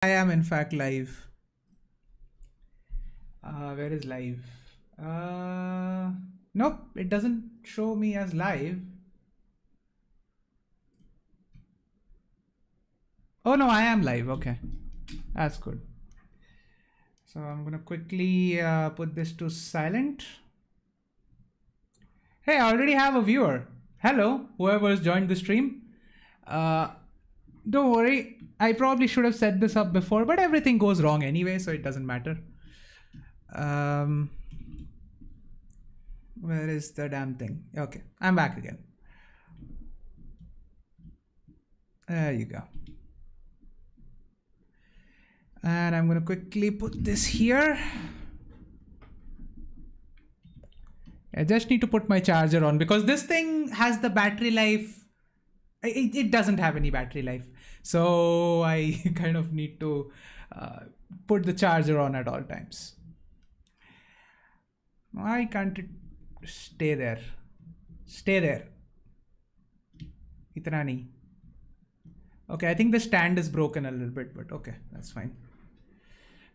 I am in fact live. Where is live? Nope, it doesn't show me as live. Oh no, I am live. Okay, that's good. So I'm gonna quickly put this to silent. Hey, I already have a viewer. Hello, whoever has joined the stream. Don't worry, I probably should have set this up before, but everything goes wrong anyway, so it doesn't matter. Where is the damn thing? Okay, I'm back again. There you go. And I'm gonna quickly put this here. I just need to put my charger on because this thing has the battery life. It doesn't have any battery life. So I kind of need to put the charger on at all times. Why can't it stay there? Stay there. Itna nahi. Okay, I think the stand is broken a little bit, but okay, that's fine.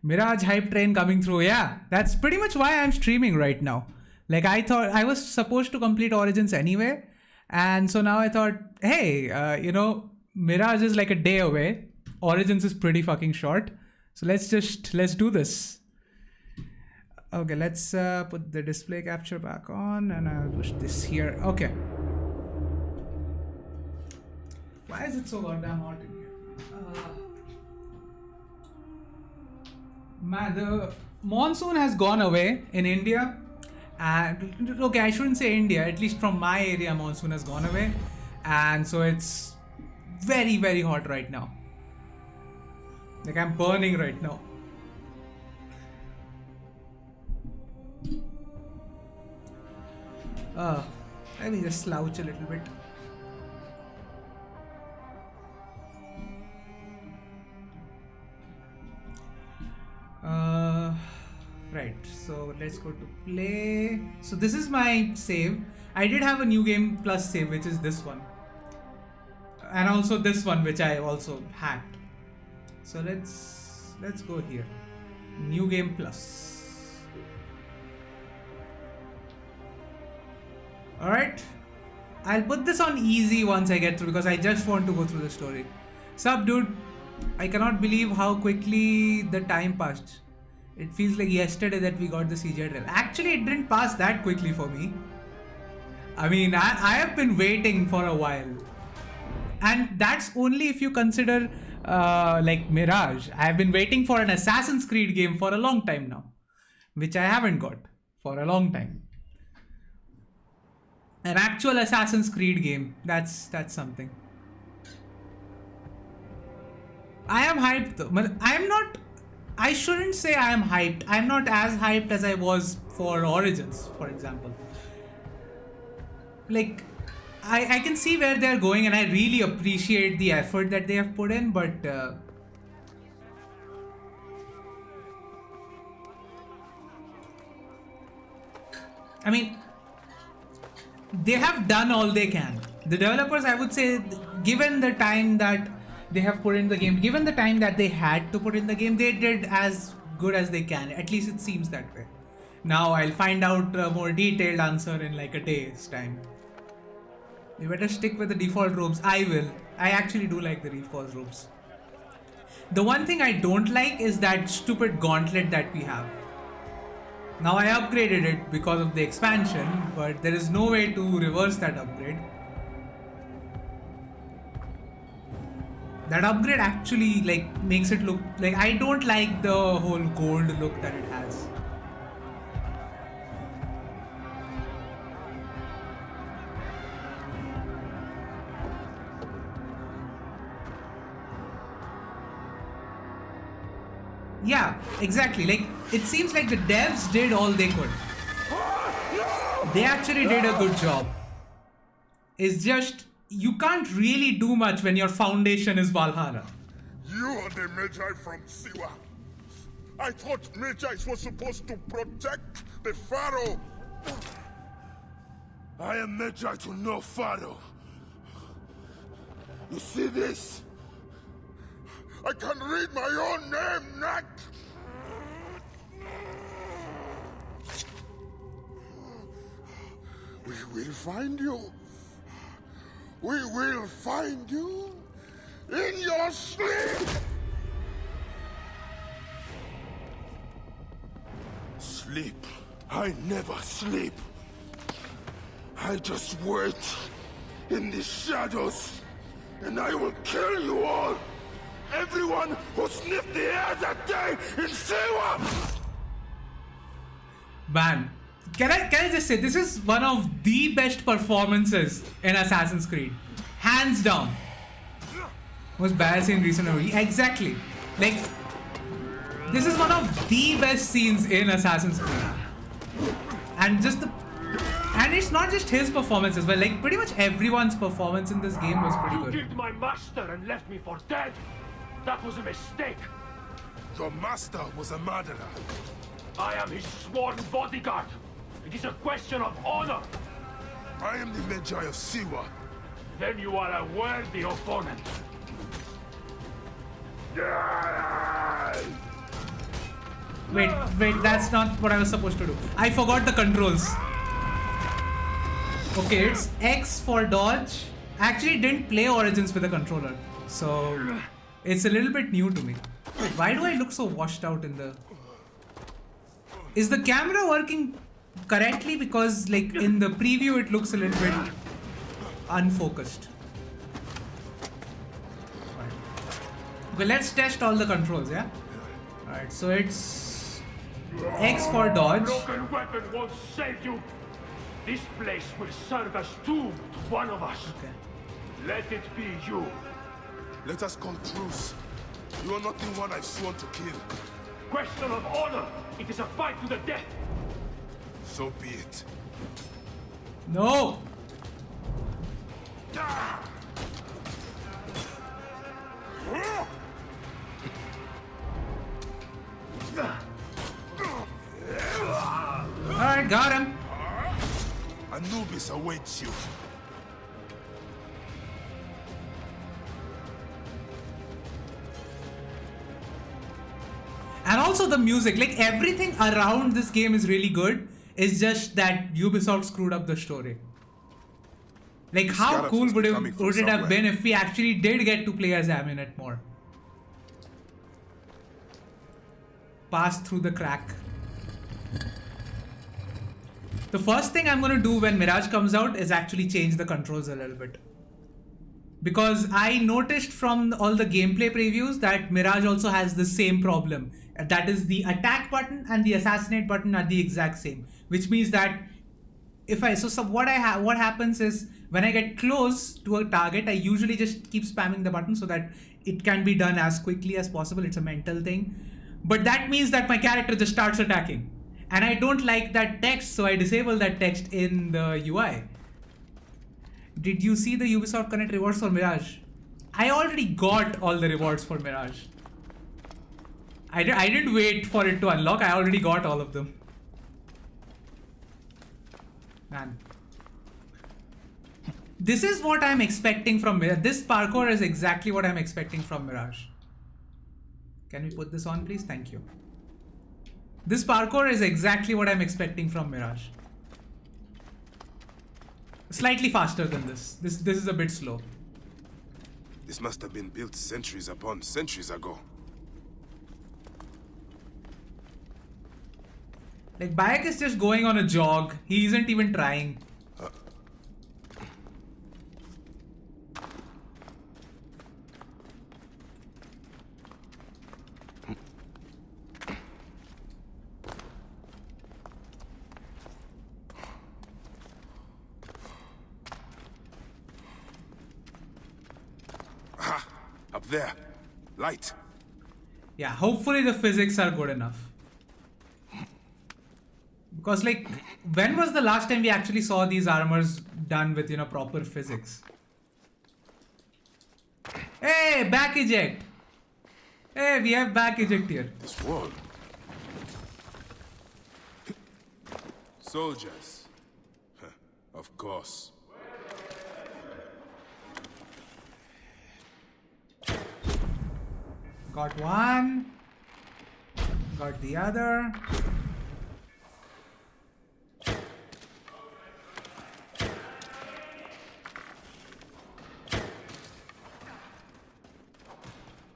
Mirage hype train coming through. Yeah, that's pretty much why I'm streaming right now. Like I thought I was supposed to complete Origins anyway. And so now I thought, hey, Mirage is like a day away. Origins is pretty fucking short. So let's do this. Okay, let's put the display capture back on and I'll push this here. Okay. Why is it so goddamn hot in here? Man, the monsoon has gone away in India. And okay, I shouldn't say India, at least from my area, monsoon has gone away. And so it's very, very hot right now. Like I'm burning right now. Let me just slouch a little bit. Right, so let's go to play. So this is my save. I did have a new game plus save, which is this one. And also this one, which I also hacked. So let's go here. New game plus. Alright. I'll put this on easy once I get through because I just want to go through the story. Sup, dude? I cannot believe how quickly the time passed. It feels like yesterday that we got the CGI trailer. Actually, it didn't pass that quickly for me. I mean, I have been waiting for a while. And that's only if you consider like Mirage. I have been waiting for an Assassin's Creed game for a long time now. Which I haven't got for a long time. An actual Assassin's Creed game. That's something. I am hyped though. I shouldn't say I am hyped. I'm not as hyped as I was for Origins, for example. Like, I can see where they're going and I really appreciate the effort that they have put in, but I mean, they have done all they can. The developers, I would say, given the time that they have put in the game, given the time that they had to put in the game, they did as good as they can. At least it seems that way. Now I'll find out a more detailed answer in like a day's time. You better stick with the default robes. I will. I actually do like the default robes. The one thing I don't like is that stupid gauntlet that we have. Now I upgraded it because of the expansion, but there is no way to reverse that upgrade. That upgrade actually like makes it look like I don't like the whole gold look that it has. Yeah, exactly. Like it seems like the devs did all they could. They actually did a good job. It's just you can't really do much when your foundation is Valhalla. You are the Magi from Siwa. I thought Magi was supposed to protect the Pharaoh. I am Magi to no Pharaoh. You see this? I can read my own name, Nat! We will find you. We will find you in your sleep! Sleep? I never sleep. I just wait in the shadows, and I will kill you all! Everyone who sniffed the air that day in Siwa! Man, can I just say, this is one of the best performances in Assassin's Creed. Hands down. Most badass in recent memory. Exactly. Like, this is one of the best scenes in Assassin's Creed. And just the... And it's not just his performance as well. Like, pretty much everyone's performance in this game was pretty good. You killed my master and left me for dead. That was a mistake. Your master was a murderer. I am his sworn bodyguard. It is a question of honor. I am the Magi of Siwa. Then you are a worthy opponent. Wait, that's not what I was supposed to do. I forgot the controls. Okay, it's X for dodge. I actually didn't play Origins with a controller, so it's a little bit new to me. Wait, why do I look so washed out in the... Is the camera working correctly? Because like in the preview it looks a little bit unfocused. Right. Okay, let's test all the controls, yeah? Alright, so it's X for dodge. Broken weapon won't save you. This place will serve as tomb to one of us. Okay. Let it be you. Let us call truce. You are not the one I've sworn to kill. Question of honor. It is a fight to the death. So be it. No! Alright, got him. Anubis awaits you. And also the music, like everything around this game is really good. It's just that Ubisoft screwed up the story. Like how cool would it have been if we actually did get to play as Aminet more? Pass through the crack. The first thing I'm gonna do when Mirage comes out is actually change the controls a little bit. Because I noticed from all the gameplay previews that Mirage also has the same problem. That is, the attack button and the assassinate button are the exact same. Which means that if what happens is when I get close to a target, I usually just keep spamming the button so that it can be done as quickly as possible. It's a mental thing. But that means that my character just starts attacking. And I don't like that text, so I disable that text in the UI. Did you see the Ubisoft Connect rewards for Mirage? I already got all the rewards for Mirage. I didn't wait for it to unlock, I already got all of them. Man. This is what I'm expecting from Mirage. This parkour is exactly what I'm expecting from Mirage. Can we put this on, please? Thank you. This parkour is exactly what I'm expecting from Mirage. Slightly faster than this. This is a bit slow. This must have been built centuries upon centuries ago. Like, Bayek is just going on a jog. He isn't even trying. Aha! Up there. Light. Yeah, hopefully the physics are good enough. Because, like, when was the last time we actually saw these armors done with, you know, proper physics? Hey, back eject! Hey, we have back eject here. This wall. Soldiers. Of course. Got one. Got the other.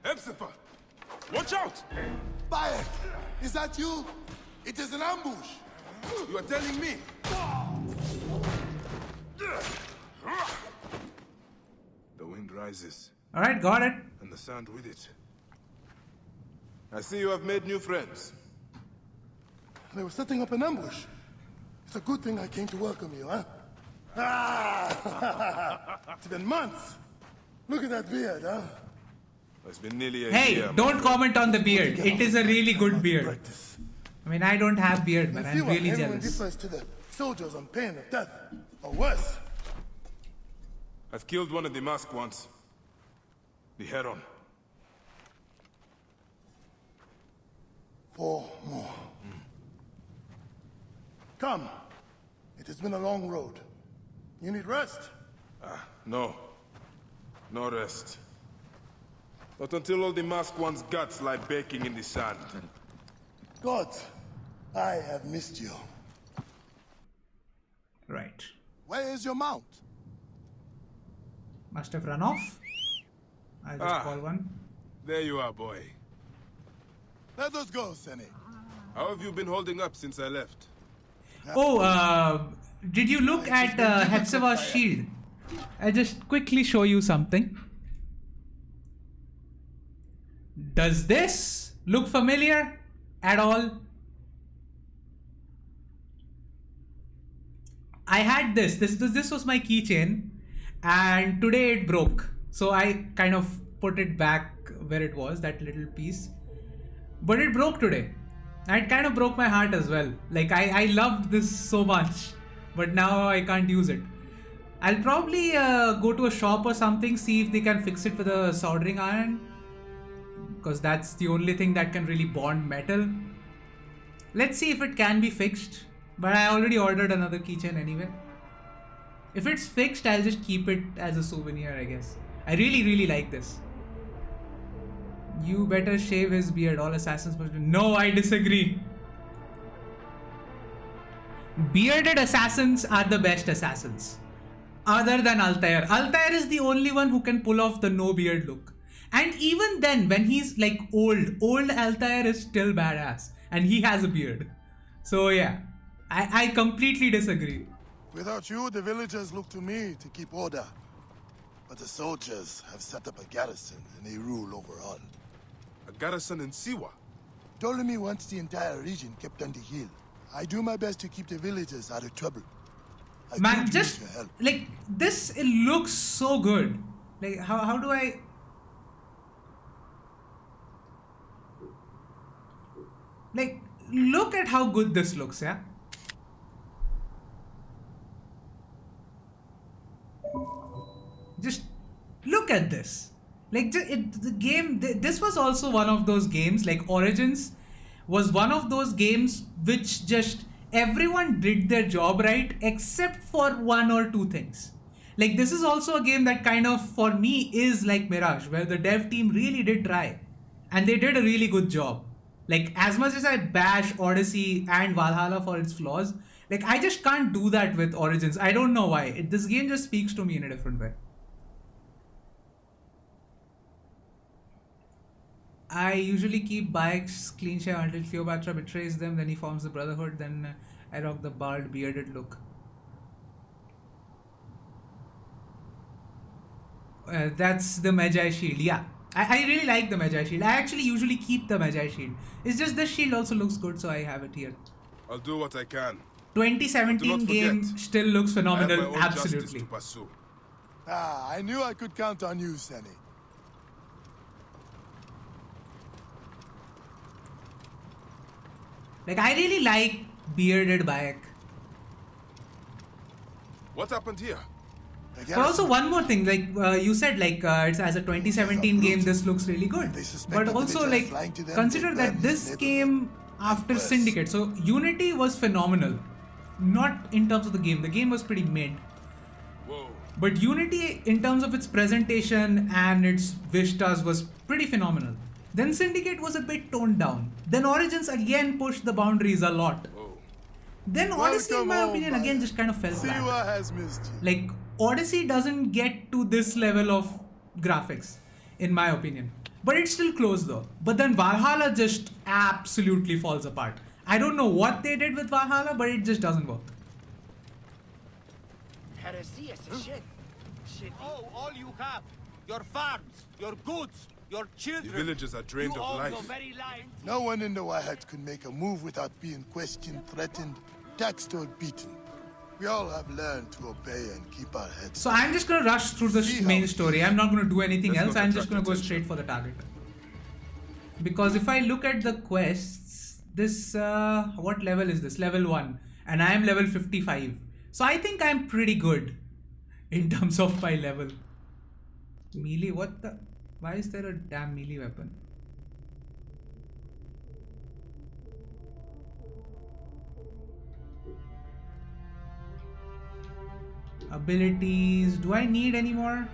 Hepzibah! Watch out! Bayek, is that you? It is an ambush. You are telling me? The wind rises, Alright, got it. and the sand with it. I see you have made new friends. They were setting up an ambush. It's a good thing I came to welcome you, huh? Ah! It's been months. Look at that beard, huh? It's been nearly a Hey, year. my don't friend. comment on the beard. It is a really good beard. Practice. I mean, I don't have beard, man. You I'm feel like really everyone jealous. differs to the soldiers on pain of death, or worse. I've killed one of the masked ones. The Heron. 4 more. Come. It has been a long road. You need rest. No. No rest. Not until all the masked one's guts lie baking in the sand. God, I have missed you. Right. Where is your mount? Must have run off. I'll just call one. There you are, boy. Let us go, Senny. How have you been holding up since I left? Oh, did you look at Hepzibah's shield? I'll just quickly show you something. Does this look familiar at all? I had this. This was my keychain, and today it broke. So I kind of put it back where it was, that little piece. But it broke today. And it kind of broke my heart as well. Like I loved this so much, but now I can't use it. I'll probably go to a shop or something, see if they can fix it with a soldering iron, because that's the only thing that can really bond metal. Let's see if it can be fixed. But I already ordered another keychain anyway. If it's fixed, I'll just keep it as a souvenir, I guess. I really like this. You better shave his beard. All assassins must do. No, I disagree. Bearded assassins are the best assassins. Other than Altair. Altair is the only one who can pull off the no beard look. And even then, when he's like old Altair is still badass. And he has a beard. So yeah, I completely disagree. Without you, the villagers look to me to keep order. But the soldiers have set up a garrison and they rule over all. A garrison in Siwa. Ptolemy wants the entire region kept under heel. I do my best to keep the villagers out of trouble. I Man, could just use your help. like this, it looks so good. Like how do I? Like, look at how good this looks, yeah? Just look at this. Like, the game, this was also one of those games, like Origins was one of those games which just everyone did their job right except for one or two things. Like, this is also a game that kind of, for me, is like Mirage, where the dev team really did try. And they did a really good job. Like, as much as I bash Odyssey and Valhalla for its flaws, like, I just can't do that with Origins. I don't know why. This game just speaks to me in a different way. I usually keep Bayek's clean shave until Cleopatra betrays them, then he forms the Brotherhood, then I rock the bald, bearded look. That's the Magi shield, yeah. I really like the Magi shield. I actually usually keep the Magi shield. It's just this shield also looks good, so I have it here. I'll do what I can. 2017 game still looks I have my phenomenal, own justice absolutely. to pursue. Ah, I knew I could count on you, Senny. Like, I really like bearded Bayek. What happened here? The But also garrison- one more thing, like you said, like it's as a 2017 game, this looks really good. They suspect But the also, villagers like, lying to them, consider they that burn this his came after worse. Syndicate. So Unity was phenomenal, not in terms of the game. The game was pretty mid. Whoa. But Unity, in terms of its presentation and its vistas, was pretty phenomenal. Then Syndicate was a bit toned down. Then Origins again pushed the boundaries a lot. Then Odyssey, in my opinion, again just kind of fell flat. Siwa has missed you. Like, Odyssey doesn't get to this level of graphics, in my opinion. But it's still close though. But then Valhalla just absolutely falls apart. I don't know what they did with Valhalla, but it just doesn't work. Heresy is shit. Oh, all you have. Your farms, your goods, your children. The villagers are drained you of own life. your very life. No one in the Wahat could make a move without being questioned, threatened, taxed, or beaten. We all have learned to obey and keep our heads. So I'm just gonna rush through the main story. I'm not gonna do anything Let's else. not I'm just attract gonna go attention. straight for the target. Because if I look at the quests, this what level is this? Level 1, and I am level 55. So I think I'm pretty good in terms of my level. Melee, what the? Why is there a damn melee weapon? Abilities, do I need any more?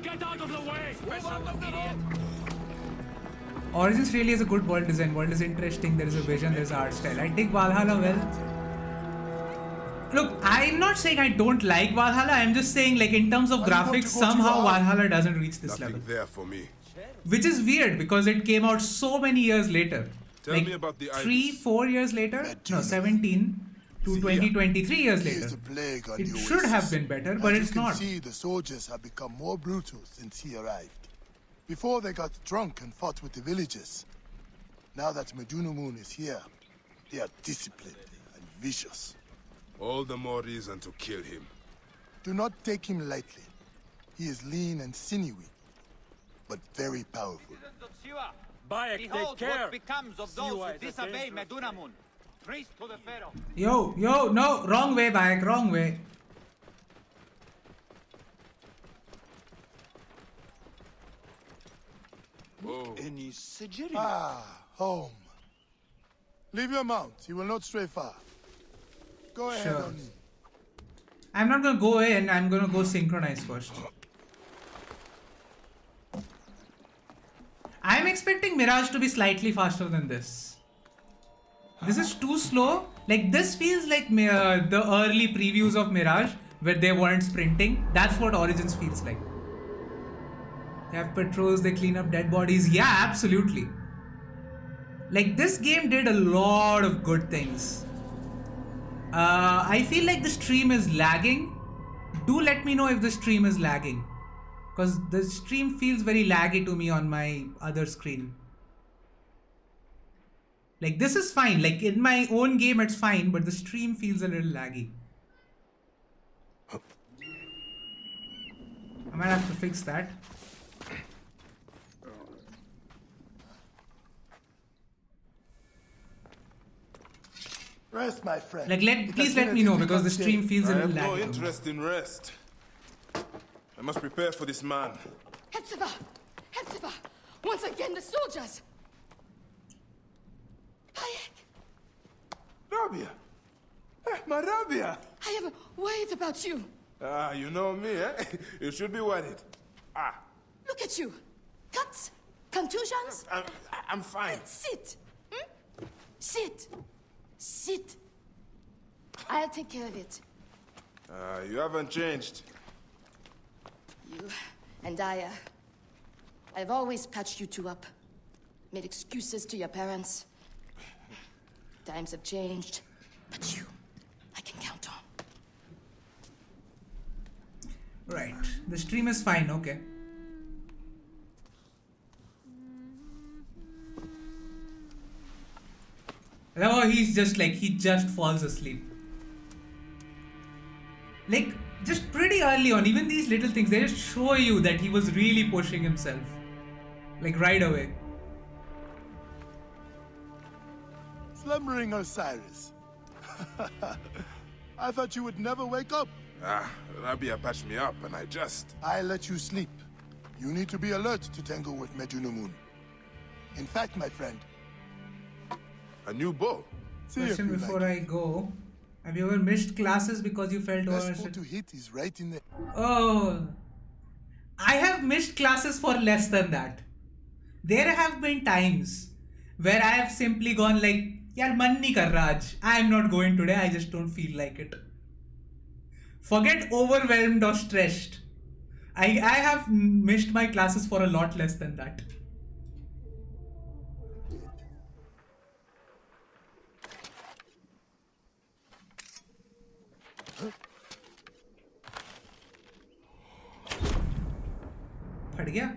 Get out of the way! Origins really is a good world design. World is interesting. There is a vision. There is art style. I dig Valhalla well. Look, I'm not saying I don't like Valhalla. I'm just saying, like, in terms of graphics, somehow Valhalla doesn't reach this level. Nothing there for me. Which is weird because it came out so many years later. Tell like me about the 3-4 years later. No, 17 to 23 years He is later. a plague on It the should Oasis. have been better, but As it's you can not. see, the soldiers have become more brutal since he arrived. Before they got drunk and fought with the villagers. Now that Medunamun is here, they are disciplined and vicious. All the more reason to kill him. Do not take him lightly. He is lean and sinewy, but very powerful. Bayek, behold what becomes of those who disobey Medunamun. Priest to the Pharaoh. Yo, no, wrong way, Bayek, wrong way. Whoa. Ah, home. Leave your mount. He will not stray far. Go ahead, Sure. Oni. I'm not gonna go in, I'm gonna go synchronize first. I'm expecting Mirage to be slightly faster than this. This is too slow. Like, this feels like the early previews of Mirage where they weren't sprinting. That's what Origins feels like. They have patrols, they clean up dead bodies. Yeah, absolutely. Like, this game did a lot of good things. I feel like the stream is lagging. Do let me know if the stream is lagging, because the stream feels very laggy to me on my other screen. Like, this is fine. Like, in my own game it's fine, but the stream feels a little laggy. I might have to fix that. Rest, my friend. Like, It please has let been me a know, because the difficult stream day. feels a I little have no laggy. interest in rest. I must prepare for this man. Hepzibah! Hepzibah! Once again, the soldiers! Bayek! Rabia! My Rabia! I am worried about you. Ah, you know me, eh? You should be worried. Ah, Look at you. Cuts? Contusions? I'm fine. Sit. Sit. Sit. I'll take care of it. You haven't changed. You and I've always patched you two up. Made excuses to your parents. Times have changed, but you, I can count on. Right. The stream is fine, okay. Oh, he's just like, he just falls asleep. Like, just pretty early on, even these little things, they just show you that he was really pushing himself. Like, right away. Slumbering Osiris. I thought you would never wake up. Ah, Rabia patched me up and I let you sleep. You need to be alert to tangle with Medunamun. In fact, my friend, a new bow. see if Question you before like. I go. Have you ever missed classes because you felt Best spot overstressed? to hit is right in the... Oh, I have missed classes for less than that. There have been times where I have simply gone like, yaar man nahi kar raha aaj. I am not going today. I just don't feel like it. Forget overwhelmed or stressed. I have missed my classes for a lot less than that. Pad gaya?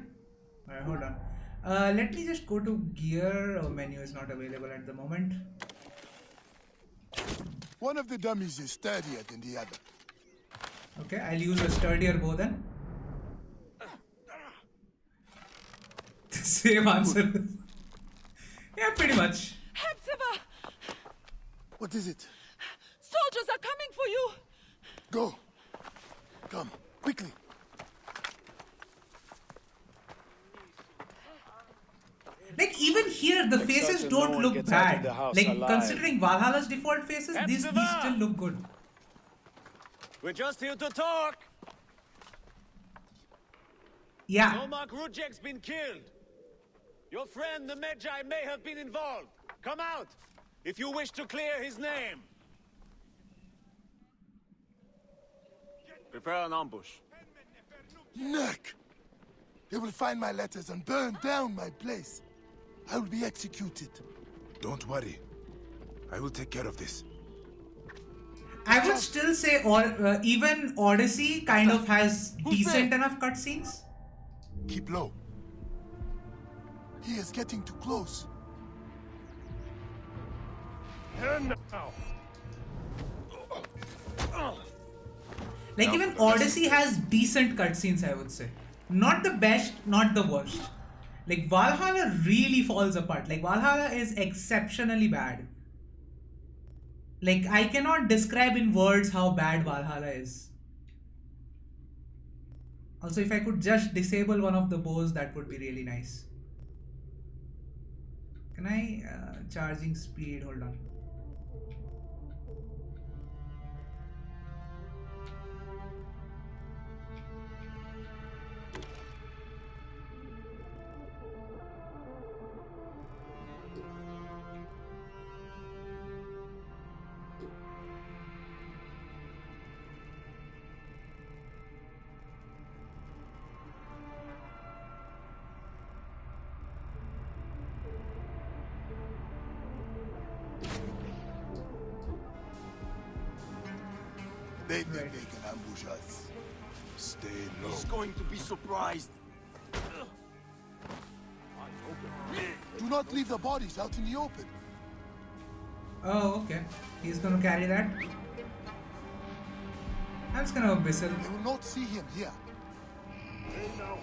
Alright, hold on. Let me just go to gear. Oh, menu is not available at the moment. One of the dummies is sturdier than the other. Okay, I'll use a sturdier bow then. Same answer. Yeah, pretty much. Hepzibah! What is it? Soldiers are coming for you! Go. Come, quickly. Like even here, the faces don't look bad. Like considering Valhalla's default faces, these still look good. We're just here to talk. Yeah. Nomak Rujek's been killed. Your friend the Medjay may have been involved. Come out, if you wish to clear his name. Prepare an ambush. Neck! They will find my letters and burn down my place. I will be executed. Don't worry. I will take care of this. I would still say even Odyssey kind of has decent enough cutscenes. Keep low. He is getting too close. And now. Like even Odyssey has decent cutscenes, I would say. Not the best, not the worst. Like Valhalla really falls apart. Like Valhalla is exceptionally bad. Like I cannot describe in words how bad Valhalla is. Also, if I could just disable one of the bows, that would be really nice. Can I charging speed? Hold on. They think they can ambush us. Stay low. He's going to be surprised. Do not leave the bodies out in the open. Oh, okay. He's gonna carry that. I'm just gonna whistle. They will not see him here. And now.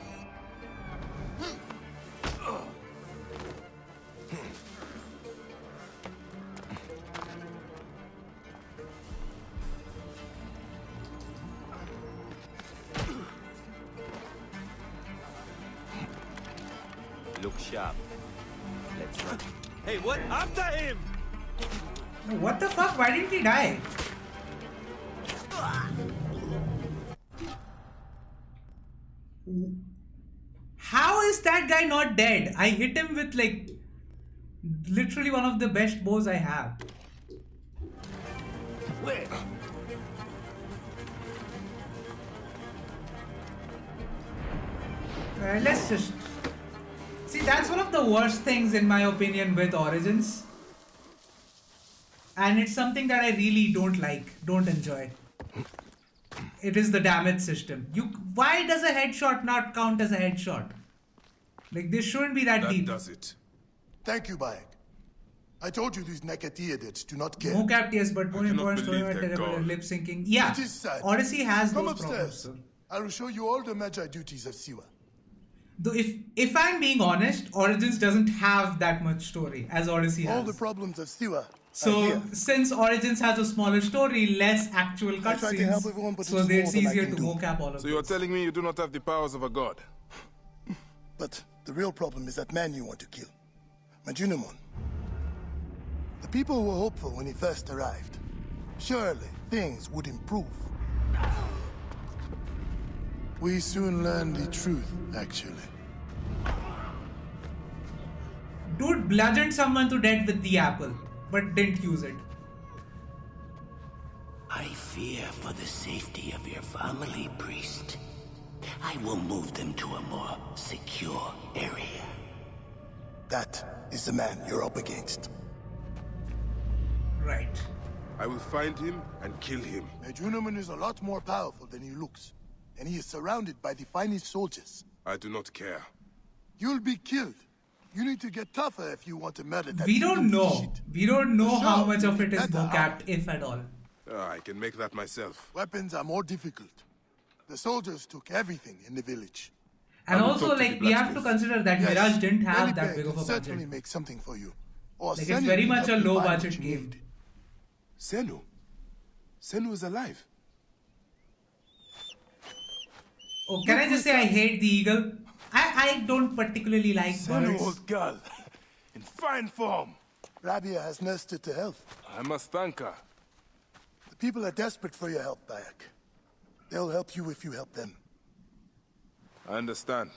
Look sharp. Let's run. Hey, what? After him! What the fuck? Why didn't he die? How is that guy not dead? I hit him with like literally one of the best bows I have. Where? Let's just see. That's one of the worst things in my opinion with Origins, and it's something that I really don't like, don't enjoy. It is the damage system. Why does a headshot not count as a headshot? Like this shouldn't be that That deep. does it. Thank you, Bayek. I told you these Nekatiadids do not care. Mocap, yes, but more cannot important story, believe they're terrible gone. lip syncing. Yeah, It is sad. Odyssey has Come those problems. upstairs. So. I will show you all the Magi duties of Siwa. Though if I'm being honest, Origins doesn't have that much story as Odyssey has. All the problems of Siwa are So here. since Origins has a smaller story, less actual I try to help cutscenes, everyone, but so it's more it's than I easier can to do. mocap all of So you're this. telling me you do not have the powers of a god? But the real problem is that man you want to kill. Majunimon. The people were hopeful when he first arrived. surely things would improve. We soon learn the truth, actually. Dude bludgeoned someone to death with the apple, but didn't use it. I fear for the safety of your family, priest. I will move them to a more secure area. That is the man you're up against. Right. I will find him and kill him. Medunamun is a lot more powerful than he looks, and he is surrounded by the finest soldiers. I do not care. You'll be killed. You need to get tougher if you want to murder that We don't stupid know. shit. We don't know For how sure, much of it is better vocapped, if at all. I can make that myself. Weapons are more difficult. The soldiers took everything in the village. And I will also, talk to like, the we have to blacksmith. consider that Yes, Mirage didn't have Lily that Bear big of can a certainly budget. make something for you. Or Like, it's Senua very can much a help you low find what budget you game. need. Senu? Senu is alive. Oh, can I just say I hate the eagle? I don't particularly like Senu, birds. old girl. In fine form. Rabia has nursed it to health. I must thank her. The people are desperate for your help, Bayek. They'll help you if you help them. I understand.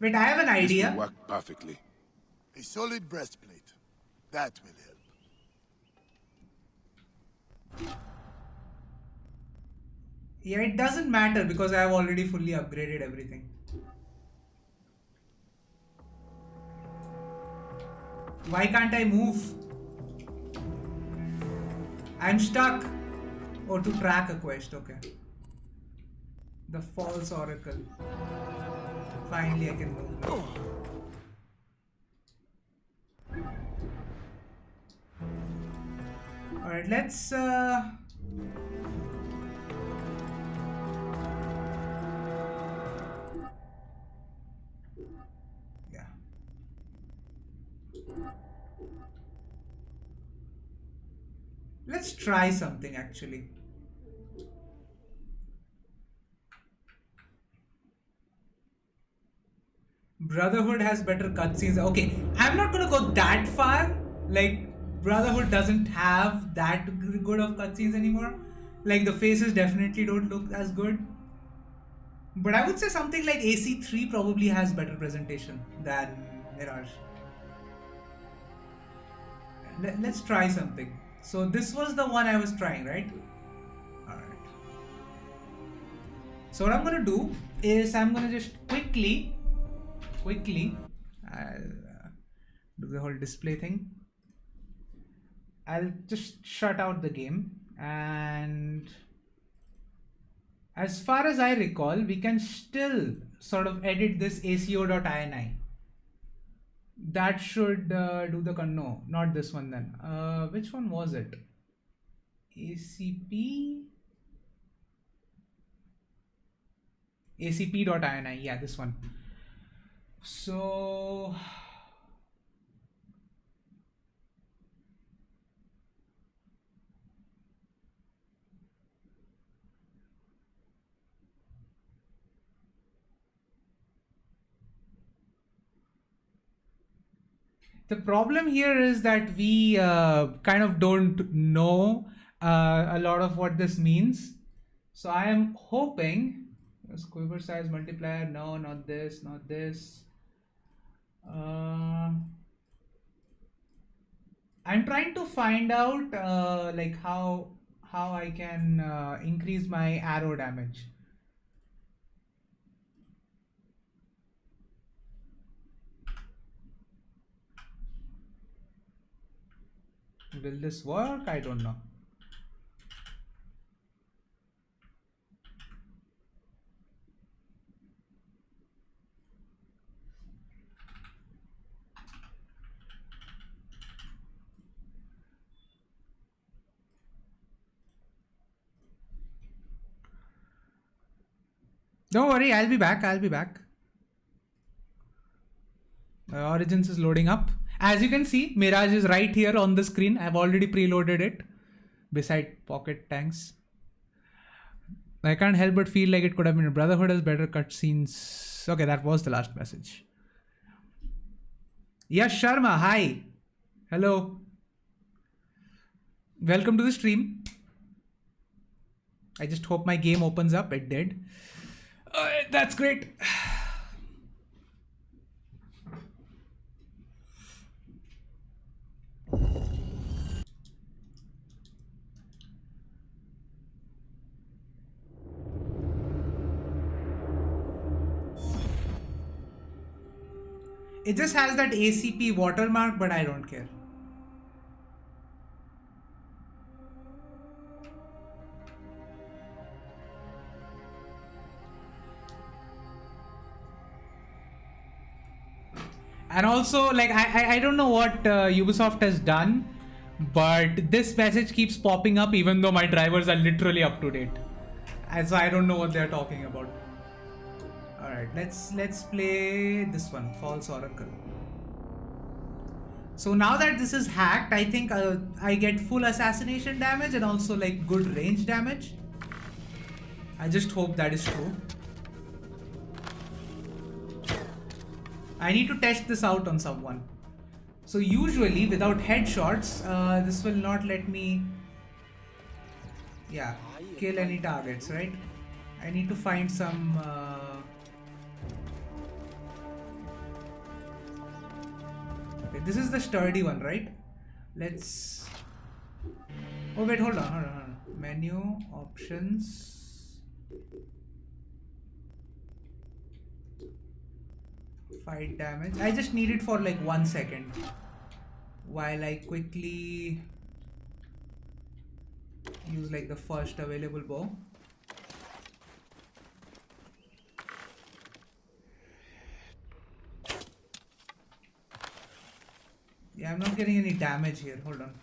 Wait, I have an This idea. will work perfectly. A solid breastplate. That will help. Yeah, it doesn't matter because I have already fully upgraded everything. Why can't I move? I'm stuck. Oh, to track a quest, okay. The false oracle. Finally, I can move now. Alright, let's yeah. Let's try something actually. Brotherhood has better cutscenes. Okay, I'm not gonna go that far. Like, Brotherhood doesn't have that good of cutscenes anymore. Like, the faces definitely don't look as good. But I would say something like AC3 probably has better presentation than Mirage. Let's try something. So this was the one I was trying, right? Alright. So what I'm gonna do is I'm gonna just quickly I'll do the whole display thing. I'll just shut out the game, and as far as I recall, we can still sort of edit this ACO.ini. That should do the no, not this one then. Which one was it? ACP.ini, yeah, this one. So the problem here is that we kind of don't know a lot of what this means. So I am hoping quiver size multiplier. No, not this, not this. I'm trying to find out like how I can increase my arrow damage. Will this work? I don't know. Don't worry, I'll be back. Origins is loading up. As you can see, Mirage is right here on the screen. I've already preloaded it beside pocket tanks. I can't help but feel like it could have been Brotherhood has better cutscenes. Okay, that was the last message. Yash Sharma, hi. Hello. Welcome to the stream. I just hope my game opens up. It did. That's great. It just has that ACP watermark, but I don't care. And also, like, I don't know what Ubisoft has done, but this message keeps popping up even though my drivers are literally up to date. And so I don't know what they're talking about. Alright, let's play this one, False Oracle. So now that this is hacked, I think I get full assassination damage and also like good range damage. I just hope that is true. I need to test this out on someone. So usually without headshots, this will not let me, yeah, kill any targets, right? I need to find some okay, this is the sturdy one, right? Let's, oh wait, hold on. Menu, options. Fight damage. I just need it for like 1 second while I quickly use like the first available bow. Yeah, I'm not getting any damage here. Hold on.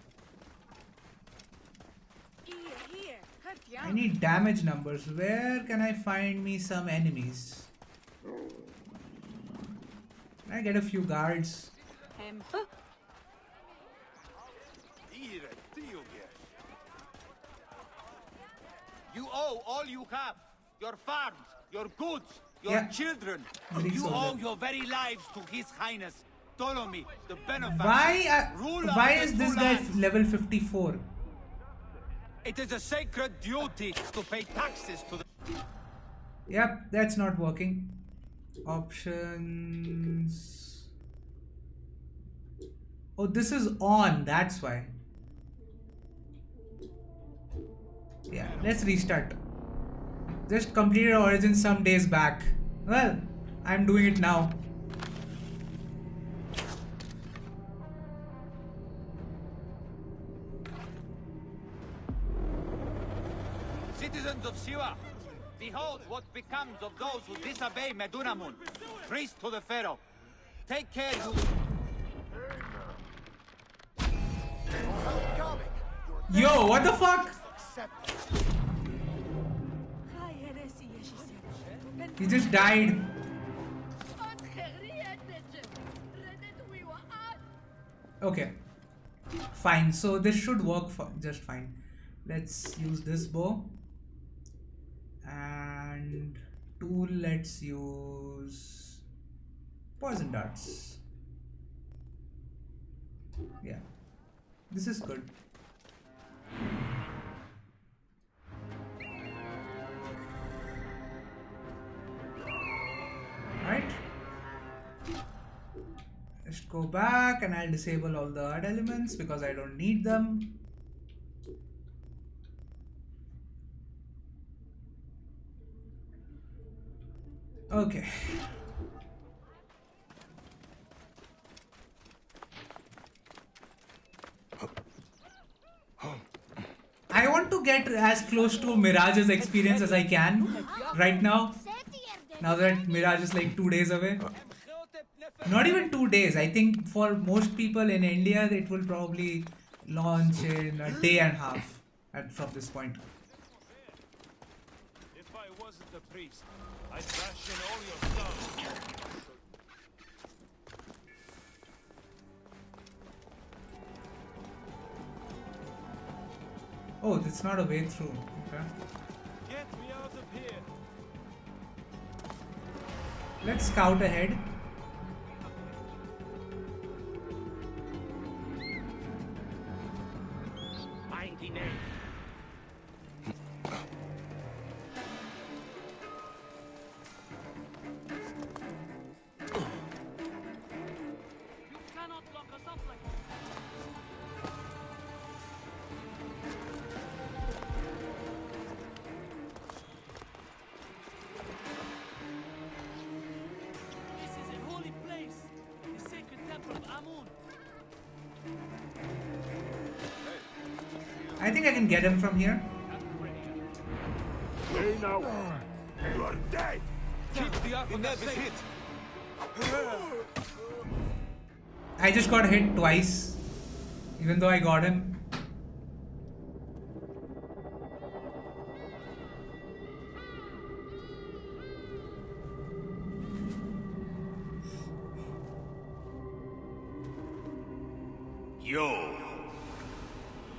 I need damage numbers. Where can I find me some enemies? I get a few guards. You owe all you have. Your farms, your goods, your children. You owe your very lives to His Highness Ptolemy, the benefactor. Why is this guy level 54? It is a sacred duty to pay taxes to the... Yep, that's not working. Options. Oh, this is on, that's why. Yeah, let's restart. Just completed Origin some days back. Well, I'm doing it now. Citizens of Siwa, behold what becomes of those who disobey Medunamun, priest to the Pharaoh. Take care, you... Yo, what the fuck? He just died. Okay. Fine, so this should work for just fine. Let's use this bow. And tool, let's use poison darts. Yeah, this is good. Right, let's go back and I'll disable all the hard elements because I don't need them. Okay. I want to get as close to Mirage's experience as I can right now. Now that Mirage is like 2 days away. Not even 2 days. I think for most people in India, it will probably launch in a day and a half from this point. If I wasn't a priest, I'd bash in all your stuff. Oh, it's not a way through. Okay. Get me out of here. Let's scout ahead. I think I can get him from here. Hey now, you are dead. Keep the Ark on that hit. I just got hit twice, even though I got him.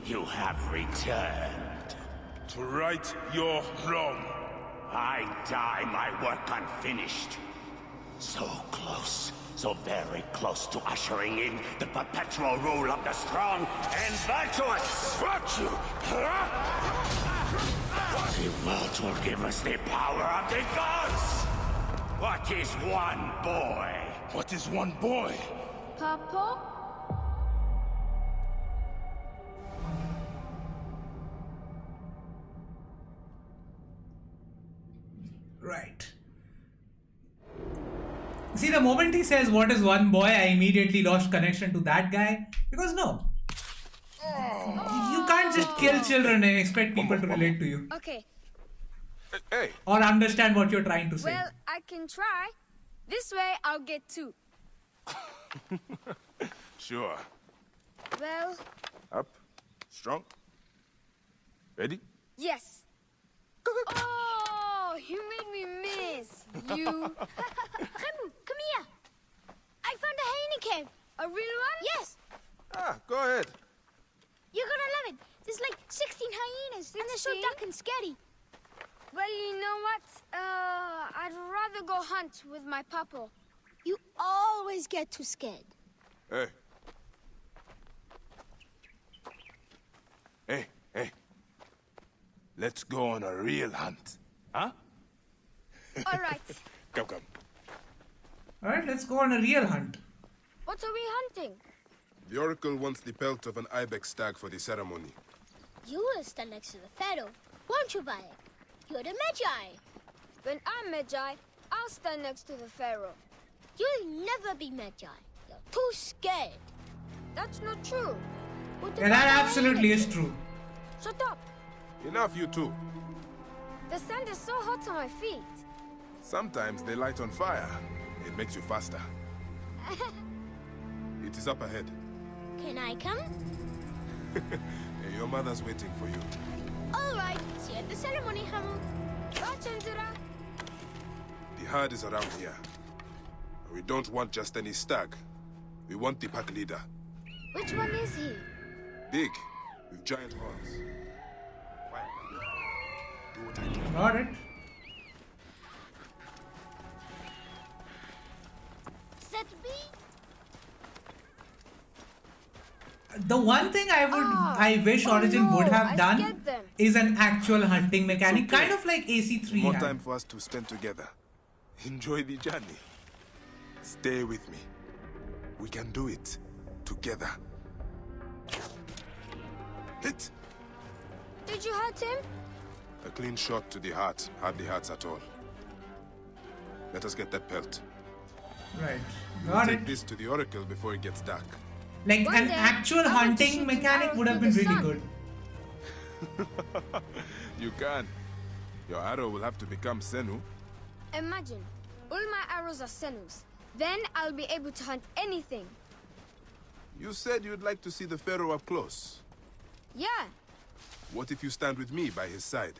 You have returned. To right your wrong. I die my work unfinished. So close, so very close to ushering in the perpetual rule of the strong and virtuous. Virtue! The world will give us the power of the gods. What is one boy? What is one boy? Papa? Right. See, the moment he says, "What is one boy?" I immediately lost connection to that guy. Because no. You can't just kill children and expect people to relate to you. Okay, Hey, Or understand what you're trying to say. well, I can try. This way, I'll get two. sure. Well, Up, strong. Ready? yes. Oh, you made me miss. You. Remu, come here. I found a hyena cave. A real one? Yes, Ah, go ahead. you're gonna love it. There's like 16 hyenas, and they're so 16? dark and scary. Well, you know what? I'd rather go hunt with my papa. You always get too scared. Hey. Hey. Let's go on a real hunt. Huh? All right. Come. Alright, let's go on a real hunt. What are we hunting? The Oracle wants the pelt of an ibex stag for the ceremony. You will stand next to the pharaoh, won't you, Bayek? You're the Magi. When I'm Magi, I'll stand next to the pharaoh. You'll never be Magi. You're too scared. That's not true. What Yeah, about that the absolutely hyenas? is true. Shut up. Enough, you two. The sand is so hot on my feet. Sometimes they light on fire. It makes you faster. It is up ahead. Can I come? Hey, your mother's waiting for you. All right. See you at the ceremony, Hamu. Bye, Chandra. The herd is around here. We don't want just any stag. We want the pack leader. Which one is he? Big, with giant horns. Do what I do. Got it. Set B. The one thing I wish Origin would have I done scared them. is an actual hunting mechanic, It's okay. kind of like AC3 More had. time for us to spend together. Enjoy the journey. Stay with me. We can do it together. Hit! Did you hurt him? A clean shot to the heart hardly hurts at all. Let us get that pelt. Right. We'll Got take it. this to the Oracle before it gets dark. Like One an day, actual I want to hunting shoot mechanic arrows would have through been the really sun. good. You can. Your arrow will have to become Senu. Imagine, all my arrows are senus. Then I'll be able to hunt anything. You said you'd like to see the Pharaoh up close. Yeah, What if you stand with me by his side?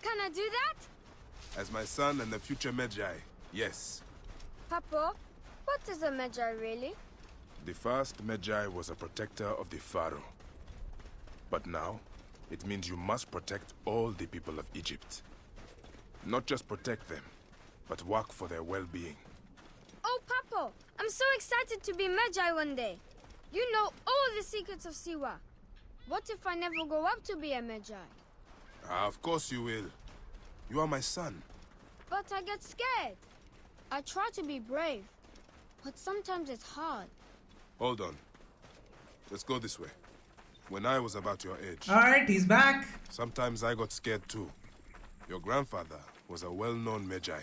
can I do that? As my son and the future Magi, yes. Papa, what is a Magi really? The first Magi was a protector of the Pharaoh. But now, It means you must protect all the people of Egypt. Not just protect them, but work for their well-being. Oh, Papa, I'm so excited to be Magi one day. You know all the secrets of Siwa. What if I never grow up to be a Magi? Of course you will. You are my son. But I get scared. I try to be brave, but sometimes it's hard. Hold on. Let's go this way. When I was about your age... Alright, he's back. Sometimes I got scared too. Your grandfather was a well-known Magi,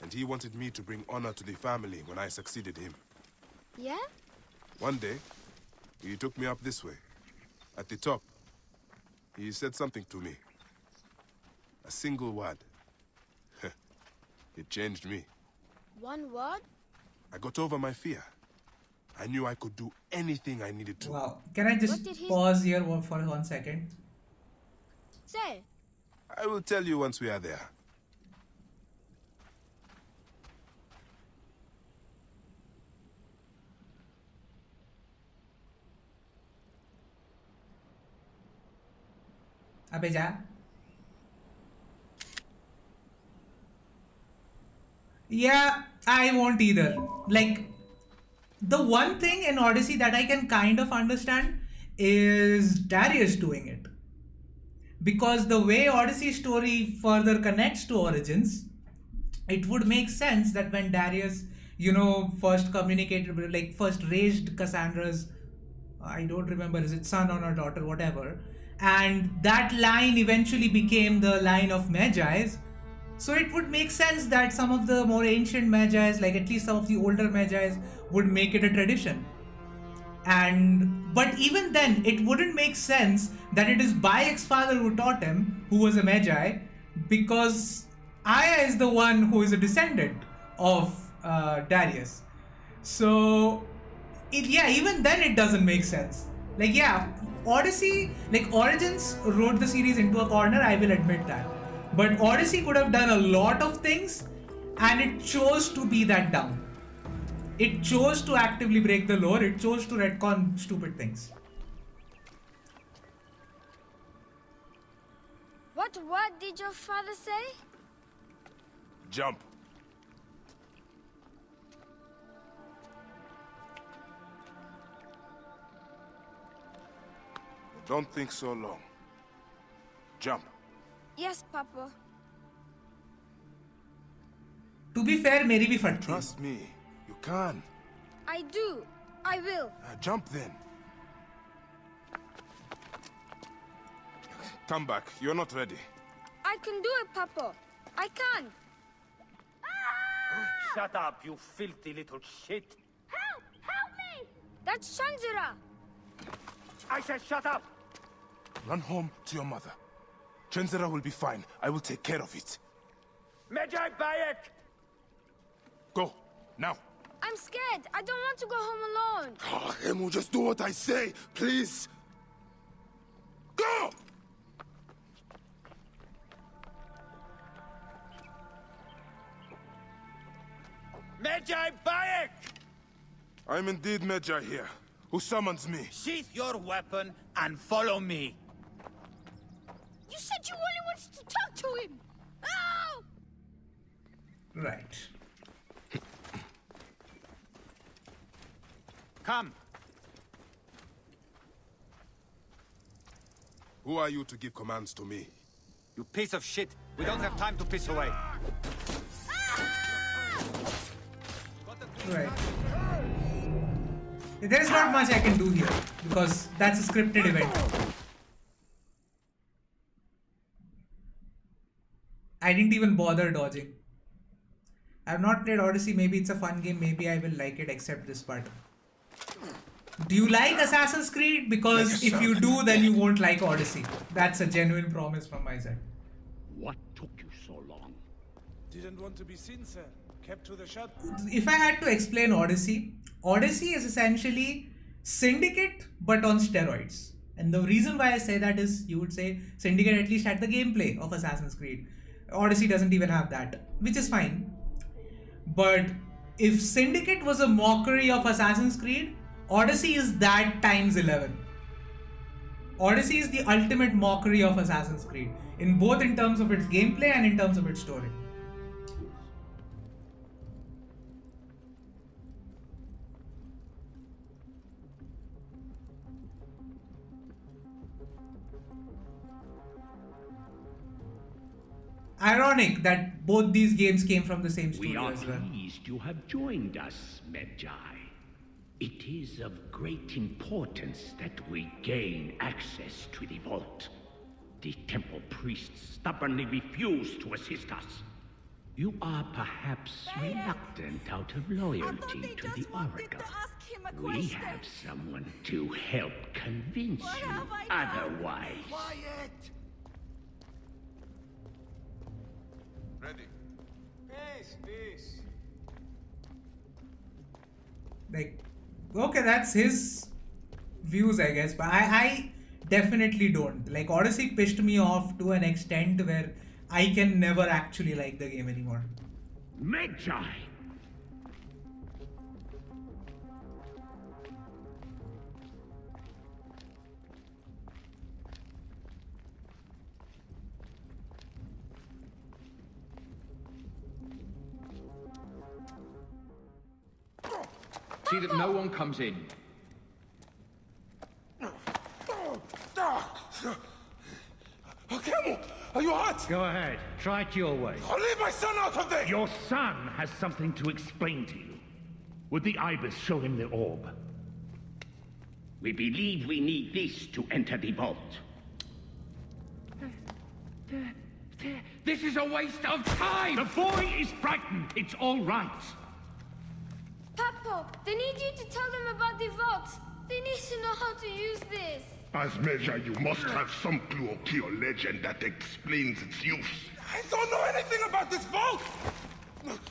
and he wanted me to bring honor to the family when I succeeded him. Yeah? One day, he took me up this way. At the top, he said something to me. A single word. It changed me. One word? I got over my fear. I knew I could do anything I needed to. Wow. Can I just pause here for 1 second? Say. I will tell you once we are there. अबे जा. Yeah, I won't either. Like, the one thing in Odyssey that I can kind of understand is Darius doing it. Because the way Odyssey story further connects to Origins, it would make sense that when Darius, you know, first communicated, like first raised Cassandra's, I don't remember, is it son or her daughter, whatever, and that line eventually became the line of Magi's. So it would make sense that some of the more ancient Magi's, like at least some of the older Magi's, would make it a tradition. But even then, it wouldn't make sense that it is Bayek's father who taught him, who was a Magi, because Aya is the one who is a descendant of Darius. So, even then it doesn't make sense. Like, yeah, Odyssey, like Origins wrote the series into a corner, I will admit that. But Odyssey could have done a lot of things, and it chose to be that dumb. It chose to actively break the lore, it chose to retcon stupid things. What word did your father say? Jump. Don't think so long. Jump. Yes, Papa. To be fair, मेरी भी फटती. Trust me, you can. I do. I will. Jump then. Come back. You're not ready. I can do it, Papa. I can. Shut up, you filthy little shit. Help! Help me! That's Shanzira. I said shut up. Run home to your mother. Chenzera will be fine. I will take care of it. Magi Bayek! Go, now. I'm scared. I don't want to go home alone. Oh, Emu, just do what I say, please. Go! Magi Bayek! I'm indeed Magi here. Who summons me? Sheath your weapon and follow me. You said you only wanted to talk to him! Oh! Right. Come. Who are you to give commands to me? You piece of shit. We don't have time to piss away. Right. There is not much I can do here because that's a scripted event. I didn't even bother dodging. I have not played Odyssey. Maybe it's a fun game. Maybe I will like it except this part. Do you like Assassin's Creed? Because if you do, then you won't like Odyssey. That's a genuine promise from my side. What took you so long? Didn't want to be seen, sir. Kept to the shadow. If I had to explain Odyssey, Odyssey is essentially Syndicate but on steroids. And the reason why I say that is you would say Syndicate at least had the gameplay of Assassin's Creed. Odyssey doesn't even have that, which is fine. But if Syndicate was a mockery of Assassin's Creed, Odyssey is that times 11. Odyssey is the ultimate mockery of Assassin's Creed, in both in terms of its gameplay and in terms of its story. Ironic that both these games came from the same studio as well. We are pleased you have joined us, Medjay. It is of great importance that we gain access to the vault. The temple priests stubbornly refuse to assist us. You are perhaps reluctant out of loyalty to the Oracle. We have someone to help convince you otherwise. Quiet! Ready. Peace. Like, okay, that's his views, I guess, but I definitely don't. Like, Odyssey pissed me off to an extent where I can never actually like the game anymore. Medjay! See that no one comes in. Camel, are you hurt? Go ahead. Try it your way. I'll leave my son out of this! Your son has something to explain to you. Would the Ibis show him the orb? We believe we need this to enter the vault. This is a waste of time! The boy is frightened. It's all right. Papo, they need you to tell them about the vault. They need to know how to use this. As measure, you must have some clue or key or legend that explains its use. I don't know anything about this vault!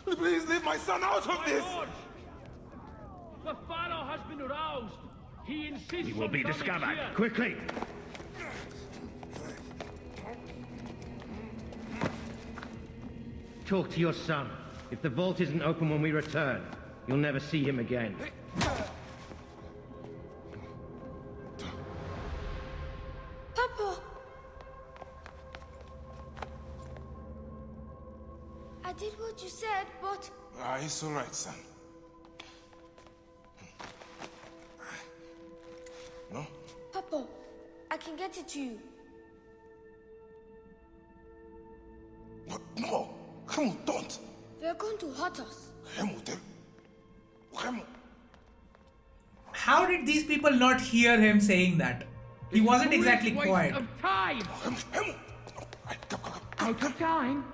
Please leave my son out of this! The Pharaoh has been aroused. He insists he will be discovered. Quickly! Talk to your son. If the vault isn't open when we return, you'll never see him again. Papo! I did what you said, but... It's all right, son. No? Papo, I can get it to you. No! Camel, don't! They're going to hurt us. How did these people not hear him saying that? He wasn't exactly quiet. Of time! Out of time?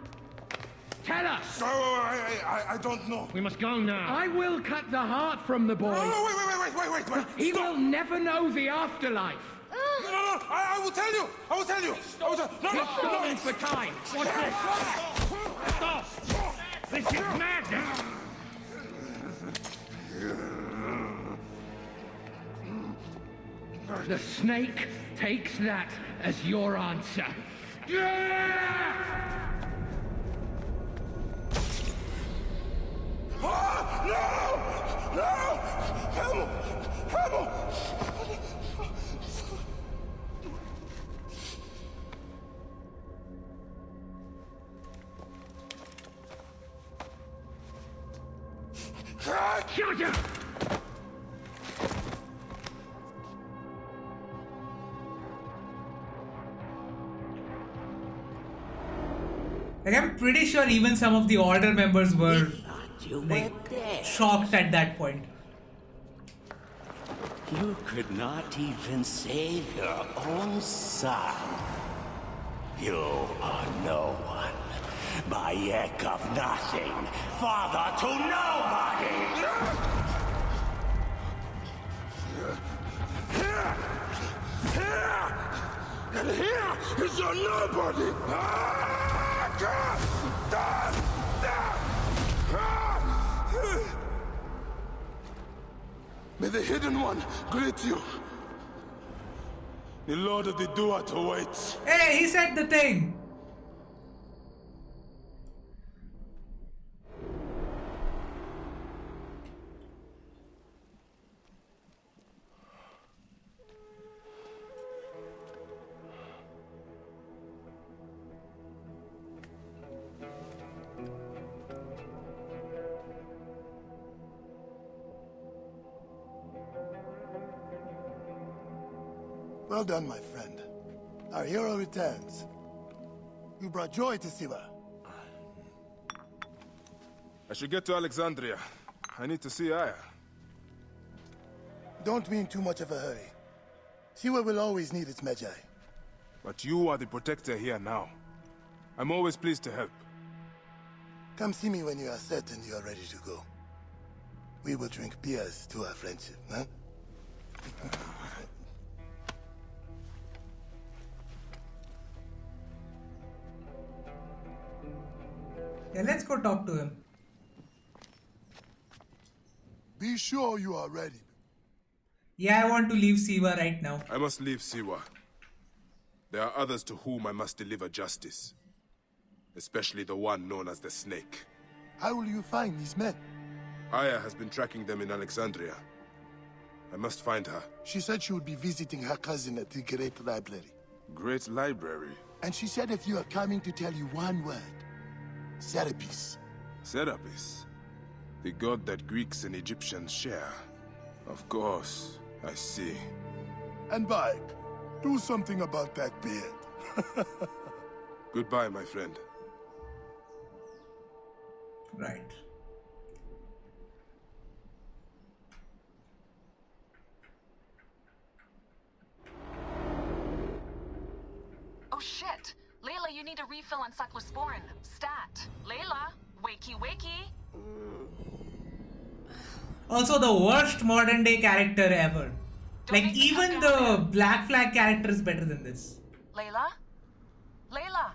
Tell us! I don't know. We must go now. I will cut the heart from the boy. Wait. He will never know the afterlife. No, I will tell you. It's for time. What's this? Stop! This is madness! The snake takes that as your answer. No! Camel! Shut up! Like, I'm pretty sure even some of the Order members were like shocked at that point. You could not even save your own son. You are no one. Bayek of nothing. Father to nobody! And here is your nobody! May the Hidden One greet you. The Lord of the Duat awaits. Hey, he said the thing. Well done, my friend. Our hero returns. You brought joy to Siwa. I should get to Alexandria. I need to see Aya. Don't be in too much of a hurry. Siwa will always need its Magi. But you are the protector here now. I'm always pleased to help. Come see me when you are certain you are ready to go. We will drink beers to our friendship, huh? Yeah, let's go talk to him. Be sure you are ready. Yeah, I want to leave Siwa right now. I must leave Siwa. There are others to whom I must deliver justice. Especially the one known as the Snake. How will you find these men? Aya has been tracking them in Alexandria. I must find her. She said she would be visiting her cousin at the Great Library. Great Library? And she said if you are coming to tell you one word, Serapis. Serapis? The god that Greeks and Egyptians share. Of course, I see. And Bayek, do something about that beard. Goodbye, my friend. Right. Oh shit! Layla, you need a refill on cyclosporin. Stat. Layla, wakey wakey. Also the worst modern day character ever. Like even the Black Flag character is better than this. Layla? Layla!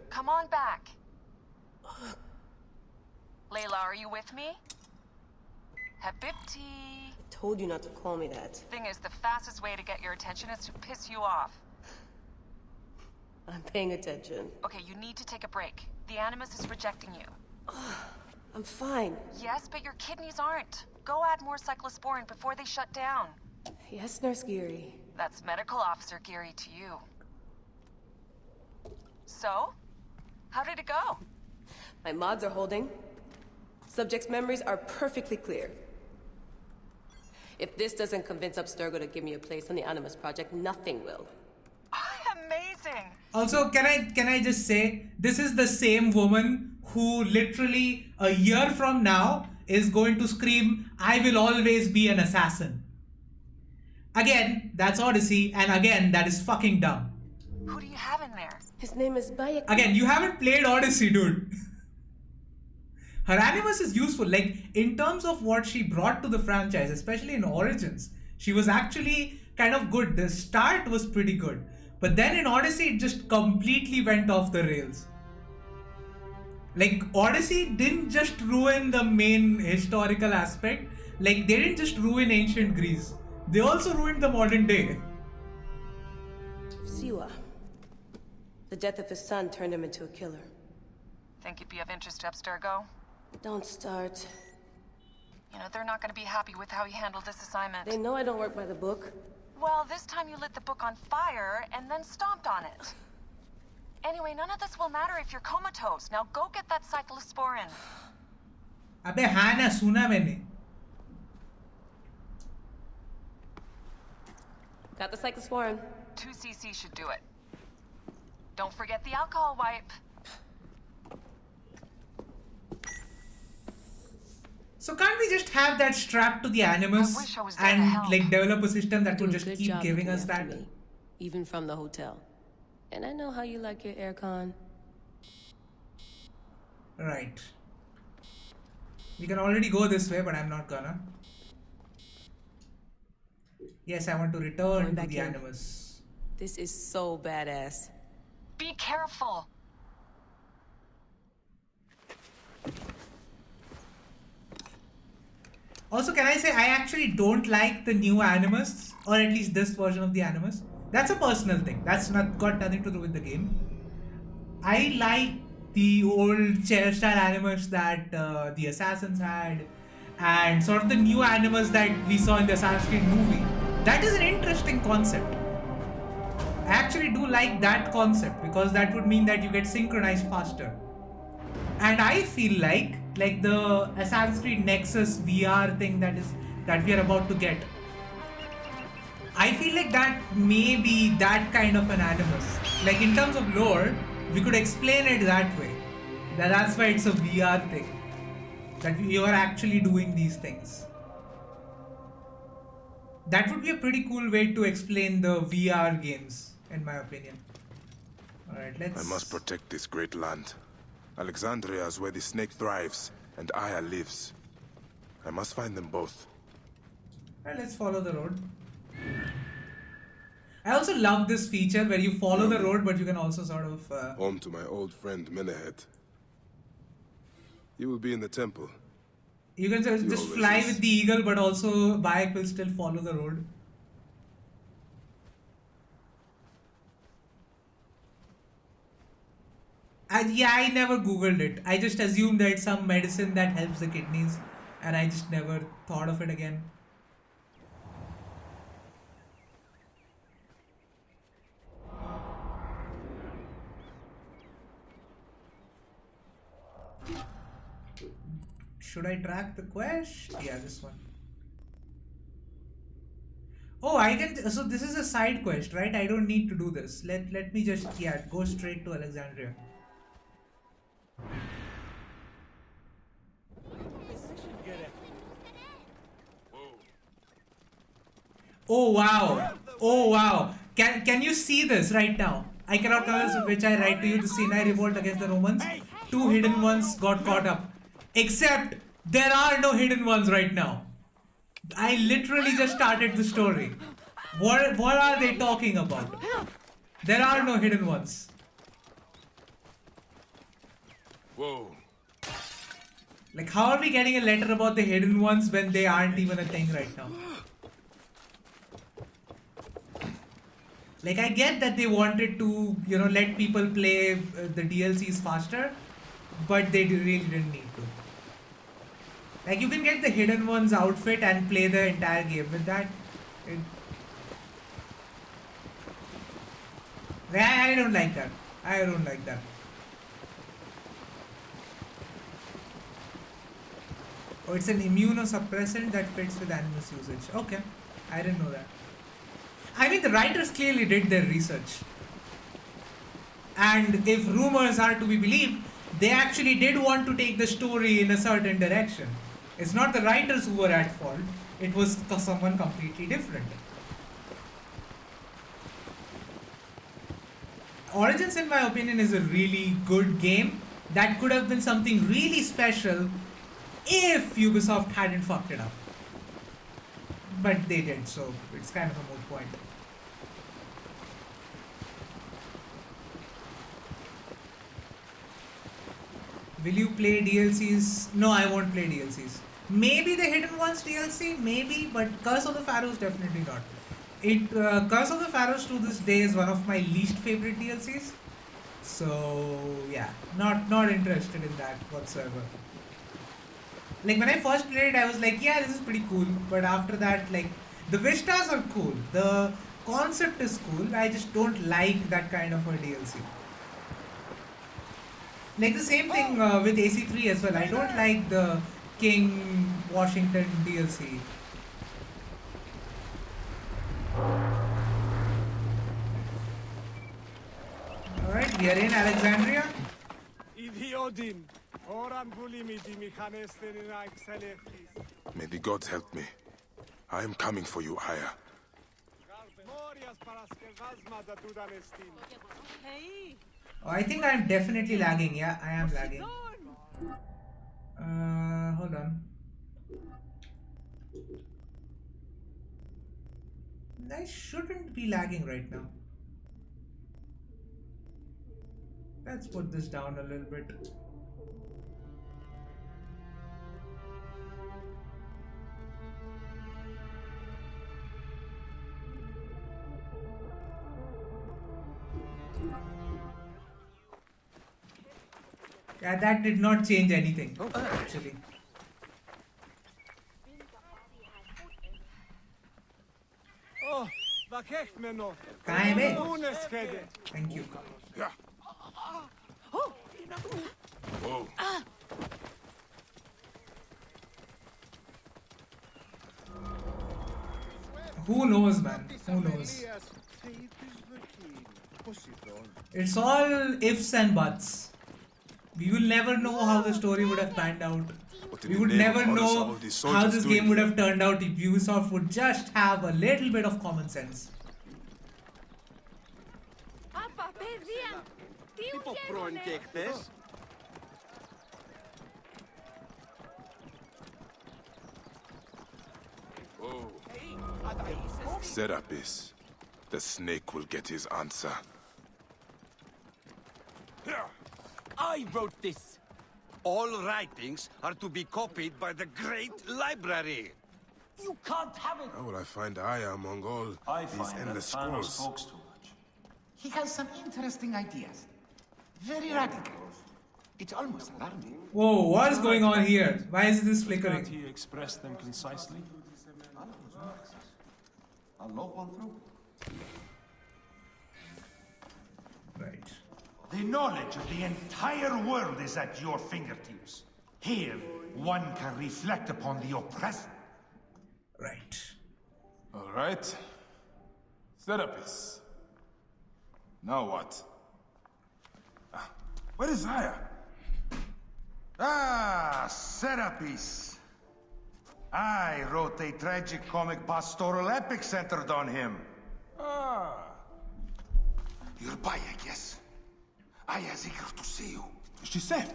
Come on back. Layla, are you with me? Habibti. I told you not to call me that. Thing is, the fastest way to get your attention is to piss you off. I'm paying attention. Okay, you need to take a break. The Animus is rejecting you. I'm fine. Yes, but your kidneys aren't. Go add more cyclosporin before they shut down. Yes, Nurse Geary. That's Medical Officer Geary to you. So? How did it go? My mods are holding. Subject's memories are perfectly clear. If this doesn't convince Abstergo to give me a place on the Animus Project, nothing will. Amazing! Also, can I just say, this is the same woman who literally a year from now is going to scream, "I will always be an assassin." Again, that's Odyssey, and again, that is fucking dumb. Who do you have in there? His name is Bayek. Again, you haven't played Odyssey, dude. Her Animus is useful, like, in terms of what she brought to the franchise, especially in Origins. She was actually kind of good. The start was pretty good. But then in Odyssey, it just completely went off the rails. Like, Odyssey didn't just ruin the main historical aspect. Like, they didn't just ruin ancient Greece. They also ruined the modern day. Siwa. The death of his son turned him into a killer. Think it'd be of interest to Abstergo? Don't start. You know, they're not going to be happy with how he handled this assignment. They know I don't work by the book. Well, this time you lit the book on fire and then stomped on it. Anyway, none of this will matter if you're comatose. Now go get that cyclosporin. Abbe Hannah, suna maine. Got the cyclosporin. 2 cc should do it. Don't forget the alcohol wipe. So can't we just have that strapped to the Animus and like develop a system that would just keep giving us that? Me, even from the hotel. And I know how you like your aircon. Right. We can already go this way, but I'm not gonna. Yes, I want to return to the Animus. This is so badass. Be careful. Also, can I say I actually don't like the new Animus, or at least this version of the Animus. That's a personal thing. That's not got nothing to do with the game. I like the old chair style Animus that the Assassins had, and sort of the new Animus that we saw in the Assassin's Creed movie. That is an interesting concept. I actually do like that concept because that would mean that you get synchronized faster. And I feel like the Assassin's Creed Nexus VR thing that we are about to get. I feel like that may be that kind of an animus. Like in terms of lore, we could explain it that way. That's why it's a VR thing. That you are actually doing these things. That would be a pretty cool way to explain the VR games, in my opinion. Alright, let's... I must protect this great land. Alexandria is where the snake thrives, and Aya lives. I must find them both. Alright, let's follow the road. I also love this feature where you follow the road, but you can also sort of... Home to my old friend Menehet. He will be in the temple. You can just fly with the eagle, but also Bayek will still follow the road. Yeah, I never googled it. I just assumed that it's some medicine that helps the kidneys, and I just never thought of it again. Should I track the quest? Yeah, this one. Oh, I can. So this is a side quest, right? I don't need to do this. Let me just go straight to Alexandria. Oh wow! Oh wow! Can you see this right now? I cannot tell which I write to you. The Sinai revolt against the Romans. 2 hidden ones got caught up. Except there are no hidden ones right now. I literally just started the story. What are they talking about? There are no hidden ones. Whoa. Like, how are we getting a letter about the hidden ones when they aren't even a thing right now? Like, I get that they wanted to, let people play the DLCs faster, but they really didn't need to. Like, you can get the hidden ones outfit and play the entire game with that. I don't like that. I don't like that. Oh, it's an immunosuppressant that fits with animus usage. Okay, I didn't know that. I mean, the writers clearly did their research. And if rumors are to be believed, they actually did want to take the story in a certain direction. It's not the writers who were at fault. It was someone completely different. Origins, in my opinion, is a really good game that could have been something really special if Ubisoft hadn't fucked it up. But they did, so it's kind of a moot point. Will you play DLCs? No, I won't play DLCs. Maybe the Hidden Ones DLC, maybe, but Curse of the Pharaohs definitely not. Curse of the Pharaohs to this day is one of my least favorite DLCs. So yeah, not interested in that whatsoever. Like when I first played it, I was like, yeah, this is pretty cool. But after that, like, the vistas are cool. The concept is cool. I just don't like that kind of a DLC. Like the same thing with AC3 as well. I don't like the King Washington DLC. Alright, we are in Alexandria. May the gods help me. I am coming for you, Aya. Oh, I think I'm definitely lagging. Yeah, I am lagging. Hold on. I shouldn't be lagging right now. Let's put this down a little bit. Yeah, that did not change anything, actually. Thank you. Yeah. Whoa. Who knows, man? Who knows? It's all ifs and buts. We will never know how the story would have panned out. We would never know how this game would have turned out if Ubisoft would just have a little bit of common sense. Serapis. The snake will get his answer. I wrote this. All writings are to be copied by the great library. You can't have it. How will I find Aya among all these endless scrolls? Talks too much. He has some interesting ideas. Very radical. It's almost alarming. Whoa, what is going on here? Why is this flickering? Can't he express them concisely? Right. The knowledge of the entire world is at your fingertips. Here, one can reflect upon the oppressed. Right. All right. Serapis. Now what? Where is Aya? Ah, Serapis. I wrote a tragic comic pastoral epic centered on him. Ah. You're Bayek, yes? Aya's eager to see you. Is she safe?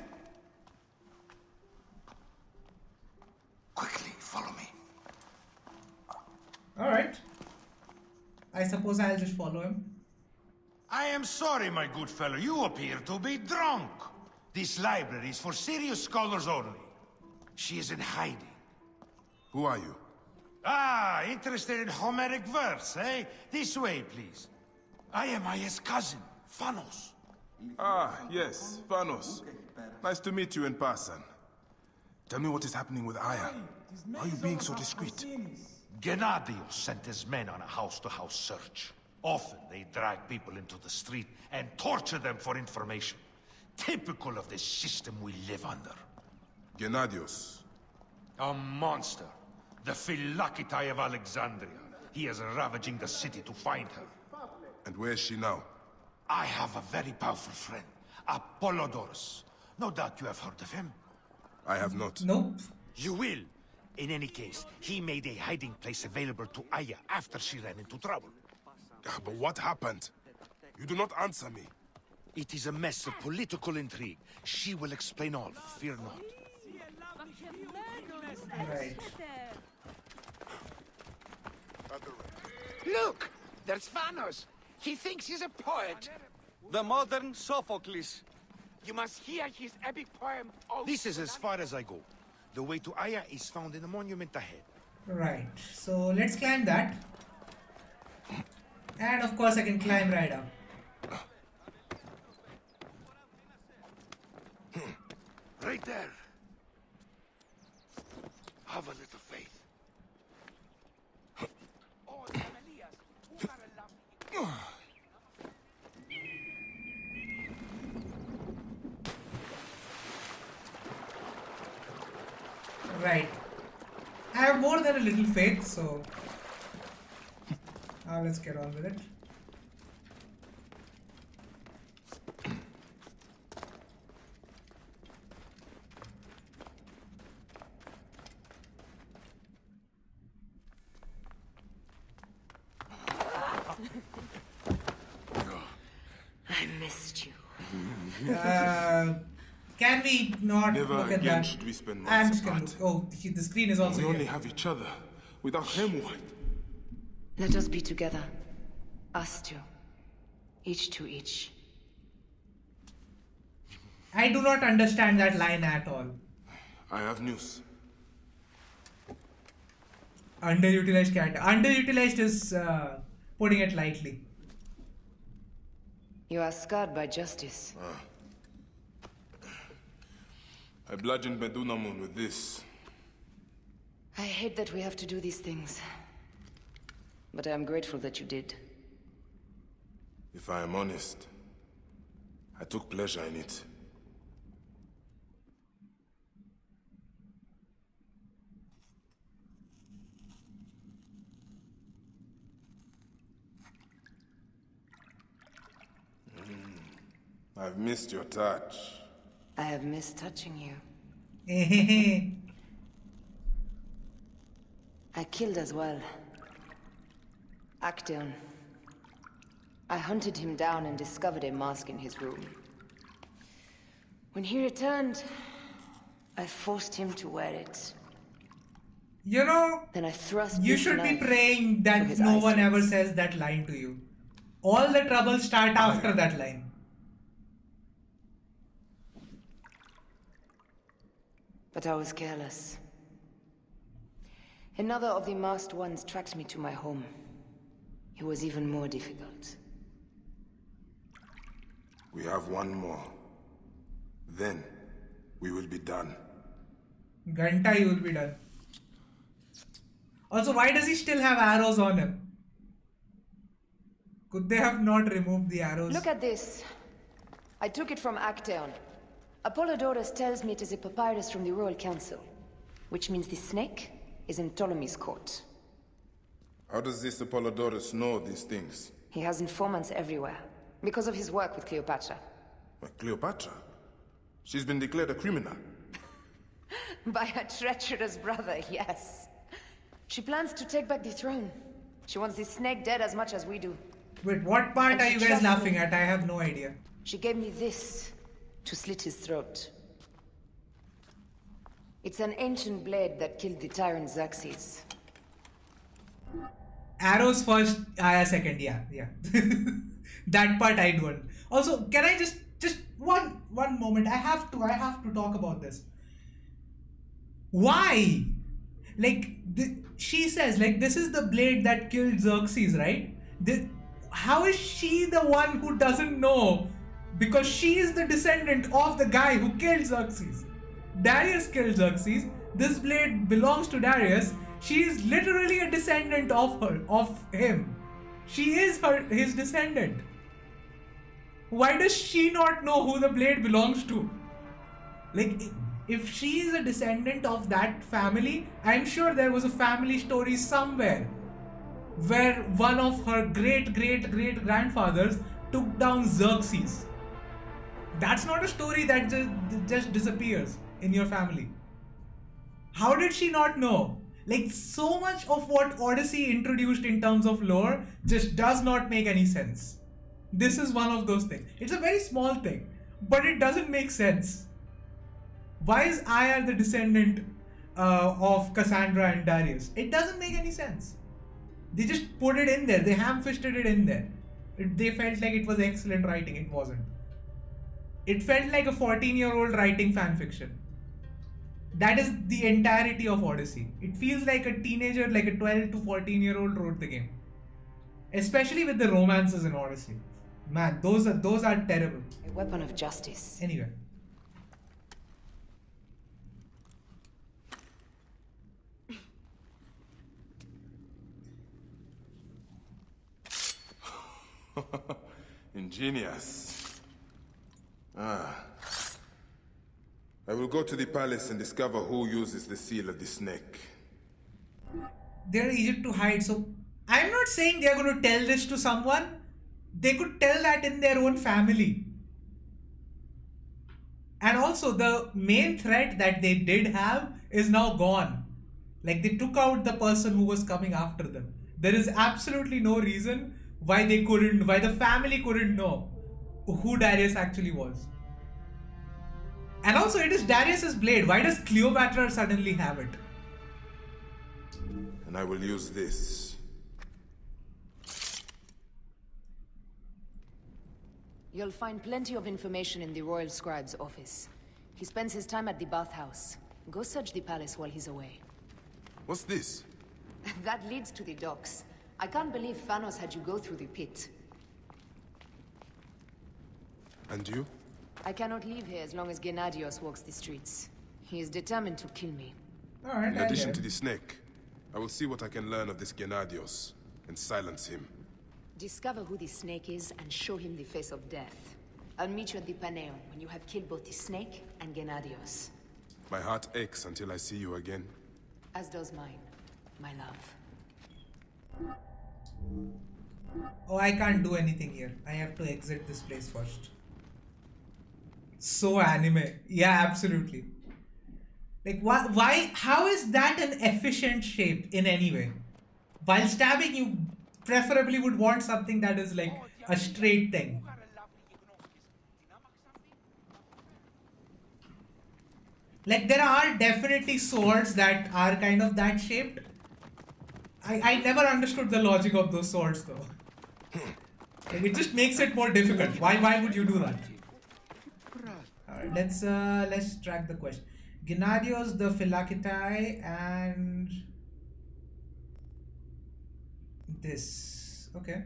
Quickly, follow me. Alright. I suppose I'll just follow him. I am sorry, my good fellow. You appear to be drunk. This library is for serious scholars only. She is in hiding. Who are you? Ah, interested in Homeric verse, eh? This way, please. I am Aya's cousin, Phanos. Ah, yes, Vanos. Nice to meet you in person. Tell me what is happening with Aya. Why are you being so discreet? Gennadios sent his men on a house-to-house search. Often they drag people into the street and torture them for information. Typical of the system we live under. Gennadios. A monster. The Phylakitae of Alexandria. He is ravaging the city to find her. And where is she now? I have a very powerful friend, Apollodorus. No doubt you have heard of him. I have not. Nope. You will. In any case, he made a hiding place available to Aya after she ran into trouble. But what happened? You do not answer me. It is a mess of political intrigue. She will explain all, fear not. Right. Look! There's Phanos! He thinks he's a poet! The modern Sophocles. You must hear his epic poem. This is as far as I go. The way to Aya is found in the monument ahead. Right. So let's climb that. And of course I can climb right up. Right there. Have a little faith. Right. I have more than a little faith, so let's get on with it. I missed you. Can we not Never look at again that? should we spend I'm months just gonna apart. look. Oh, the screen is also We here. only have each other. Without him, what? Let us be together. Us two. Each to each. I do not understand that line at all. I have news. Underutilized character. Underutilized is putting it lightly. You are scarred by justice. I bludgeoned Medunamun with this. I hate that we have to do these things. But I am grateful that you did. If I am honest, I took pleasure in it. I've missed your touch. I have missed touching you. I killed as well. Actaeon. I hunted him down and discovered a mask in his room. When he returned, I forced him to wear it. You know, then I thrust you should be praying that no one ever says that line to you. All the troubles start after that line. But I was careless. Another of the masked ones tracked me to my home. It was even more difficult. We have one more. Then, we will be done. Ganta, you will be done. Also, why does he still have arrows on him? Could they have not removed the arrows? Look at this. I took it from Actaeon. Apollodorus tells me it is a papyrus from the Royal Council, which means the snake is in Ptolemy's court. How does this Apollodorus know these things? He has informants everywhere, because of his work with Cleopatra. But Cleopatra? She's been declared a criminal. By her treacherous brother, yes. She plans to take back the throne. She wants the snake dead as much as we do. Wait, what part are you guys laughing at? I have no idea. She gave me this to slit his throat. It's an ancient blade that killed the tyrant Xerxes. Arrows first, Aya second, yeah. That part I don't. Also, can I just one moment? I have to talk about this. Why? Like, she says, like, this is the blade that killed Xerxes, right? How is she the one who doesn't know? Because she is the descendant of the guy who killed Xerxes. Darius killed Xerxes. This blade belongs to Darius. She is literally a descendant of him. She is his descendant. Why does she not know who the blade belongs to? Like, if she is a descendant of that family, I'm sure there was a family story somewhere where one of her great grandfathers took down Xerxes. That's not a story that just disappears in your family. How did she not know? Like, so much of what Odyssey introduced in terms of lore just does not make any sense. This is one of those things. It's a very small thing, but it doesn't make sense. Why is Aya the descendant of Cassandra and Darius? It doesn't make any sense. They just put it in there. They ham-fisted it in there. They felt like it was excellent writing. It wasn't. It felt like a 14-year-old writing fanfiction. That is the entirety of Odyssey. It feels like a teenager, like a 12 to 14-year-old wrote the game. Especially with the romances in Odyssey. Man, those are terrible. A weapon of justice. Anyway. Ingenious. I will go to the palace and discover who uses the seal of the snake. They're Egypt to hide, so I'm not saying they're going to tell this to someone. They could tell that in their own family. And also, the main threat that they did have is now gone. Like, they took out the person who was coming after them. There is absolutely no reason why the family couldn't know who Darius actually was. And also, it is Darius's blade. Why does Cleopatra suddenly have it? And I will use this. You'll find plenty of information in the Royal Scribe's office. He spends his time at the bathhouse. Go search the palace while he's away. What's this? That leads to the docks. I can't believe Thanos had you go through the pit. And you? I cannot leave here as long as Gennadios walks the streets. He is determined to kill me. Alright, in addition to the snake, I will see what I can learn of this Gennadios and silence him. Discover who the snake is and show him the face of death. I'll meet you at the Paneon when you have killed both the snake and Gennadios. My heart aches until I see you again. As does mine, my love. Oh, I can't do anything here. I have to exit this place first. So anime. Yeah, absolutely. Like, why, how is that an efficient shape in any way? While stabbing, you preferably would want something that is like a straight thing. Like, there are definitely swords that are kind of that shaped. I never understood the logic of those swords though. Like, it just makes it more difficult. Why would you do that? Alright, let's track the question. Gennadios the Philakitai and this. Okay.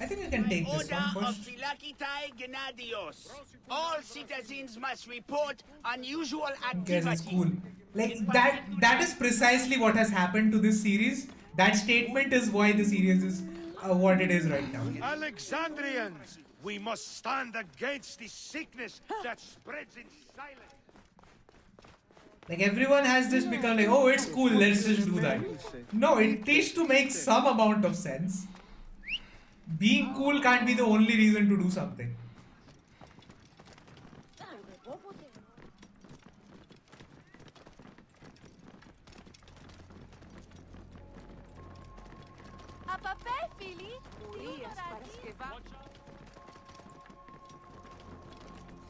I think we can take this one Order of first. Philakitai Gennadios. All citizens must report unusual Guess activity. it's cool. Like that is precisely what has happened to this series. That statement is why the series is what it is right now. Alexandrians, we must stand against this sickness that spreads in silence. Like everyone has just become like, oh, it's cool, let's just do that. No, it needs to make some amount of sense. Being cool can't be the only reason to do something.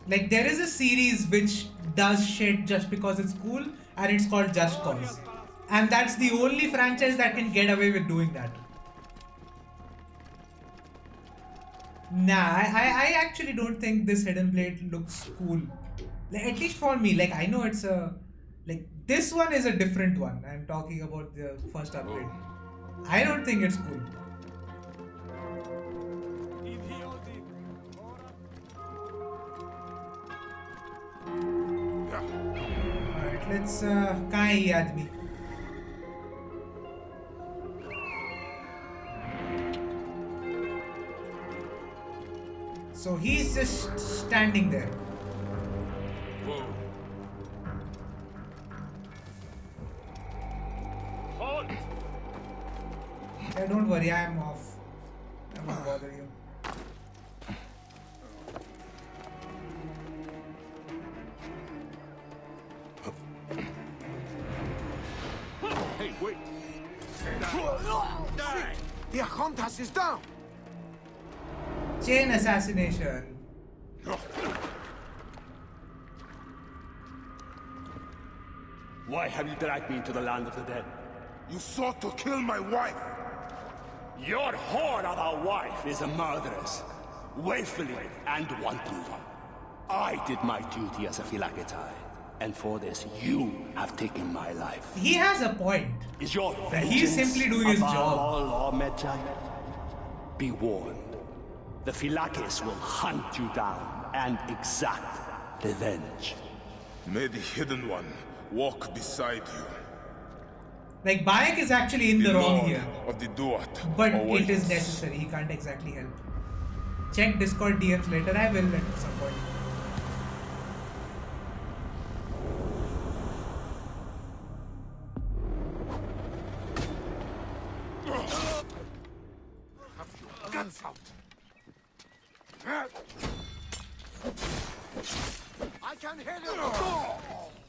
Like there is a series which does shit just because it's cool and it's called Just Cause. And that's the only franchise that can get away with doing that. Nah, I actually don't think this Hidden Blade looks cool. Like, at least for me, like I know it's a... Like this one is a different one. I'm talking about the first upgrade. I don't think it's cool. Alright, let's... कहाँ है ये आदमी? So he's just standing there. Whoa. Halt! Yeah, don't worry, I am off. I won't bother you. Hey, wait! Die! The Akontas is down! Chain assassination. Why have you dragged me into the land of the dead? You sought to kill my wife! Your whore of a wife is a murderess, willfully and wantonly. I did my duty as a Philakitai, and for this you have taken my life. He has a point. Is your He's simply doing his above job. all law, Medjay? Be warned. The Philakis will hunt you down and exact revenge. May the Hidden One walk beside you. Like Bayek is actually in the wrong Lord here. of the Duat But awaits. it is necessary, he can't exactly help. Check Discord DMs later, I will at some point. Guts out! I can hear you!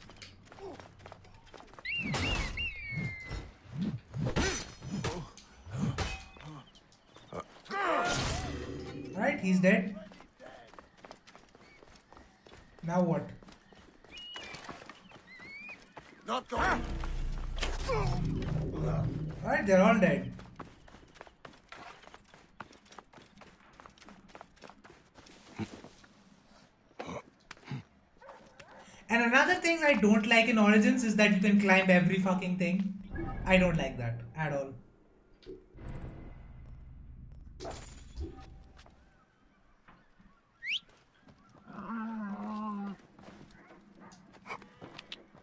Right, he's dead. Now what? Not going! Alright, they're all dead. And another thing I don't like in Origins is that you can climb every fucking thing. I don't like that at all.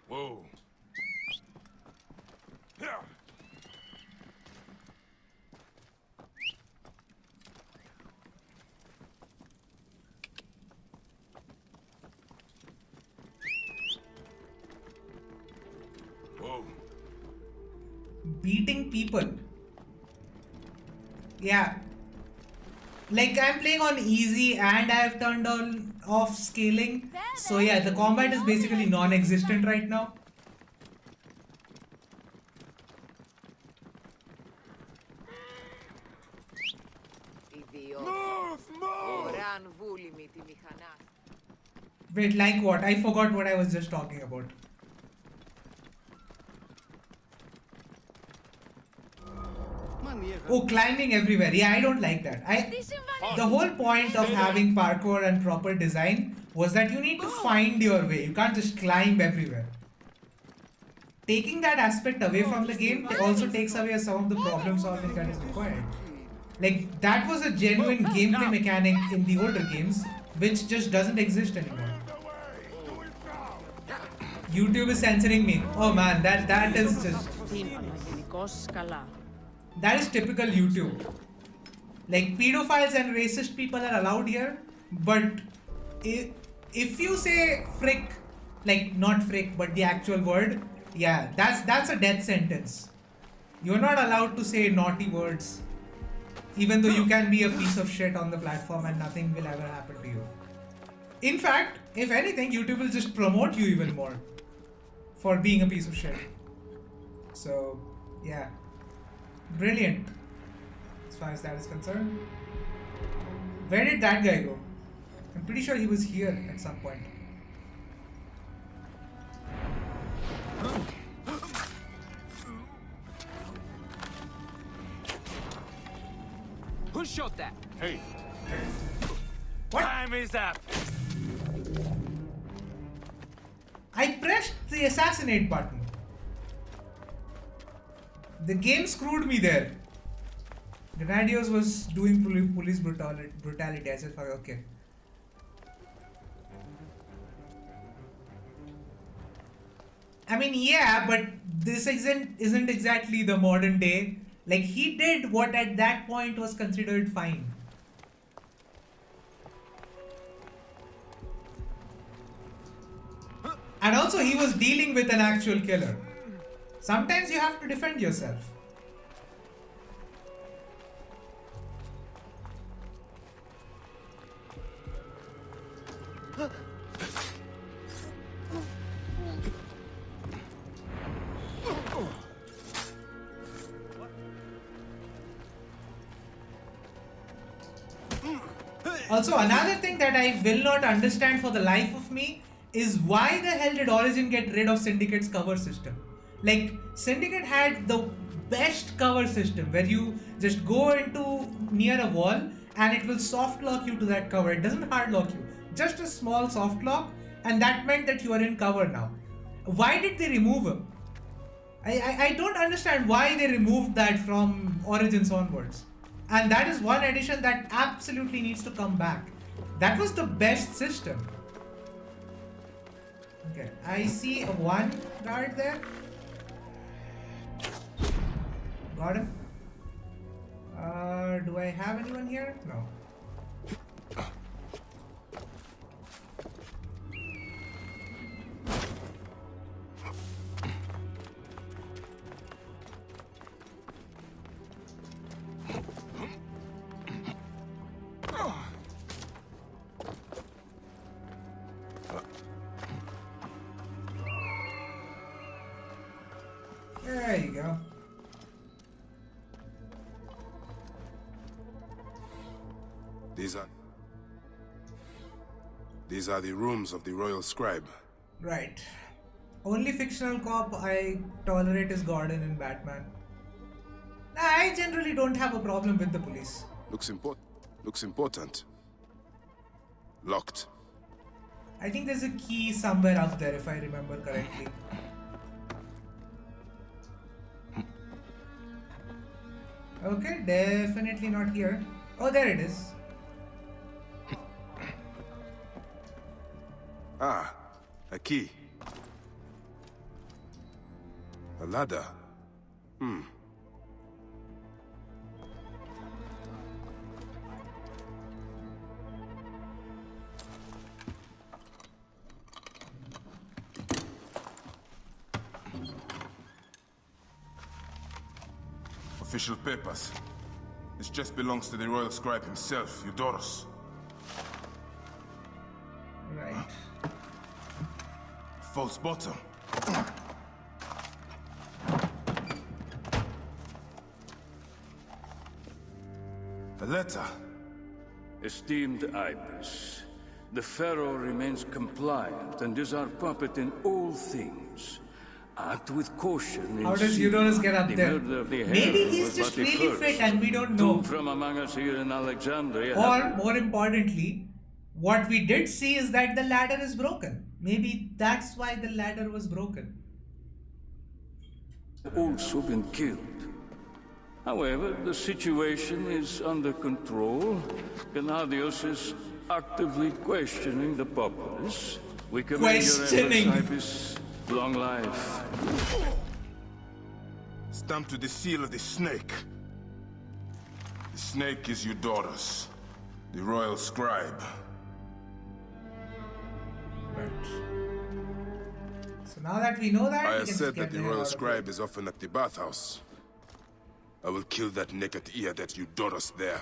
Whoa. Whoa. Beating people. Yeah. like I'm playing on easy and I have turned on off scaling. So yeah, the combat is basically non-existent right now. Wait, like what? I forgot what I was just talking about. Oh, climbing everywhere. Yeah, I don't like that. The whole point of having parkour and proper design was that you need to find your way. You can't just climb everywhere. Taking that aspect away from the game also takes away some of the problem solving that is required. Like, that was a genuine gameplay mechanic in the older games, which just doesn't exist anymore. YouTube is censoring me. Oh man, that is just... That is typical YouTube. Like, pedophiles and racist people are allowed here, but if you say frick, like not frick, but the actual word, yeah, that's a death sentence. You're not allowed to say naughty words, even though you can be a piece of shit on the platform and nothing will ever happen to you. In fact, if anything, YouTube will just promote you even more for being a piece of shit. So, yeah. Brilliant, as far as that is concerned. Where did that guy go? I'm pretty sure he was here at some point. Who shot that? Hey. What? Time is up. I pressed the assassinate button. The game screwed me there. Grenadiers was doing police brutality. I said, okay. I mean, yeah, but this isn't exactly the modern day. Like, he did what at that point was considered fine. And also, he was dealing with an actual killer. Sometimes you have to defend yourself. Also, another thing that I will not understand for the life of me is why the hell did Origin get rid of Syndicate's cover system? Like, Syndicate had the best cover system where you just go into near a wall and it will soft lock you to that cover. It doesn't hard lock you. Just a small soft lock, and that meant that you are in cover now. Why did they remove him? I don't understand why they removed that from Origins onwards. And that is one addition that absolutely needs to come back. That was the best system. Okay, I see one guard there. Got him. Do I have anyone here? No. There you go. These are the rooms of the Royal Scribe. Right. Only fictional cop I tolerate is Gordon in Batman. I generally don't have a problem with the police. Looks important. Locked. I think there's a key somewhere up there if I remember correctly. Okay, definitely not here. Oh, there it is. Ah, a key. A ladder. Official papers. This just belongs to the royal scribe himself, Eudoros. Right. False bottom. A letter. Esteemed Ibis, the Pharaoh remains compliant and is our puppet in all things. Act with caution in How does secret. Eudoros get up The there? murder of the Maybe herald he's was just but the really first. fit and we don't know. Two from among us here in Alexandria Or, more importantly, what we did see is that the ladder is broken. Maybe that's why the ladder was broken. have also been killed. However, the situation is under control. Gennadios is actively questioning the populace. We commend your Questioning. efforts, Ibis. Long life. Stamped with the seal of the snake. The snake is Eudoros, the royal scribe. Right. So now that we know that, I we have can said just get that the the hell royal out of scribe here. is often at the bathhouse. I will kill that naked ear that Eudoros there.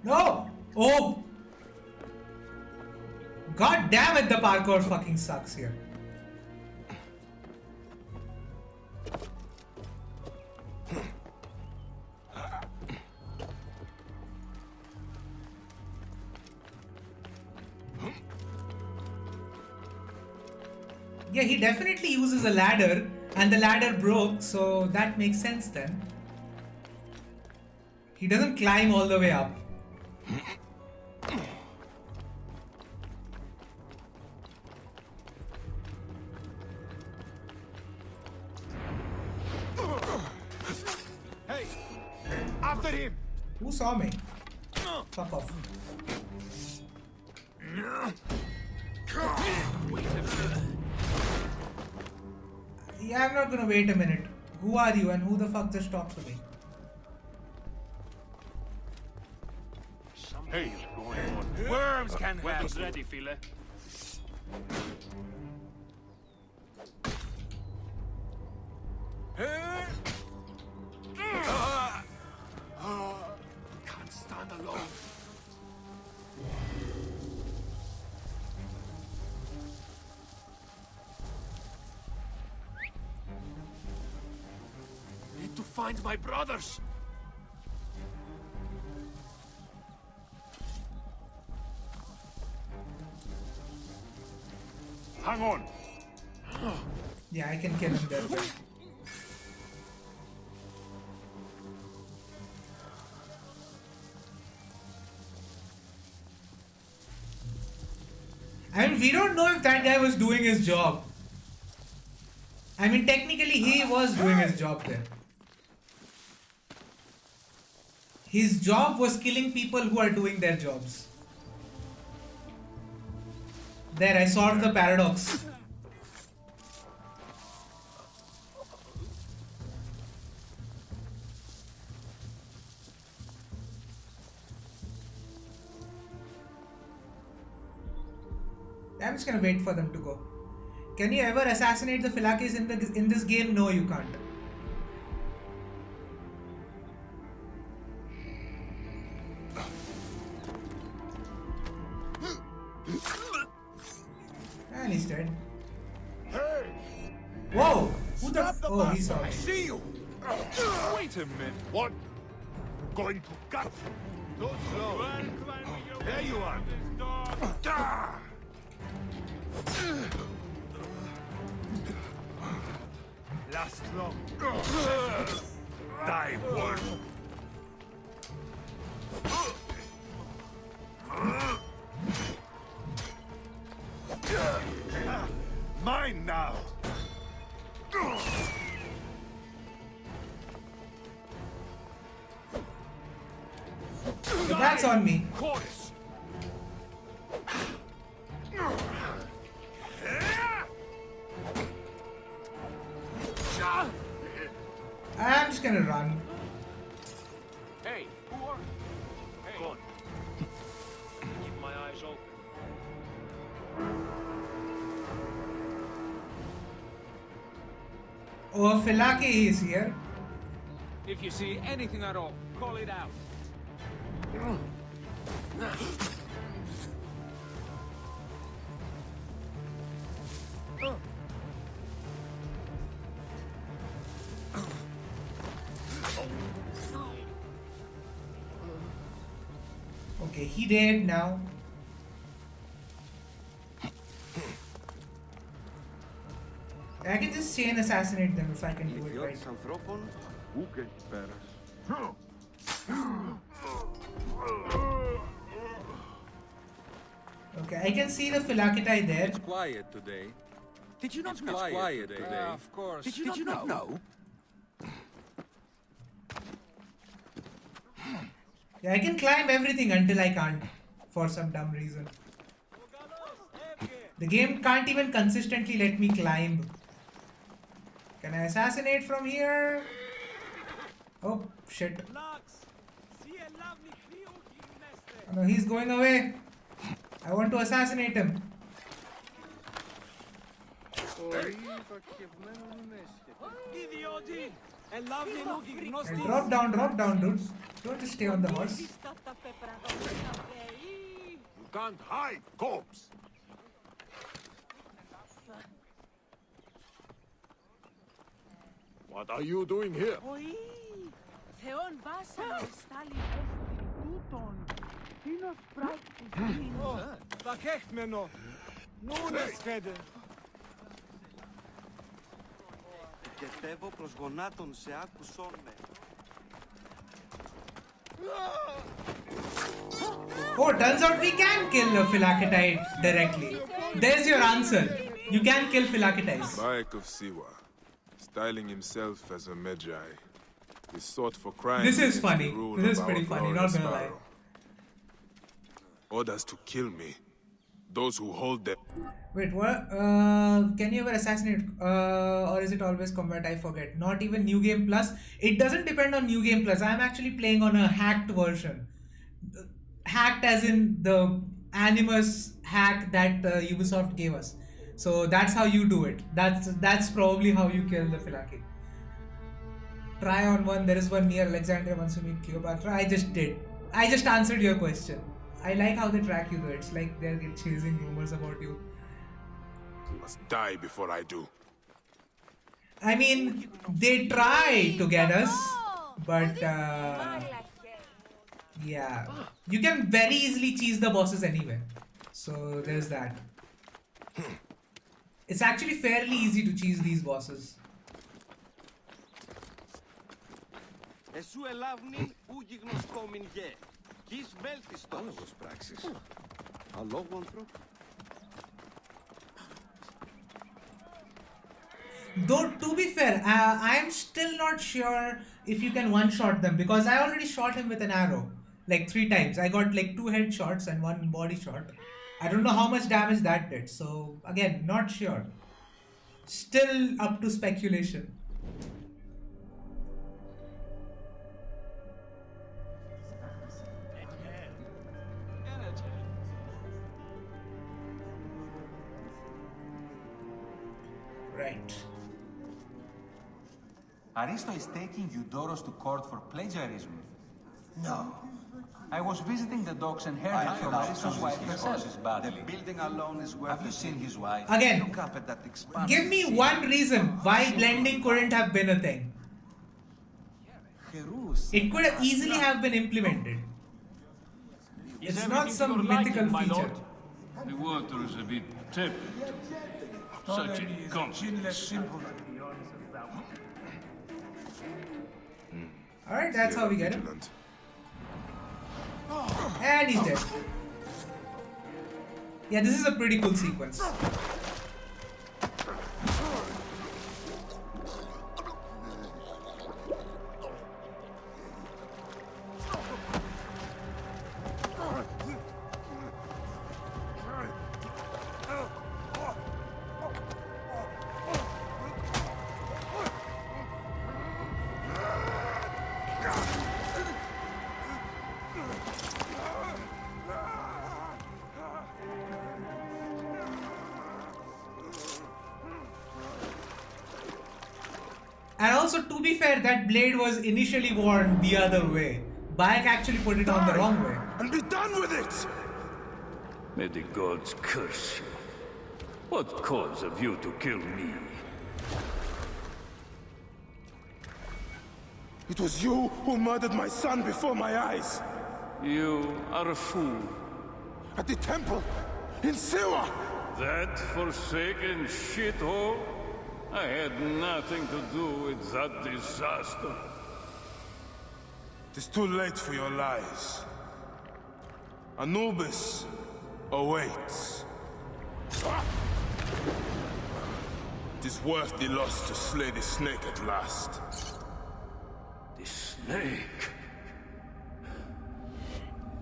No! Oh! God damn it, the parkour fucking sucks here. Yeah, he definitely uses a ladder, and the ladder broke, so that makes sense then. He doesn't climb all the way up. Hey! After him! Who saw me? Fuck off. Yeah, I'm not gonna wait a minute. Who are you and who the fuck just talked to me? Hey, going on. Worms can have. Ready, fella. Can't stand alone. Need to find my brothers. Hang on. Yeah, I can kill him there. I mean, we don't know if that guy was doing his job. I mean, technically, he was doing his job there. His job was killing people who are doing their jobs. There, I solved the paradox. I'm just gonna wait for them to go. Can you ever assassinate the Philakis in this game? No, you can't. And he's dead. Hey! Whoa! Who the f- Oh, he saw I me. see you! Wait a minute. What? Going to gut you? Go slow. There you are. Ah! Last long. Die, worm. Mine now. So that's on me. Chorus. I'm just gonna run. Oh, Filaki is here. If you see anything at all, call it out. Okay, he dead now. I can just chain assassinate them if I can do it right. Okay, I can see the Philakitai there. It's quiet today. Did you not know? It's quiet today. Of course. Did you not know? Yeah, I can climb everything until I can't, for some dumb reason. The game can't even consistently let me climb. Can I assassinate from here? Oh, shit. Oh, no, he's going away. I want to assassinate him. Drop down, dude. Don't just stay on the horse. You can't hide, corpse! What are you doing here? Oh, turns out we can kill a Philakitai directly. There's your answer. You can kill Philakitais. Bayek of Siwa, styling himself as a Magi, is sought for crimes. This is against funny. the rule This is of pretty our funny, not glorious gonna lie. Pharaoh. Orders to kill me. Those who hold them. Wait, what? Can you ever assassinate? Or is it always combat? I forget. Not even New Game Plus. It doesn't depend on New Game Plus. I'm actually playing on a hacked version. Hacked as in the Animus hack that Ubisoft gave us. So that's how you do it. That's probably how you kill the Philaki. Try on one. There is one near Alexandria once you meet Cleopatra. I just did. I just answered your question. I like how they track you though. It's like they're chasing rumors about you. You must die before I do. I mean, they try to get us, but yeah, you can very easily cheese the bosses anyway. So there's that. It's actually fairly easy to cheese these bosses. Though, to be fair, I am still not sure if you can one-shot them because I already shot him with an arrow like 3 times. I got like 2 headshots and 1 body shot. I don't know how much damage that did. So again, not sure. Still up to speculation. Right. Aristo is taking Eudoros to court for plagiarism. No. I was visiting the docks and heard it from Aristo's wife herself. The building alone is worth. Have you seen his wife? Again, look up at that give me one reason why blending couldn't have been a thing. It could have easily have been implemented. It's not some mythical feature. The water is a bit tepid. Such a complex. Alright, that's how we get him. And he's dead. Yeah, this is a pretty cool sequence. also, to be fair, that blade was initially worn the other way. Bayek actually put it on the wrong way. And be done with it! May the gods curse you. What cause have you to kill me? It was you who murdered my son before my eyes. You are a fool. At the temple, in Siwa. That forsaken shithole? I had nothing to do with that disaster. It is too late for your lies. Anubis awaits. It is worth the loss to slay the snake at last. The snake?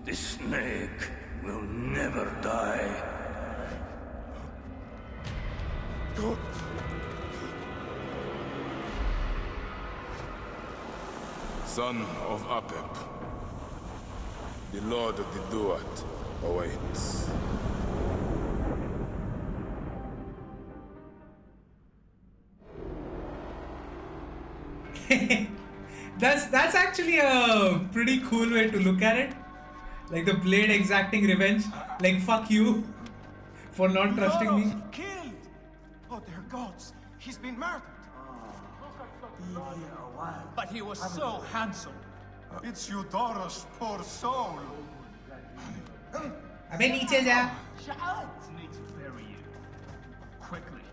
The snake will never die. Son of Apep, the Lord of the Duat awaits. That's actually a pretty cool way to look at it. Like the blade exacting revenge. Like fuck you for not trusting me. Killed! Oh, dear gods, he's been murdered. But he was so handsome. It's Eudoros, poor soul. अबे नीचे जा. Need to bury you. Quickly.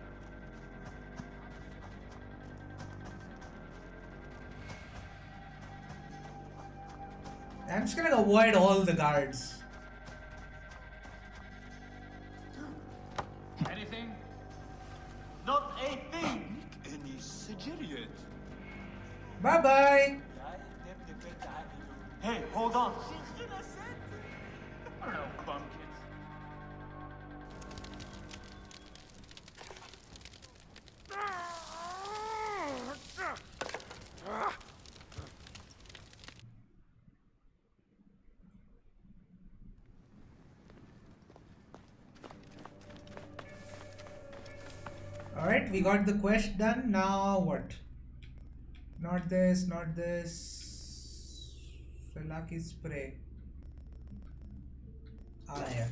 I'm just gonna avoid all the guards. Anything? Not a thing. Any Sigiriot. Bye bye. Hey, hold on. I don't know, bumpkins. Alright, we got the quest done. Now what? Not this, not this. Lucky spray. Ah, yeah.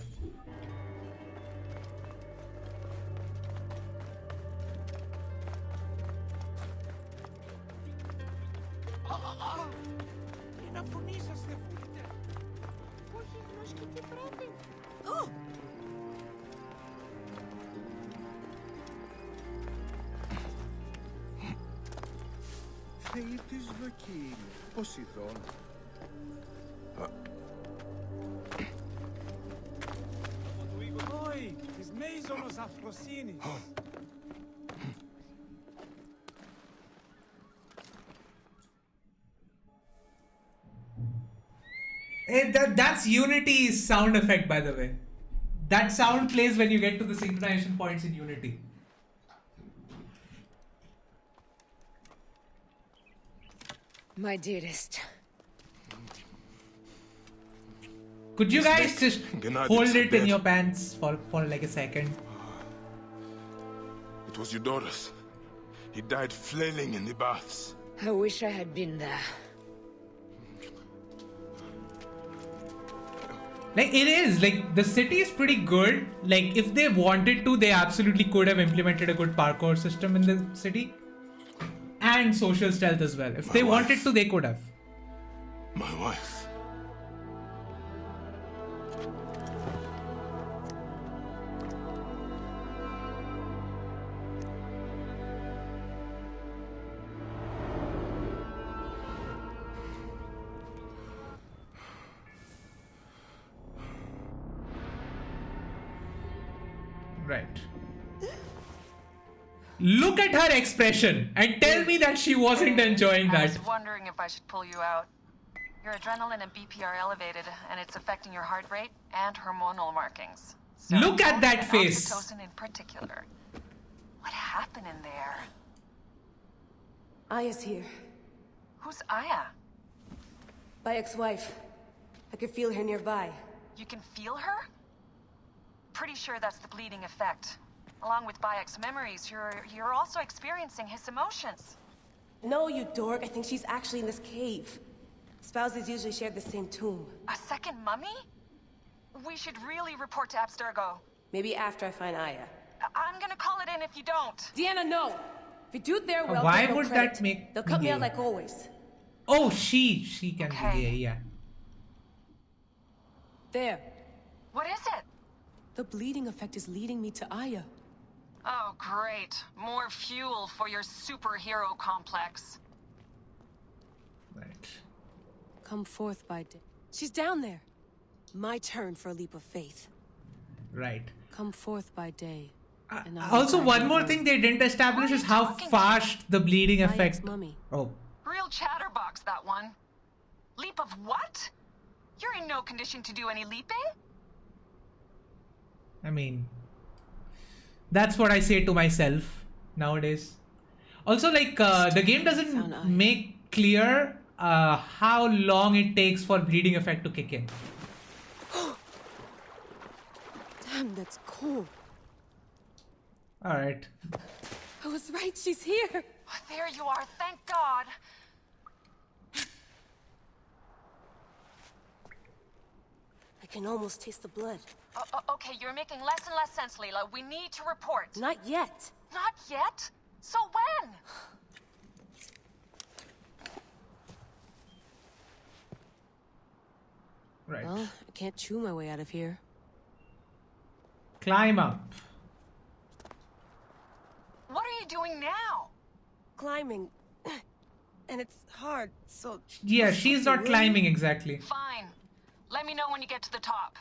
Είναι να φωνήσαστε, φύγετε. Όχι, γνώσκει τι πρέπει. Θεοί της δοκίμη, Ποσειδών. Όχι, της μέιζωνος αφροσύνης. Hey, that's Unity's sound effect, by the way. That sound plays when you get to the synchronization points in Unity. My dearest. Could you guys just Gennady hold it in dead. your pants for like a second? It was Eudoros. He died flailing in the baths. I wish I had been there. Like it is, like the city is pretty good. Like if they wanted to, they absolutely could have implemented a good parkour system in the city. And social stealth as well. If they wanted to, they could have. My wife. Right. Look at her expression and tell me that she wasn't enjoying I that. was wondering if I should pull you out. Your adrenaline and BP are elevated, and it's affecting your heart rate and hormonal markings. So Look at that and face. Oxytocin in particular. What happened in there? Aya's here. Who's Aya? Bayek's wife. I could feel her nearby. You can feel her? Pretty sure that's the bleeding effect. Along with Bayek's memories, you're also experiencing his emotions. No, you dork. I think she's actually in this cave. Spouses usually share the same tomb. A second mummy? We should really report to Abstergo. Maybe after I find Aya. I'm gonna call it in if you don't. Deanna, no! If you do it there, well, Why get no would credit. that make They'll cut me gay? out like always. Oh, she can be gay, yeah. There. What is it? The bleeding effect is leading me to Aya. Oh, great. More fuel for your superhero complex. Right. Come forth by day. She's down there. My turn for a leap of faith. Right. Come forth by day. Also, one more thing they didn't establish is how fast the bleeding effect. Oh. Real chatterbox, that one. Leap of what? You're in no condition to do any leaping? I mean, that's what I say to myself nowadays. Also, like, the game doesn't make clear how long it takes for bleeding effect to kick in. Damn, that's cool. Alright. I was right, she's here. There you are, thank God. I can almost taste the blood. Okay, you're making less and less sense, Layla. We need to report. Not yet. Not yet? So when? Right. Well, I can't chew my way out of here. Climb up. What are you doing now? Climbing. And it's hard, so... Yeah, she's not climbing exactly. Fine. Let me know when you get to the top.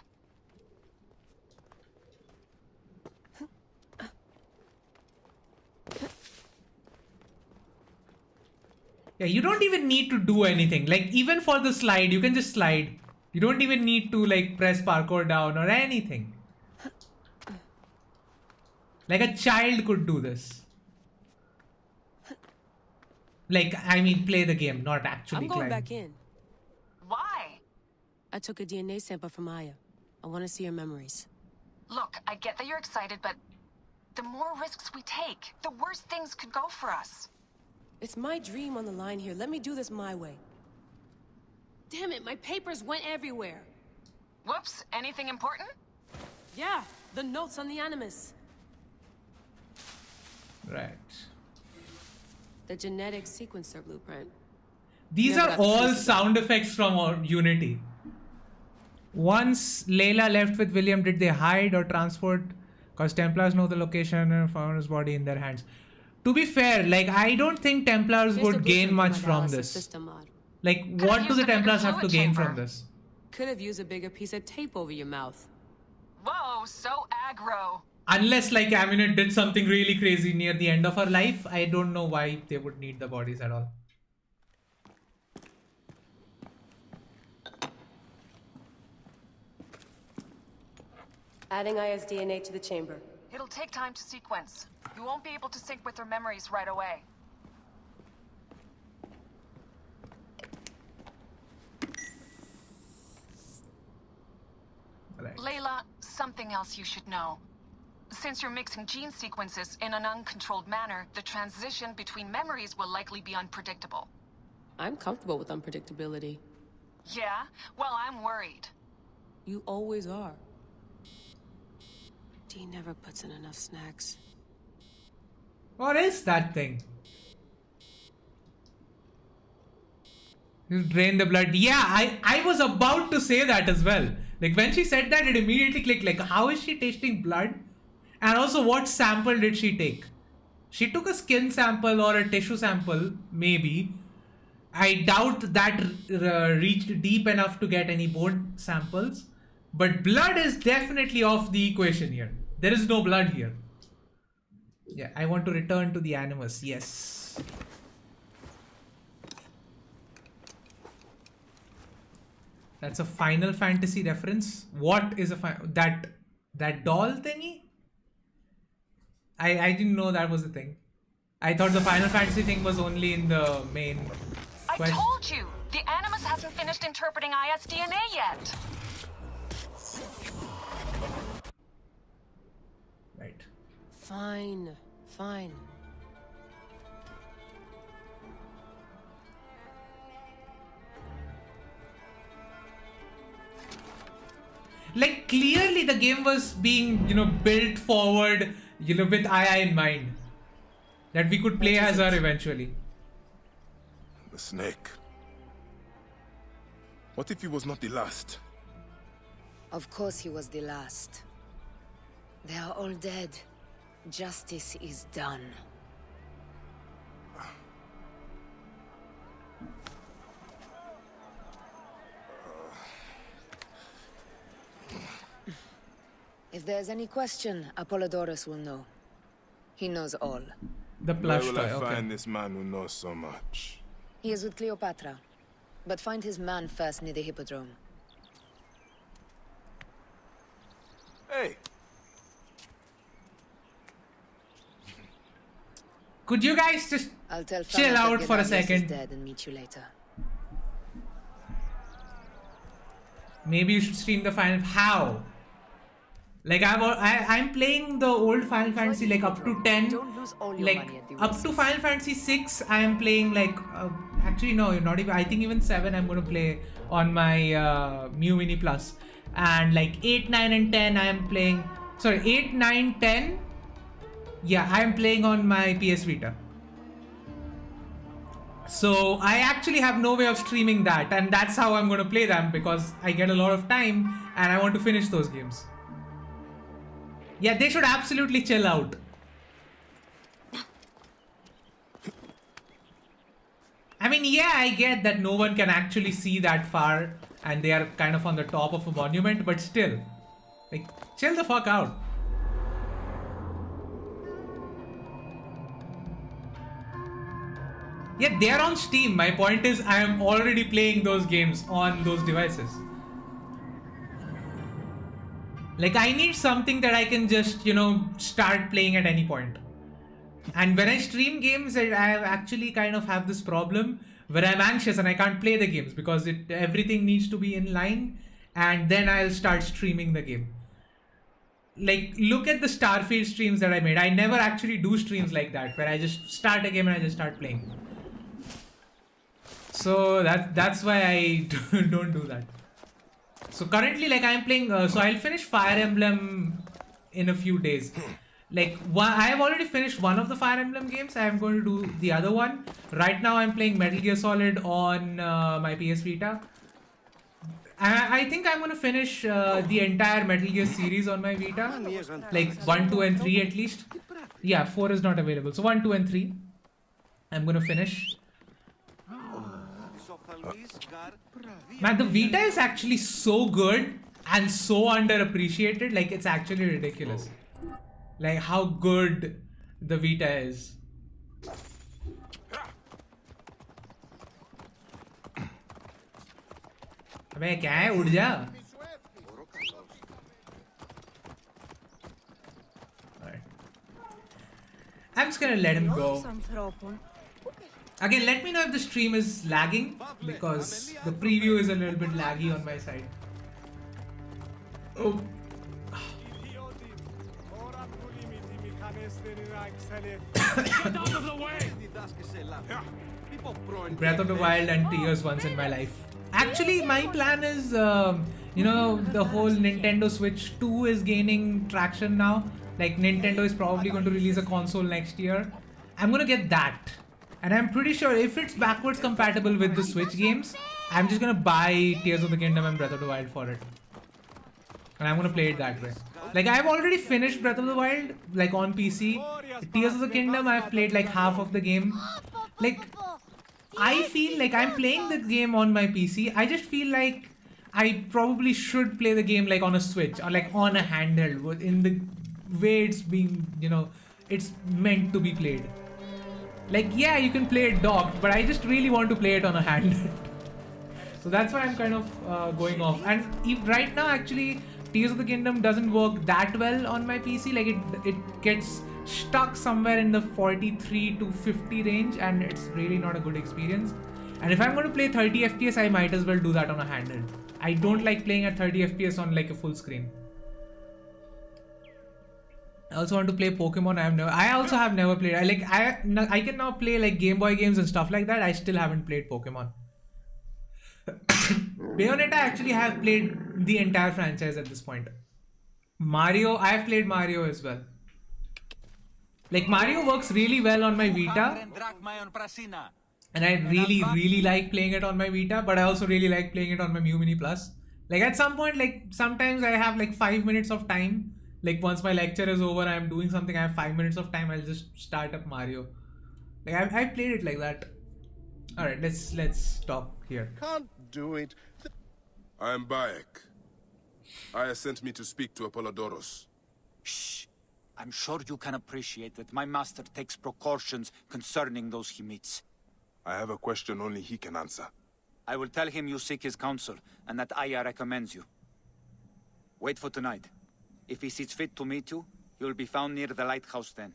Yeah, you don't even need to do anything. Like, even for the slide, you can just slide. You don't even need to, like, press parkour down or anything. Like, a child could do this. Like, I mean, play the game, not actually I'm going climb. back in. Why? I took a DNA sample from Aya. I want to see her memories. Look, I get that you're excited, but the more risks we take, the worse things could go for us. It's my dream on the line here. Let me do this my way. Damn it, my papers went everywhere. Whoops, anything important? Yeah, the notes on the Animus. Right. The genetic sequencer blueprint. These Never are got to all piece it sound effects from Unity. Once Layla left with William, did they hide or transport? Because Templars know the location and found his body in their hands. To be fair, like, I don't think Templars Here's the would gain blueprint much for my from dialysis this. system mod. Like, what do the Templars have to gain from this? Could have used a bigger piece of tape over your mouth. Whoa, so aggro. Unless, like, Aminet did something really crazy near the end of her life, I don't know why they would need the bodies at all. Adding Aya's DNA to the chamber. It'll take time to sequence. You won't be able to sync with her memories right away. Right. Layla, something else you should know. Since you're mixing gene sequences in an uncontrolled manner, the transition between memories will likely be unpredictable. I'm comfortable with unpredictability. Yeah? Well, I'm worried. You always are. Dee never puts in enough snacks. What is that thing? You drain the blood. Yeah, I was about to say that as well. Like, when she said that, it immediately clicked. Like, how is she tasting blood? And also, what sample did she take? She took a skin sample or a tissue sample, maybe. I doubt that reached deep enough to get any bone samples. But blood is definitely off the equation here. There is no blood here. Yeah, I want to return to the Animus. Yes. That's a Final Fantasy reference. What is a that doll thingy? I didn't know that was a thing. I thought the Final Fantasy thing was only in the main quest. I told you! The Animus hasn't finished interpreting Aya's DNA yet! Right. Fine. Fine. Like clearly the game was being, built forward, with Aya in mind. That we could play as her eventually. The snake. What if he was not the last? Of course he was the last. They are all dead. Justice is done. If there's any question, Apollodorus will know. He knows all. The plush Where will I toy, okay. find this man who knows so much? He is with Cleopatra. But find his man first near the Hippodrome. Hey! Could you guys just I'll tell chill Farah out that for a Gennadius second? is dead and meet you later. Maybe you should stream the Final. How? Like I'm playing the old Final Fantasy like up to 10. Like up to Final Fantasy 6, I am playing like actually no, not even. I think even 7 I'm gonna play on my Mew Mini Plus. And like 8, 9, and 10 I am playing. Sorry, 8, 9, 10. Yeah, I am playing on my PS Vita. So I actually have no way of streaming that, and that's how I'm going to play them because I get a lot of time and I want to finish those games. Yeah, they should absolutely chill out. I mean, yeah, I get that no one can actually see that far and they are kind of on the top of a monument, but still, like, chill the fuck out. Yeah, they're on Steam. My point is I am already playing those games on those devices. Like I need something that I can just, start playing at any point. And when I stream games, I actually kind of have this problem where I'm anxious and I can't play the games because everything needs to be in line and then I'll start streaming the game. Like look at the Starfield streams that I made. I never actually do streams like that where I just start a game and I just start playing. So that's why I don't do that. So currently, like I'm playing, so I'll finish Fire Emblem in a few days. Like I have already finished one of the Fire Emblem games. I am going to do the other one. Right now I'm playing Metal Gear Solid on my PS Vita. I think I'm going to finish the entire Metal Gear series on my Vita. Like 1, 2 and 3 at least. Yeah, 4 is not available. So 1, 2 and 3. I'm going to finish. Man, the Vita is actually so good and so underappreciated. Like, it's actually ridiculous. Like, how good the Vita is. अबे क्या है उड़ जा. Alright. I'm just gonna let him go. Again, let me know if the stream is lagging because the preview is a little bit laggy on my side. Oh. Breath of the Wild and Tears once in my life. Actually, my plan is, the whole Nintendo Switch 2 is gaining traction now. Like, Nintendo is probably going to release a console next year. I'm gonna get that. And I'm pretty sure if it's backwards compatible with the Switch games, I'm just gonna buy Tears of the Kingdom and Breath of the Wild for it. And I'm gonna play it that way. Like, I've already finished Breath of the Wild, like on PC. Tears of the Kingdom, I've played like half of the game. Like, I feel like I'm playing the game on my PC. I just feel like I probably should play the game like on a Switch or like on a handheld in the way it's being, it's meant to be played. Like, yeah, you can play it docked, but I just really want to play it on a handheld. So that's why I'm kind of going off. And right now, actually, Tears of the Kingdom doesn't work that well on my PC. Like, it gets stuck somewhere in the 43 to 50 range, and it's really not a good experience. And if I'm going to play 30 FPS, I might as well do that on a handheld. I don't like playing at 30 FPS on like a full screen. I also want to play Pokemon. I also have never played. I can now play like Game Boy games and stuff like that. I still haven't played Pokemon. Bayonetta actually I have played the entire franchise at this point. Mario, I have played Mario as well. Like Mario works really well on my Vita. And I really like playing it on my Vita, but I also really like playing it on my Mew Mini Plus. Like at some point, like sometimes I have like 5 minutes of time. Like once my lecture is over, I'm doing something, I have 5 minutes of time, I'll just start up Mario. Like I played it like that. Alright, let's stop here. Can't do it. I am Bayek. Aya sent me to speak to Apollodoros. Shh. I'm sure you can appreciate that my master takes precautions concerning those he meets. I have a question only he can answer. I will tell him you seek his counsel, and that Aya recommends you. Wait for tonight. If he sees fit to meet you, he will be found near the lighthouse then.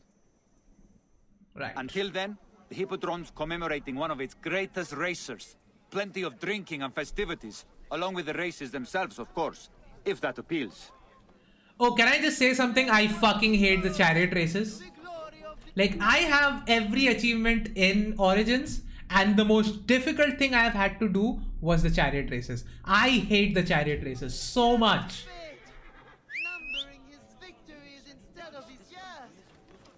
Right. Until then, the Hippodrome's commemorating one of its greatest racers. Plenty of drinking and festivities, along with the races themselves, of course, if that appeals. Oh, can I just say something? I fucking hate the chariot races. Like, I have every achievement in Origins, and the most difficult thing I have had to do was the chariot races. I hate the chariot races so much. Numbering his victories instead of his years.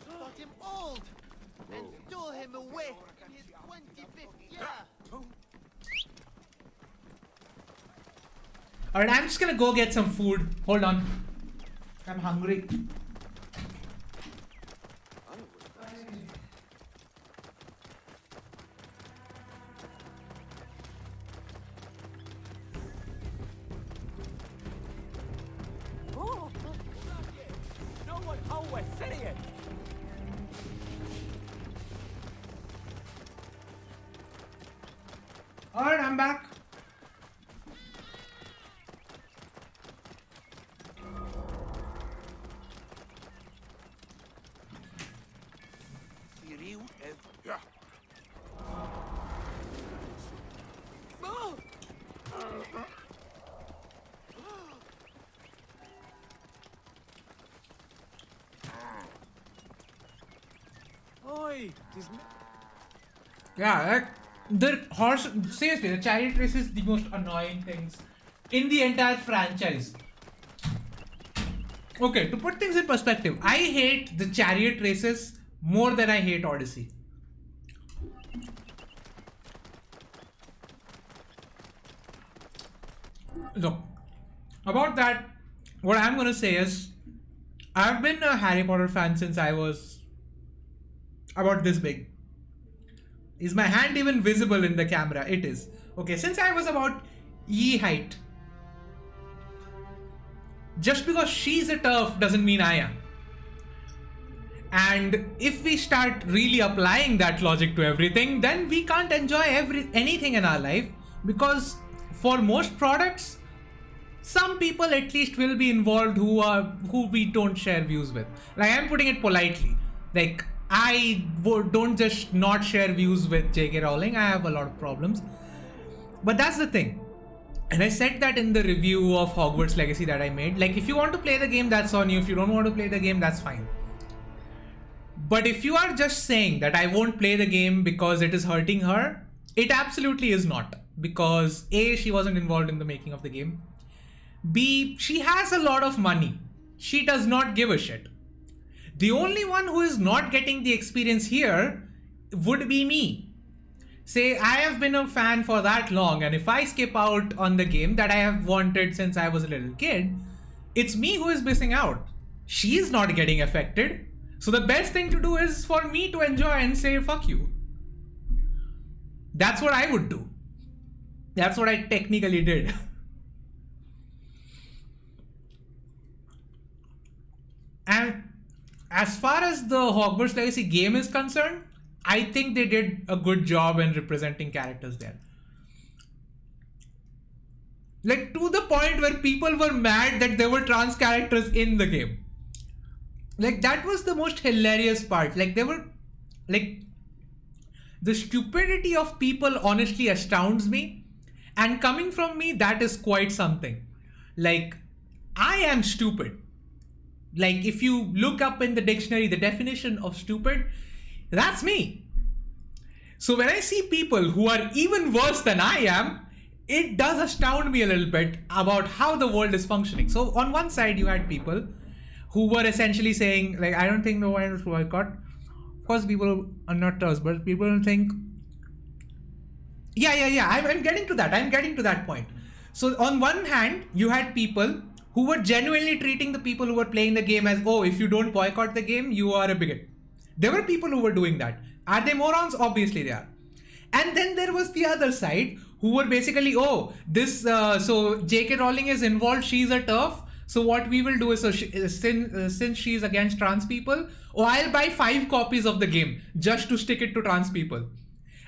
Thought him old and stole him away in his 25th year. Alright, I'm just gonna go get some food. Hold on. I'm hungry. Oh, no one how we're saying. Alright, I'm back. Yeah. Yeah, like, the horse, seriously, the chariot race is the most annoying things in the entire franchise. Okay, to put things in perspective, I hate the chariot races more than I hate Odyssey. So, about that, what I'm gonna say is, I've been a Harry Potter fan since I was about this big. Is my hand even visible in the camera? It is. Okay, since I was about E height. Just because she's a turf doesn't mean I am. And if we start really applying that logic to everything, then we can't enjoy anything in our life, because for most products, some people at least will be involved who we don't share views with. Like, I'm putting it politely. Like, I don't just not share views with J.K. Rowling. I have a lot of problems. But that's the thing. And I said that in the review of Hogwarts Legacy that I made. Like, if you want to play the game, that's on you. If you don't want to play the game, that's fine. But if you are just saying that I won't play the game because it is hurting her, it absolutely is not. Because A, she wasn't involved in the making of the game. B, she has a lot of money. She does not give a shit. The only one who is not getting the experience here would be me. Say, I have been a fan for that long, and if I skip out on the game that I have wanted since I was a little kid, it's me who is missing out. She is not getting affected. So the best thing to do is for me to enjoy and say, fuck you. That's what I would do. That's what I technically did. And as far as the Hogwarts Legacy game is concerned, I think they did a good job in representing characters there. Like, to the point where people were mad that there were trans characters in the game. Like, that was the most hilarious part. Like, there were, like, the stupidity of people honestly astounds me. And coming from me, that is quite something. Like, I am stupid. Like, if you look up in the dictionary the definition of stupid, that's me. So when I see people who are even worse than I am, it does astound me a little bit about how the world is functioning. So on one side, you had people who were essentially saying, like, I don't think no one will boycott. Of course, people are not us, but people will think, yeah. I'm getting to that. I'm getting to that point. So on one hand, you had people who were genuinely treating the people who were playing the game as, oh, if you don't boycott the game, you are a bigot. There were people who were doing that. Are they morons? Obviously they are. And then there was the other side who were basically, oh, this, so J.K. Rowling is involved, she's a TERF. So what we will do is, so since she's against trans people, oh, I'll buy 5 copies of the game just to stick it to trans people.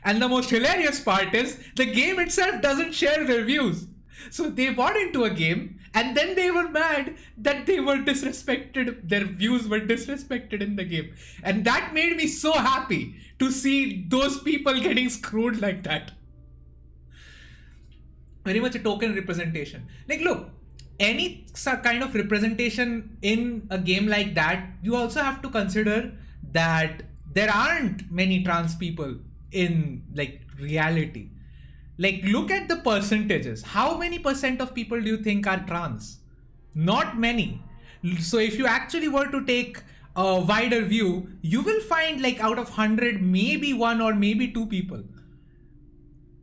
And the most hilarious part is the game itself doesn't share reviews. So they bought into a game and then they were mad that they were disrespected. Their views were disrespected in the game. And that made me so happy to see those people getting screwed like that. Very much a token representation. Like, look, any kind of representation in a game like that, you also have to consider that there aren't many trans people in like reality. Like, look at the percentages. How many percent of people do you think are trans? Not many. So if you actually were to take a wider view, you will find like out of 100, maybe 1 or maybe 2 people.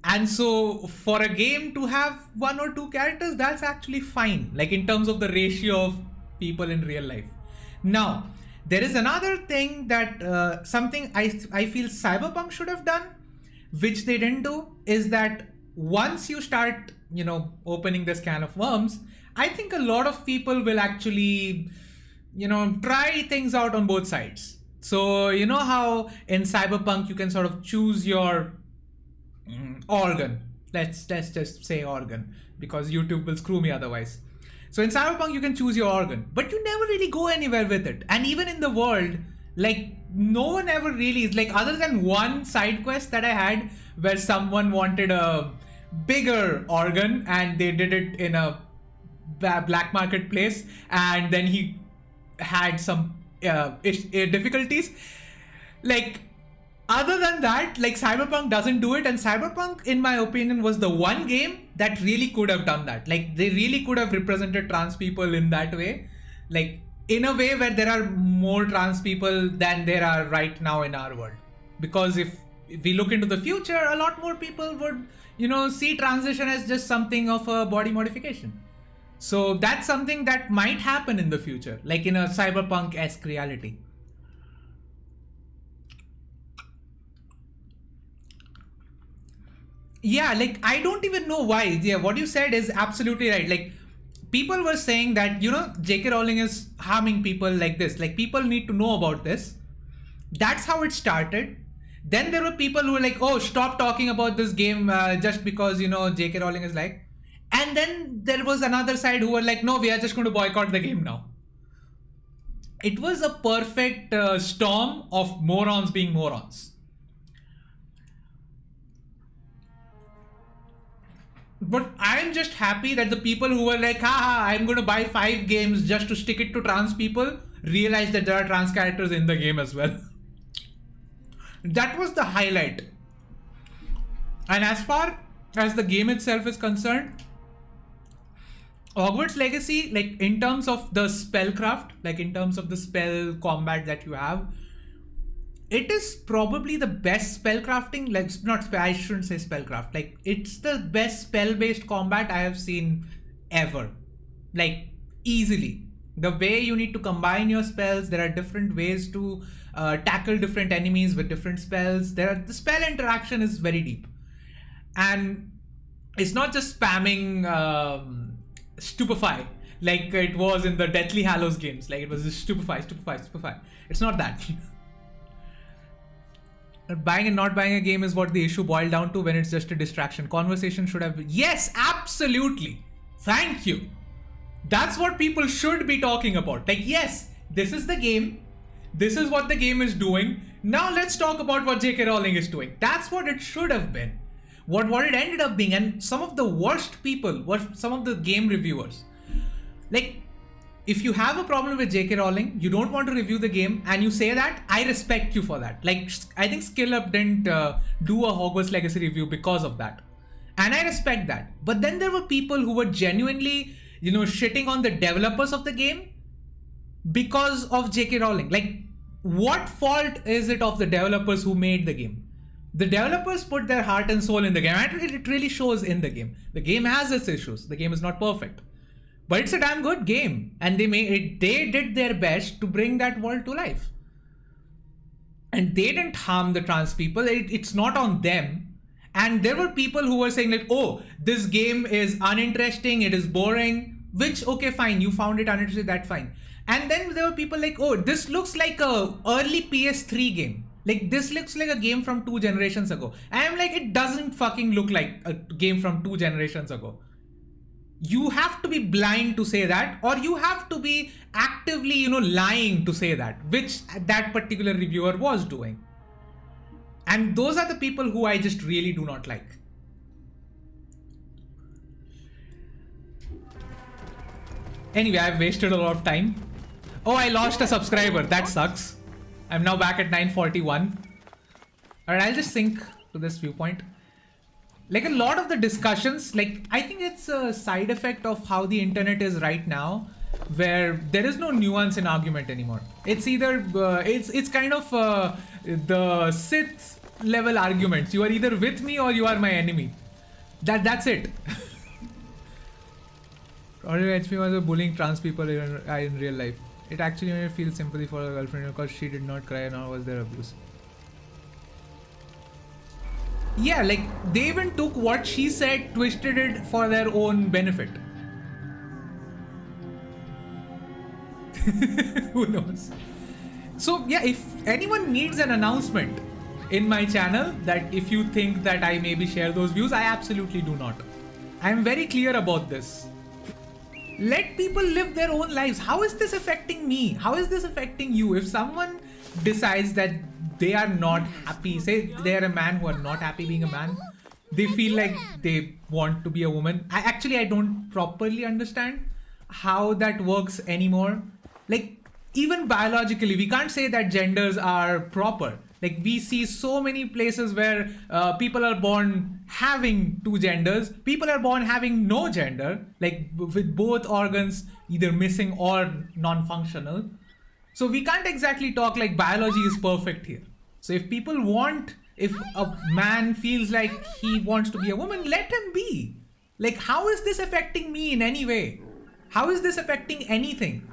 And so for a game to have 1 or 2 characters, that's actually fine. Like in terms of the ratio of people in real life. Now, there is another thing that something I feel Cyberpunk should have done, which they didn't do, is that once you start, opening this can of worms, I think a lot of people will actually, try things out on both sides. So, you know how in Cyberpunk you can sort of choose your organ. Let's just say organ, because YouTube will screw me otherwise. So in Cyberpunk you can choose your organ, but you never really go anywhere with it. And even in the world, like no one ever really is like, other than one side quest that I had where someone wanted a bigger organ and they did it in a black market place, and then he had some difficulties. Like, other than that, like Cyberpunk doesn't do it, and Cyberpunk, in my opinion, was the one game that really could have done that. Like, they really could have represented trans people in that way. Like, in a way where there are more trans people than there are right now in our world. Because if we look into the future, a lot more people would, see transition as just something of a body modification. So that's something that might happen in the future, like in a Cyberpunk-esque reality. Yeah, like, I don't even know why. Yeah, what you said is absolutely right. Like, people were saying that, J.K. Rowling is harming people like this. Like, people need to know about this. That's how it started. Then there were people who were like, oh, stop talking about this game just because, J.K. Rowling is like. And then there was another side who were like, no, we are just going to boycott the game now. It was a perfect storm of morons being morons. But I'm just happy that the people who were like, haha, I'm going to buy 5 games just to stick it to trans people, realize that there are trans characters in the game as well. That was the highlight. And as far as the game itself is concerned, Hogwarts Legacy, like in terms of the spellcraft, like in terms of the spell combat that you have, it is probably the best spellcrafting, like I shouldn't say spellcraft, like it's the best spell-based combat I have seen ever. Like, easily. The way you need to combine your spells, there are different ways to tackle different enemies with different spells. The spell interaction is very deep. And it's not just spamming Stupefy, like it was in the Deathly Hallows games. Like, it was just Stupefy. It's not that. Buying and not buying a game is what the issue boiled down to when it's just a distraction. Conversation should have been... Yes, absolutely. Thank you. That's what people should be talking about. Like, yes, this is the game. This is what the game is doing. Now let's talk about what J.K. Rowling is doing. That's what it should have been. What it ended up being. And some of the worst people were some of the game reviewers. Like, if you have a problem with J.K. Rowling, you don't want to review the game, and you say that, I respect you for that. Like, I think SkillUp didn't do a Hogwarts Legacy review because of that. And I respect that. But then there were people who were genuinely, shitting on the developers of the game because of J.K. Rowling. Like, what fault is it of the developers who made the game? The developers put their heart and soul in the game, and it really shows in the game. The game has its issues. The game is not perfect, but it's a damn good game, and they did their best to bring that world to life. And they didn't harm the trans people. It's not on them. And there were people who were saying like, oh, this game is uninteresting, it is boring, which, okay, fine, you found it uninteresting, that's fine. And then there were people like, oh, this looks like a early PS3 game. Like, this looks like a game from 2 generations ago. And I'm like, it doesn't fucking look like a game from 2 generations ago. You have to be blind to say that, or you have to be actively, lying to say that, which that particular reviewer was doing. And those are the people who I just really do not like. Anyway, I've wasted a lot of time. Oh, I lost a subscriber. That sucks. I'm now back at 941. Alright, I'll just sync to this viewpoint. Like, a lot of the discussions, like, I think it's a side effect of how the internet is right now, where there is no nuance in argument anymore. It's either, it's kind of the Sith level arguments. You are either with me or you are my enemy. That's it. HP was bullying trans people in real life. It actually made me feel sympathy for her girlfriend because she did not cry, nor was there abuse. Yeah, like, they even took what she said, twisted it for their own benefit. Who knows? So yeah, if anyone needs an announcement in my channel that if you think that I maybe share those views, I absolutely do not. I'm very clear about this. Let people live their own lives. How is this affecting me? How is this affecting you? If someone decides that they are not happy, say they are a man who are not happy being a man, they feel like they want to be a woman. I don't properly understand how that works anymore. Like, even biologically, we can't say that genders are proper. Like, we see so many places where people are born having 2 genders. People are born having no gender, like with both organs either missing or non-functional. So we can't exactly talk like biology is perfect here. So if people want, if a man feels like he wants to be a woman, let him be. Like, how is this affecting me in any way? How is this affecting anything?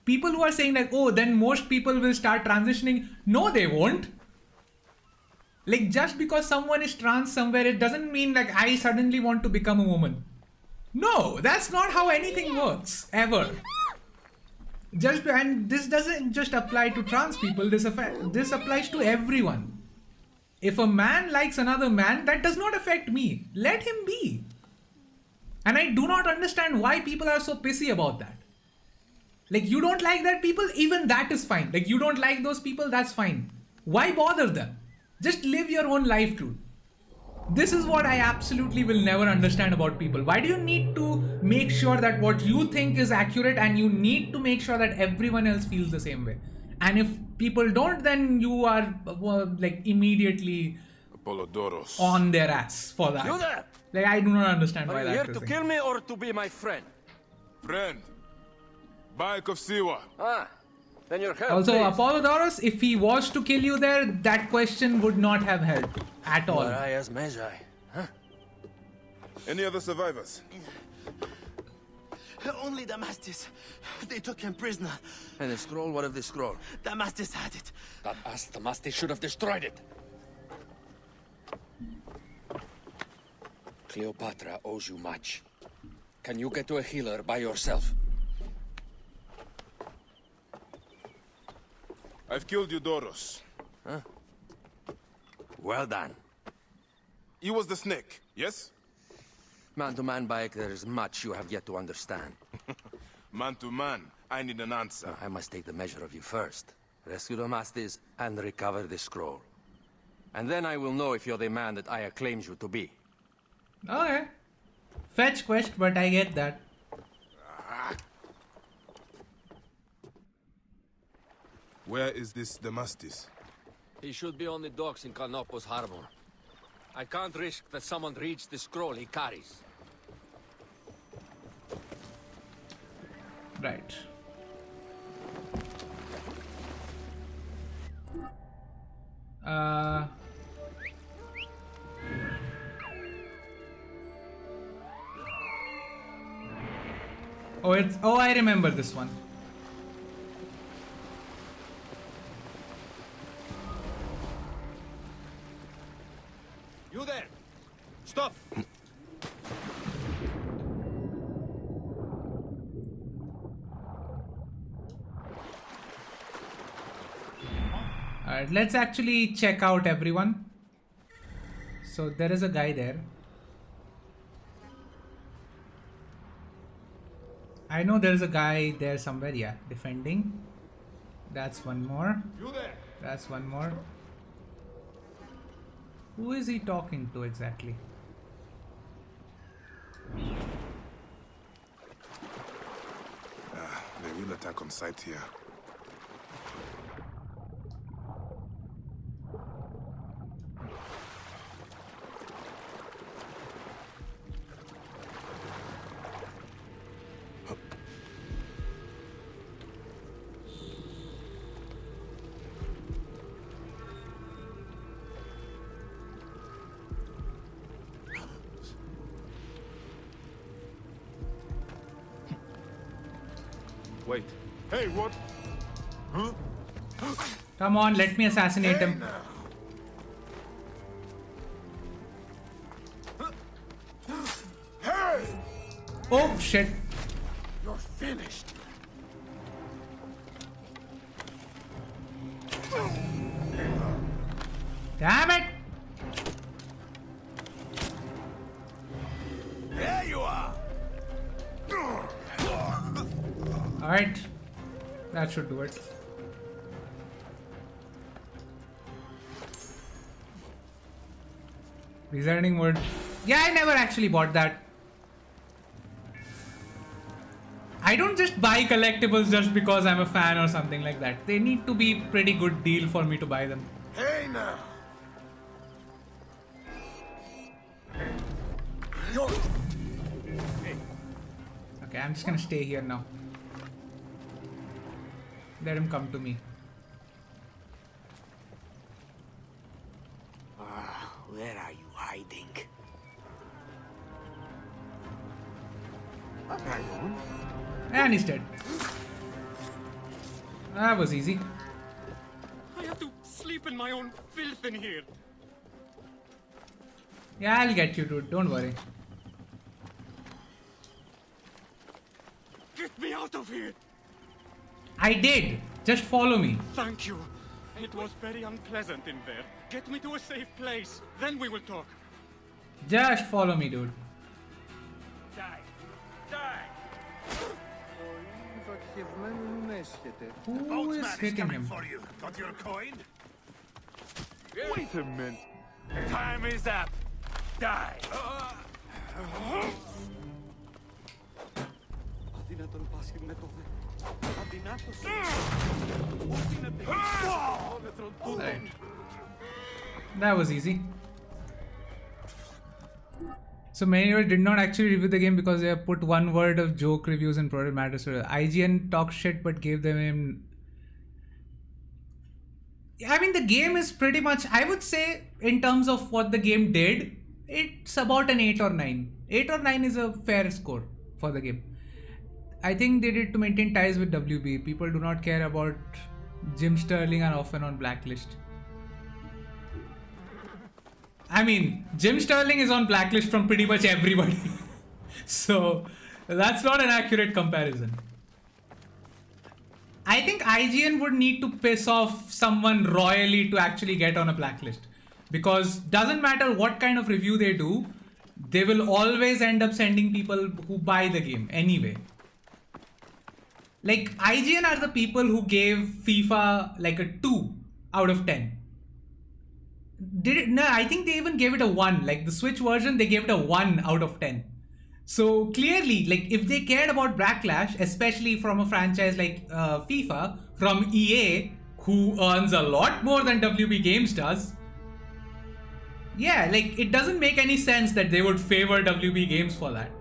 People who are saying like, oh, then most people will start transitioning. No, they won't. Like, just because someone is trans somewhere, it doesn't mean like I suddenly want to become a woman. No, that's not how anything works, ever. And this doesn't just apply to trans people, this applies to everyone. If a man likes another man, that does not affect me. Let him be. And I do not understand why people are so pissy about that. Like, you don't like that people, even that is fine. Like, you don't like those people, that's fine. Why bother them? Just live your own life, dude. This is what I absolutely will never understand about people. Why do you need to make sure that what you think is accurate and you need to make sure that everyone else feels the same way? And if people don't, then you are like immediately Apollodoros on their ass for that. You there? Like, I do not understand why Are that you is here to thing. kill me or to be my friend? Friend. Bayek of Siwa. Ah, then you're help. Also, please. Apollodoros, if he was to kill you there, that question would not have helped at all. Mariah's Magi, huh? Any other survivors? Only Damastis. They took him prisoner. And the scroll? What of the scroll? Damastis had it. That ass Damastis should have destroyed it. Cleopatra owes you much. Can you get to a healer by yourself? I've killed Eudoros. Huh? Well done. He was the snake, yes? Man to man, Bayek, there is much you have yet to understand. Man to man, I need an answer. I must take the measure of you first. Rescue Damastis and recover the scroll. And then I will know if you're the man that Aya claims you to be. Okay. Fetch quest, but I get that. Where is this Damastis? He should be on the docks in Canopus Harbor. I can't risk that someone reads the scroll he carries. Right. Oh, I remember this one. You there! Stop! Alright, let's actually check out everyone. So there is a guy there. I know there is a guy there somewhere, yeah, defending. That's one more. You there! That's one more. Who is he talking to exactly? They will attack on sight here. Wait. Hey, what? Huh? Come on, let me assassinate him. Hey! Oh shit. You're finished. Damn it! There you are! Alright. That should do it. Resigning word. Yeah, I never actually bought that. I don't just buy collectibles just because I'm a fan or something like that. They need to be pretty good deal for me to buy them. Hey now! Okay, I'm just gonna stay here now. Let him come to me. Where are you hiding? And he's dead. That was easy. I have to sleep in my own filth in here. Yeah, I'll get you, dude. Don't worry. Get me out of here! I did. Just follow me. Thank you. It was very unpleasant in there. Get me to a safe place. Then we will talk. Just follow me, dude. Die. Die! Who is hitting him? For you. Got your coin? Wait a minute. Time is up. Die. Right. That was easy. So many people did not actually review the game because they have put one word of joke reviews in product matters. So IGN talked shit but gave them I mean, the game is pretty much, I would say, in terms of what the game did, it's about an 8 or 9. 8 or 9 is a fair score for the game. I think they did to maintain ties with WB. People do not care about Jim Sterling and often on blacklist. I mean, Jim Sterling is on blacklist from pretty much everybody. So, that's not an accurate comparison. I think IGN would need to piss off someone royally to actually get on a blacklist. Because doesn't matter what kind of review they do, they will always end up sending people who buy the game anyway. Like, IGN are the people who gave FIFA like a 2 out of 10. Did it? No, I think they even gave it a 1. Like the Switch version, they gave it a 1 out of 10. So clearly, like if they cared about backlash, especially from a franchise like FIFA, from EA, who earns a lot more than WB Games does, Yeah, like it doesn't make any sense that they would favor WB Games for that.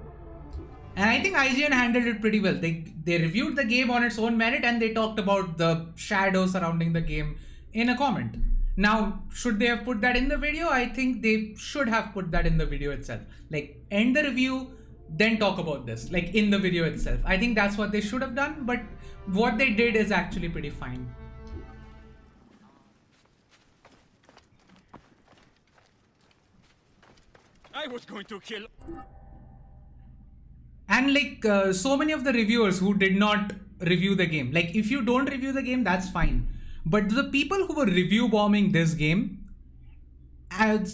And I think IGN handled it pretty well. They reviewed the game on its own merit and they talked about the shadow surrounding the game in a comment. Now, should they have put that in the video? I think they should have put that in the video itself. Like, end the review, then talk about this, like in the video itself. I think that's what they should have done, but what they did is actually pretty fine. I was going to kill... And like so many of the reviewers who did not review the game, like if you don't review the game, that's fine. But the people who were review bombing this game,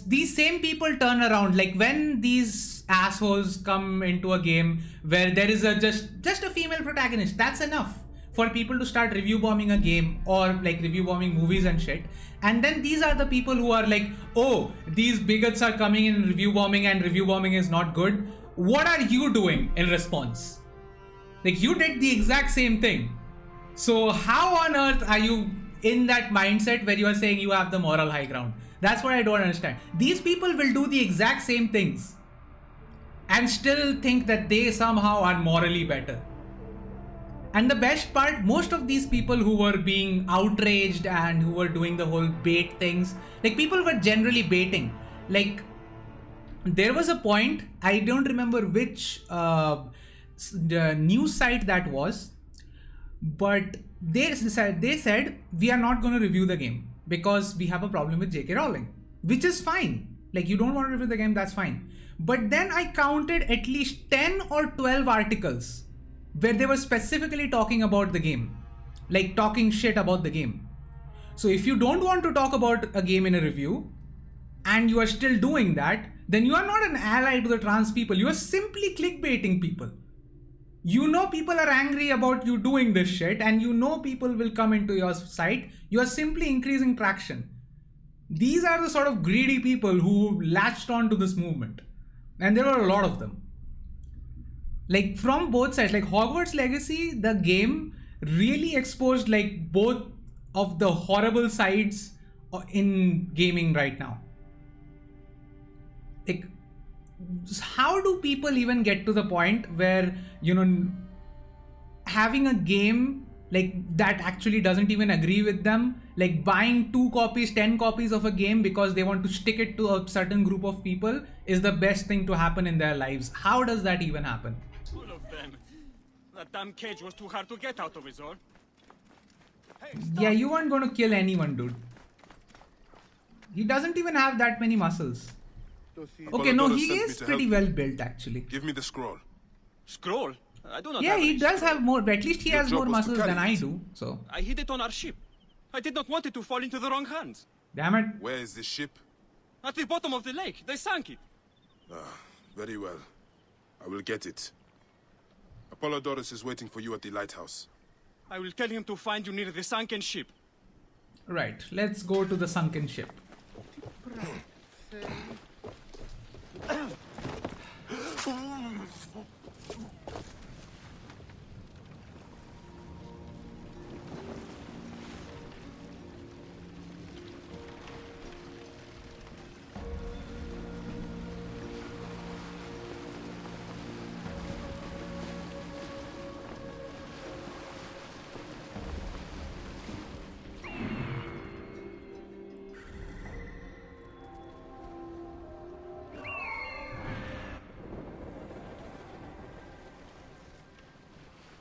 these same people turn around. Like when these assholes come into a game where there is just a female protagonist, that's enough for people to start review bombing a game or like review bombing movies and shit. And then these are the people who are like, oh, these bigots are coming in review bombing and review bombing is not good. What are you doing in response? Like you did the exact same thing. So how on earth are you in that mindset where you are saying you have the moral high ground? That's what I don't understand. These people will do the exact same things and still think that they somehow are morally better. And the best part, most of these people who were being outraged and who were doing the whole bait things, like people were generally baiting. Like there was a point, I don't remember which news site that was, but they said we are not going to review the game because we have a problem with J.K. Rowling, which is fine. Like you don't want to review the game, that's fine. But then I counted at least 10 or 12 articles where they were specifically talking about the game, like talking shit about the game. So if you don't want to talk about a game in a review and you are still doing that, then you are not an ally to the trans people. You are simply clickbaiting people. You know people are angry about you doing this shit and you know people will come into your site. You are simply increasing traction. These are the sort of greedy people who latched on to this movement. And there were a lot of them. Like from both sides, like Hogwarts Legacy, the game really exposed like both of the horrible sides in gaming right now. Like, how do people even get to the point where, you know, having a game like that actually doesn't even agree with them, like buying 2 copies, 10 copies of a game because they want to stick it to a certain group of people is the best thing to happen in their lives. How does that even happen? All of them. That damn cage was too hard to get out of, is all. Yeah, you weren't going to kill anyone, dude. He doesn't even have that many muscles. Okay, no, he is pretty well built actually. Give me the scroll. Scroll? I do not Yeah, have he any does scroll. have more, at least he has more muscles than I do, so. I hid it on our ship. I did not want it to fall into the wrong hands. Damn it. Where is the ship? At the bottom of the lake. They sank it. Ah, very well. I will get it. Apollodorus is waiting for you at the lighthouse. I will tell him to find you near the sunken ship. Right, let's go to the sunken ship.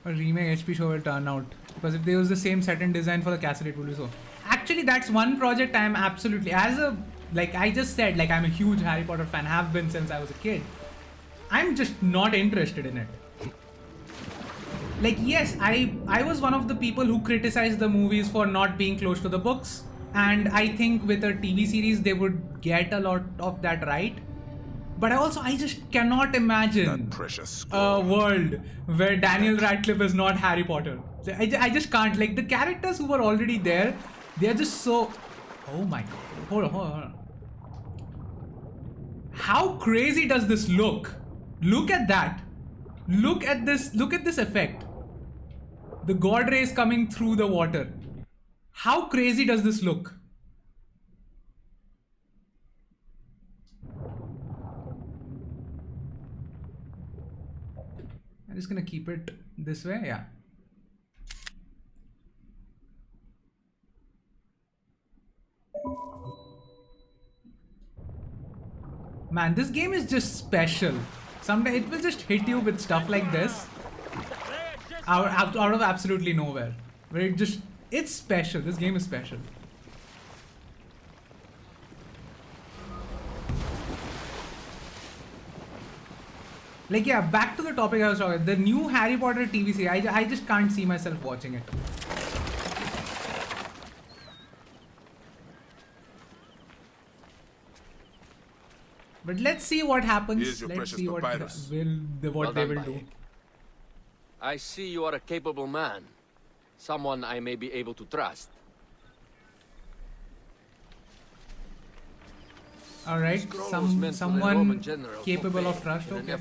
A remake HP show will turn out, because if they use the same set and design for the cassette, it would be so. Actually, that's one project I'm absolutely, like I just said, like I'm a huge Harry Potter fan, have been since I was a kid. I'm just not interested in it. Like yes, I was one of the people who criticized the movies for not being close to the books, and I think with a TV series they would get a lot of that right. But I just cannot imagine a world where Daniel Radcliffe is not Harry Potter. I just can't. Like the characters who were already there, they are just so... Oh my god. Hold on. How crazy does this look? Look at that. Look at this effect. The god rays coming through the water. How crazy does this look? I'm just gonna keep it this way, yeah. Man, this game is just special. Sometimes it will just hit you with stuff like this out of absolutely nowhere. Where it's special. This game is special. Like, yeah, back to the topic I was talking about. The new Harry Potter TV series, I just can't see myself watching it. But let's see what happens. Let's see what they will do. I see you are a capable man. Someone I may be able to trust. Alright, someone capable of trust, okay.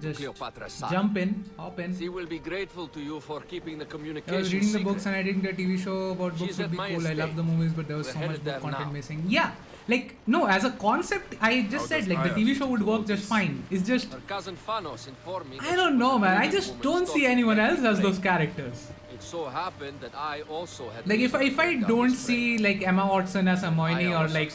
Just jump in, hop in. She will be grateful to you for keeping the communication I was reading the secret. books and I didn't get a TV show about books would be cool. I love the movies, but there was so much book content missing. Yeah, like, no, as a concept, I just said, like, the TV show would work just fine. It's just, Her cousin Fanos informed me I don't know, man. I just don't see anyone else as those characters. It so happened that I also had... Like, if I don't see, like, Emma Watson as Hermione or, like,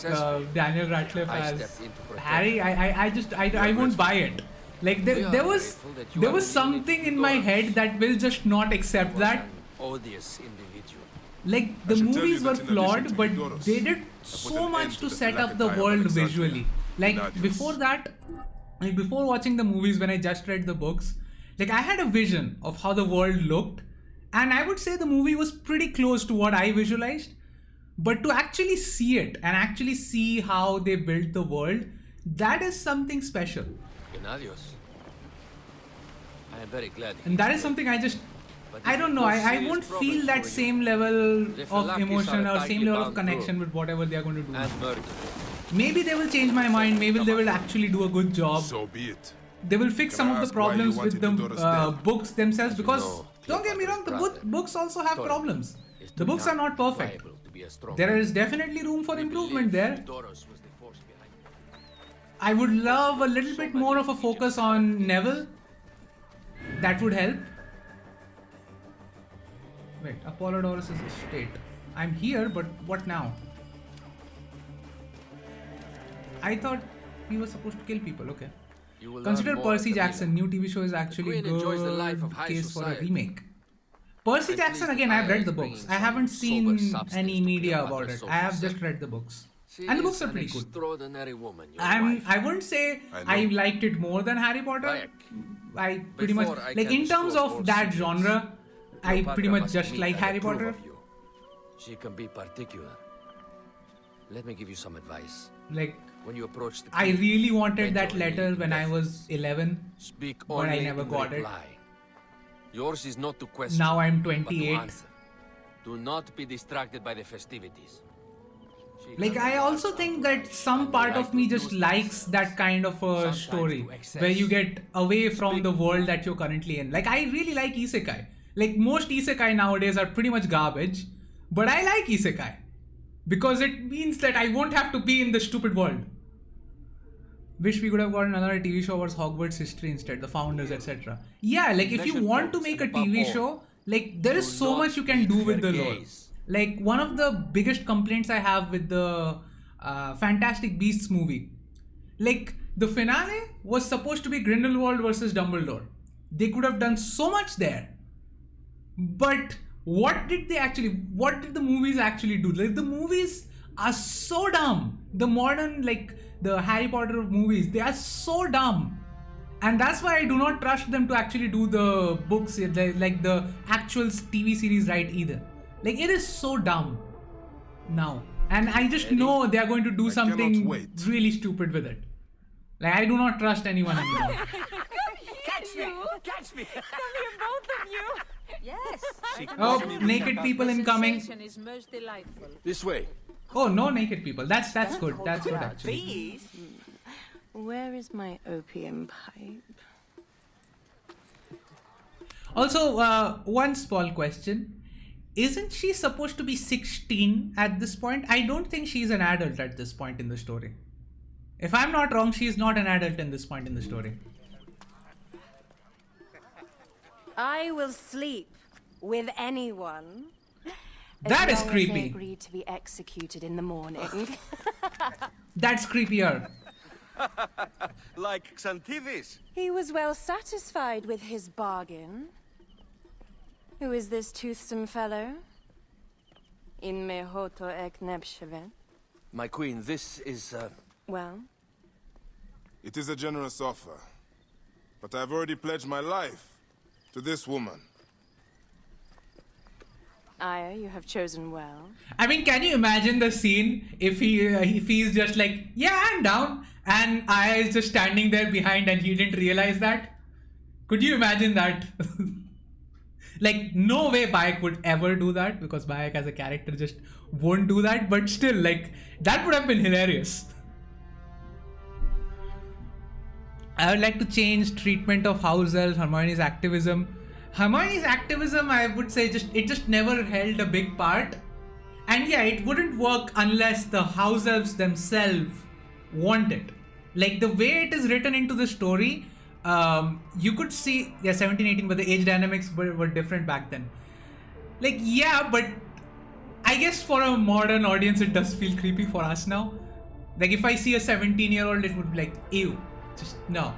Daniel Radcliffe as Harry, I won't buy it. Like, there was something in my head that will just not accept that. Odious individual. Like, the movies were flawed, but they did so much to set up the world visually. Like, before that, like, before watching the movies, when I just read the books, like, I had a vision of how the world looked. And I would say the movie was pretty close to what I visualized. But to actually see it and actually see how they built the world, that is something special. Adios. I am very glad. And that is something I don't know, I won't feel that same level of emotion or same level of connection with whatever they are going to do. Maybe they will change my mind, maybe they will actually do a good job. So be it. They will fix some of the problems with the books themselves, because don't get me wrong, the books also have problems. The books are not perfect. There is definitely room for improvement there. I would love a little bit more of a focus on Neville. That would help. Wait, Apollodorus is a state. I'm here, but what now? I thought he was supposed to kill people, okay. Consider Percy Jackson. New TV show is actually good case for a remake. Percy Jackson, again, I've read the books. I haven't seen any media about it. I have just read the books. And the books are pretty good. I wouldn't say I liked it more than Harry Potter. I pretty much, like, in terms of that genre, I pretty much just like Harry Potter. She can be particular. Let me give you some advice. Like, when you approach the I really wanted that letter when I was 11, but I never got it. Yours is not to question. Now I'm but to 28. answer. Do not be distracted by the festivities. Like, I also think that some part of me just likes that kind of a story where you get away from the world that you're currently in. Like, I really like isekai. Like, most isekai nowadays are pretty much garbage, but I like isekai because it means that I won't have to be in the stupid world. Wish we could have gotten another TV show about Hogwarts history instead, the founders, etc. Yeah, like, if you want to make a TV show, like, there is so much you can do with the lore. Like, one of the biggest complaints I have with the Fantastic Beasts movie, like, the finale was supposed to be Grindelwald versus Dumbledore. They could have done so much there. But what did the movies actually do? Like, the movies are so dumb. The modern, like, the Harry Potter movies, they are so dumb. And that's why I do not trust them to actually do the books, like the actual TV series right either. Like, it is so dumb now. And I just know they are going to do something really stupid with it. Like, I do not trust anyone anymore. Catch me! Catch me! Come here, both of you! Yes. Oh, naked people incoming. Is most delightful. This way. Oh, no naked people. That's good. That's good, actually. Please. Where is my opium pipe? Also, one small question. Isn't she supposed to be 16 at this point? I don't think she's an adult at this point in the story. If I'm not wrong, she's not an adult in this point in the story. I will sleep with anyone. That is as long creepy. As they agreed to be executed in the morning. That's creepier. Like Xantivis. He was well satisfied with his bargain. Who is this toothsome fellow? In me hoto ek nebshevet. My queen, this is, Well? It is a generous offer. But I've already pledged my life to this woman. Aya, you have chosen well. I mean, can you imagine the scene if he's just like, yeah, I'm down, and Aya is just standing there behind and he didn't realize that? Could you imagine that? Like, no way Bayek would ever do that, because Bayek as a character just won't do that, but still, like, that would have been hilarious. I would like to change treatment of house elves, Hermione's activism. Hermione's activism, I would say, it just never held a big part. And yeah, it wouldn't work unless the house elves themselves want it. Like, the way it is written into the story, you could see, yeah, 17, 18, but the age dynamics were different back then. Like, yeah, but I guess for a modern audience, it does feel creepy for us now. Like, if I see a 17-year-old, it would be like, ew, just no.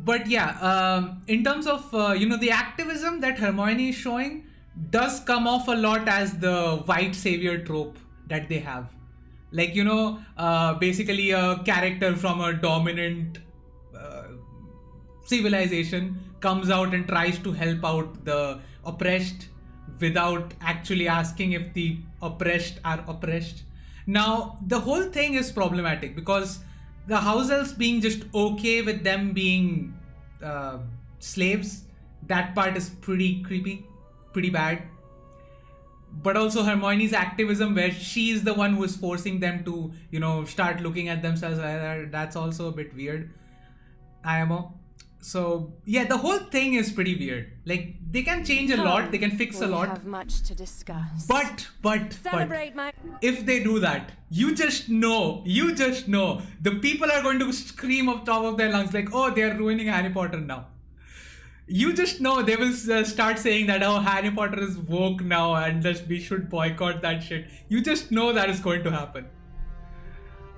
But yeah, in terms of, the activism that Hermione is showing does come off a lot as the white savior trope that they have. Like, basically a character from a dominant civilization comes out and tries to help out the oppressed without actually asking if the oppressed are oppressed. Now, the whole thing is problematic because the house elves being just okay with them being slaves, that part is pretty creepy, pretty bad. But also Hermione's activism, where she's the one who is forcing them to, start looking at themselves like that, that's also a bit weird. IMO. So yeah, the whole thing is pretty weird. Like, they can change a lot, they can fix a lot. We have much to discuss. But Celebrate my... if they do that, you just know, the people are going to scream up top of their lungs like, oh, they're ruining Harry Potter now. You just know they will start saying that, oh, Harry Potter is woke now and we should boycott that shit. You just know that is going to happen.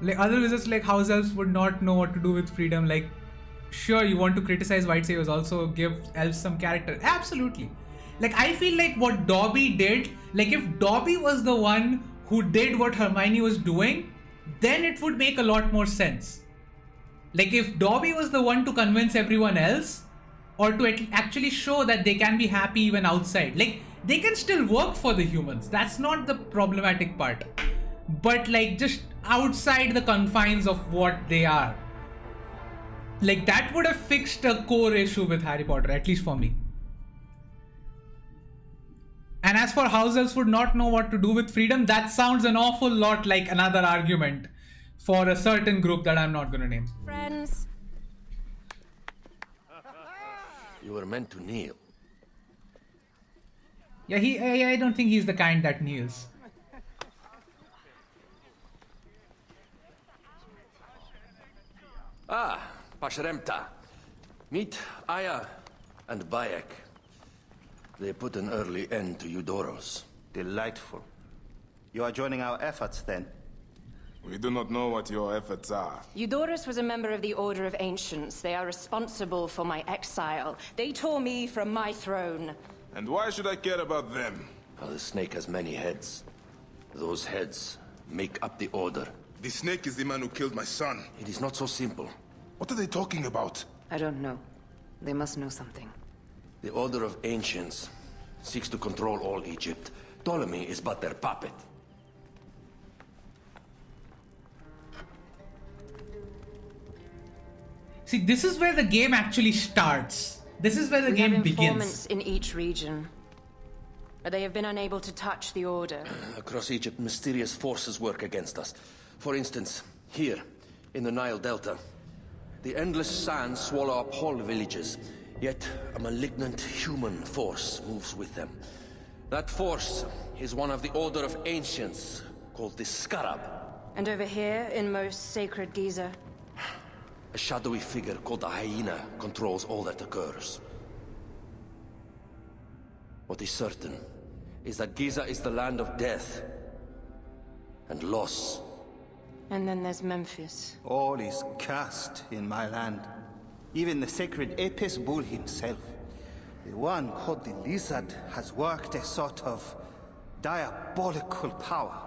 Like, other wizards like house elves would not know what to do with freedom. Like, sure, you want to criticize white saviors, also give elves some character. Absolutely. Like, I feel like what Dobby did, like if Dobby was the one who did what Hermione was doing, then it would make a lot more sense. Like, if Dobby was the one to convince everyone else, or to actually show that they can be happy even outside. Like, they can still work for the humans. That's not the problematic part. But like, just outside the confines of what they are. Like, that would have fixed a core issue with Harry Potter, at least for me. And as for house elves would not know what to do with freedom, that sounds an awful lot like another argument for a certain group that I'm not going to name. Friends. You were meant to kneel. Yeah, I don't think he's the kind that kneels. Ah, Pashremta. Meet Aya and Bayek. They put an early end to Eudoros. Delightful. You are joining our efforts, then? We do not know what your efforts are. Eudoros was a member of the Order of Ancients. They are responsible for my exile. They tore me from my throne. And why should I care about them? Well, the snake has many heads. Those heads make up the Order. The snake is the man who killed my son. It is not so simple. What are they talking about? I don't know. They must know something. The Order of Ancients seeks to control all Egypt. Ptolemy is but their puppet. See, this is where the game actually starts. This is where the game begins. Informants in each region. They have been unable to touch the Order. Across Egypt, mysterious forces work against us. For instance, here, in the Nile Delta, the endless sands swallow up whole villages, yet a malignant human force moves with them. That force is one of the Order of Ancients, called the Scarab. And over here, in most sacred Giza? A shadowy figure called the Hyena controls all that occurs. What is certain is that Giza is the land of death and loss. And then there's Memphis. All is cursed in my land. Even the sacred Apis bull himself. The one called the Lizard has worked a sort of diabolical power.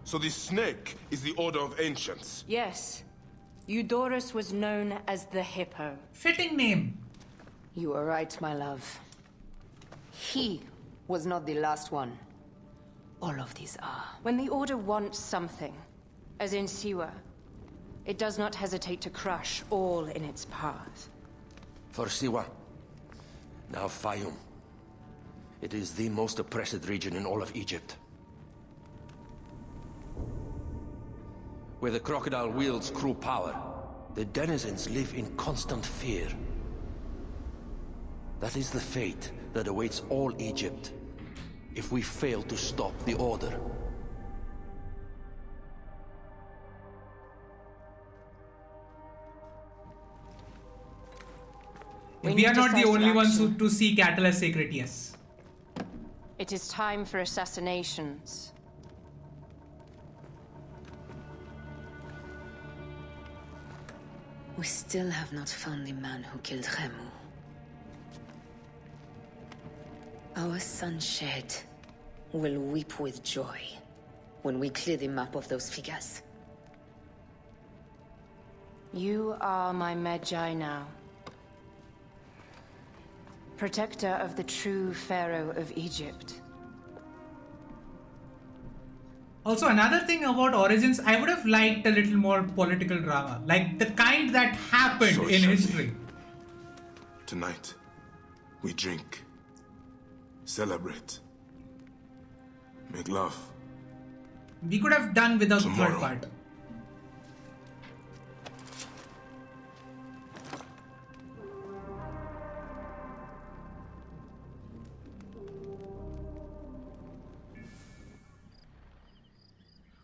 So the snake is the Order of Ancients? Yes. Eudorus was known as the Hippo. Fitting name. You are right, my love. He was not the last one. All of these are. When the Order wants something, as in Siwa, it does not hesitate to crush all in its path. For Siwa, now Fayum. It is the most oppressed region in all of Egypt. Where the crocodile wields cruel power, the denizens live in constant fear. That is the fate that awaits all Egypt if we fail to stop the Order. We are not the only ones to see cattle as sacred, yes. It is time for assassinations. We still have not found the man who killed Khemu. Our son Shed will weep with joy when we clear the map of those figures. You are my Magi now. Protector of the true Pharaoh of Egypt. Also, another thing about Origins, I would have liked a little more political drama. Like the kind that happened So in shall history. we. Tonight, we drink, celebrate, make love. We could have done without the Tomorrow. third part.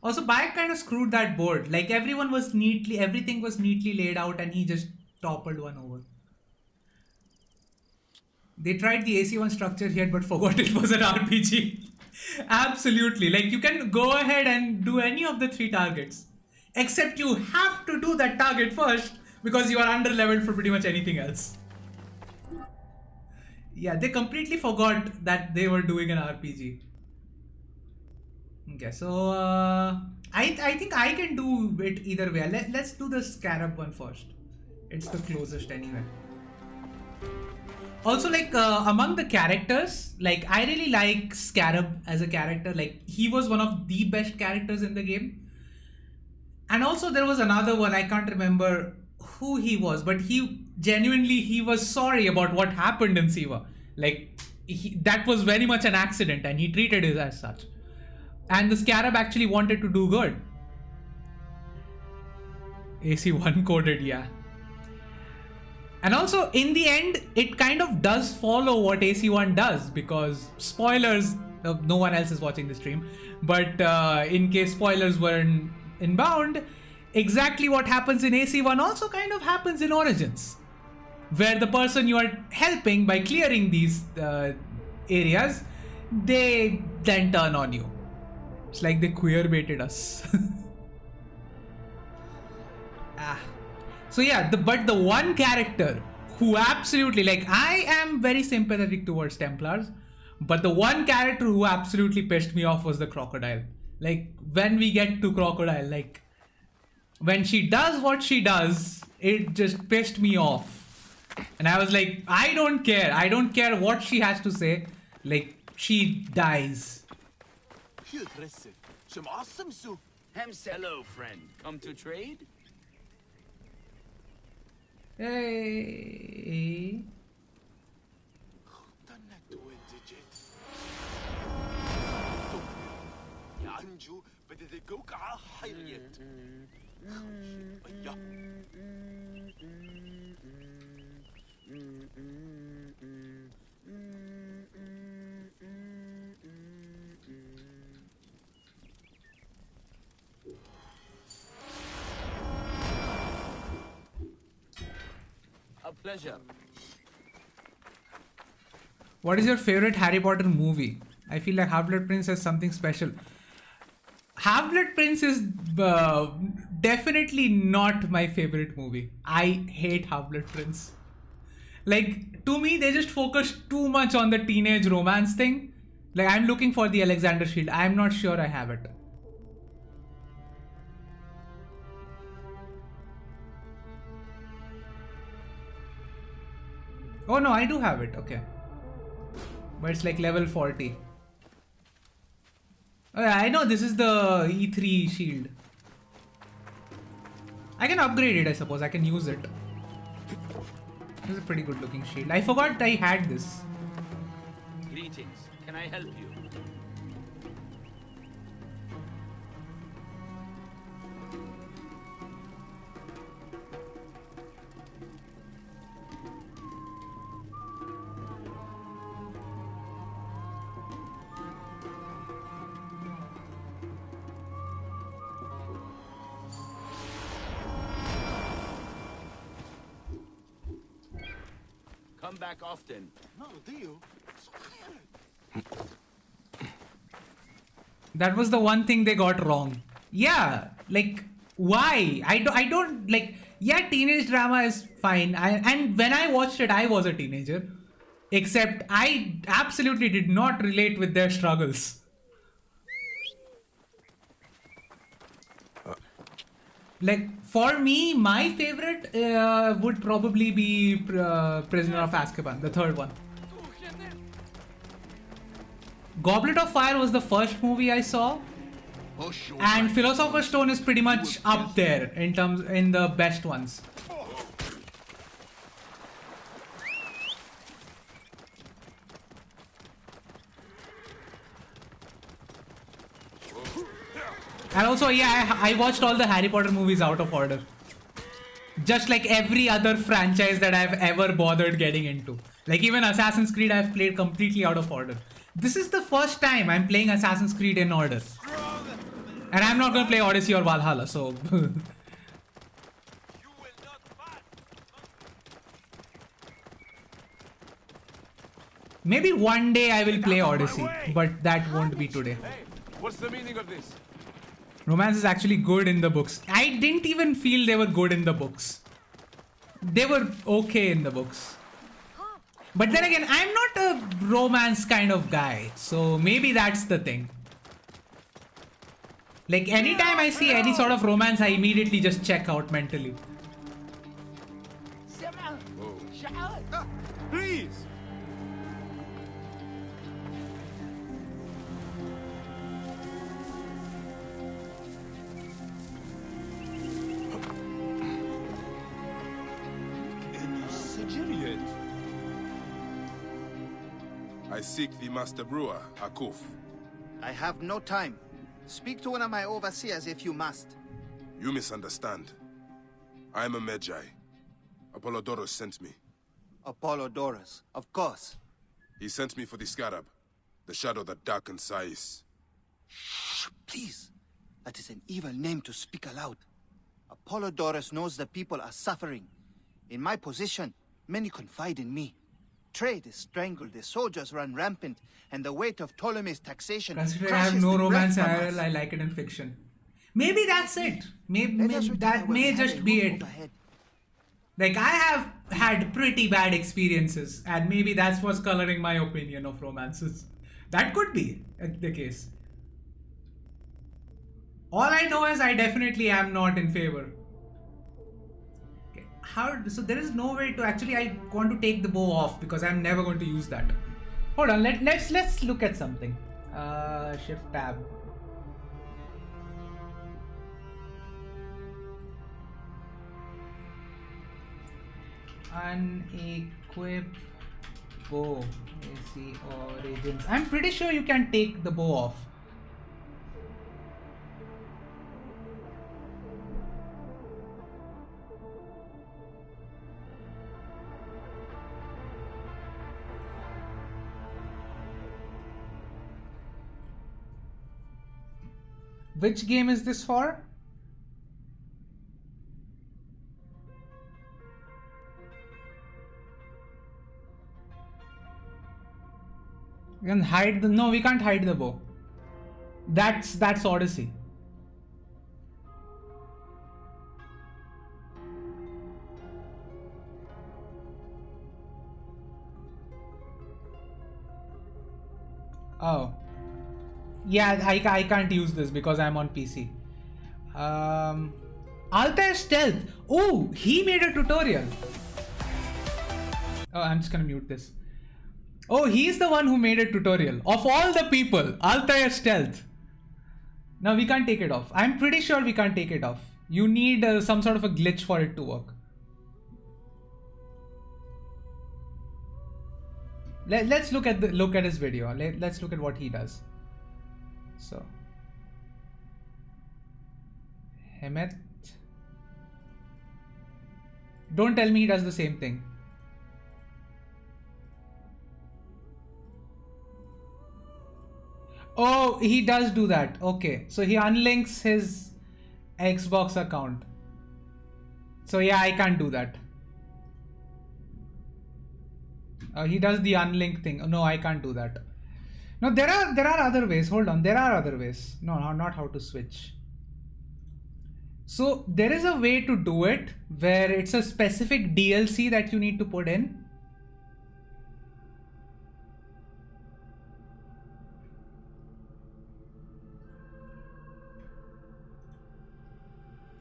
Also, Bayek kind of screwed that board. Like everything was neatly laid out and he just toppled one over. They tried the AC1 structure here but forgot it was an RPG. Absolutely. Like you can go ahead and do any of the 3 targets. Except you have to do that target first because you are under leveled for pretty much anything else. Yeah, they completely forgot that they were doing an RPG. Okay, so I think I can do it either way. Let's do the Scarab one first. It's the closest anyway. Also, like among the characters, like I really like Scarab as a character. Like he was one of the best characters in the game. And also there was another one, I can't remember who he was, but he was sorry about what happened in Siwa. Like that was very much an accident and he treated it as such. And the Scarab actually wanted to do good. AC1 coded, yeah. And also, in the end, it kind of does follow what AC1 does because spoilers, no one else is watching the stream, but in case spoilers weren't inbound, exactly what happens in AC1 also kind of happens in Origins, where the person you are helping by clearing these areas, they then turn on you. It's like they queer baited us. So yeah, but the one character who absolutely, like, I am very sympathetic towards Templars, but the one character who absolutely pissed me off was the Crocodile. Like, when we get to Crocodile, like, when she does what she does, it just pissed me off. And I was like, I don't care. I don't care what she has to say. Like, she dies. Hello, friend. Come to trade? Hey. Pleasure. What is your favorite Harry Potter movie? I feel like Half-Blood Prince has something special. Half-Blood Prince is definitely not my favorite movie. I hate Half-Blood Prince. Like, to me, they just focus too much on the teenage romance thing. Like, I'm looking for the Alexander Shield. I'm not sure I have it. Oh no, I do have it. Okay. But it's like level 40. Oh, yeah, I know this is the E3 shield. I can upgrade it, I suppose. I can use it. This is a pretty good looking shield. I forgot I had this. Greetings. Can I help you? Come back often. No, do you? That was the one thing they got wrong. Yeah, like, why? I don't, like, yeah, teenage drama is fine. And when I watched it, I was a teenager. Except I absolutely did not relate with their struggles. Like, for me, my favorite would probably be Prisoner of Azkaban, the third one. Goblet of Fire was the first movie I saw. And Philosopher's Stone is pretty much up there in the best ones. And also, yeah, I watched all the Harry Potter movies out of order. Just like every other franchise that I've ever bothered getting into. Like even Assassin's Creed I've played completely out of order. This is the first time I'm playing Assassin's Creed in order. And I'm not gonna play Odyssey or Valhalla, so... Maybe one day I will play Odyssey, but that won't be today. Hey, what's the meaning of this? Romance is actually good in the books. I didn't even feel they were good in the books. They were okay in the books. But then again, I'm not a romance kind of guy. So maybe that's the thing. Like anytime I see any sort of romance, I immediately just check out mentally. Please! I seek the Master Brewer, Akuf. I have no time. Speak to one of my overseers if you must. You misunderstand. I am a Magi. Apollodorus sent me. Apollodorus, of course. He sent me for the Scarab, the shadow that darkens Sais. Shh, please. That is an evil name to speak aloud. Apollodorus knows the people are suffering. In my position, many confide in me. Trade is strangled, the soldiers run rampant, and the weight of Ptolemy's taxation Considering I have no romance, I like it in fiction. Maybe that's it. Maybe that may just be it. Like, I have had pretty bad experiences, and maybe that's what's coloring my opinion of romances. That could be the case. All I know is I definitely am not in favor. So there is no way to actually, I want to take the bow off because I'm never going to use that. Hold on, let's look at something. Shift tab. Unequip bow. AC origins. I'm pretty sure you can take the bow off. Which game is this for? We can hide the... No, we can't hide the bow. That's Odyssey. Oh. Yeah, I can't use this because I'm on PC. Altair Stealth. Oh, he made a tutorial. Oh, I'm just gonna mute this. Oh, he's the one who made a tutorial. Of all the people, Altair Stealth. Now we can't take it off. I'm pretty sure we can't take it off. You need some sort of a glitch for it to work. Let's look at his video. Let's look at what he does. So, Hemet. Don't tell me he does the same thing. Oh, he does do that. Okay, so he unlinks his Xbox account. So yeah, I can't do that. He does the unlink thing. No, I can't do that. No, there are other ways. Hold on, there are other ways. No, not how to switch. So there is a way to do it where it's a specific DLC that you need to put in.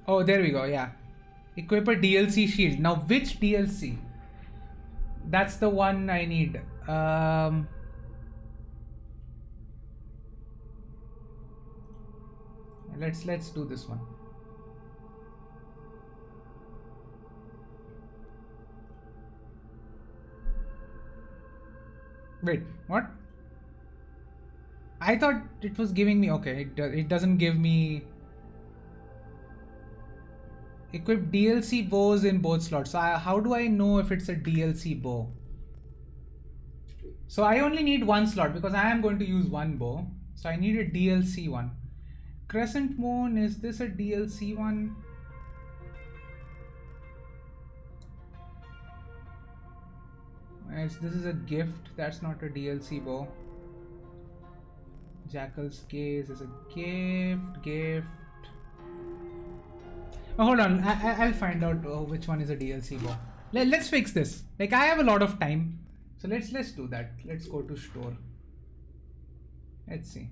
Oh, there we go. Yeah. Equip a DLC shield. Now, which DLC? That's the one I need. Let's do this one. Wait, what? I thought it was giving me... Okay, it doesn't give me... Equip DLC bows in both slots. So how do I know if it's a DLC bow? So I only need one slot because I am going to use one bow. So I need a DLC one. Crescent Moon, is this a DLC one? This is a gift. That's not a DLC bow. Jackal's Gaze is a gift. Oh, hold on, I'll find out which one is a DLC bow. Let's fix this. Like, I have a lot of time, so let's do that. Let's go to store. Let's see.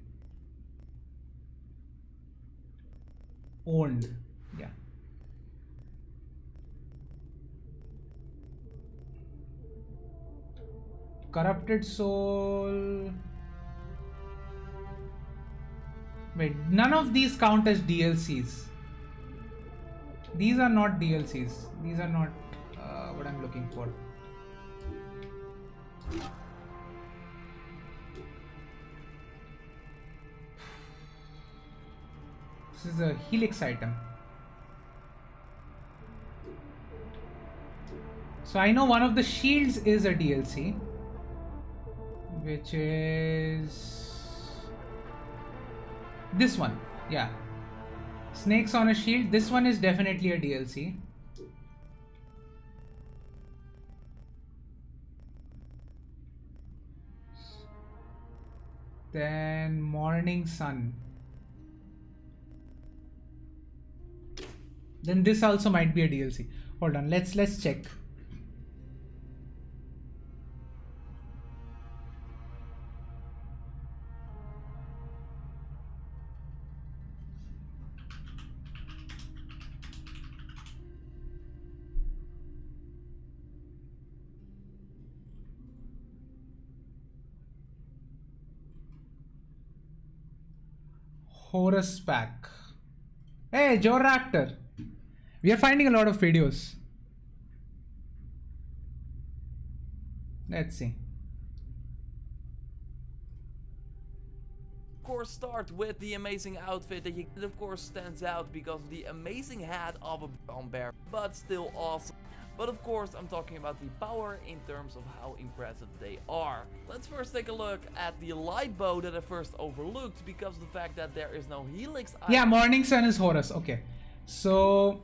Owned, yeah. Corrupted Soul. Wait, none of these count as DLCs. These are not DLCs. These are not what I'm looking for. This is a Helix item. So I know one of the shields is a DLC, which is this one. Yeah. Snakes on a shield. This one is definitely a DLC. Then Morning Sun. Then this also might be a DLC. Hold on, let's check. Horus pack. Hey, Joe Raptor. We are finding a lot of videos. Let's see. Of course, start with the amazing outfit that you of course stands out because of the amazing hat of a brown bear, but still awesome. But of course, I'm talking about the power in terms of how impressive they are. Let's first take a look at the light bow that I first overlooked because of the fact that there is no helix. Yeah, Morning Sun is Horus. Okay, so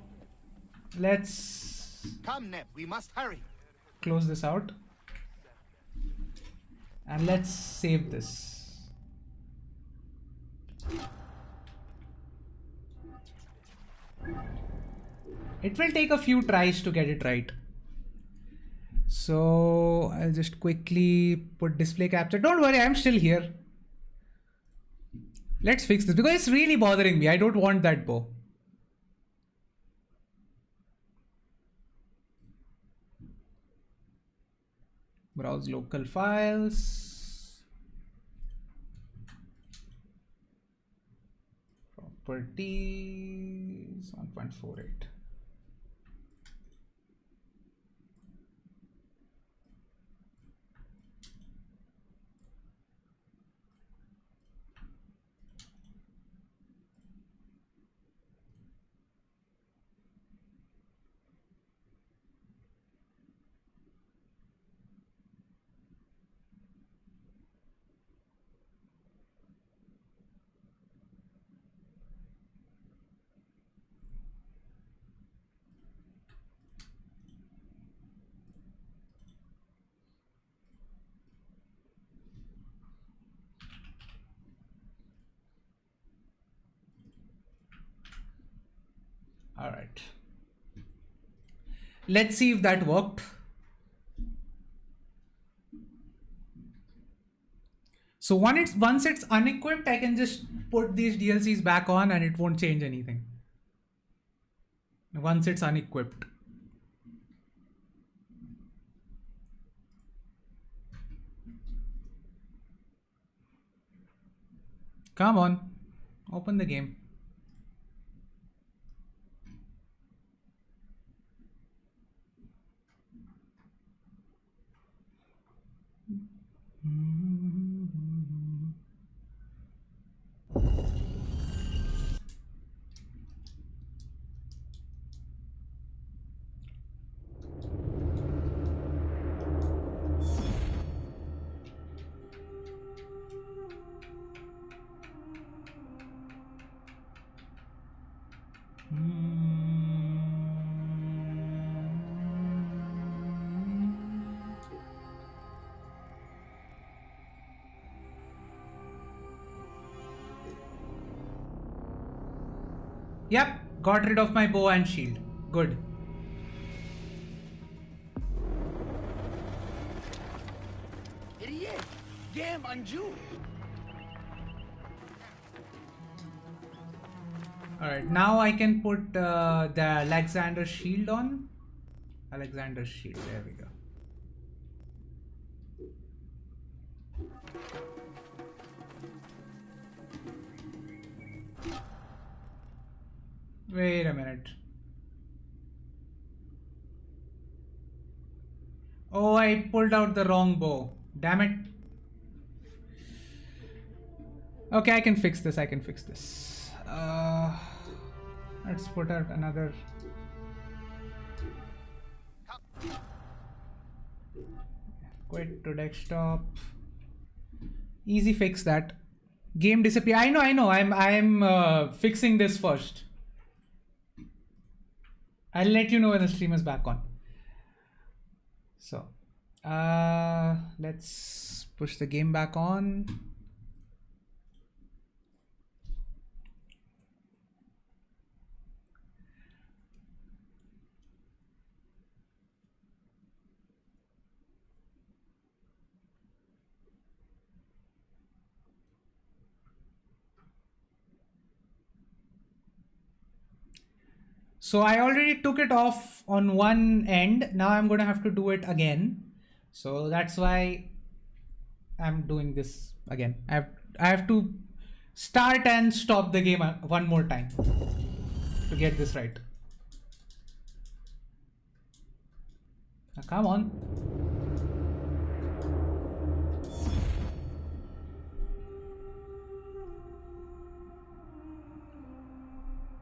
let's come, Neb. We must hurry. Close this out. And let's save this. It will take a few tries to get it right. So I'll just quickly put display capture. Don't worry, I'm still here. Let's fix this because it's really bothering me. I don't want that bow. Browse local files. Properties 1.48. All right. Let's see if that worked. So once it's unequipped, I can just put these DLCs back on and it won't change anything. Once it's unequipped. Come on, open the game. Yep, got rid of my bow and shield. Good. Idiot! Damn, Anju! Alright, now I can put the Alexander shield on. Alexander shield, there we go. Wait a minute. Oh, I pulled out the wrong bow. Damn it. Okay, I can fix this. I can fix this. Let's put out another. Quit to desktop. Easy fix that. Game disappear. I know. I'm fixing this first. I'll let you know when the stream is back on. So, let's push the game back on. So I already took it off on one end. Now I'm going to have to do it again. So that's why I'm doing this again. I have to start and stop the game one more time to get this right. Now come on.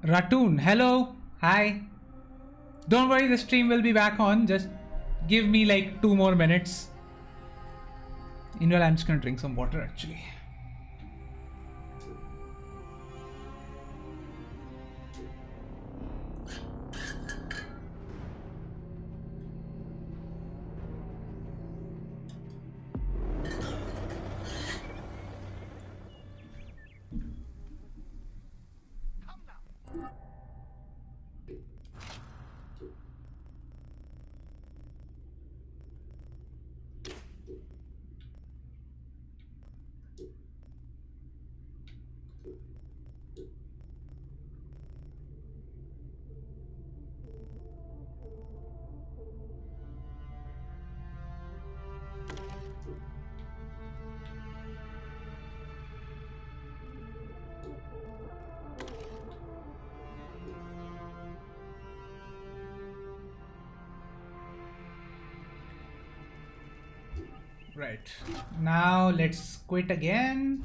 Ratoon, hello. Hi. Don't worry, the stream will be back on. Just give me like 2 more minutes. Meanwhile, I'm just gonna drink some water actually. Right. Now let's quit again.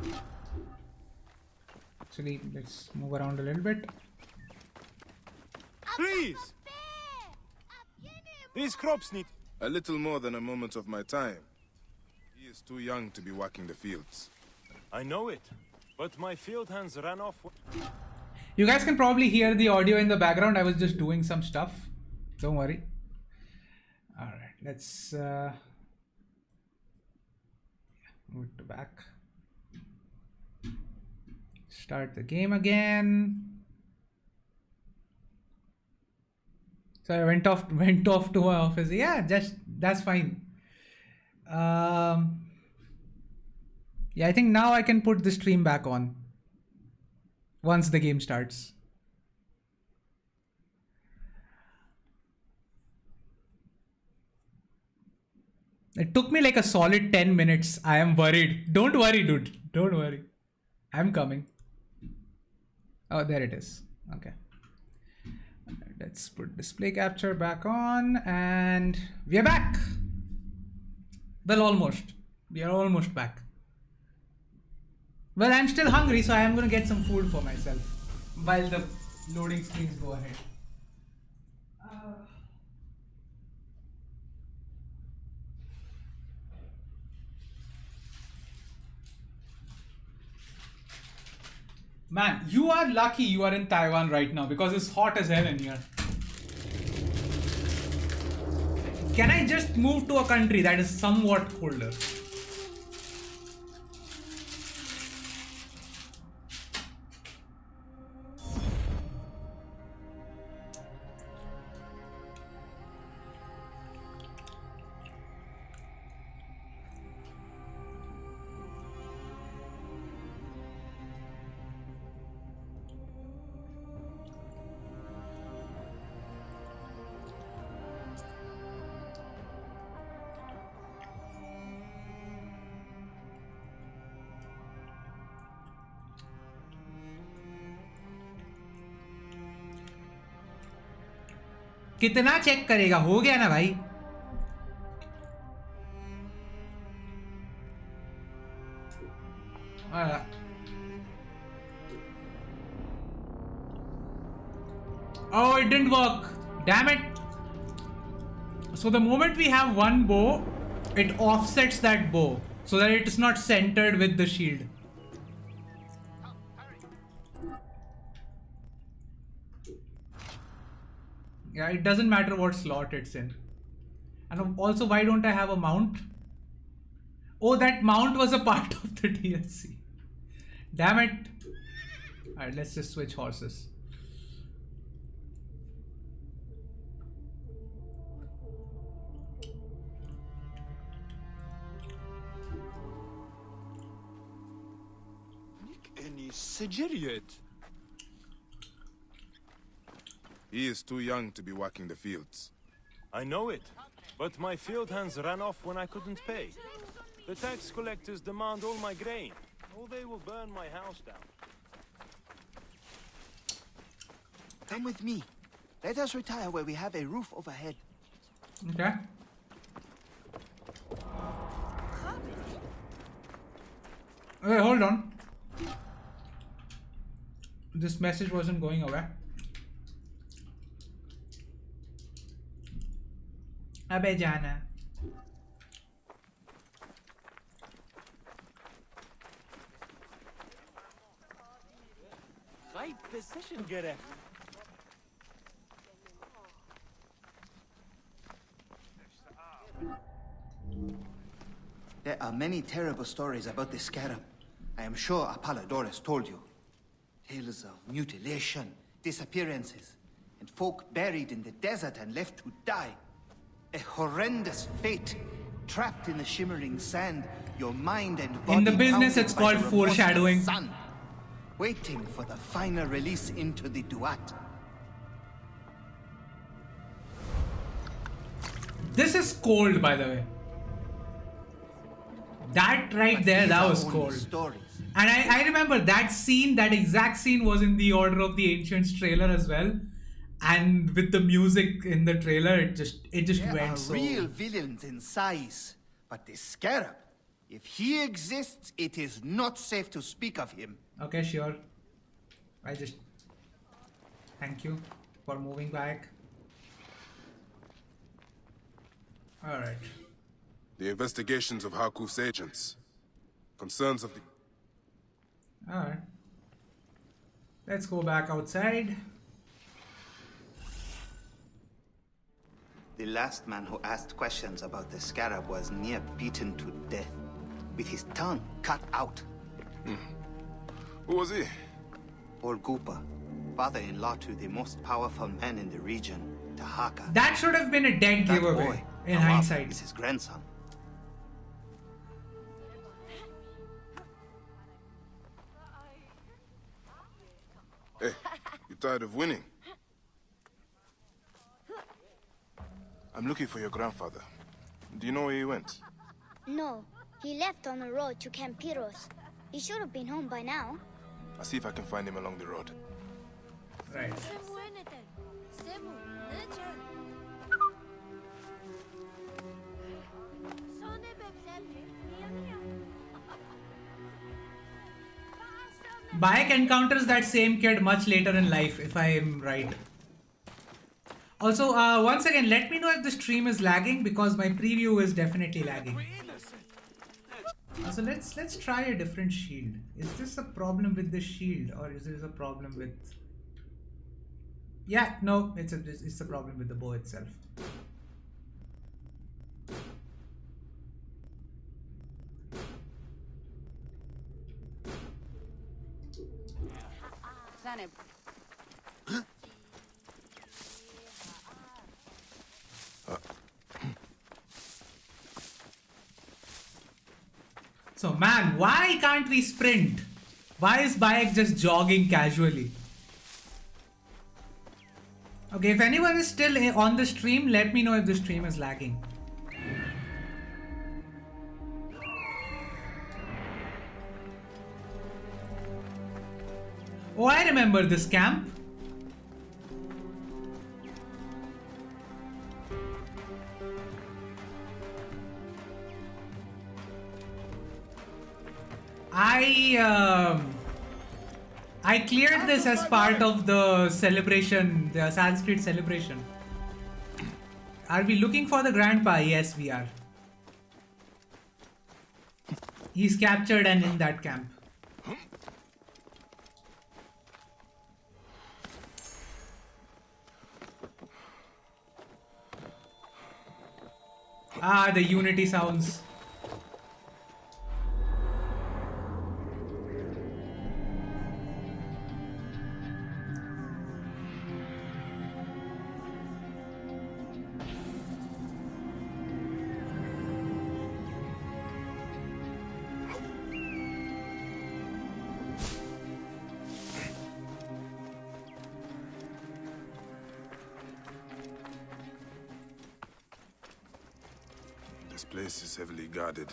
Actually, let's move around a little bit. Please! These crops need a little more than a moment of my time. He is too young to be working the fields. I know it, but my field hands ran off. You guys can probably hear the audio in the background. I was just doing some stuff. Don't worry. Alright, let's move to back. Start the game again. So I went off to my office. Yeah, that's fine. Yeah, I think now I can put the stream back on once the game starts. It took me like a solid 10 minutes. I am worried. Don't worry, dude. Don't worry. I'm coming. Oh, there it is. Okay. Let's put display capture back on and we are back. Well, almost. We are almost back. Well, I'm still hungry, so I am going to get some food for myself while the loading screens go ahead. Man, you are lucky you are in Taiwan right now because it's hot as hell in here. Can I just move to a country that is somewhat colder? कितना check करेगा हो गया ना भाई Oh, it didn't work. Damn it. So the moment we have one bow, it offsets that bow so that it is not centered with the shield. Yeah, it doesn't matter what slot it's in. And also, why don't I have a mount? Oh, that mount was a part of the DLC. Damn it. Alright, let's just switch horses. He is too young to be working the fields. I know it, but my field hands ran off when I couldn't pay. The tax collectors demand all my grain, or they will burn my house down. Come with me. Let us retire where we have a roof overhead. Okay. Okay, hold on. This message wasn't going away. Abe jana. Right decision, Gareth. There are many terrible stories about the scarab. I am sure Apollodorus told you. Tales of mutilation, disappearances, and folk buried in the desert and left to die. A horrendous fate, trapped in the shimmering sand, your mind and body in the business it's called foreshadowing. Sun, waiting for the final release into the duat. This is cold, by the way. That right there, that was cold. And I remember that scene, that exact scene was in the Order of the Ancients trailer as well. And with the music in the trailer, it just There went are so... real villains in size, but the scarab, If he exists, it is not safe to speak of him. Okay, sure. Thank you for moving back. Alright. The investigations of Harkuf's agents. Concerns of the... Alright. Let's go back outside. The last man who asked questions about the scarab was near beaten to death, with his tongue cut out. Who was he? Olgupa, father-in-law to the most powerful man in the region, Tahaka. That should have been a dead That giveaway boy, in Nawab, hindsight. is his grandson. Hey, you tired of winning? I'm looking for your grandfather. Do you know where he went? No, he left on the road to Campiros. He should have been home by now. I'll see if I can find him along the road. Right. Bayek encounters that same kid much later in life, if I am right. Also, once again, let me know if the stream is lagging, because my preview is definitely lagging. So let's try a different shield. Is this a problem with the shield, or is this a problem with... Yeah, no, it's a problem with the bow itself. So man, why can't we sprint? Why is Bayek just jogging casually? Okay, if anyone is still on the stream, let me know if the stream is lagging. Oh, I remember this camp. I cleared this as part of the celebration, the Sanskrit celebration. Are we looking for the grandpa? Yes, we are. He's captured and in that camp. Ah, the Unity sounds. This place is heavily guarded.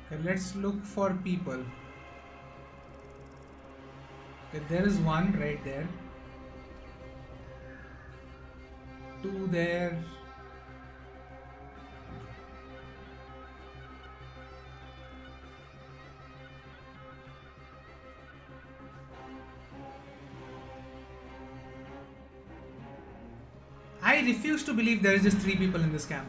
Okay, let's look for people. Okay, there is one right there. Two there. I refuse to believe there is just 3 people in this camp.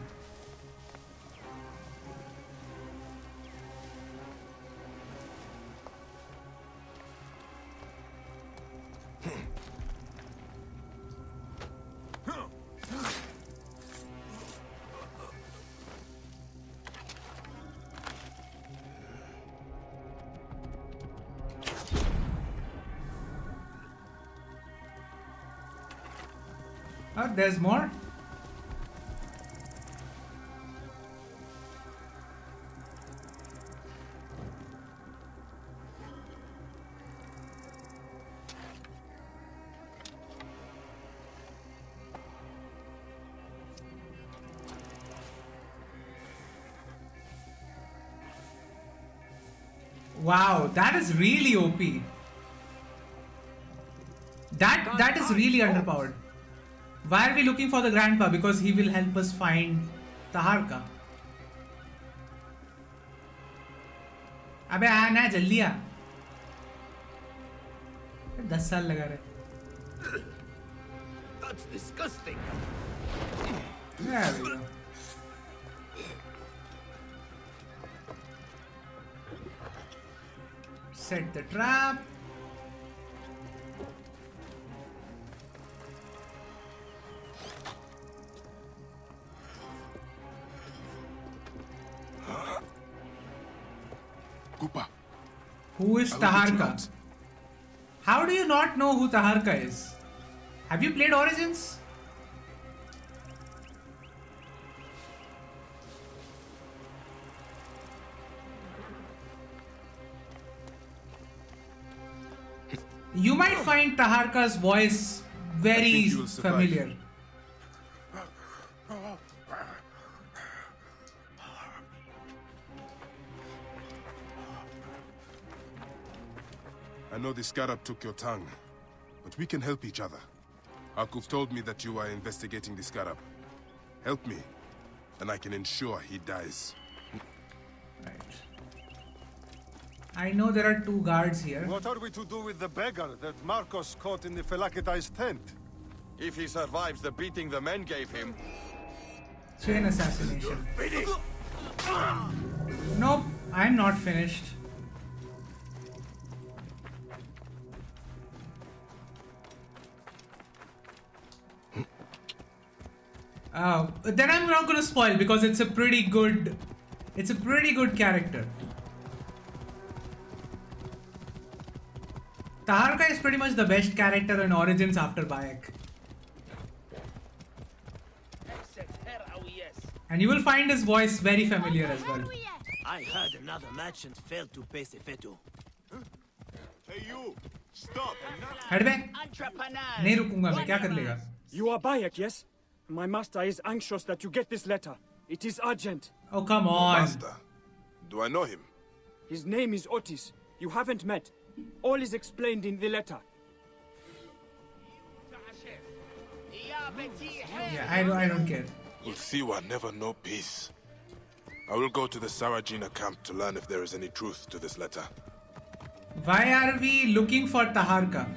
Oh, there's more. Wow, that is really OP. That is really underpowered. Why are we looking for the grandpa? Because he will help us find Taharka. अबे आना जल्दी आ 10 साल लगा रहे. That's disgusting. There we go. Set the trap. Koopa. Who is Taharka? How do you not know who Taharka is? Have you played Origins? You might find Taharka's voice very familiar. I know the Scarab took your tongue, but we can help each other. Akuf told me that you are investigating the Scarab. Help me, and I can ensure he dies. Right. I know there are 2 guards here. What are we to do with the beggar that Marcos caught in the Felakitai's tent? If he survives the beating the men gave him. Chain assassination. Nope, I'm not finished. Then I'm not gonna spoil because it's a pretty good character. Taharka is pretty much the best character in Origins after Bayek. And you will find his voice very familiar as well. I heard another merchant failed to pay Sefeto. Hey you! Stop! हट बे नहीं रुकूंगा मैं क्या कर लेगा You are Bayek, yes? My master is anxious that you get this letter. It is urgent. Oh, come on. Master? Do I know him? His name is Otis. You haven't met. All is explained in the letter. Yeah, I don't care. Ulthiwa never know peace. I will go to the Sarajina camp to learn if there is any truth to this letter. Why are we looking for Taharka?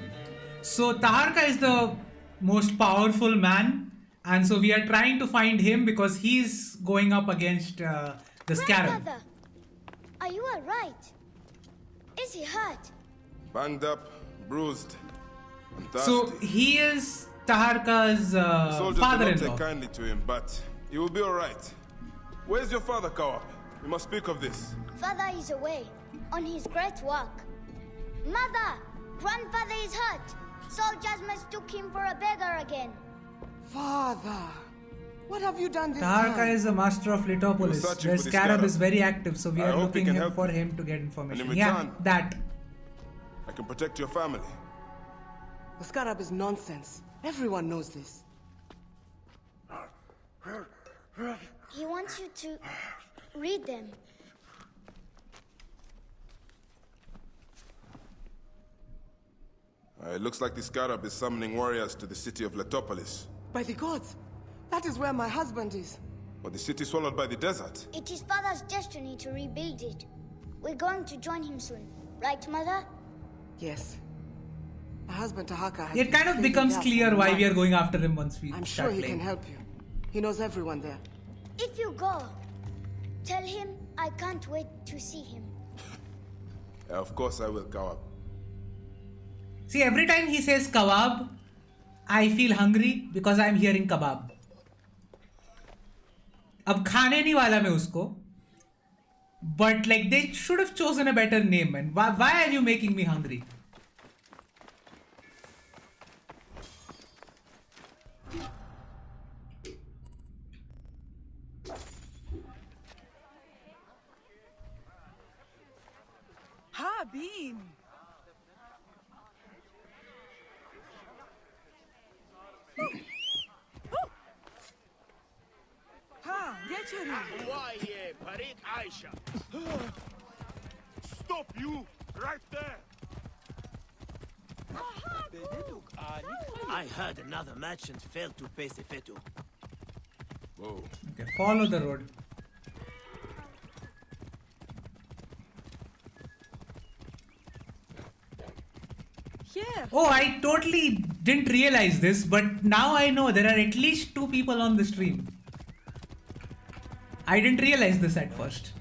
So Taharka is the most powerful man, and so we are trying to find him because he's going up against the Scarab. Grandfather, are you alright? Is he hurt? Banged up, bruised, and thirsty. So he is Taharka's Soldiers do not father-in-law. take kindly to him, but he will be all right. Where's your father, Kawap? We must speak of this. Father is away on his great work. Mother, grandfather is hurt. Soldiers mistook him for a beggar again. Father, what have you done this Taharka time? is the master of Litopolis. The Scarab is very active, so we are looking for him to get information. And in Yeah, return, that. I can protect your family. The Scarab is nonsense. Everyone knows this. He wants you to read them. It looks like the Scarab is summoning warriors to the city of Letopolis. By the gods, that is where my husband is. But the city swallowed by the desert. It is Father's destiny to rebuild it. We're going to join him soon. Right, Mother? Yes. My husband Taharka has It kind of been becomes fading clear out for why we are months. going after him once we I'm start sure he playing. can help you. He knows everyone there. If you go, tell him I can't wait to see him. Of course I will, Kawab. See, every time he says kebab, I feel hungry because I'm hearing kebab. अब खाने नहीं वाला मैं उसको. But like they should have chosen a better name, man. Why are you making me hungry? Ha, Bean. Ha, get your Why, Parit Aisha? stop you right there. I heard another merchant failed to pay Sefetu. Whoa. Okay, follow the road. Here. Oh, I totally didn't realize this, but now I know there are at least 2 people on the stream. I didn't realize this at first.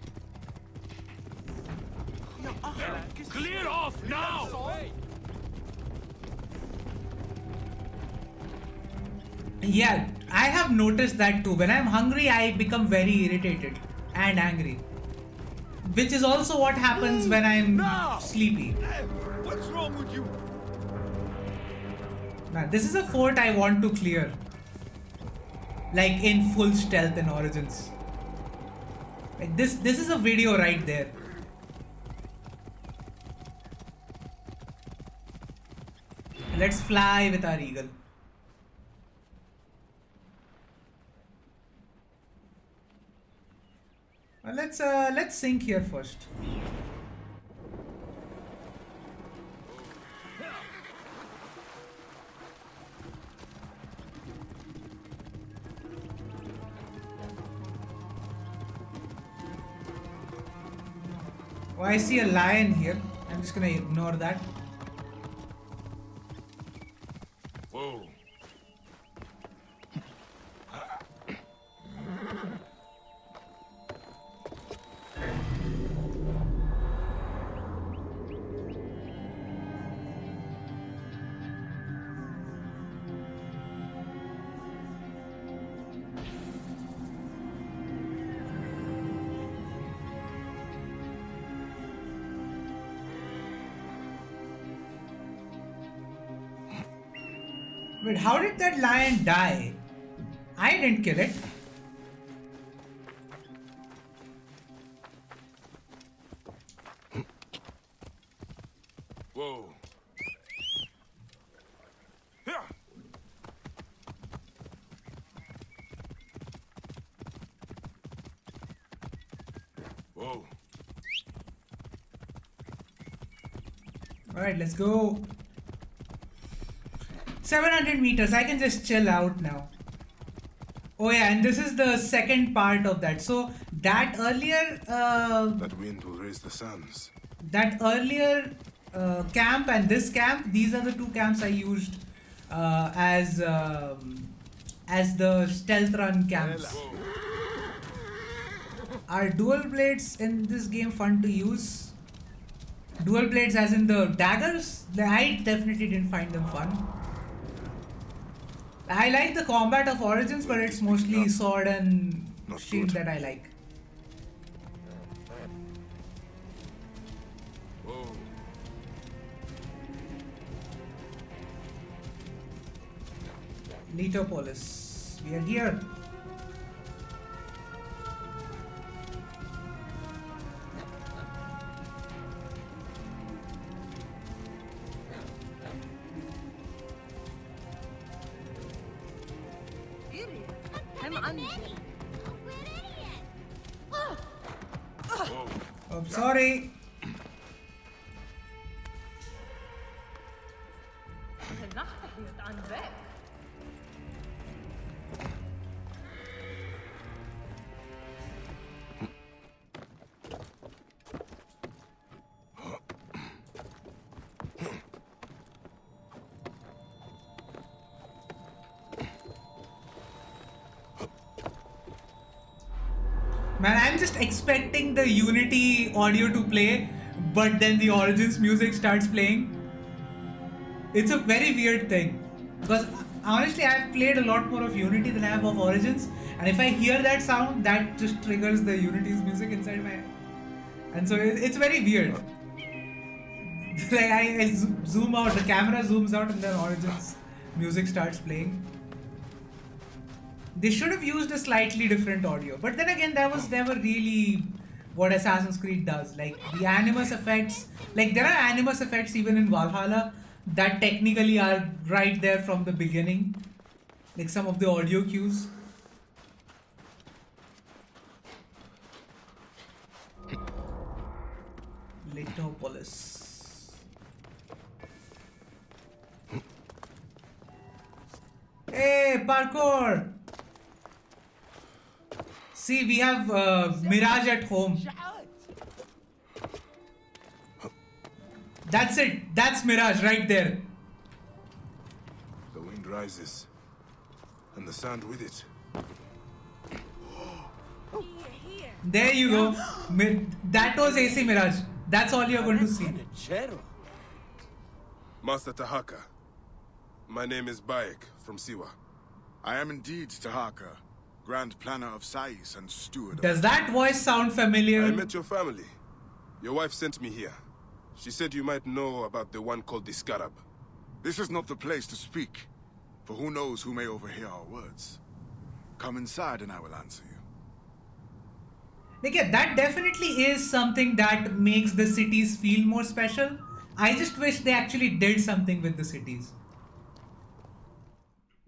Clear off now! Yeah, I have noticed that too. When I'm hungry, I become very irritated and angry. Which is also what happens when I'm sleepy. What's wrong with you? Now, this is a fort I want to clear. Like in full stealth in Origins. Like this is a video right there. Let's fly with our eagle. Well, let's sink here first. Oh, I see a lion here. I'm just gonna ignore that. Whoa. Wait, how did that lion die? I didn't kill it. Whoa. Whoa. Alright, let's go. 700 meters, I can just chill out now. Oh yeah, and this is the second part of that. So that earlier that wind will raise the suns. That earlier camp and this camp, these are the 2 camps I used as the stealth run camps. Are dual blades in this game fun to use? Dual blades as in the daggers? I definitely didn't find them fun. I like the combat of Origins, but it's mostly sword and shield that I like. Letopolis. We are here. I'm sorry. Man, I'm just expecting the Unity audio to play, but then the Origins music starts playing. It's a very weird thing. Because honestly, I've played a lot more of Unity than I have of Origins. And if I hear that sound, that just triggers the Unity's music inside my head. And so it's very weird. Like I zoom out, the camera zooms out and then Origins music starts playing. They should have used a slightly different audio, but then again, that was never really what Assassin's Creed does. Like the animus effects, like there are animus effects even in Valhalla that technically are right there from the beginning, like some of the audio cues. Little parkour. See, we have Mirage at home. That's it. That's Mirage right there. The wind rises, and the sand with it. There you go. That was AC Mirage. That's all you're going to see. Master Tahaka, my name is Bayek from Siwa. I am indeed Tahaka, Grand Planner of Sais and Steward. Does that voice sound familiar? I met your family. Your wife sent me here. She said you might know about the one called the Scarab. This is not the place to speak, for who knows who may overhear our words. Come inside and I will answer you. Like, yeah, that definitely is something that makes the cities feel more special. I just wish they actually did something with the cities.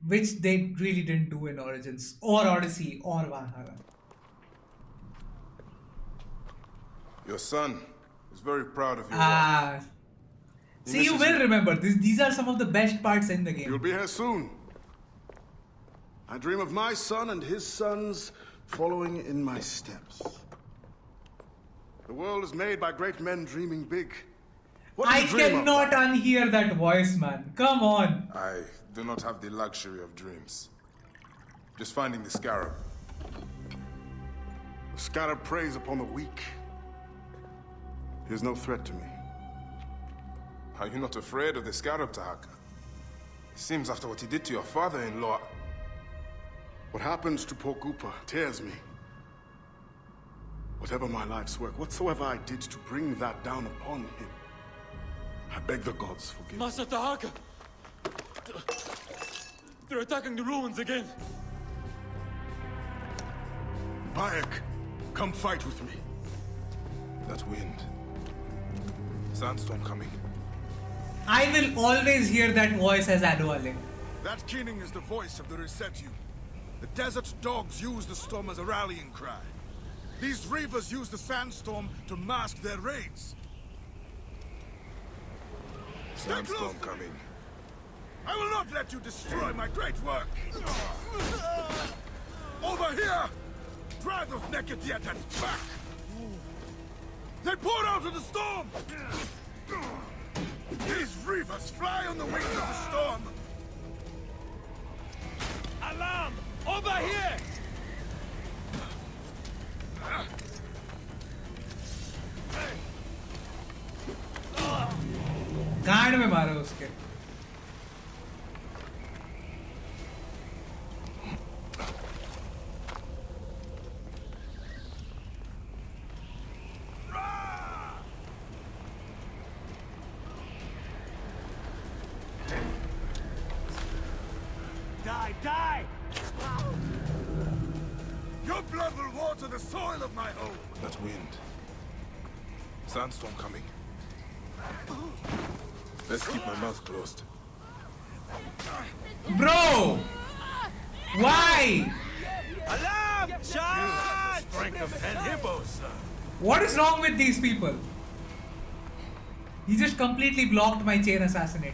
Which they really didn't do in Origins, or Odyssey, or Valhalla. Your son is very proud of you. See, you will remember. These are some of the best parts in the game. You'll be here soon. I dream of my son and his sons following in my steps. The world is made by great men dreaming big. What do I you dream cannot of? unhear that voice, man. Come on. I do not have the luxury of dreams. Just finding the Scarab. The Scarab preys upon the weak. He is no threat to me. Are you not afraid of the Scarab, Tahaka? It seems after what he did to your father-in-law... What happens to poor Goopa tears me. Whatever my life's work, whatsoever I did to bring that down upon him, I beg the gods forgive me. Master Tahaka! They're attacking the ruins again! Bayek, come fight with me. That wind. Sandstorm coming. I will always hear that voice as Adwale. That keening is the voice of the Resetu. The desert dogs use the storm as a rallying cry. These reavers use the sandstorm to mask their raids. Sandstorm coming. I will not let you destroy my great work! Over here! Drive those naked Yetans back! They poured out of the storm! These reavers fly on the wings of the storm! Alarm! Over here! गांड में मारो उसके. Die, die! Your blood will water the soil of my home! That wind. Sandstorm coming. Let's keep my mouth closed. Bro! Why? Alarm! Charge! Strength of 10 hippos, sir. What is wrong with these people? He just completely blocked my chain assassinate.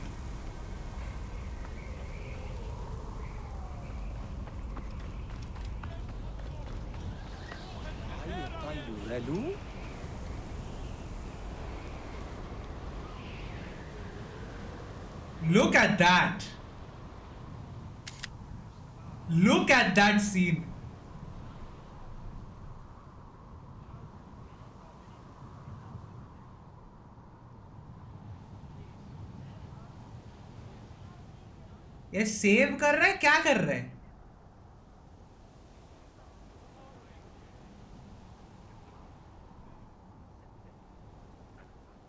Look at that. Look at that scene. ये save कर रहा है, क्या कर रहा है?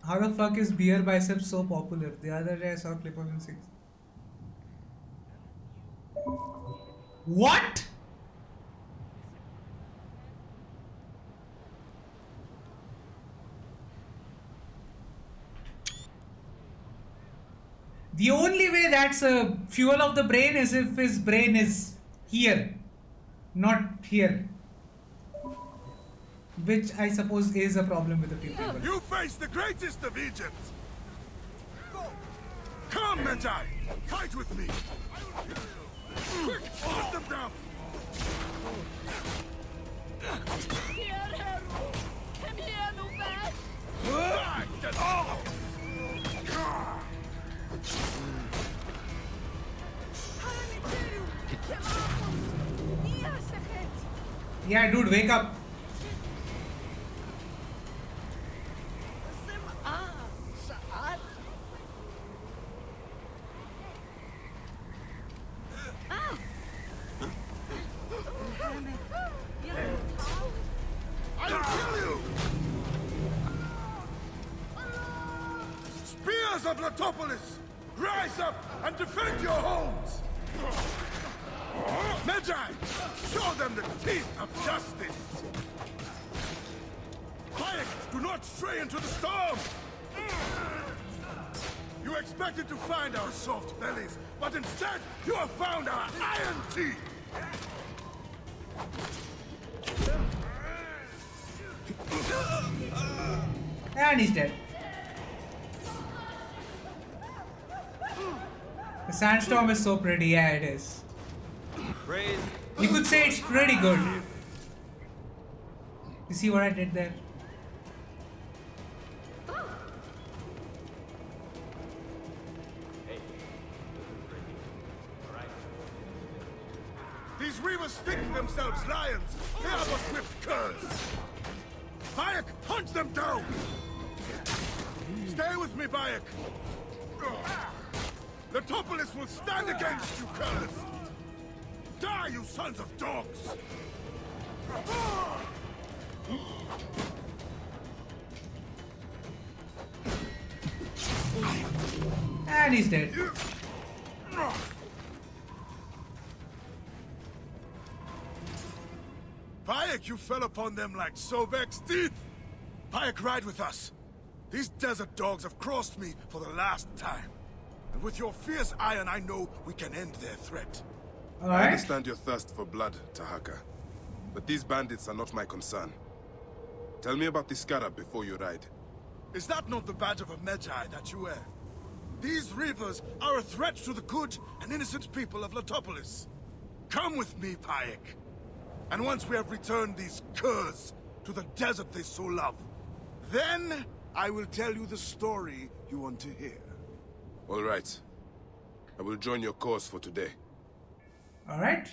How the fuck is beer biceps so popular? The other day I saw a clip of him sing. What? The only way that's a fuel of the brain is if his brain is here, not here. Which I suppose is a problem with a few people. You face the greatest of Egypt! Come, Medjay! Fight with me! Quick, put them down! Die, dead all! Yeah, dude, wake up. I'll kill you! Spears of Latopolis! Rise up and defend your homes! Magi! Show them the teeth of justice! Bayek, do not stray into the storm! You expected to find our soft bellies, but instead you have found our iron teeth! And he's dead. The sandstorm is so pretty. Yeah, it is. You could say it's pretty good. You see what I did there? These reavers think themselves lions. They are but whipped curs. Bayek, hunt them down! Stay with me, Bayek. Latopolis will stand against you, curs. Die, you sons of dogs! And he's dead. Bayek, you fell upon them like Sobek's teeth! Bayek, ride with us. These desert dogs have crossed me for the last time. And with your fierce iron, I know we can end their threat. I understand your thirst for blood, Tahaka. But these bandits are not my concern. Tell me about the scarab before you ride. Is that not the badge of a Magi that you wear? These reavers are a threat to the good and innocent people of Latopolis. Come with me, Bayek. And once we have returned these curs to the desert they so love, then I will tell you the story you want to hear. All right. I will join your cause for today. All right.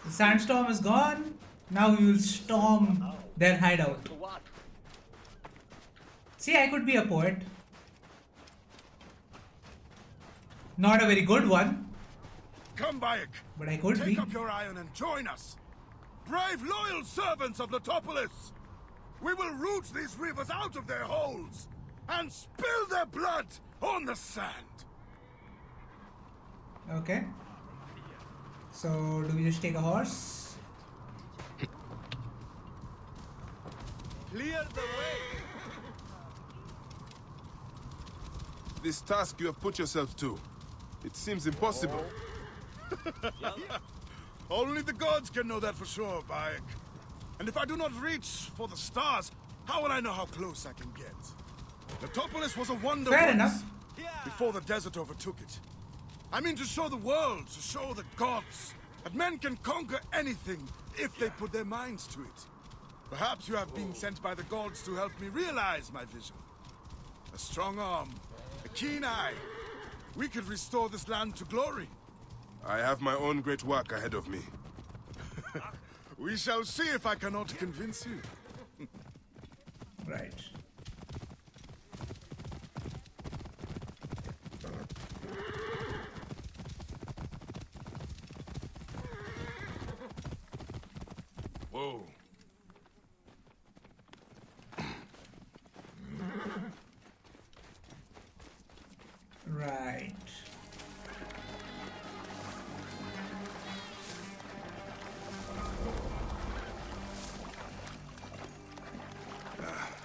The sandstorm is gone. Now we will storm their hideout. See, I could be a poet. Not a very good one. Come, Bayek. But I could be. Take up your iron and join us. Brave, loyal servants of Latopolis. We will root these reavers out of their holes and spill their blood on the sand. Okay. So, do we just take a horse? Clear the way. This task you have put yourself to, it seems impossible. Only the gods can know that for sure, Bayek. And if I do not reach for the stars, how will I know how close I can get? Latopolis was a wonder Fair once, enough. before the desert overtook it. I mean to show the world, to show the gods, that men can conquer anything if they put their minds to it. Perhaps you have been sent by the gods to help me realize my vision. A strong arm, a keen eye. We could restore this land to glory. I have my own great work ahead of me. We shall see if I cannot convince you. Right. Whoa. Right.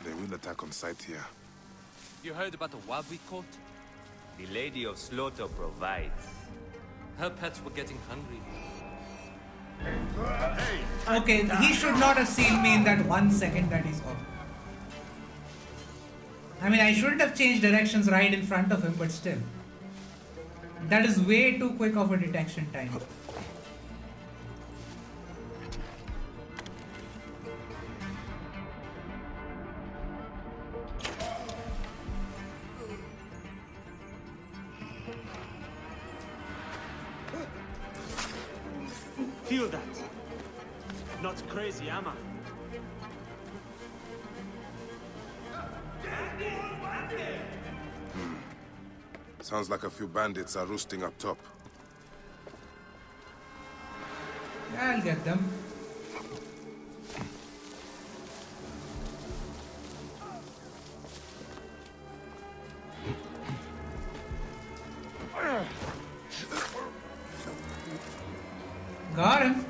They will attack on sight here. You heard about the wild we caught? The Lady of Slaughter provides. Her pets were getting hungry. Okay, he should not have seen me in that 1 second that he's off. I mean, I shouldn't have changed directions right in front of him, but still. That is way too quick of a detection time. Feel that? Not crazy, am I? Sounds like a few bandits are roosting up top. Yeah, I'll get them. Got him.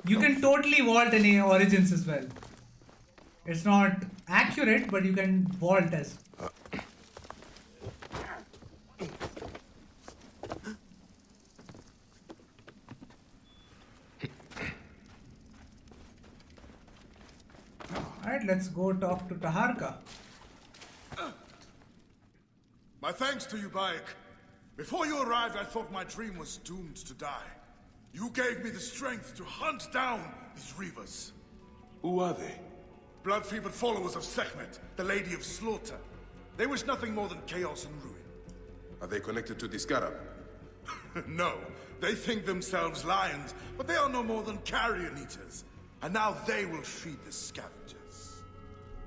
You can totally vault in Origins as well. It's not accurate, but you can vault as. Alright, let's go talk to Taharka. My thanks to you, Bayek. Before you arrived, I thought my dream was doomed to die. You gave me the strength to hunt down these Reavers. Who are they? Blood-fevered followers of Sekhmet, the Lady of Slaughter. They wish nothing more than chaos and ruin. Are they connected to the Scarab? No, they think themselves lions, but they are no more than carrion eaters. And now they will feed the scavengers.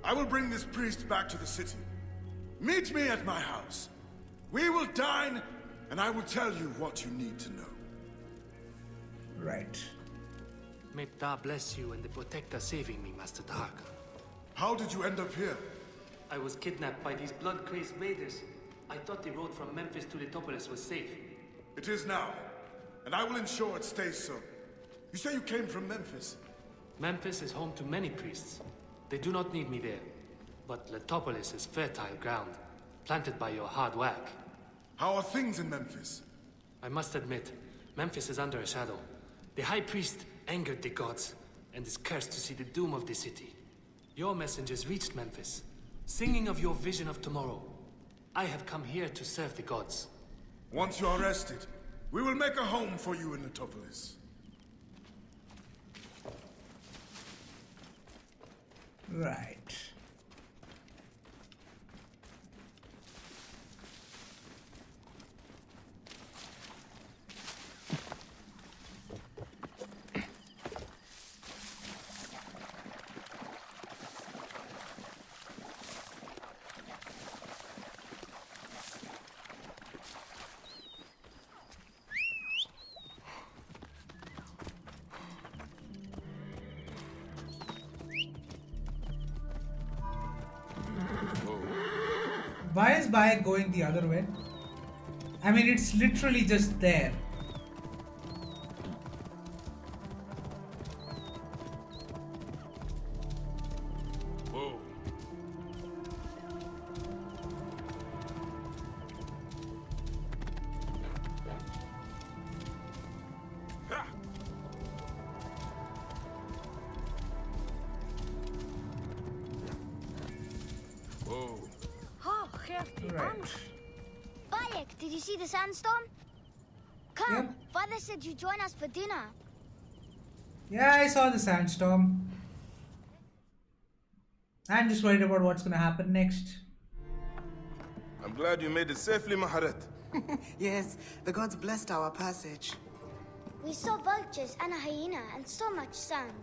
I will bring this priest back to the city. Meet me at my house. We will dine, and I will tell you what you need to know. Right. May Ta bless you and the Protector saving me, Master Taharka. How did you end up here? I was kidnapped by these blood-crazed raiders. I thought the road from Memphis to Letopolis was safe. It is now, and I will ensure it stays so. You say you came from Memphis? Memphis is home to many priests. They do not need me there. But Letopolis is fertile ground, planted by your hard work. How are things in Memphis? I must admit, Memphis is under a shadow. The High Priest angered the gods, and is cursed to see the doom of the city. Your messengers reached Memphis, singing of your vision of tomorrow. I have come here to serve the gods. Once you are rested, we will make a home for you in Letopolis. Right. Why is Bayek going the other way? I mean, it's literally just there. Whoa. Whoa. Right. Bayek, did you see the sandstorm? Come, Yep. Father said you join us for dinner. Yeah, I saw the sandstorm. I'm just worried about what's gonna happen next. I'm glad you made it safely, Maharet. Yes, the gods blessed our passage. We saw vultures and a hyena and so much sand.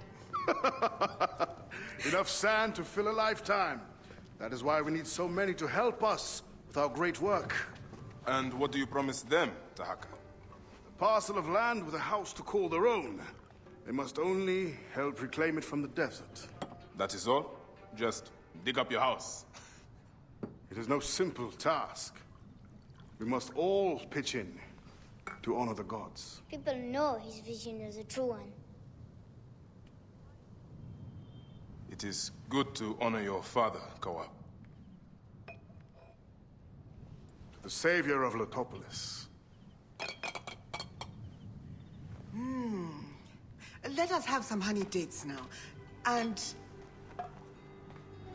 Enough sand to fill a lifetime. That is why we need so many to help us with our great work. And what do you promise them, Taharka? A parcel of land with a house to call their own. They must only help reclaim it from the desert. That is all? Just dig up your house. It is no simple task. We must all pitch in to honor the gods. People know his vision is a true one. It is good to honor your father, Kawab. To the savior of Letopolis. Let us have some honey dates now. And...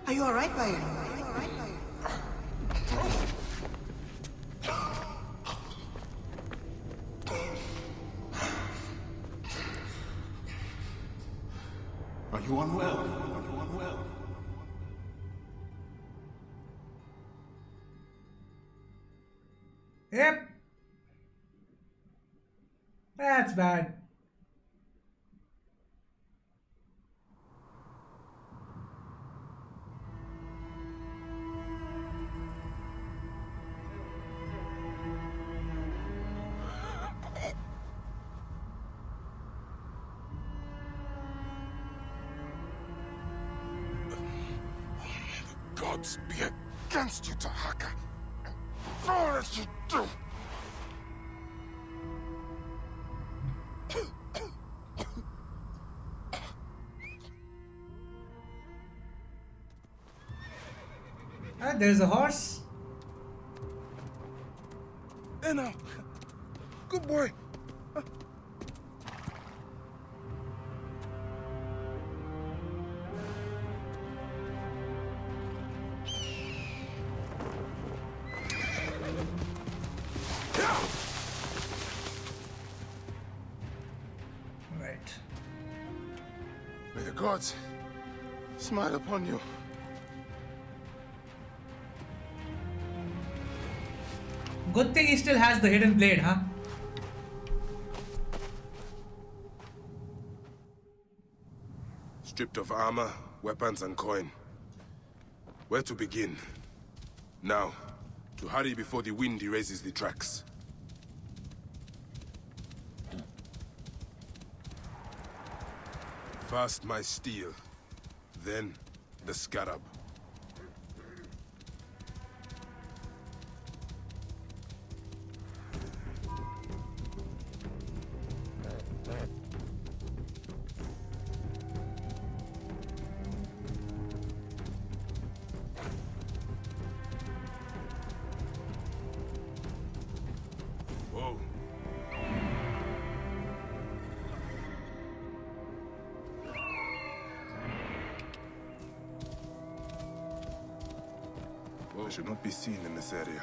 Are you alright, Bayek? Are you alright, Bayek? Are you unwell? Are you unwell? Yep. That's bad. Gods be against you, Tahaka. All that you do. Ah, there's a horse. Anna, good boy. Right. May the gods smile upon you. Good thing he still has the hidden blade, huh? Stripped of armor, weapons, and coin. Where to begin? Now, to hurry before the wind erases the tracks. First my steel, then the scarab. Whoa. I should not be seen in this area.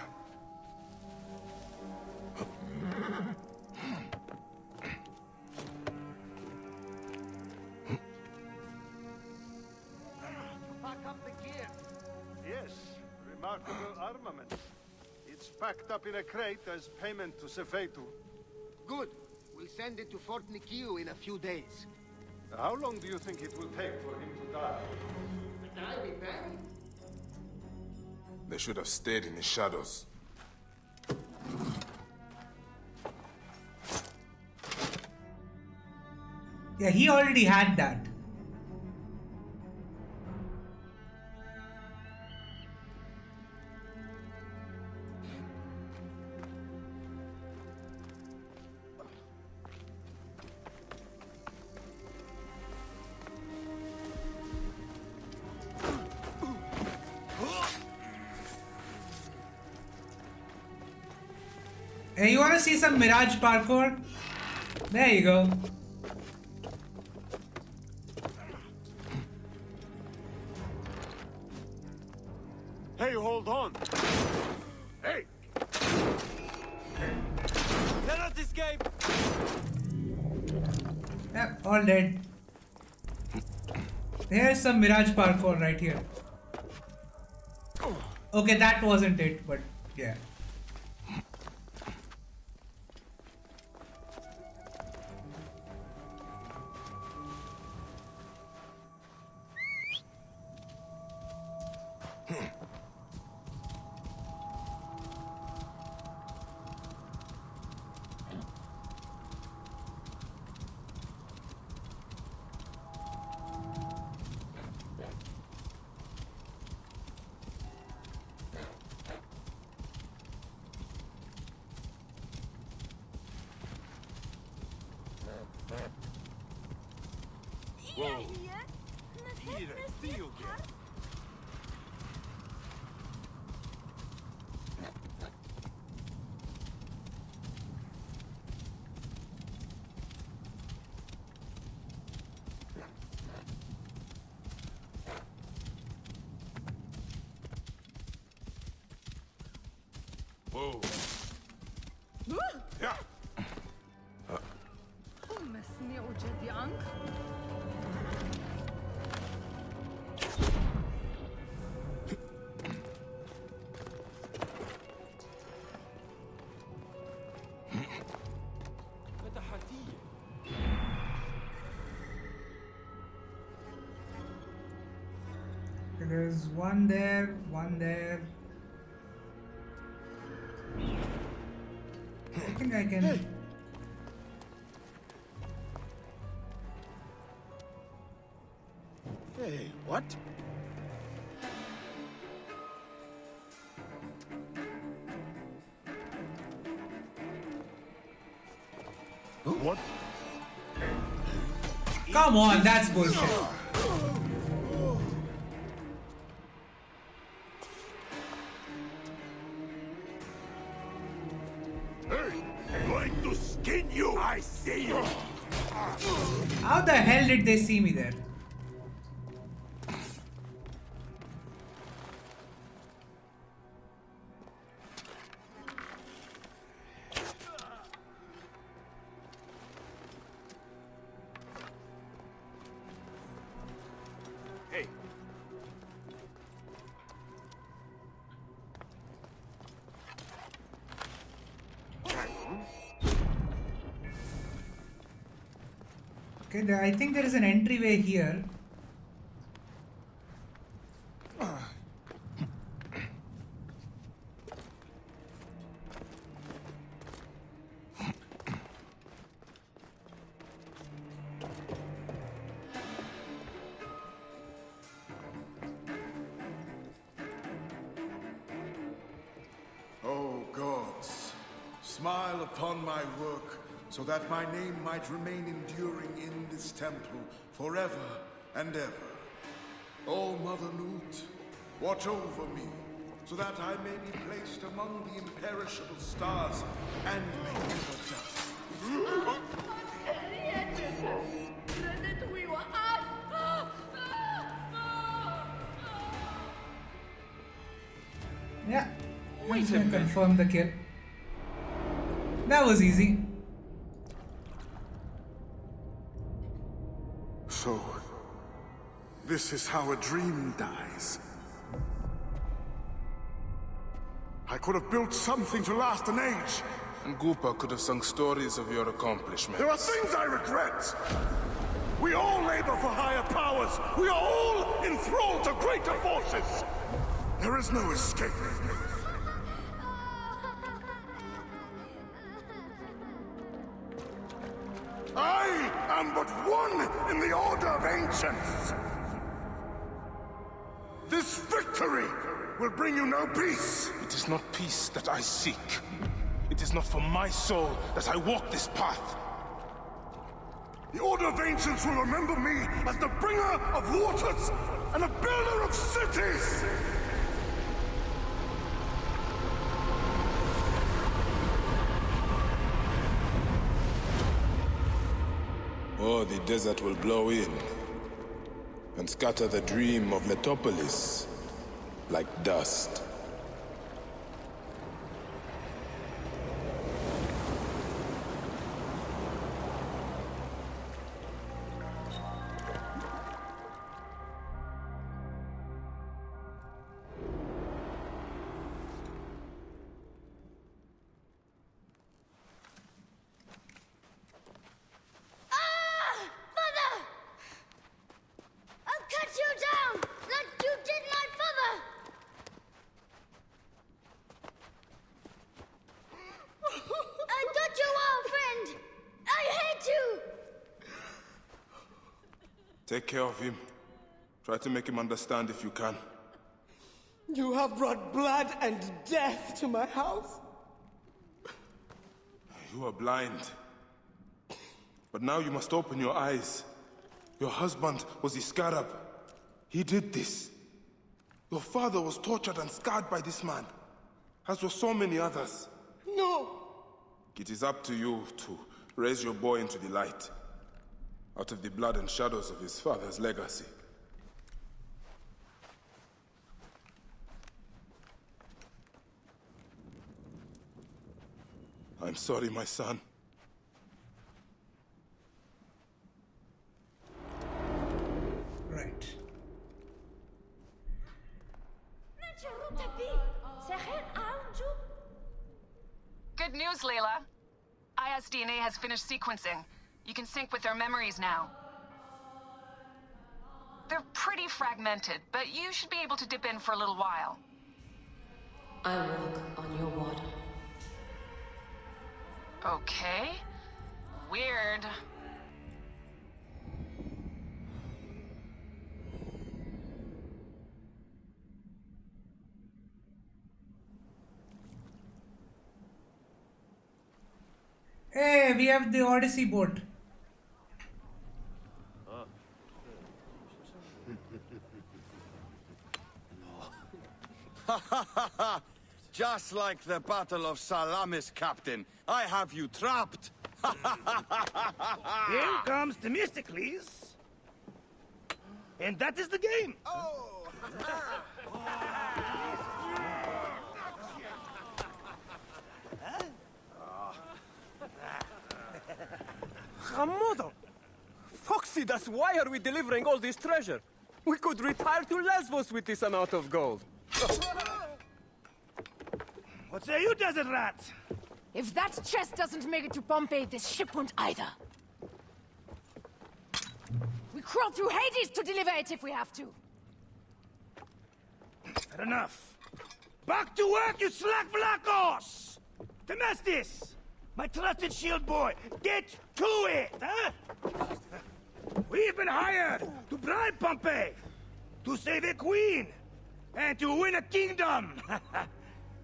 Pack up the gear. Yes, remarkable armament. It's packed up in a crate as payment to Sefetu. Good. We'll send it to Fort Nikiu in a few days. How long do you think it will take for him to die? Die be buried. They should have stayed in the shadows. Yeah, he already had that. Hey, you wanna see some Mirage parkour? There you go. Hey, hold on! Hey! Cannot escape! Yep, all dead. Here's some Mirage parkour right here. Okay, that wasn't it, but yeah. Whoa. Mira, tío, Whoa. Yeah. There's one there, one there. I think I can. Hey. Hey, what? What? Come on, that's bullshit. Going to skin you! I see you! How the hell did they see me there? Hey. Okay, I think there is an entryway here. Oh gods, smile upon my work, so that my name might remain enduring in this temple forever and ever. Oh Mother Newt, watch over me, so that I may be placed among the imperishable stars and may never dust. Yeah, I'm just gonna confirm the kill. That was easy. So, this is how a dream dies. I could have built something to last an age. And Goopa could have sung stories of your accomplishments. There are things I regret. We all labor for higher powers. We are all enthralled to greater forces. There is no escape. I am but one in the Order of Ancients. This victory will bring you no peace. It is not peace that I seek. It is not for my soul that I walk this path. The Order of Ancients will remember me as the bringer of waters and the builder of cities. Or the desert will blow in and scatter the dream of Metropolis like dust. Take care of him. Try to make him understand if you can. You have brought blood and death to my house. You are blind. But now you must open your eyes. Your husband was the scarab. He did this. Your father was tortured and scarred by this man, as were so many others. No! It is up to you to raise your boy into the light, out of the blood and shadows of his father's legacy. I'm sorry, my son. Right. Good news, Layla. ISDNA has finished sequencing. You can sync with their memories now. They're pretty fragmented, but you should be able to dip in for a little while. I walk on your water. Okay. Weird. Hey, we have the Odyssey boat. Just like the Battle of Salamis, Captain. I have you trapped. Here comes Themistocles. And that is the game. Hamodo! Foxidas, why are we delivering all this treasure? We could retire to Lesbos with this amount of gold. What say you, desert rat? If that chest doesn't make it to Pompeii, this ship won't either. We crawl through Hades to deliver it if we have to. Fair enough. Back to work, you slack Vlachos! Themestis! My trusted shield boy, get to it, huh? We've been hired to bribe Pompeii, to save a queen, and to win a kingdom.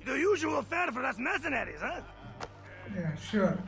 The usual fare for us mercenaries, huh? Yeah, sure.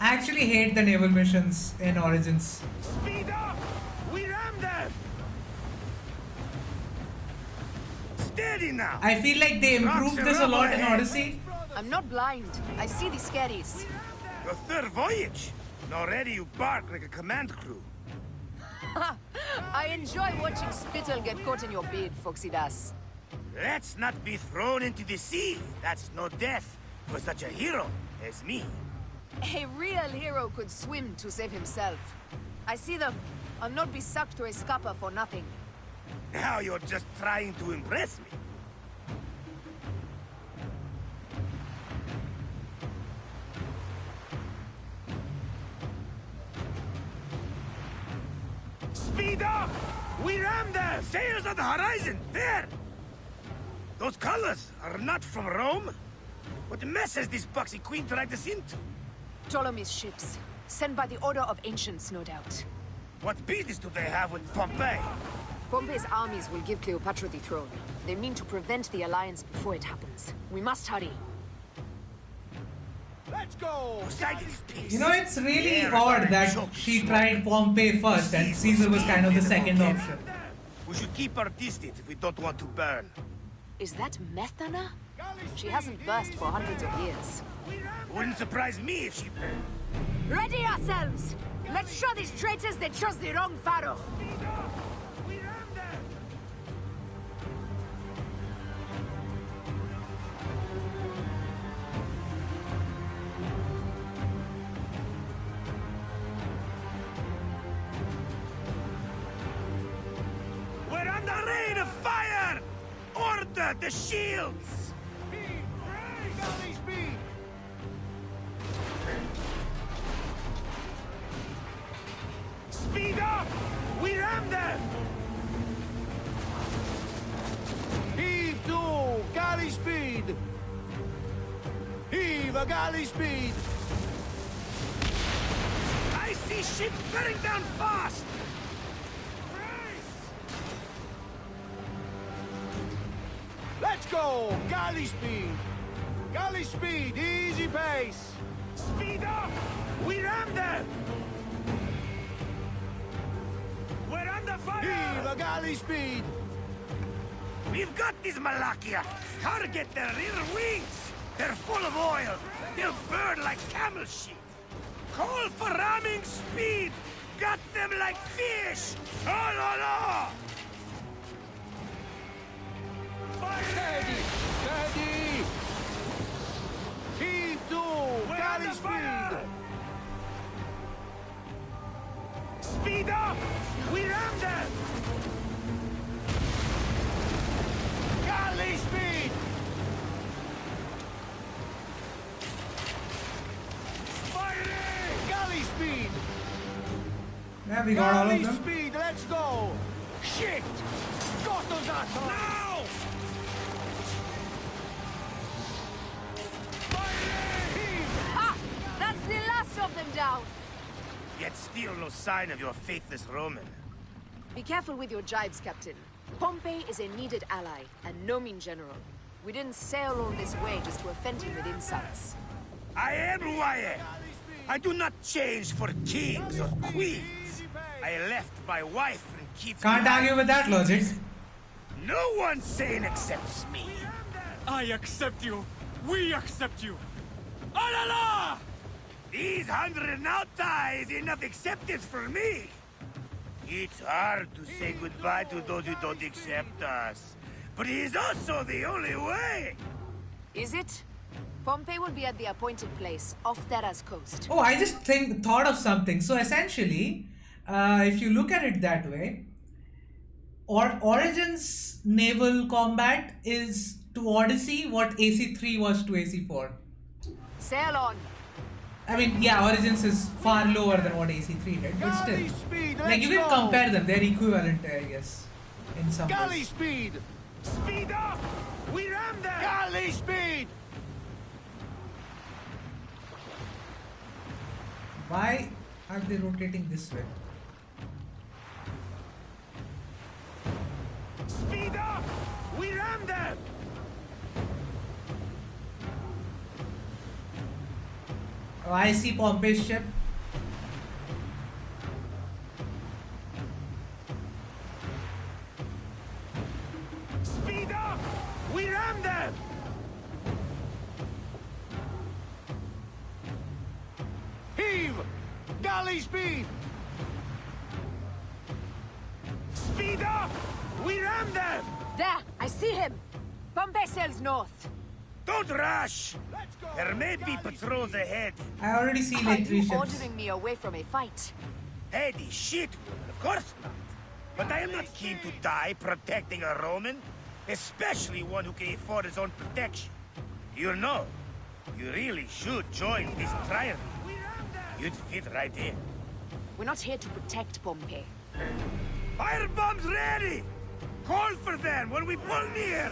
I actually hate the naval missions in Origins. Speed up! We ram them! Steady now! I feel like they improved this a lot in Odyssey. I'm not blind. I see the scaries. Your third voyage, and already you bark like a command crew. I enjoy watching spittle get caught in your beard, Foxidas. Let's not be thrown into the sea. That's no death for such a hero as me. A real hero could swim to save himself. I see them. I'll not be sucked to a scupper for nothing. Now you're just trying to impress me. Speed up! We ram them! Sails on the horizon! There! Those colors are not from Rome. What mess has this boxy queen dragged us into? Ptolemy's ships. Sent by the Order of Ancients, no doubt. What business do they have with Pompeii? Pompeii's armies will give Cleopatra the throne. They mean to prevent the alliance before it happens. We must hurry. Let's go! You know, it's really odd that she tried Pompeii first and Caesar was kind of the second option. We should keep our distance if we don't want to burn. Is that Methana? She hasn't burst for hundreds of years. Wouldn't surprise me if she... Ready ourselves! Let's show these traitors they chose the wrong pharaoh! We're under rain of fire! Order the shields! Galley speed! Speed up! We ram them! Heave to! Galley speed! Heave a galley speed! I see ships bearing down fast! Let's go! Galley speed! Galley speed! Easy pace! Speed up! We ram them! We're the galley speed! We've got these Malakia! Target their rear wings! They're full of oil! They'll burn like camel shit! Call for ramming speed! Got them like fish! Oh la la! Steady! Steady! Heave to! Galley speed! Speed up! We ram them! Galley speed! Firing! Galley speed! Yeah, we got all of Galley them. speed, let's go! Shift! Got those assholes! Now! Firing! Ha! That's the last of them down! Yet still no sign of your faithless Roman. Be careful with your jibes, Captain. Pompey is a needed ally, and no mean general. We didn't sail all this way just to offend him with insults. I am who I am. I do not change for kings or queens. I left my wife and kids. Can't argue with that logic. No one sane accepts me. I accept you. We accept you. Ah la la! These 100 nauta is enough acceptance for me. It's hard to say goodbye to those who don't accept us. But it is also the only way. Is it? Pompey will be at the appointed place, off Terra's coast. Oh, I just thought of something. So essentially, if you look at it that way, Origins naval combat is to Odyssey what AC3 was to AC4. Sail on. I mean, yeah, Origins is far lower than what AC3 did, but still. Like, you can compare them, they're equivalent, I guess, in some ways. Galley speed! Speed up! We ram them! Galley speed! Why are they rotating this way? Speed up! We ram them! Oh, I see Pompey's ship. Speed up! We ram them! Heave! Galley speed! Speed up! We ram them! There! I see him! Pompey sails north. Don't rush! There may be patrols ahead. I already see Are like 3 you ships. ordering me away from a fight? Eddie, shit, woman, of course not. But I am not keen to die protecting a Roman, especially one who can afford his own protection. You know, you really should join this trial. You'd fit right in. We're not here to protect Pompey. Firebombs ready! Call for them when we pull near!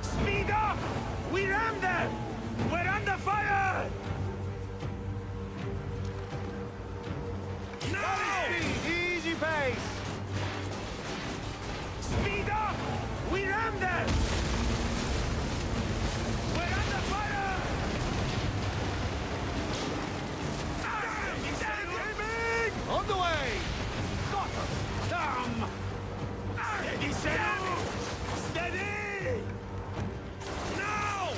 Speed up! We ram them! We're under fire! Now! Easy pace! Speed up! We ram them! We're under fire! Aiming! On the way! Got her! Down! Steady, steady! Steady! Now!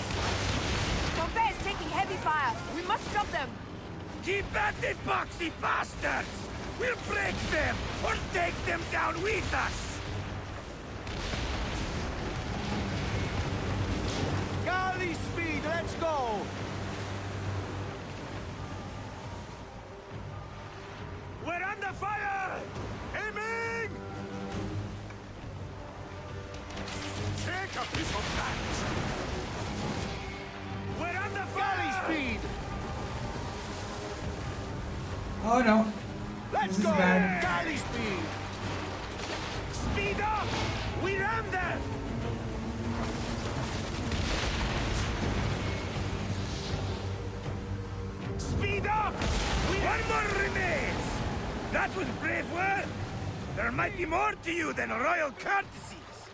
Pompey is taking heavy fire. We must stop them. Keep at it, boxy bastards! We'll break them, or take them down with us! Galley speed, let's go! We're under fire! Aiming! Take a piece of that! We're under fire! Galley speed! Oh no. Let's This is go! bad. Galley speed! Speed up! We ram them! Speed up! One more remains! That was brave work! There might be more to you than royal courtesies!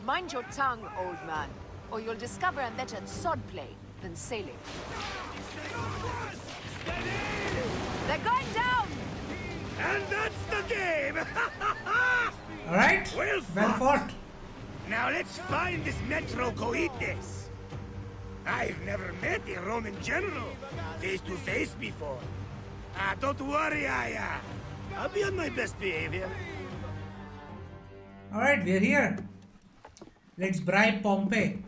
Mind your tongue, old man, or you'll discover I'm better at swordplay than sailing. They're going down! And that's the game! Alright, well fought. Now let's find this Metro Coites. I've never met a Roman general face to face before. Don't worry, I'll be on my best behavior. Alright, we're here. Let's bribe Pompey.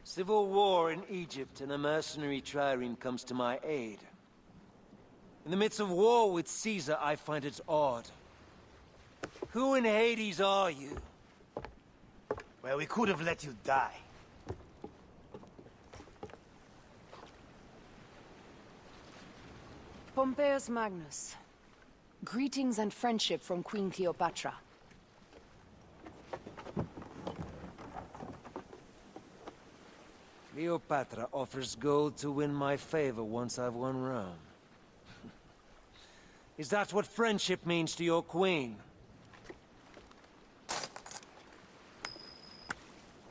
Civil war in Egypt, and a mercenary trireme comes to my aid. In the midst of war with Caesar, I find it odd. Who in Hades are you? Well, we could have let you die. Pompeius Magnus. Greetings and friendship from Queen Cleopatra. Cleopatra offers gold to win my favor once I've won Rome. Is that what friendship means to your queen?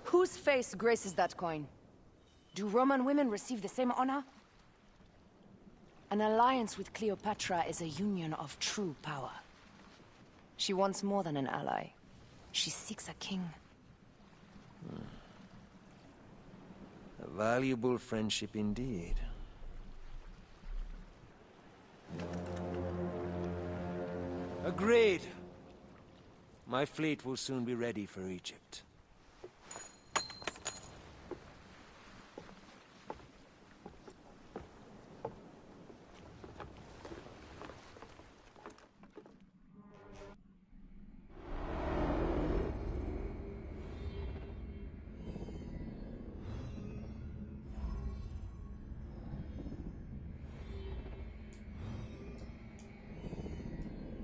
Whose face graces that coin? Do Roman women receive the same honor? An alliance with Cleopatra is a union of true power. She wants more than an ally. She seeks a king. A valuable friendship indeed. Agreed. My fleet will soon be ready for Egypt.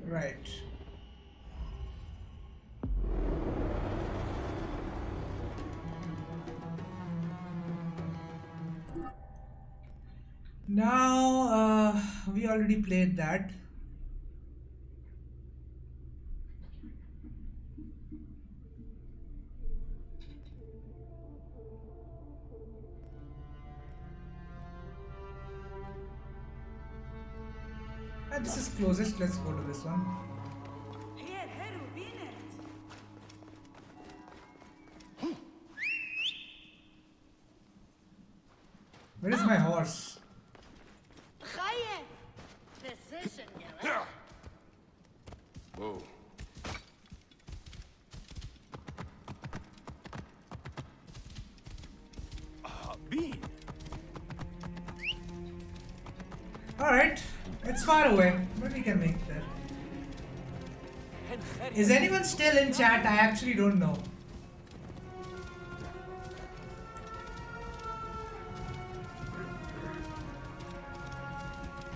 Right. Now, we already played that. This is closest. Let's go to this one. Where is my horse? Whoa. Bean. Alright, it's far away, but we can make it there. Is anyone still in chat? I actually don't know.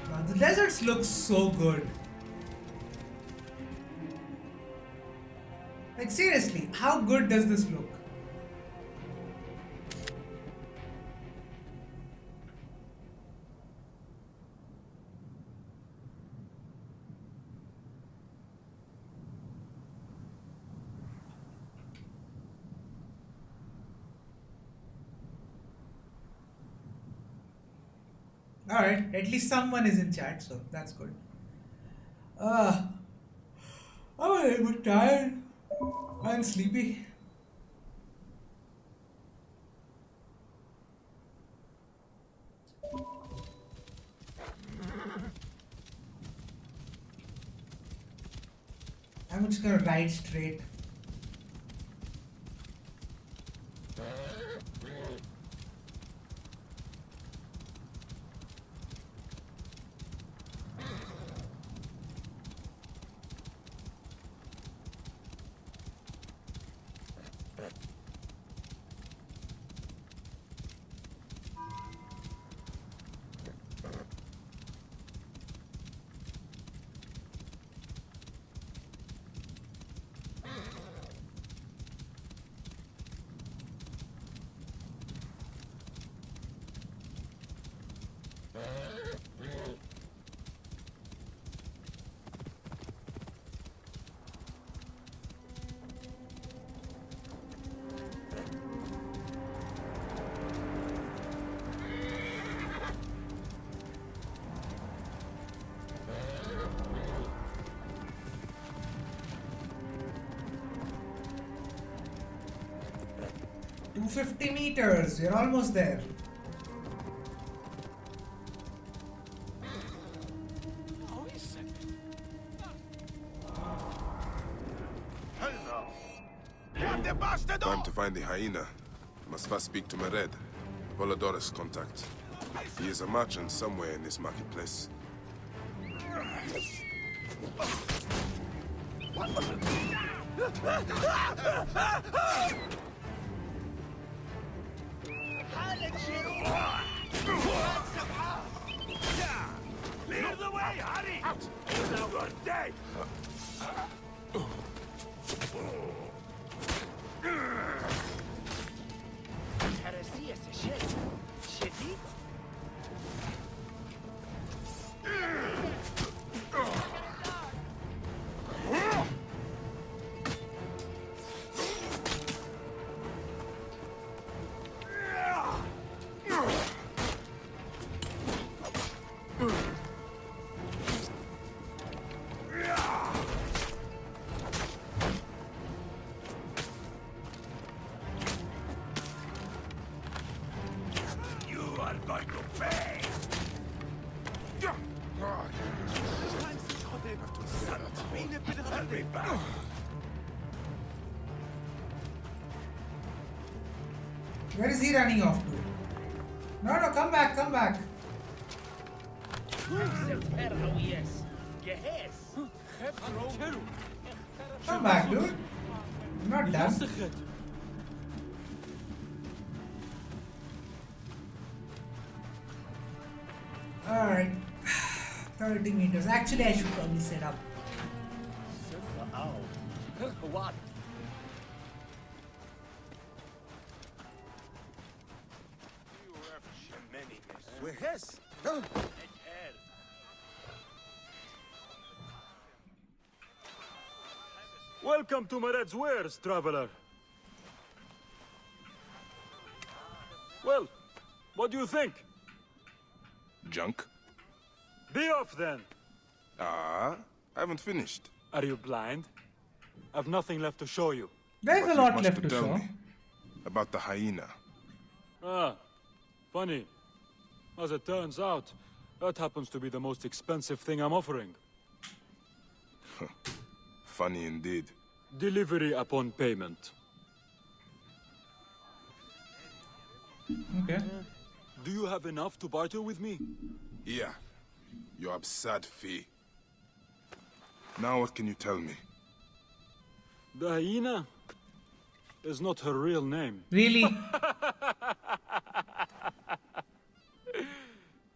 Wow, the deserts look so good. Like seriously, how good does this look? Alright, at least someone is in chat, so that's good. I'm a little bit tired and sleepy. I'm just gonna ride straight. 250 meters. We're almost there. Time to find the hyena. Must first speak to Mered, Polydorus' contact. He is a merchant somewhere in this marketplace. Lead the way, hurry! It's a good day! هرسية شديد شديد Where is he running off to? No, no, come back, come back. Come back, dude. I'm not done. Alright. 30 meters. Actually, I should probably set up. What? Yes. Welcome to Mered's wares, traveler. Well, what do you think? Junk? Be off then. I haven't finished. Are you blind? I've nothing left to show you. There's a lot left to tell show. me about the hyena. Ah, funny. As it turns out, that happens to be the most expensive thing I'm offering. Funny indeed. Delivery upon payment. Okay. Do you have enough to barter with me? Yeah. Your absurd fee. Now what can you tell me? The hyena is not her real name. Really?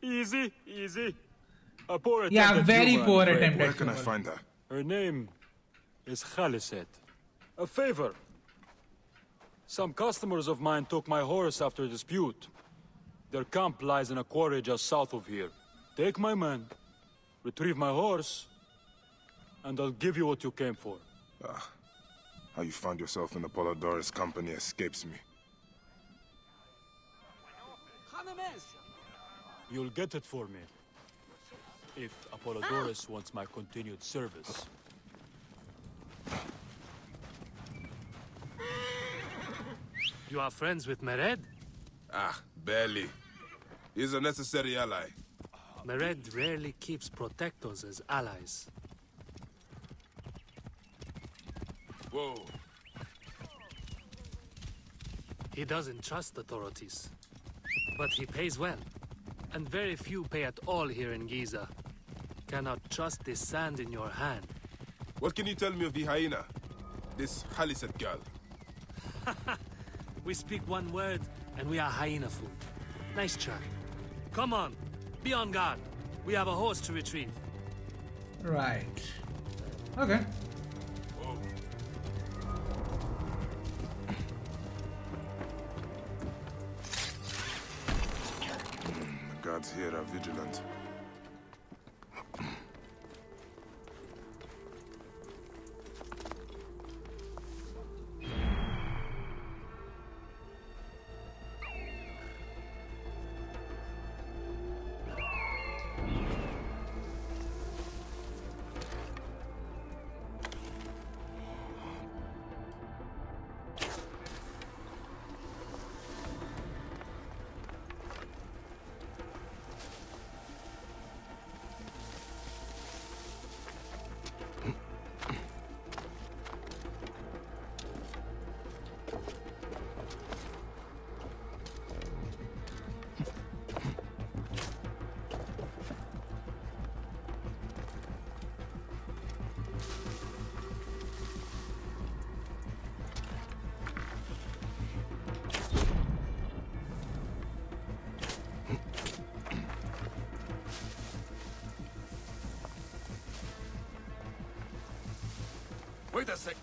Easy, easy. A poor attempt Yeah, at very humor, poor I'm afraid. attempt Where at can I humor. find her? Her name is Khaliset. A favor. Some customers of mine took my horse after a dispute. Their camp lies in a quarry just south of here. Take my men, retrieve my horse, and I'll give you what you came for. How you found yourself in Apollodorus' company escapes me. You'll get it for me. If Apollodorus wants my continued service. You are friends with Mered? Barely. He's a necessary ally. Mered rarely keeps protectors as allies. Whoa. He doesn't trust authorities. But he pays well. And very few pay at all here in Giza. Cannot trust this sand in your hand. What can you tell me of the hyena? This Khaliset girl. We speak one word, and we are hyena food. Nice try. Come on, be on guard. We have a horse to retrieve. Right. Okay. The guards here are vigilant. Wait a sec.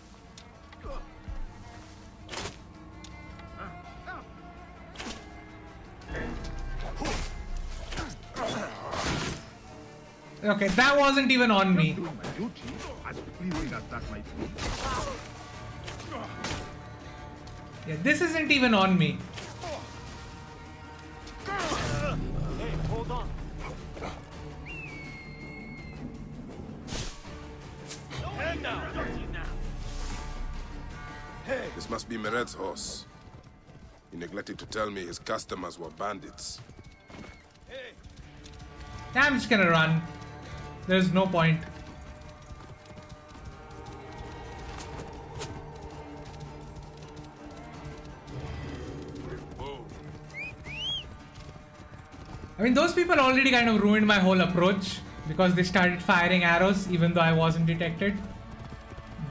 Okay, that wasn't even on me. Yeah, this isn't even on me. Hey, hold on. Hey now. Hey. This must be Mered's horse. He neglected to tell me his customers were bandits. I'm just gonna run. There's no point. I mean, those people already kind of ruined my whole approach because they started firing arrows even though I wasn't detected.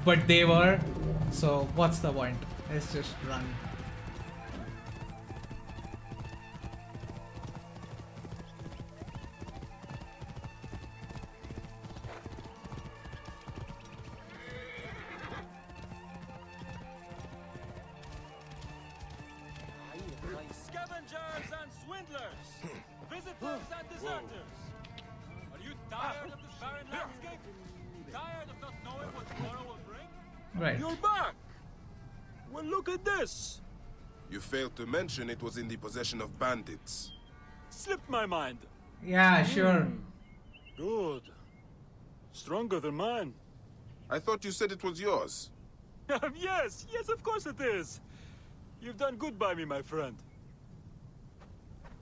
But they were. So what's the point? Let's just run. Scavengers and swindlers! Visitors and deserters! Are you tired of this barren landscape? Tired of not knowing what tomorrow will bring? Right. You're back! Well, look at this! You failed to mention it was in the possession of bandits. Slipped my mind. Yeah, sure. Good. Stronger than mine. I thought you said it was yours. Yes, of course it is. You've done good by me, my friend.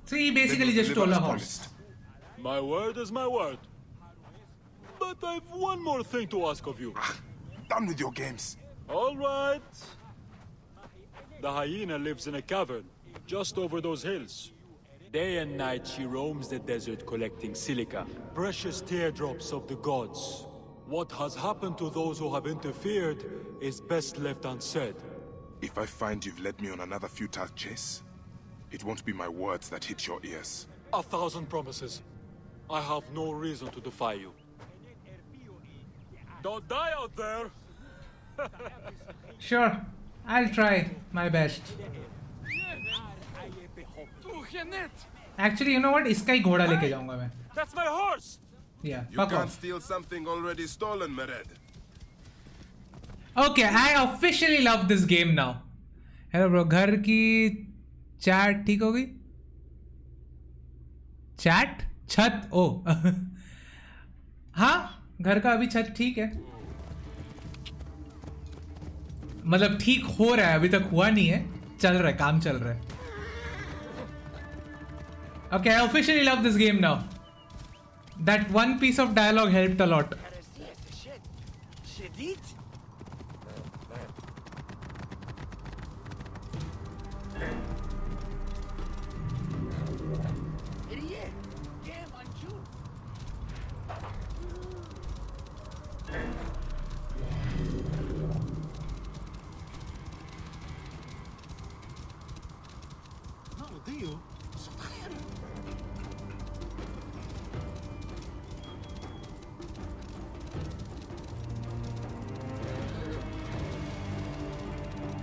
So he basically just stole a horse. My word is my word. But I've one more thing to ask of you. Done with your games. All right. The hyena lives in a cavern, just over those hills. Day and night she roams the desert collecting silica, precious teardrops of the gods. What has happened to those who have interfered is best left unsaid. If I find you've led me on another futile chase, it won't be my words that hit your ears. 1,000 promises. I have no reason to defy you. Don't die out there! Sure, I'll try my best. Actually, you know what? इसका ही घोड़ा लेके जाऊंगा मैं. That's my horse! Yeah, You fuck can't off. steal something already stolen, Mered. Okay, I officially love this game now. Hello bro, घर की chat ठीक हो गई? Chat? छत? ओ. हाँ, घर का अभी छत ठीक है. मतलब ठीक हो रहा है, अभी तक हुआ नहीं है. चल रहा है, काम चल रहा है. Okay, I officially love this game now. That one piece of dialogue helped a lot.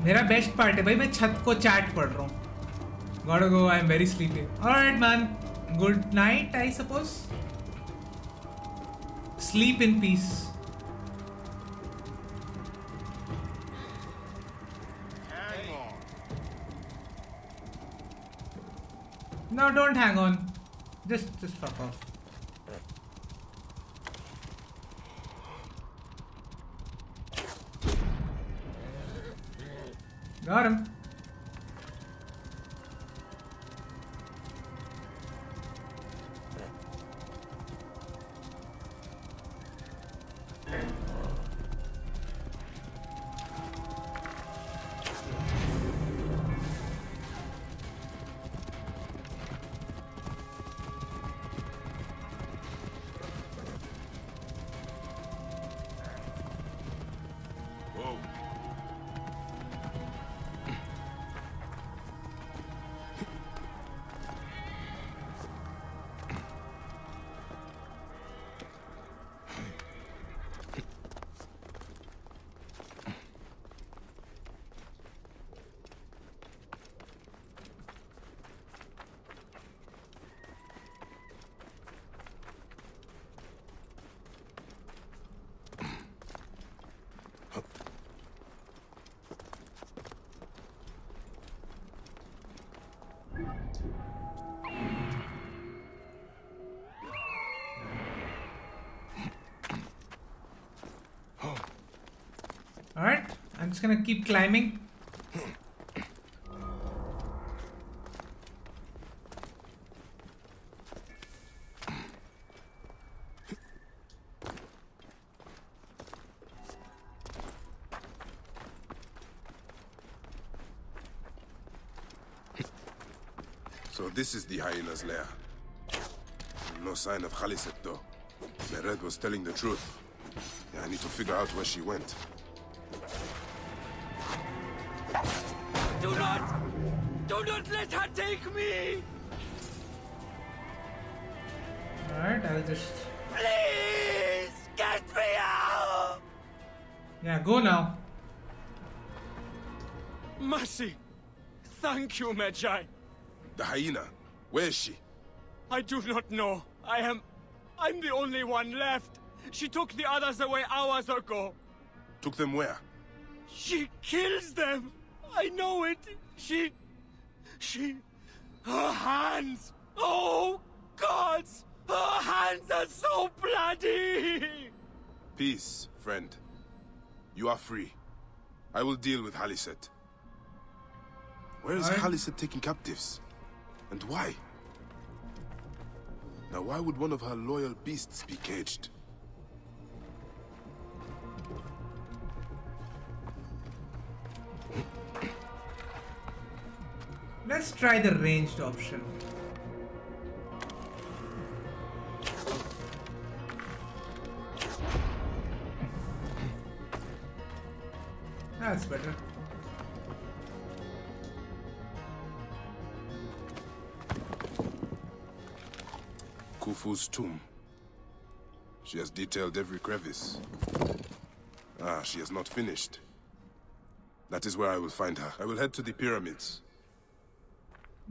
मेरा बेस्ट पार्ट है भाई, मैं छत को चैट पढ़ रहा हूँ. Gotta go, I'm very sleepy. Alright man, good night I suppose. Sleep in peace. Hang on. No, don't hang on. Just fuck off. Got him. I'm just gonna keep climbing. So this is the hyena's lair. No sign of Khaliset though. Mered was telling the truth. Yeah, I need to figure out where she went. Do not let her take me! Alright, I'll just... Please, get me out! Yeah, go now. Mercy! Thank you, Medjay. The hyena, where is she? I do not know. I'm the only one left. She took the others away hours ago. Took them where? She kills them. I know it. Her hands. Oh, gods. Her hands are so bloody. Peace, friend. You are free. I will deal with Khaliset. Where is Khaliset taking captives? And why? Now why would one of her loyal beasts be caged? Let's try the ranged option. That's better. Khufu's tomb. She has detailed every crevice. Ah, she has not finished. That is where I will find her. I will head to the pyramids.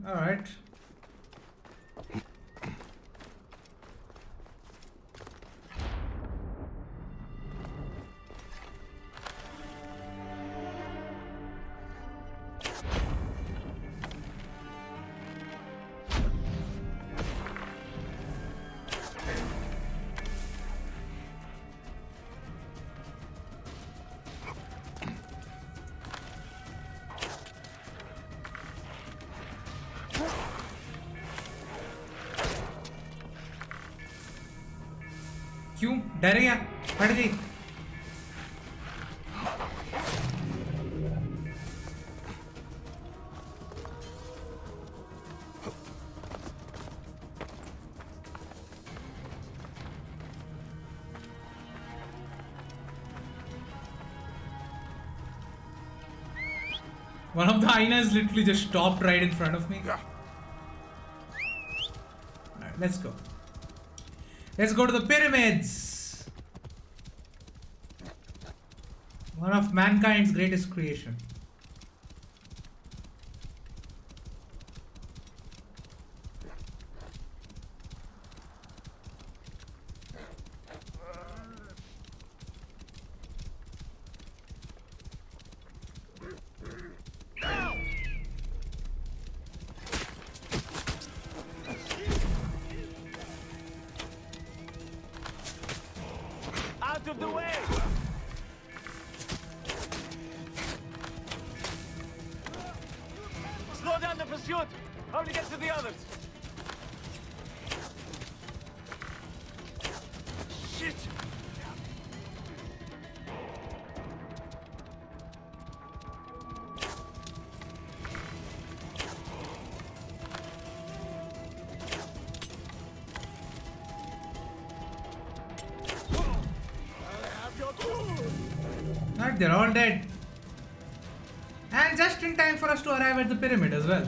Alright. क्यों डर गया हट गई One of the hyenas literally just stopped right in front of me. Yeah. Alright, let's go. Let's go to the pyramids. One of mankind's greatest creation. Out of the way! Slow down the pursuit! How to get to the others? Shit! Alright, they're all dead. And just in time for us to arrive at the pyramid as well.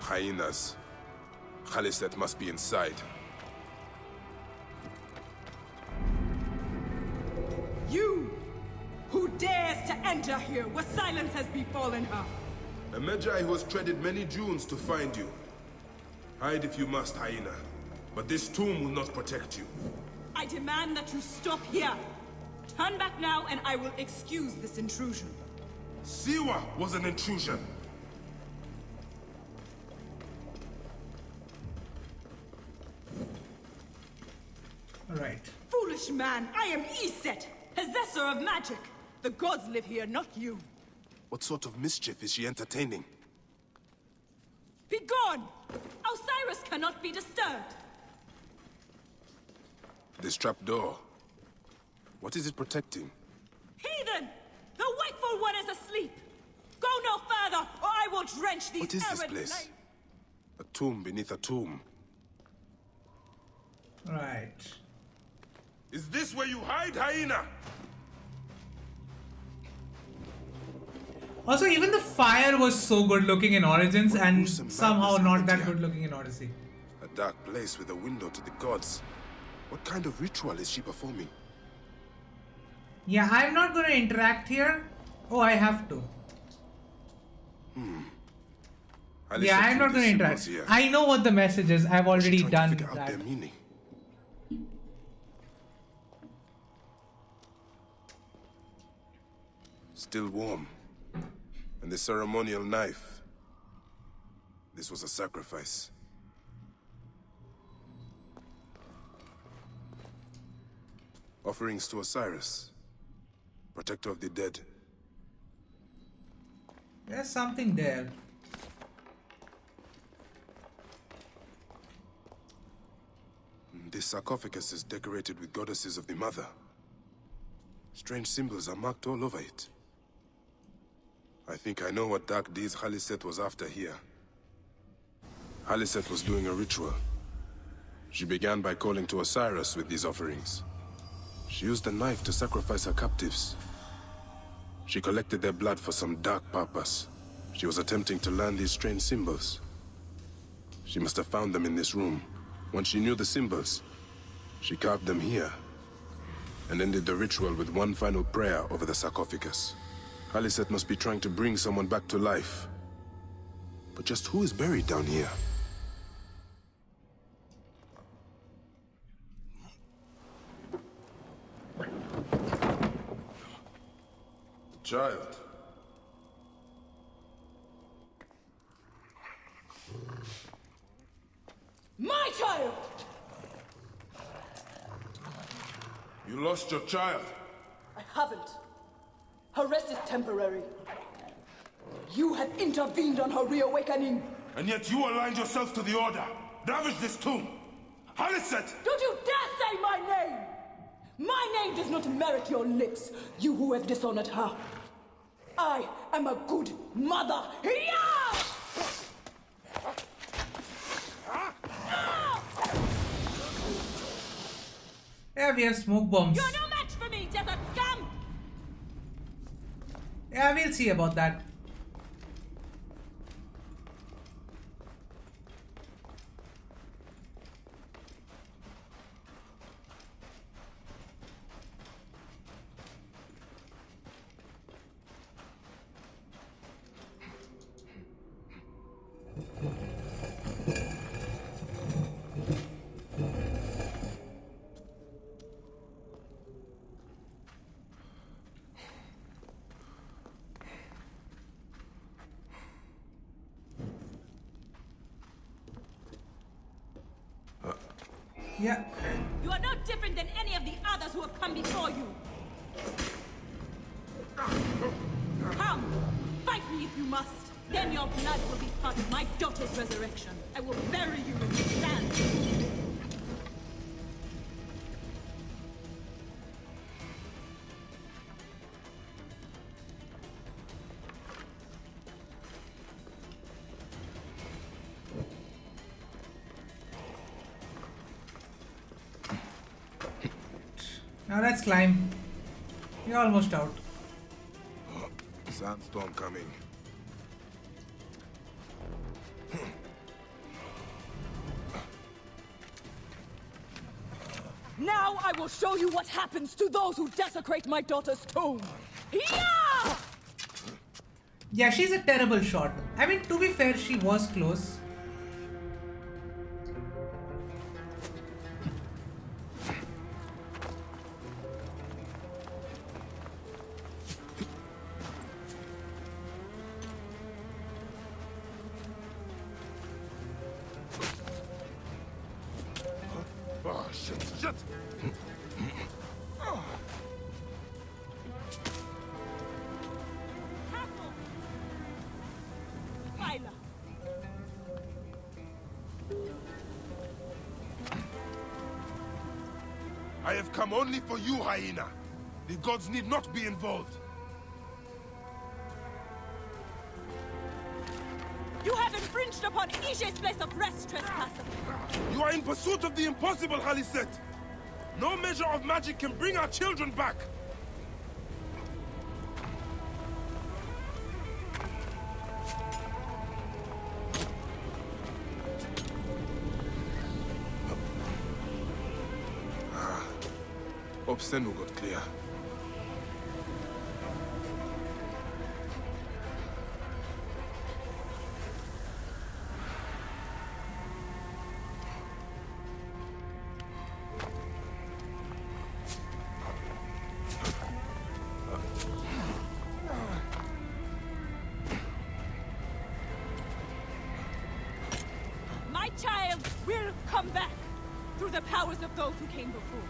Hyenas. Khaliset must be inside. You! Who dares to enter here where silence has befallen her? A Medjay who has treaded many dunes to find you. Hide if you must, hyena. But this tomb will not protect you. I demand that you stop here. Turn back now and I will excuse this intrusion. Siwa was an intrusion. Alright. Foolish man, I am Iset, possessor of magic. The gods live here, not you. What sort of mischief is she entertaining? Be gone! Osiris cannot be disturbed. This trapdoor. What is it protecting? Heathen! The wakeful one is asleep. Go no further, or I will drench these What is this errant place? flames. A tomb beneath a tomb. Right. Is this where you hide, hyena? Also, even the fire was so good looking in Origins and somehow not that good looking in Odyssey. A dark place with a window to the gods. What kind of ritual is she performing? Yeah, I'm not gonna interact here. Oh, I have to. Yeah, I'm not gonna interact. I know what the message is. I've already done that. Their meaning. Still warm. And the ceremonial knife. This was a sacrifice. Offerings to Osiris, protector of the dead. There's something there. This sarcophagus is decorated with goddesses of the mother. Strange symbols are marked all over it. I think I know what dark deeds Khaliset was after here. Khaliset was doing a ritual. She began by calling to Osiris with these offerings. She used a knife to sacrifice her captives. She collected their blood for some dark purpose. She was attempting to learn these strange symbols. She must have found them in this room. Once she knew the symbols, she carved them here and ended the ritual with one final prayer over the sarcophagus. Khaliset must be trying to bring someone back to life. But just who is buried down here? Child. My child! You lost your child. I haven't. Her rest is temporary. You have intervened on her reawakening. And yet you aligned yourself to the Order. Ravage this tomb. Khaliset! Don't you dare say my name! My name does not merit your lips, you who have dishonored her. I am a good mother. Yeah! Yeah, we have smoke bombs. You're no match for me, desert scum! Yeah, we'll see about that. Yeah. You are no different than any of the others who have come before you. Come, fight me if you must. Then your blood will be part of my daughter's resurrection. I will bury you in the sand. Now let's climb. We're almost out. Sandstorm coming. Now I will show you what happens to those who desecrate my daughter's tomb. Yeah! Yeah, she's a terrible shot. I mean, to be fair, she was close. I have come only for you, hyena. The gods need not be involved. You have infringed upon Ije's place of rest, trespasser. You are in pursuit of the impossible, Haliset. No measure of magic can bring our children back. Obsceno got clear. My child will come back through the powers of those who came before.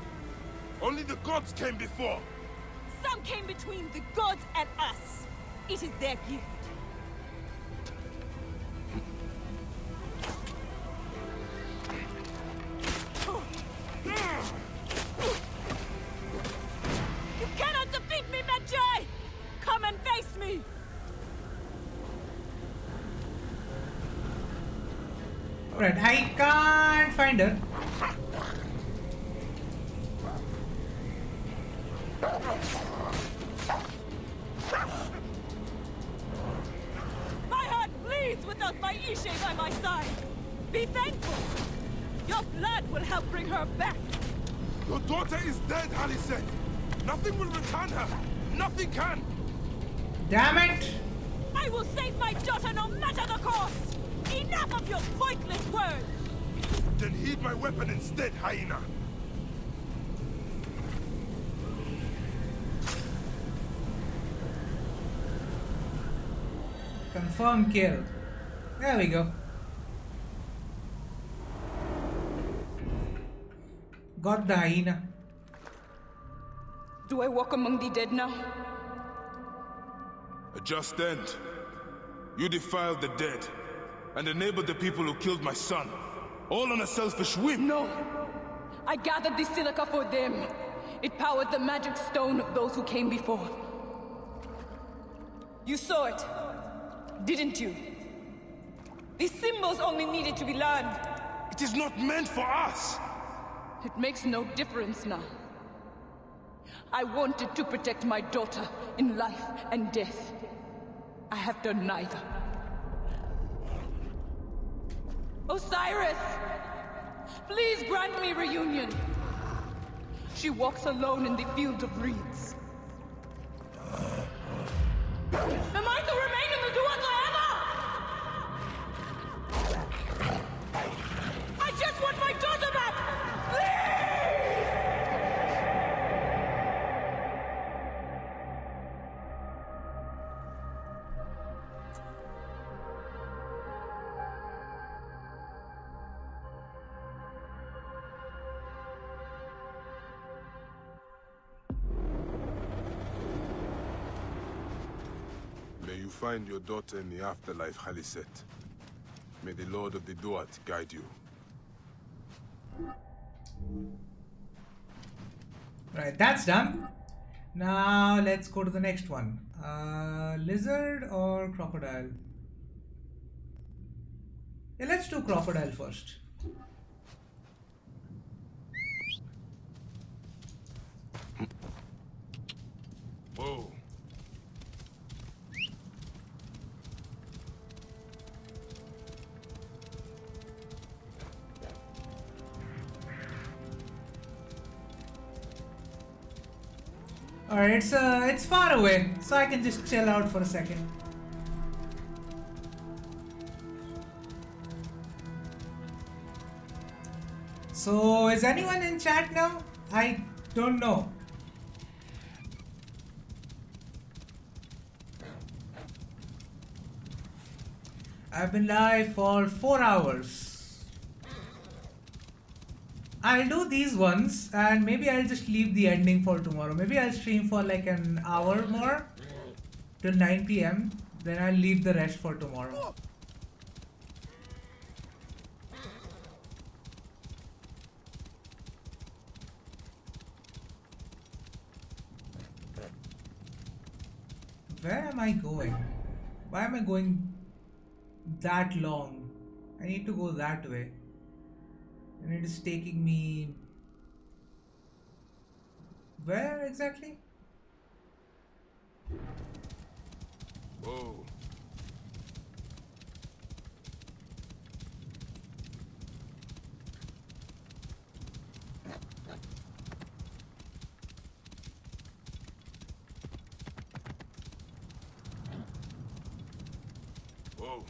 Only the gods came before. Some came between the gods and us. It is their gift. You cannot defeat me, Magi! Come and face me! Alright, I can't find her. My heart bleeds without my Ishe by my side. Be thankful. Your blood will help bring her back. Your daughter is dead, Haliset. Nothing will return her. Nothing can. Damn it! I will save my daughter no matter the cost. Enough of your pointless words. Then heed my weapon instead, hyena. Confirm kill. There we go. Got the hyena. Do I walk among the dead now? A just end. You defiled the dead and enabled the people who killed my son. All on a selfish whim. No. I gathered the silica for them. It powered the magic stone of those who came before. You saw it, didn't you? These symbols only needed to be learned. It is not meant for us. It makes no difference now. I wanted to protect my daughter in life and death. I have done neither. Osiris! Please grant me reunion. She walks alone in the field of reeds. Am I to remain in the Duat forever? I just want my daughter back! May you find your daughter in the afterlife, Haliset. May the Lord of the Duat guide you. Right, that's done. Now let's go to the next one. Lizard or crocodile? Yeah, let's do crocodile first. Whoa. Alright, it's far away, so I can just chill out for a second. So, is anyone in chat now? I don't know. I've been live for 4 hours. I'll do these ones and maybe I'll just leave the ending for tomorrow. Maybe I'll stream for like an hour more till 9 PM. Then I'll leave the rest for tomorrow. Where am I going? Why am I going that long? I need to go that way. And it is taking me... Where exactly? Whoa. Whoa.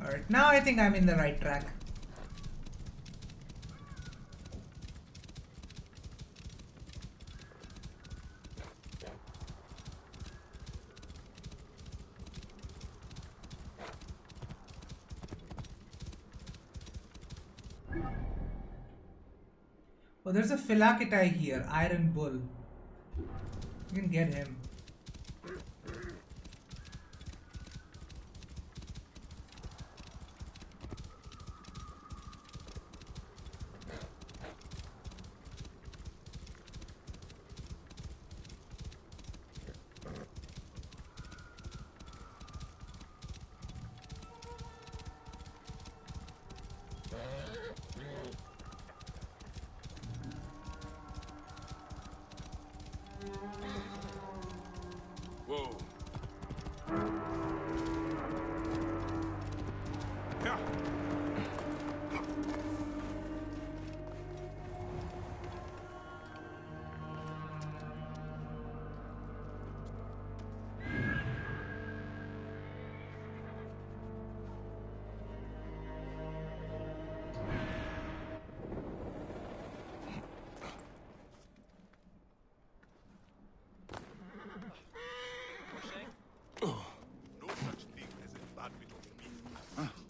Alright, now I think I'm in the right track. Oh, there's a Philakitai here, Iron Bull. You can get him. Whoa. Yeah.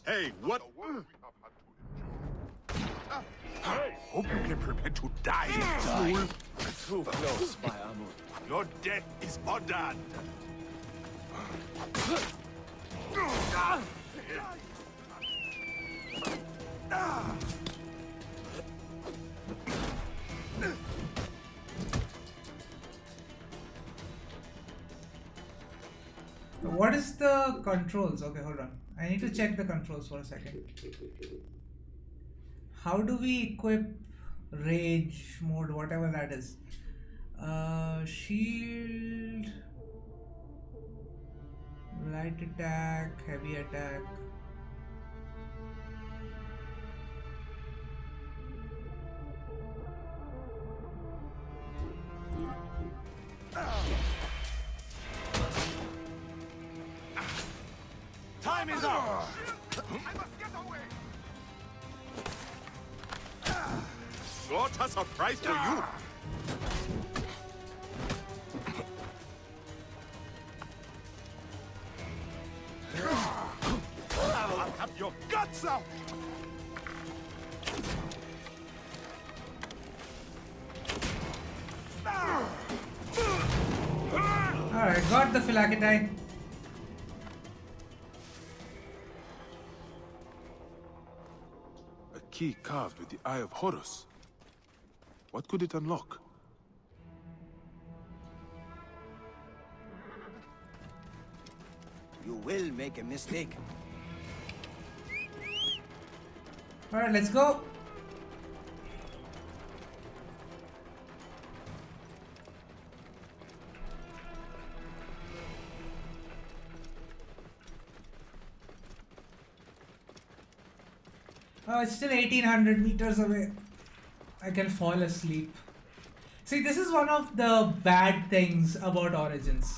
Hey, what? I hope you can prepare to die, fool. Too close, my Amur. Your death is ordered. What is the controls? Okay, hold on. I need to check the controls for a second. How do we equip rage mode, whatever that is? Shield, light attack, heavy attack. Time is up! What a surprise for you! I'll have your guts out! Alright, got the Philakitai. A key carved with the Eye of Horus. What could it unlock? You will make a mistake. Alright, let's go. Oh, it's still 1800 meters away. I can fall asleep. See, this is one of the bad things about Origins.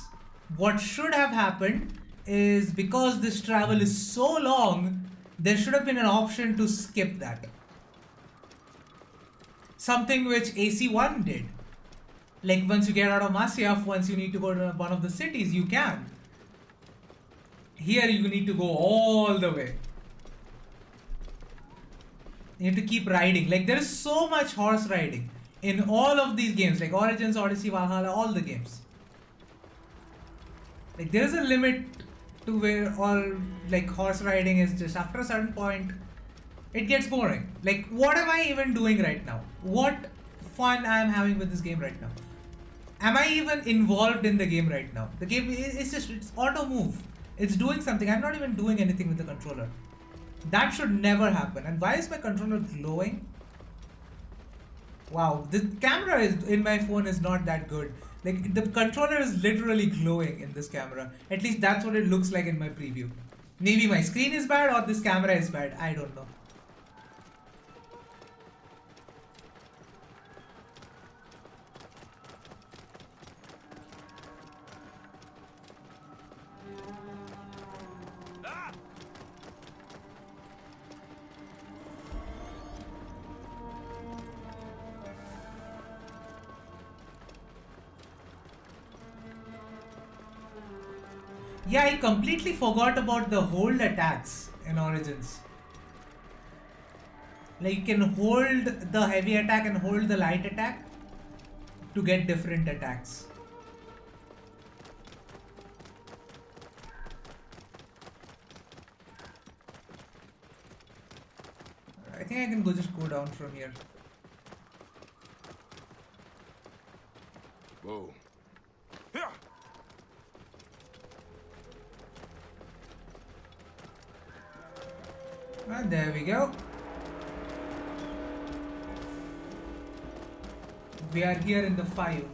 What should have happened is, because this travel is so long, there should have been an option to skip that. Something which AC1 did. Like, once you get out of Masyaf, once you need to go to one of the cities, you can. Here you need to go all the way. You have to keep riding. Like, there is so much horse riding in all of these games, like Origins, Odyssey, Valhalla, all the games. Like, there is a limit to where all, like, horse riding is just, after a certain point, it gets boring. Like, what am I even doing right now? What fun I am having with this game right now? Am I even involved in the game right now? The game is just, it's auto move. It's doing something. I'm not even doing anything with the controller. That should never happen. And why is my controller glowing? Wow, the camera is in my phone is not that good. Like, the controller is literally glowing in this camera. At least that's what it looks like in my preview. Maybe my screen is bad or this camera is bad. I don't know. Yeah, I completely forgot about the hold attacks in Origins. Like, you can hold the heavy attack and hold the light attack to get different attacks. I think I can just go down from here. Whoa. And there we go. We are here in the 5.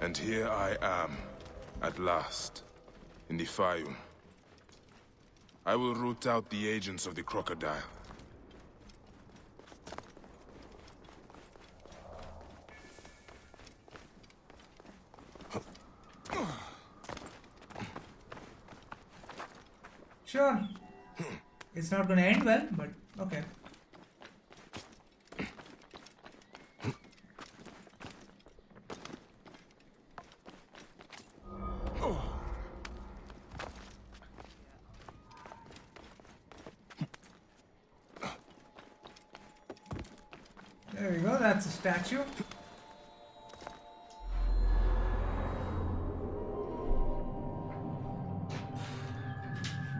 And here I am, at last, in the Fayum. I will root out the agents of the crocodile. Sure. It's not gonna end well, but okay. There we go, that's a statue.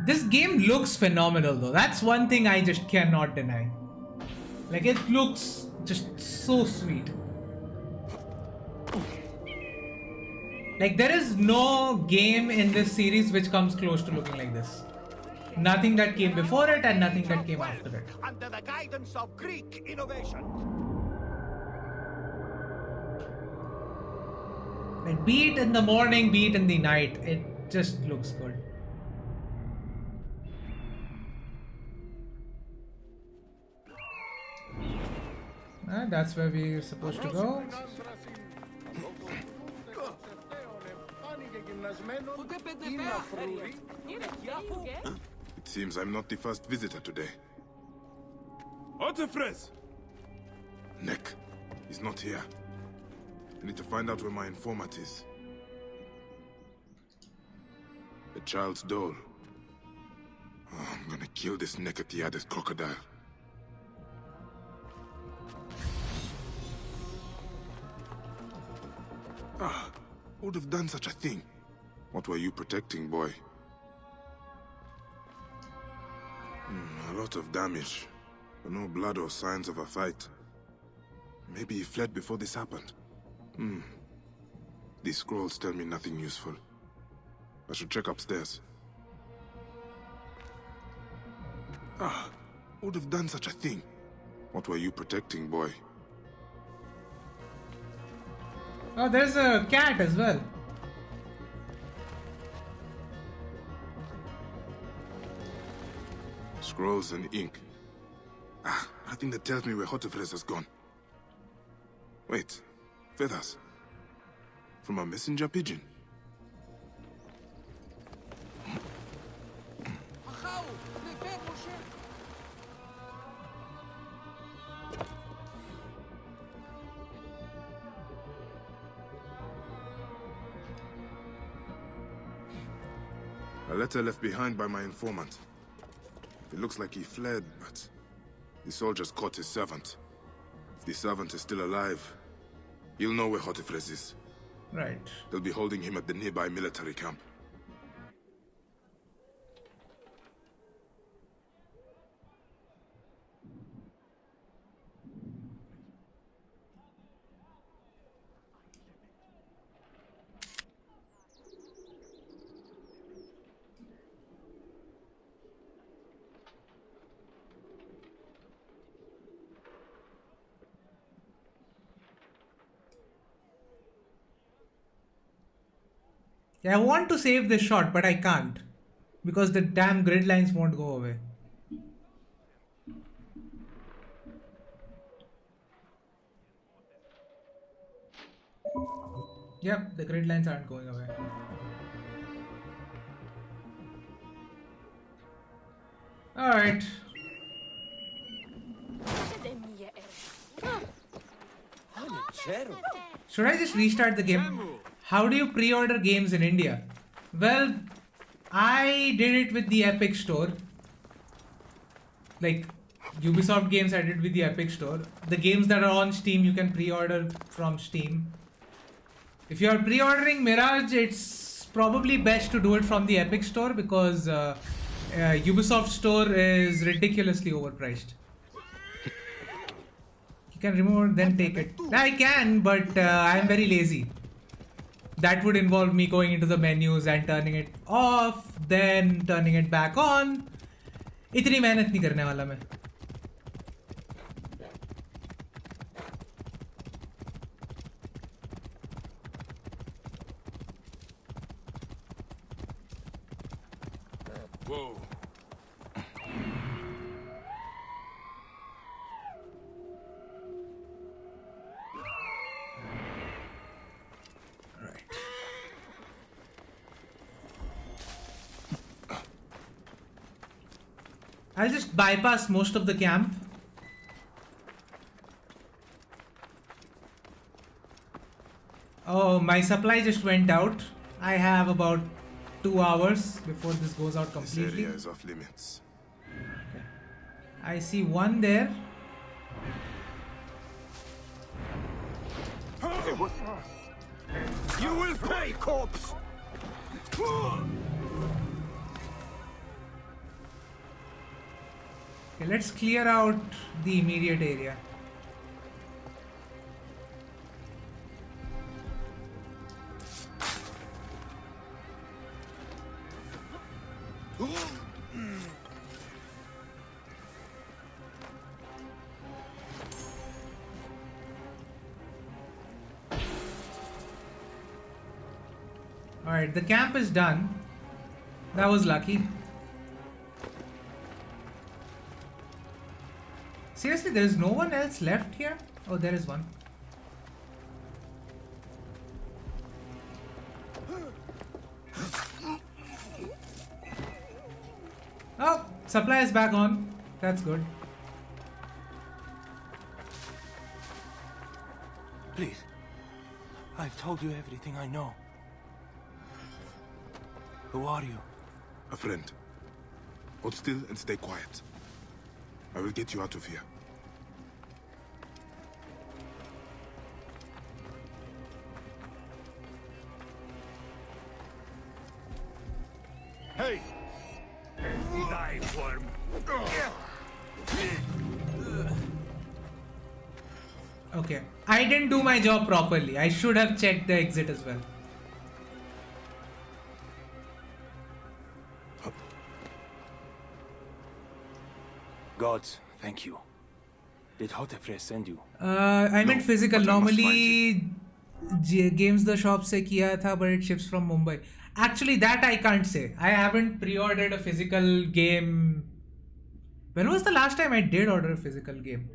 This game looks phenomenal though. That's one thing I just cannot deny. Like, it looks just so sweet. Like, there is no game in this series which comes close to looking like this. Nothing that came before it and nothing that came after it. Under the guidance of Greek innovation. Like, be it in the morning, be it in the night, it just looks good. That's where we're supposed to go. It seems I'm not the first visitor today. Artifres! Nick, he's not here. I need to find out where my informant is. The child's doll. Oh, I'm gonna kill this naked-eared crocodile. Ah, who would have done such a thing? What were you protecting, boy? A lot of damage, but no blood or signs of a fight. Maybe he fled before this happened. These scrolls tell me nothing useful. I should check upstairs. Ah, who would have done such a thing? What were you protecting, boy? Oh, there's a cat as well. Scrolls and ink. Ah, nothing that tells me where Hotefres has gone. Wait, feathers. From a messenger pigeon. A letter left behind by my informant. It looks like he fled, but the soldiers caught his servant. If the servant is still alive, he'll know where Hotefres is. Right. They'll be holding him at the nearby military camp. Yeah, I want to save this shot, but I can't. Because the damn grid lines won't go away. Yep, the grid lines aren't going away. Alright. Should I just restart the game? How do you pre-order games in India? Well, I did it with the Epic Store. Like, Ubisoft games I did with the Epic Store. The games that are on Steam, you can pre-order from Steam. If you are pre-ordering Mirage, it's probably best to do it from the Epic Store because Ubisoft Store is ridiculously overpriced. You can remove it, then take it. I can, but I'm very lazy. That would involve me going into the menus and turning it off, then turning it back on. इतनी मेहनत नहीं करने वाला मैं. Whoa. I'll just bypass most of the camp. Oh, my supply just went out. I have about 2 hours before this goes out completely. This area is off limits. Okay. I see one there. You will pay, corpse! Okay, let's clear out the immediate area. Alright, the camp is done. That was lucky. Seriously, there is no one else left here? Oh, there is one. Oh, supply is back on. That's good. Please. I've told you everything I know. Who are you? A friend. Hold still and stay quiet. I will get you out of here. Hey! Die, worm! Okay, I didn't do my job properly. I should have checked the exit as well. Gods, thank you. Did Hotefre send you? I meant physical. Normally, games the shop se kiya tha, but it ships from Mumbai. Actually, that I can't say. I haven't pre-ordered a physical game. When was the last time I did order a physical game?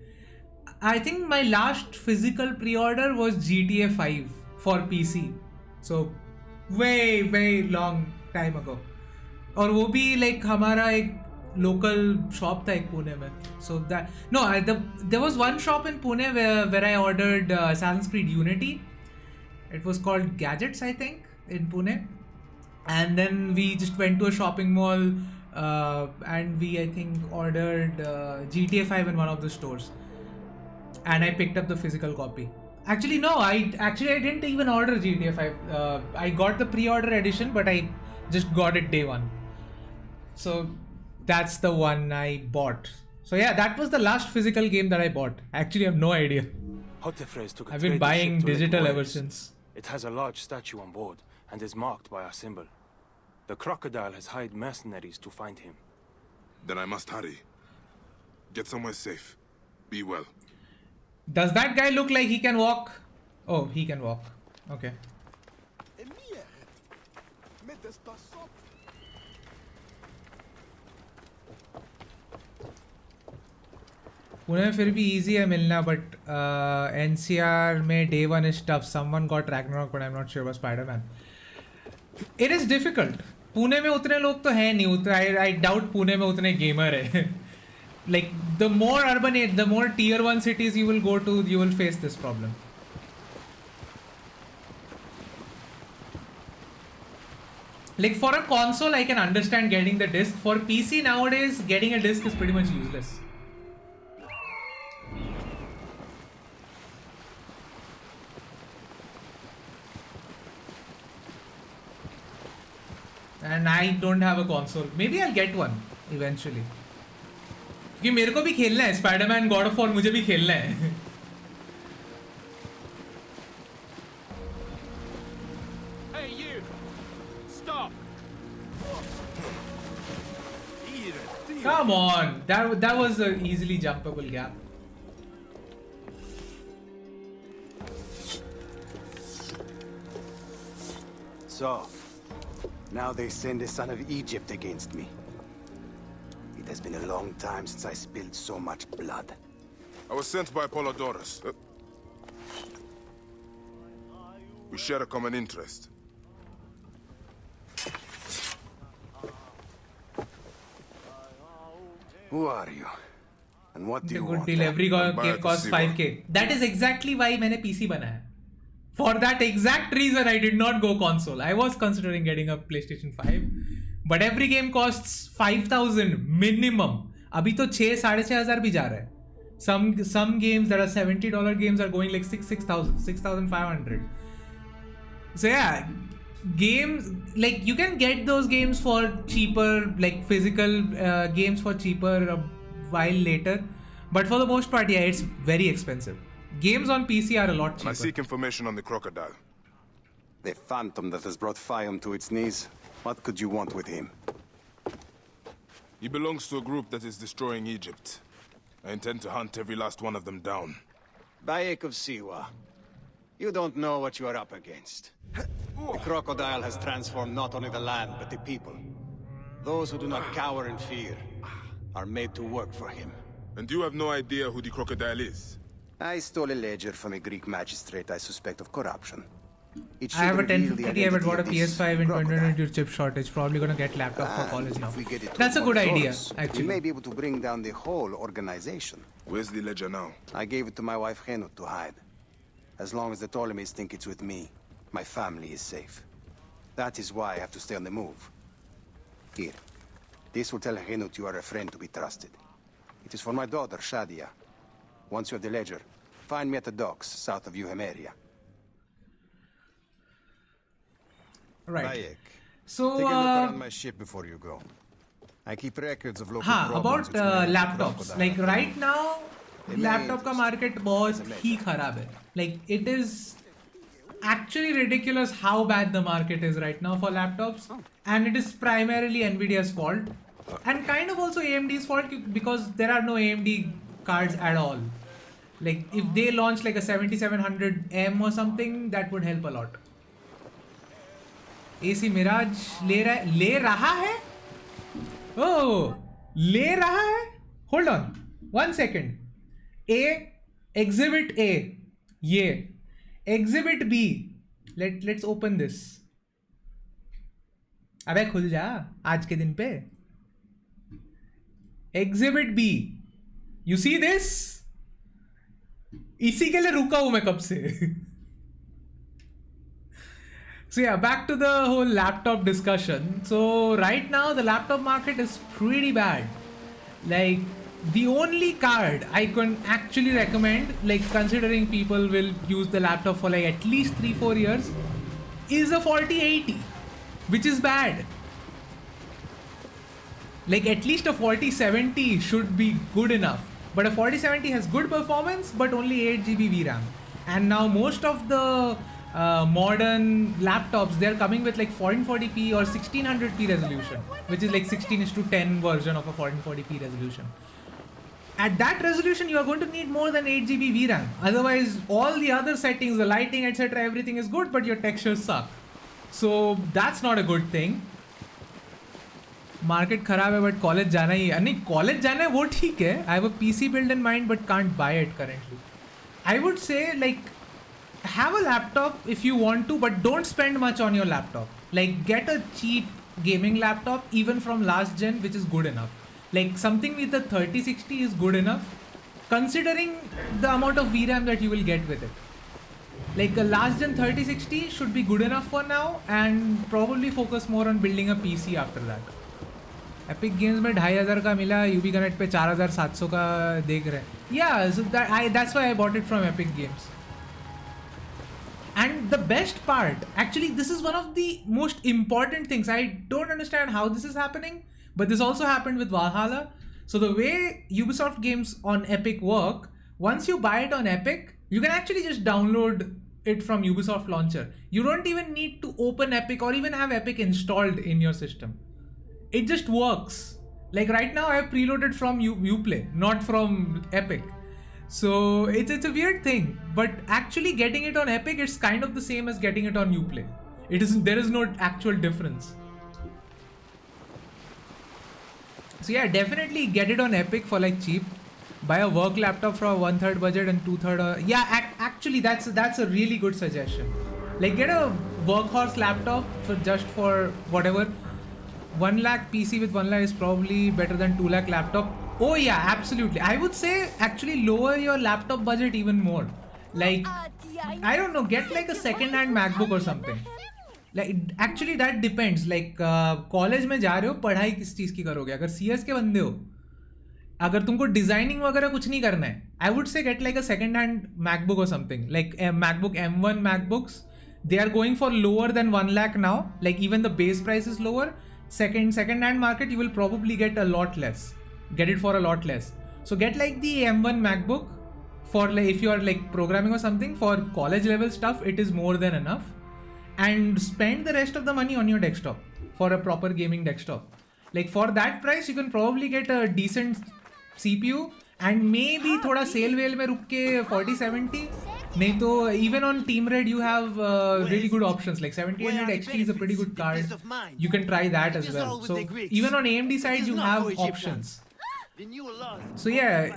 I think my last physical pre-order was GTA 5 for PC. So, way long time ago. और वो भी like हमारा एक local shop था एक पुणे में. So that there was one shop in Pune where I ordered Assassin's Creed Unity. It was called Gadgets, I think, in Pune. And then we just went to a shopping mall and we, I think, ordered GTA 5 in one of the stores. And I picked up the physical copy. Actually, no. I didn't even order GTA 5. I got the pre-order edition, but I just got it day one. So that's the one I bought. So yeah, that was the last physical game that I bought. Actually, I have no idea. Took a I've been trader buying ship to Lake digital ever Wales. since. It has a large statue on board and is marked by a symbol. The crocodile has hired mercenaries to find him. Then I must hurry. Get somewhere safe. Be well. Does that guy look like he can walk? Oh, he can walk. Okay. Pune में फिर भी easy है मिलना, but NCR में day one is tough. Someone got Ragnarok, but I'm not sure about Spider-Man. It is difficult. Pune में उतने लोग तो हैं नहीं. I doubt पुणे में उतने gamer है. Like the more urban, the more tier 1 cities you will go to, you will face this problem. Like for a console, I can understand getting the disc. For PC nowadays, getting a disc is pretty much useless. And I don't have a console. Maybe I'll get one eventually. क्योंकि मेरे को भी खेलना है Spiderman God of war मुझे भी खेलना है. Hey you! Stop! Come on, that was an easily jumpable gap. So, now they send the son of Egypt against me. It has been a long time since I spilled so much blood. I was sent by Polydorus. We share a common interest. Who are you? And what do you want? Good deal. Every game costs 5k. That is exactly why मैंने PC बनाया. For that exact reason, I did not go console. I was considering getting a PlayStation 5. But every game costs 5,000 minimum. अभी तो 6,500 भी जा रहा है. Some games that are $70 games are going like 6,000, 6,500. So yeah, games like you can get those games for cheaper, like physical games for cheaper a while later. But for the most part, yeah, it's very expensive. Games on PC are a lot cheaper. I seek information on the crocodile. The phantom that has brought Fium to its knees. What could you want with him? He belongs to a group that is destroying Egypt. I intend to hunt every last one of them down. Bayek of Siwa. You don't know what you are up against. The crocodile has transformed not only the land, but the people. Those who do not cower in fear are made to work for him. And you have no idea who the crocodile is? I stole a ledger from a Greek magistrate I suspect of corruption. I have a 1050 I bought a PS5 in 2022 chip shortage. Probably gonna get laptop for college now. That's a good idea, actually. We may be able to bring down the whole organization. Where's the ledger now? I gave it to my wife Henut to hide. As long as the Ptolemies think it's with me, my family is safe. That is why I have to stay on the move. Here. This will tell Henut you are a friend to be trusted. It is for my daughter, Shadia. Once you have the ledger, find me at the docks south of Euhemeria. Right. Bayek, so, take a look around my ship before you go. I keep records of local about problems which may laptops. Like right now, laptop का market बहुत ही खराब है. Like it is actually ridiculous how bad the market is right now for laptops, and it is primarily NVIDIA's fault, and kind of also AMD's fault because there are no AMD cards at all. Like if they launch like a 7700M or something, that would help a lot. AC Mirage ले रहा है? Oh, ले रहा है? Hold on, 1 second. Exhibit A, ये. Exhibit B. Let's open this. अबे खुल जा आज के दिन पे. Exhibit B. You see this? इसी के लिए रुका हूं मैं कब से. So yeah, back to the whole laptop discussion. So right now the laptop market is pretty bad. Like The only card I can actually recommend, like considering people will use the laptop for like at least 3-4 years, is a 4080, which is bad. Like at least a 4070 should be good enough. But a 4070 has good performance, but only 8GB VRAM. And now most of the modern laptops, they're coming with like 1440p or 1600p resolution, which is like 16:10 version of a 1440p resolution. At that resolution, you are going to need more than 8GB VRAM. Otherwise, all the other settings, the lighting, etc., everything is good, but your textures suck. So that's not a good thing. Market खराब है, but college जाना ही है. नहीं, college जाना है वो ठीक है. I have a PC build in mind, but can't buy it currently. I would say like have a laptop if you want to, but don't spend much on your laptop. Like get a cheap gaming laptop, even from last gen, which is good enough. Like something with the 3060 is good enough, considering the amount of VRAM that you will get with it. Like a last gen 3060 should be good enough for now, and probably focus more on building a PC after that. Epic Games में 2500 का मिला, UB Connect पे 4700 का देख रहे हैं. Yeah, so that's why I bought it from Epic Games. And the best part, actually, this is one of the most important things. I don't understand how this is happening, but this also happened with Valhalla. So the way Ubisoft games on Epic work, once you buy it on Epic, you can actually just download it from Ubisoft launcher. You don't even need to open Epic or even have Epic installed in your system. It just works. Like right now I have preloaded from Uplay, not from Epic. So it's a weird thing, but actually getting it on Epic, it's kind of the same as getting it on Uplay. There is no actual difference. So yeah, definitely get it on Epic for like cheap. Buy a work laptop for 1/3 budget and 2/3. Yeah, actually that's a really good suggestion. Like get a workhorse laptop for whatever. 1 lakh PC with 1 lakh is probably better than 2 lakh laptop. Oh yeah, absolutely. I would say actually lower your laptop budget even more. Like, I don't know, get like a second-hand MacBook or something. Like actually that depends. Like college में जा रहे हो, पढ़ाई किस चीज़ की करोगे? अगर CS के बंदे हो, अगर तुमको डिजाइनिंग वगैरह कुछ नहीं करना है, I would say get like a second-hand MacBook or something. Like MacBook M1 MacBooks, they are going for lower than 1 lakh now. Like even the base price is lower. Second-hand market, you will probably get a lot less. Get it for a lot less. So get like the M1 MacBook for like if you are like programming or something. For college level stuff, it is more than enough. And spend the rest of the money on your desktop for a proper gaming desktop. Like for that price, you can probably get a decent CPU and maybe thoda sale whale mein ruk ke 4070. नहीं तो even on Team Red you have really good options. Like 7800 XT is a pretty good card. You can try that as well. So even on AMD side you have options. So yeah,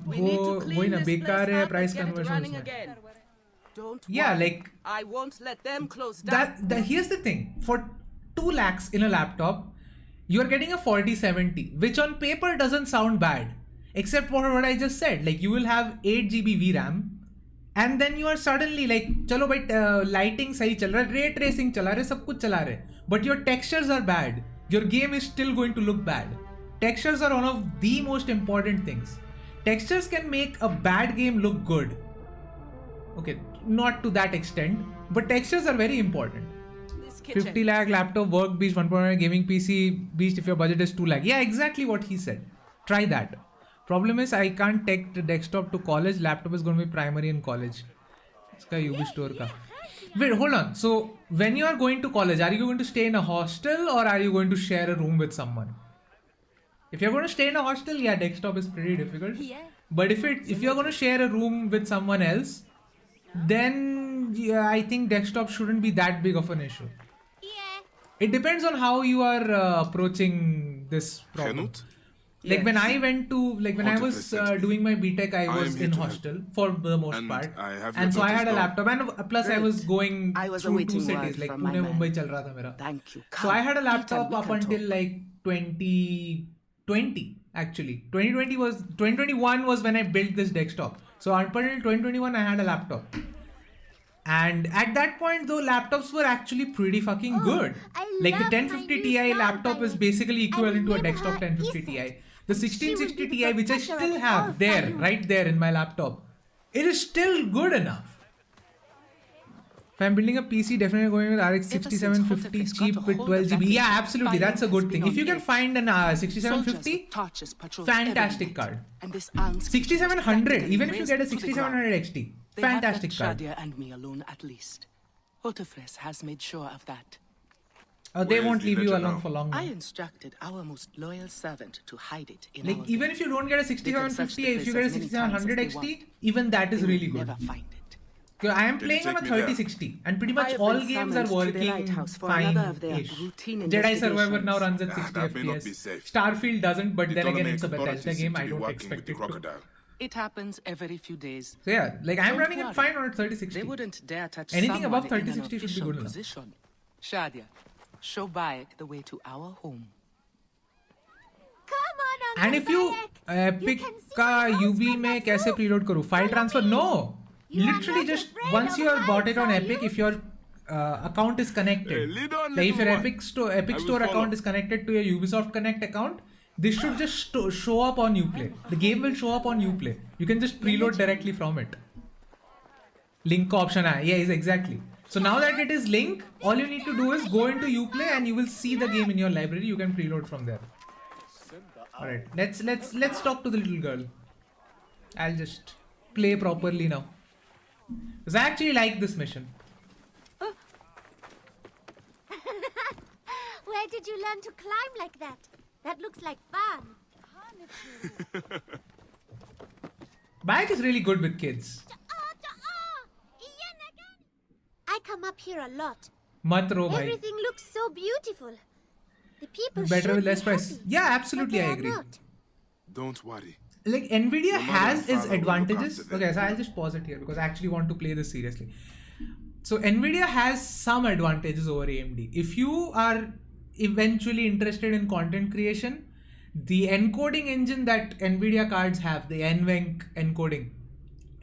वो ना बेकार है price conversion उसमें. Yeah, like I won't let them close down. Here's the thing. For 2 lakhs in a laptop, you are getting a 4070, which on paper doesn't sound bad. Except for what I just said. Like you will have 8GB VRAM. And then you are suddenly like, चलो भाई lighting सही चल रहा है, ray tracing चला रहे, सब कुछ चला रहे, but your textures are bad. Your game is still going to look bad. Textures are one of the most important things. Textures can make a bad game look good. Okay, not to that extent, but textures are very important. 50 lakh laptop, work beast, 1.9 gaming PC beast if your budget is 2 lakh. Yeah, exactly what he said. Try that. Problem is I can't take the desktop to college. Laptop is going to be primary in college. Iska UB store ka. Wait, hold on. So when you are going to college, are you going to stay in a hostel or are you going to share a room with someone? If you're going to stay in a hostel, yeah, desktop is pretty difficult. Yeah. But if you're going to share a room with someone else, then yeah, I think desktop shouldn't be that big of an issue. Yeah. It depends on how you are approaching this problem. Like when I went to, like when I was doing my BTech, I was in hostel for the most part. And so I had a laptop and plus I was going through 2 cities, like Pune, Mumbai chal raha tha mera. Thank you. So I had a laptop up until like 2020 actually. 2021 was when I built this desktop. So until 2021 I had a laptop. And at that point though, laptops were actually pretty fucking good. Like the 1050 Ti laptop is basically equivalent to a desktop 1050 Ti. the 1660 Ti, which I still have there, right there in my laptop, it is still good enough. If I'm building a PC, definitely going with RX 6750 cheap with 12GB. Yeah, absolutely. That's a good thing. If you can find an 6750, fantastic card. 6700, even if you get a 6700 XT, fantastic card. Shadia and me alone at least. Hotefres has made sure of that. Oh, they won't leave you alone for long. I instructed our most loyal servant to hide it in like, even if you don't get a 6750, if you get a 6700 XT, even that is really good. I am playing on a 3060 and pretty much all games are working fine-ish. Jedi Survivor now runs at 60 FPS. Starfield doesn't, but then again it's a Bethesda game, I don't expect it to. It happens every few days. So yeah, like I'm running it fine on a 3060. They wouldn't dare touch anything above someone in an 3060 should be good enough. Position. Shadia, show Bayek the way to our home. And if you pick UB में कैसे preload करूँ? File transfer? No. Literally just once you have bought it on Epic, if your account is connected, like if your Epic Store account is connected to your Ubisoft Connect account, this should just show up on Uplay. The game will show up on Uplay. You can just preload directly from it. Link option, yes, exactly. So now that it is link, all you need to do is go into Uplay and you will see the game in your library. You can preload from there. All right, let's talk to the little girl. I'll just play properly now. Because I actually like this mission. Where did you learn to climb like that? That looks like fun. Bayek is really good with kids. I come up here a lot. Mat ro bhai. Everything looks so beautiful. The people better with less be price. happy, Yeah, absolutely, I agree. Don't worry. Like NVIDIA Your mother has and its father will look advantages. after them. Okay, so I'll just pause it here because I actually want to play this seriously. So NVIDIA has some advantages over AMD. If you are eventually interested in content creation, the encoding engine that NVIDIA cards have, the NVENC encoding,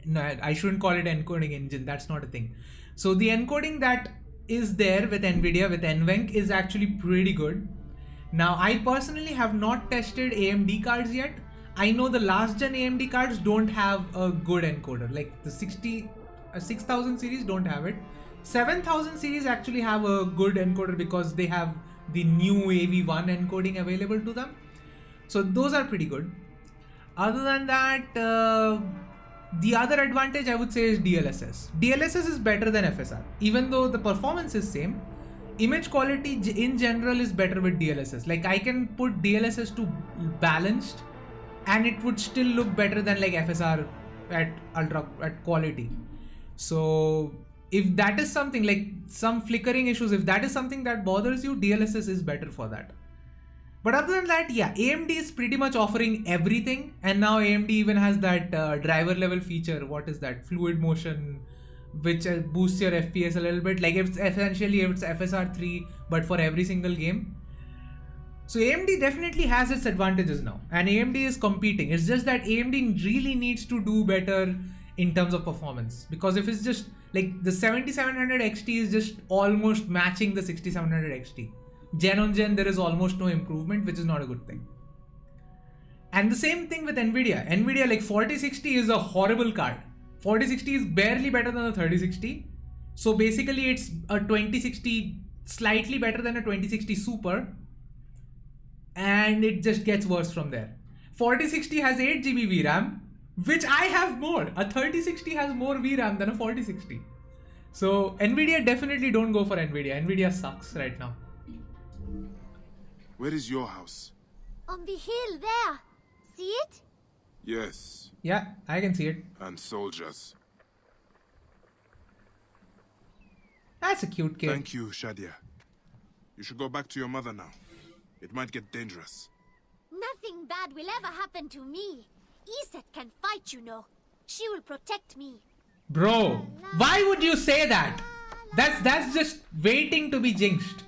no, I shouldn't call it encoding engine, that's not a thing. So the encoding that is there with NVIDIA, with NVENC, is actually pretty good. Now, I personally have not tested AMD cards yet. I know the last gen AMD cards don't have a good encoder. Like the 6000 series don't have it. 7000 series actually have a good encoder because they have the new AV1 encoding available to them. So those are pretty good. Other than that, the other advantage I would say is DLSS. DLSS is better than FSR. Even though the performance is same, image quality in general is better with DLSS. Like I can put DLSS to balanced and it would still look better than like FSR at quality. So if that is something like some flickering issues, if that is something that bothers you, DLSS is better for that. But other than that, yeah, AMD is pretty much offering everything, and now AMD even has that driver level feature. What is that? Fluid motion, which boosts your FPS a little bit. Like it's essentially it's FSR 3, but for every single game. So AMD definitely has its advantages now, and AMD is competing. It's just that AMD really needs to do better in terms of performance, because if it's just like the 7700 XT is just almost matching the 6700 XT. Gen on gen, there is almost no improvement, which is not a good thing. And the same thing with NVIDIA. NVIDIA, like 4060 is a horrible card. 4060 is barely better than the 3060. So basically it's a 2060 slightly better than a 2060 Super. And it just gets worse from there. 4060 has 8GB VRAM, which I have more. A 3060 has more VRAM than a 4060. So NVIDIA, definitely don't go for NVIDIA. NVIDIA sucks right now. Where is your house? On the hill there. See it? Yes. Yeah, I can see it. And soldiers. That's a cute kid. Thank you, Shadia. You should go back to your mother now. It might get dangerous. Nothing bad will ever happen to me. Iset can fight, you know. She will protect me. Bro, why would you say that? That's just waiting to be jinxed.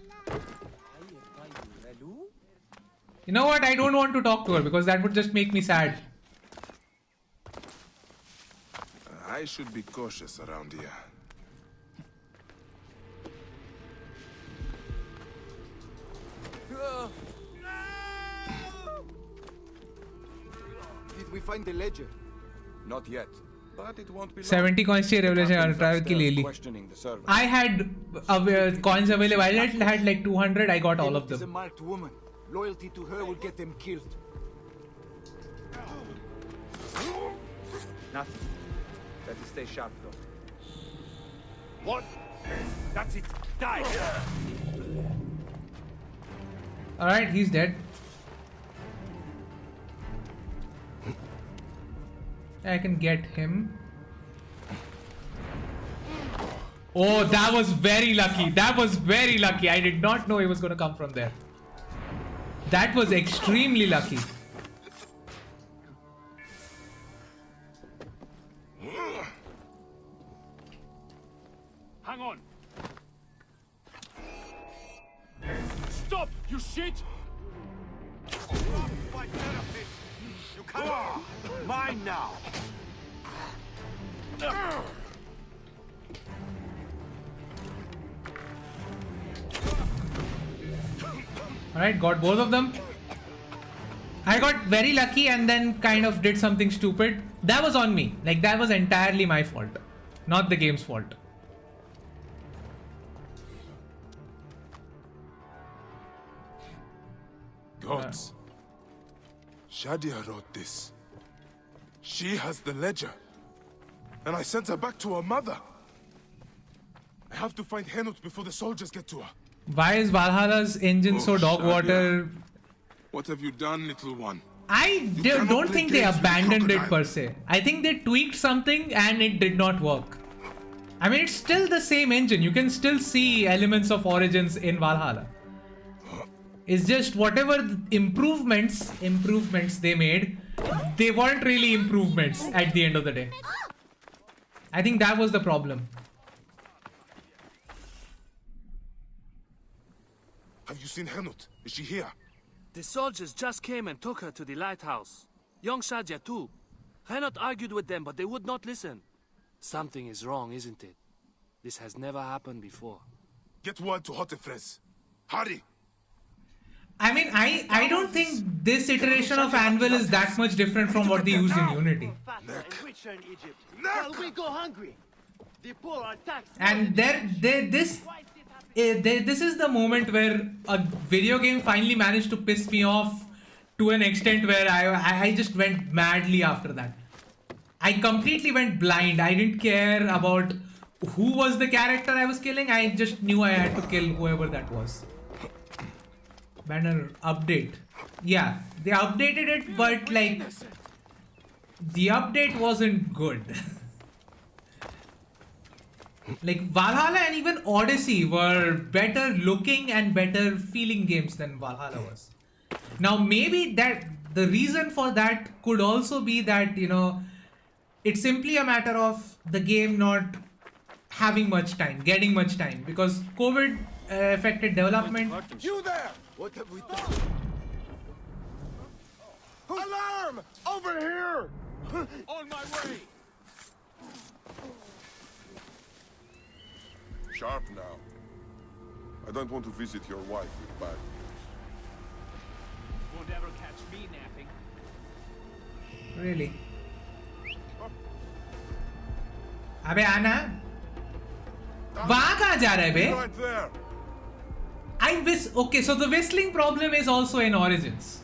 You know what? I don't want to talk to her because that would just make me sad. I should be cautious around here. find the ledger? Not yet, but it won't be long. 70 coins चाहिए revelation travel की ले ली. Questioning the server. I had coins available. I had like 200. I got all of Is a them. marked woman. Loyalty to her will get them killed. Nothing. Better stay sharp, though. What? That's it. Die! Alright, he's dead. I can get him. Oh, that was very lucky. That was very lucky. I did not know he was going to come from there. That was extremely lucky. Hang on. Stop, you shit! You can't. Mine now. Alright, got both of them. I got very lucky and then kind of did something stupid. That was on me. Like, that was entirely my fault. Not the game's fault. Gods. Shadia wrote this. She has the ledger. And I sent her back to her mother. I have to find Henut before the soldiers get to her. Why is Valhalla's engine so dog water? What have you done, little one? I don't think they abandoned it per se. I think they tweaked something and it did not work. I mean, it's still the same engine. You can still see elements of Origins in Valhalla. It's just whatever improvements they made, they weren't really improvements at the end of the day. I think that was the problem. Have you seen Henut? Is she here? The soldiers just came and took her to the lighthouse. Young Shadia too. Renat argued with them, but they would not listen. Something is wrong, isn't it? This has never happened before. Get word to Hotefres. Hurry! I mean, I don't think this iteration of Anvil is that much different from what they used in Unity. We go hungry. The poor are taxed. And this is the moment where a video game finally managed to piss me off to an extent where I just went madly after that. I completely went blind. I didn't care about who was the character I was killing. I just knew I had to kill whoever that was. Banner update. Yeah, they updated it, but like the update wasn't good. Like Valhalla and even Odyssey were better looking and better feeling games than Valhalla was. Now maybe that the reason for that could also be that, you know, it's simply a matter of the game not having much time, getting much time, because COVID affected development. You there! What have we done? Alarm! Over here! On my way! Sharp now. I don't want to visit your wife with bad Won't ever catch me napping. Really? अबे आना वहां कहाँ जा रहा है बे? Right there. Okay, so the whistling problem is also in Origins.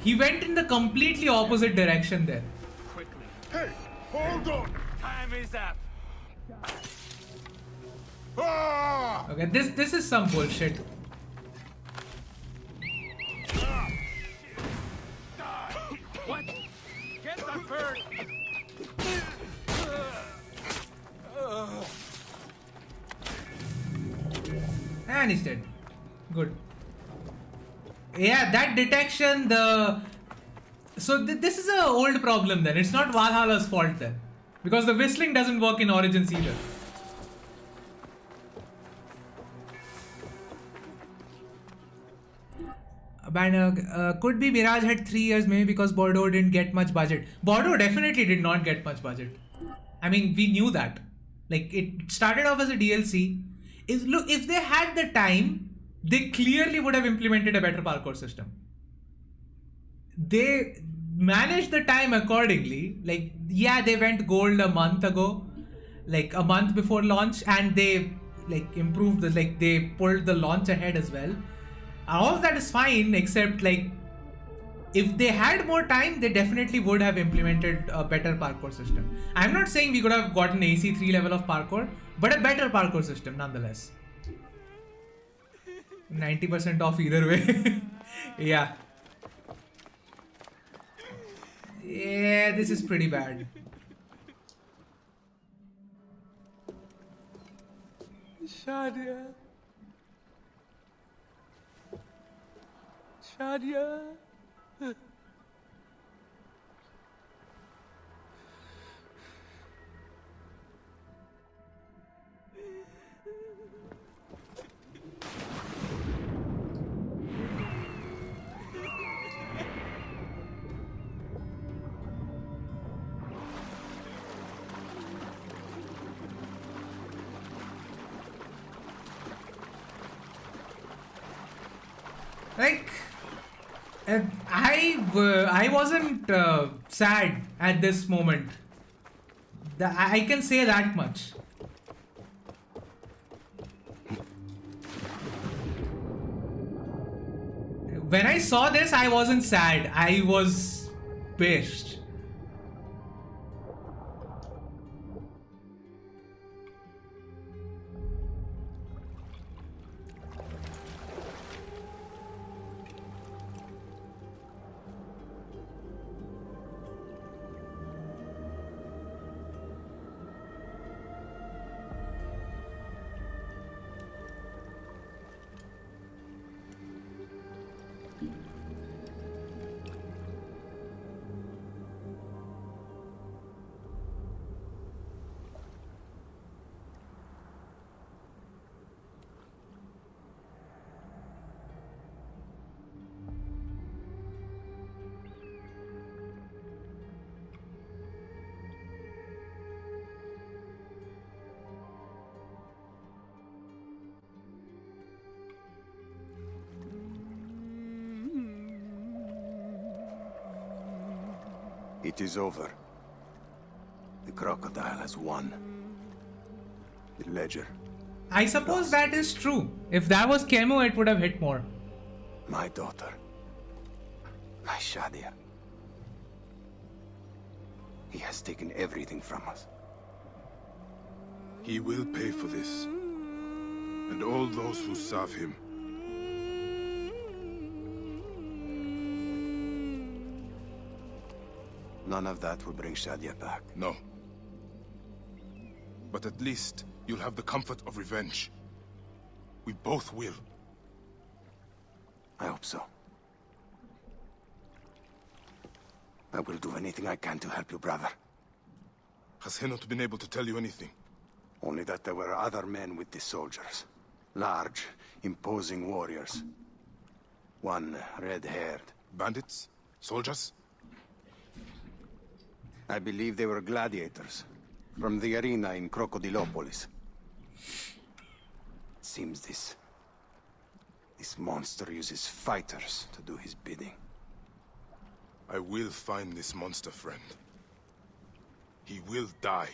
He went in the completely opposite direction there. Quickly. Hey, hold on. Time is up. Ah! Okay, this is some bullshit. What? Get the bird! And he's dead. Good. Yeah, that detection, this is an old problem then. It's not Valhalla's fault then. Because the whistling doesn't work in Origins either. Could be Mirage had 3 years maybe because Bordeaux didn't get much budget. Bordeaux definitely did not get much budget. I mean, we knew that. Like, it started off as a DLC. Look, if they had the time, they clearly would have implemented a better parkour system. they managed the time accordingly. Like, yeah, they went gold a month ago, like a month before launch, and they like improved the, like they pulled the launch ahead as well. All of that is fine, except like if they had more time, they definitely would have implemented a better parkour system. I'm not saying we could have gotten AC3 level of parkour, but a better parkour system nonetheless. 90% off either way. Yeah. Yeah, this is pretty bad. Shadia. Shadia. Like, I wasn't sad at this moment. I can say that much. When I saw this, I wasn't sad. I was pissed. It is over. The crocodile has won. The ledger. I suppose that is true. If that was Kemo, it would have hit more. My daughter. My Shadia. He has taken everything from us. He will pay for this. And all those who serve him. None of that will bring Shadia back. No. But at least you'll have the comfort of revenge. We both will. I hope so. I will do anything I can to help you, brother. Has he not been able to tell you anything? Only that there were other men with the soldiers. Large, imposing warriors. One red-haired. Bandits? Soldiers? I believe they were gladiators. From the arena in Crocodilopolis. It seems this monster uses fighters to do his bidding. I will find this monster, friend. He will die.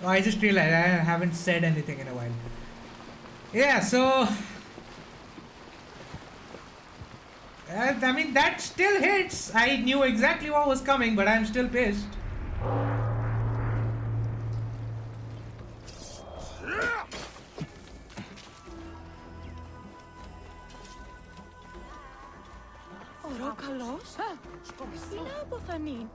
Oh, I just realized I haven't said anything in a while. Yeah, so I mean that still hits. I knew exactly what was coming, but I'm still pissed. Ωραίο καλός. Είναι αποθανή.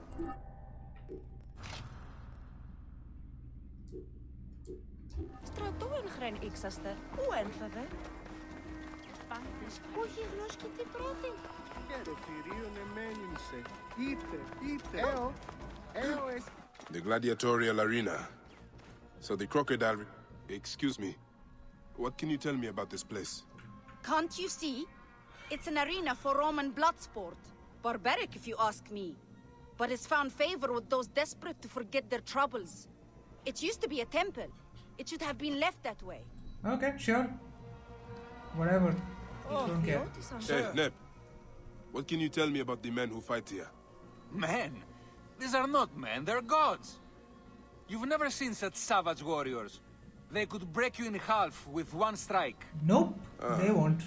Στρατού εν χρέν ήξαστε. Ού ένθεδε. Πάντες, όχι γνώσκει τι πρώτη. The gladiatorial arena. So the crocodile... Excuse me. What can you tell me about this place? Can't you see? It's an arena for Roman blood sport. Barbaric, if you ask me. But it's found favor with those desperate to forget their troubles. It used to be a temple. It should have been left that way. Okay, sure. Whatever. Don't care. Hey, Neb. What can you tell me about the men who fight here? Men? These are not men, they're gods. You've never seen such savage warriors. They could break you in half with one strike. Nope, they won't.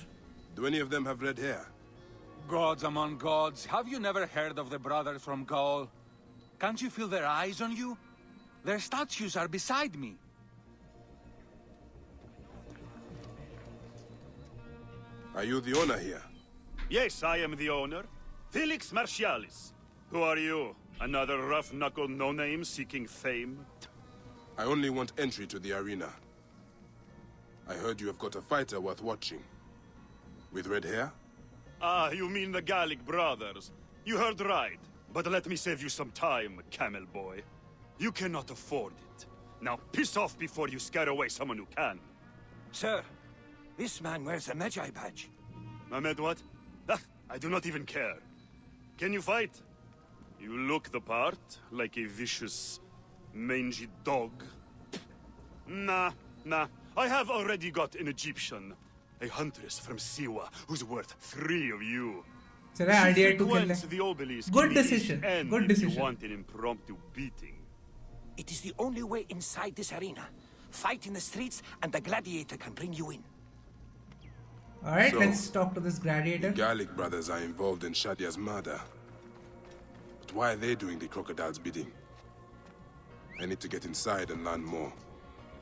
Do any of them have red hair? Gods among gods, have you never heard of the brothers from Gaul? Can't you feel their eyes on you? Their statues are beside me. Are you the owner here? Yes, I am the owner. Felix Martialis. Who are you? Another rough-knuckle no-name seeking fame? I only want entry to the arena. I heard you have got a fighter worth watching. With red hair? Ah, you mean the Gallic brothers. You heard right. But let me save you some time, camel boy. You cannot afford it. Now piss off before you scare away someone who can. Sir, this man wears a Magi badge. Ahmed, what? Ah, I do not even care. Can you fight? You look the part, like a vicious, mangy dog. Nah. I have already got an Egyptian. A huntress from Siwa, who's worth 3 of you. Good decision. Good decision. If you want an impromptu beating. It is the only way inside this arena. Fight in the streets, and the gladiator can bring you in. Alright, So, let's talk to this gladiator. The Gallic brothers are involved in Shadia's murder. But why are they doing the crocodile's bidding? I need to get inside and learn more.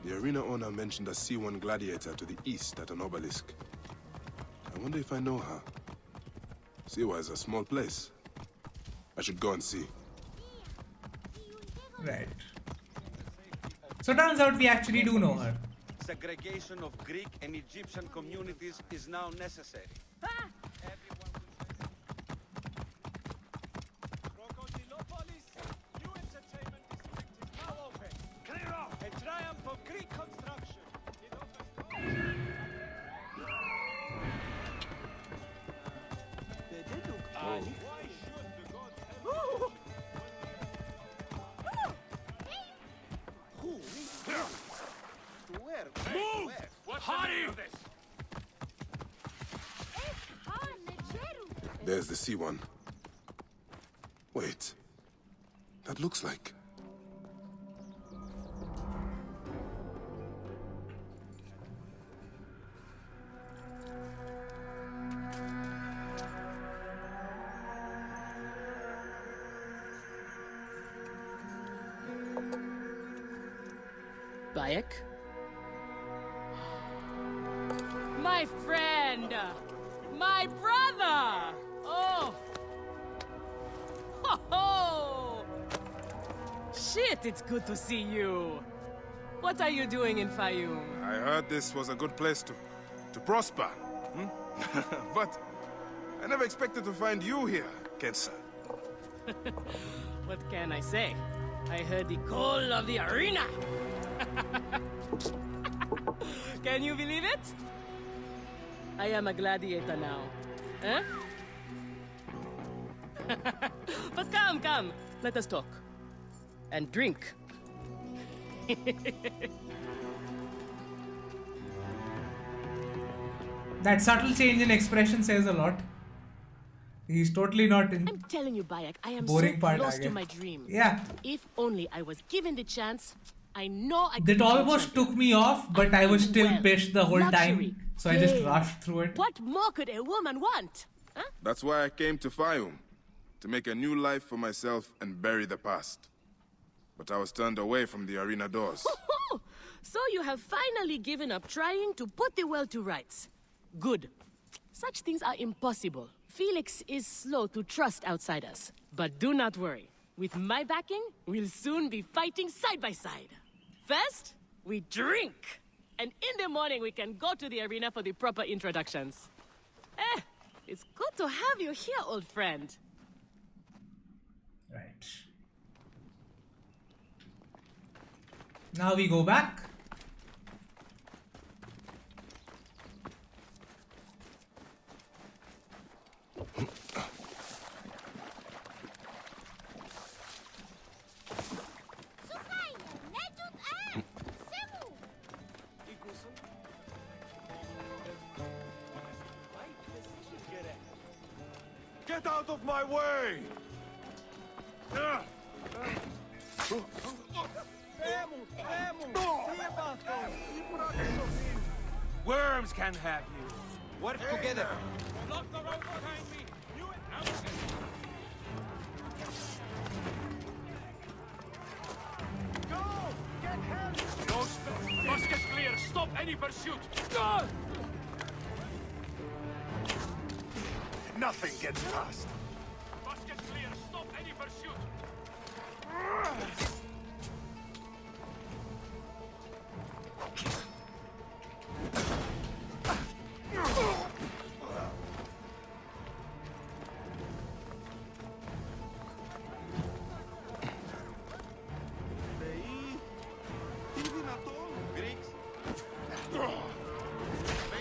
The arena owner mentioned a C1 gladiator to the east at an obelisk. I wonder if I know her. Siwa is a small place. I should go and see. Right. So turns out we actually do know her. Segregation of Greek and Egyptian communities is now necessary. Clear off! A triumph of Greek construction! Move! Hurry! There's the C1. Wait. That looks like... Bayek? My friend! My brother! Oh! Ho ho! Shit, it's good to see you. What are you doing in Fayoum? I heard this was a good place to prosper. But I never expected to find you here, Kensa. What can I say? I heard the call of the arena! Can you believe it? I am a gladiator now. Huh? But come, let us talk. And drink. That subtle change in expression says a lot. He's totally not in. I'm telling you, Bayek, I am boring so part close again. to my dream. Yeah. If only I was given the chance, I know I That almost took me off, but I was still pissed the whole Luxury. time. So I just rushed through it. What more could a woman want? Huh? That's why I came to Fayum. To make a new life for myself and bury the past. But I was turned away from the arena doors. So you have finally given up trying to put the world to rights. Good. Such things are impossible. Felix is slow to trust outsiders. But do not worry. With my backing, we'll soon be fighting side by side. First, we drink. And in the morning, we can go to the arena for the proper introductions. It's good to have you here, old friend. Right. Now we go back. Get out of my way! Worms can have you. Work together. Lock the road behind me. You and Go! Get help! No space. Musket clear. Stop any pursuit. Go! Nothing gets past. Musket clear. Stop any pursuit.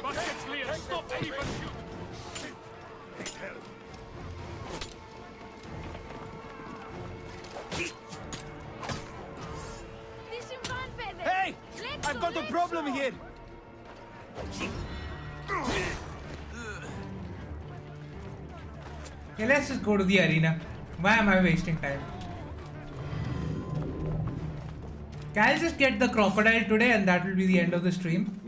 Musket clear. Stop any pursuit. Hey! I've got a problem here! Okay, let's just go to the arena. Why am I wasting time? I'll just get the crocodile today and that will be the end of the stream.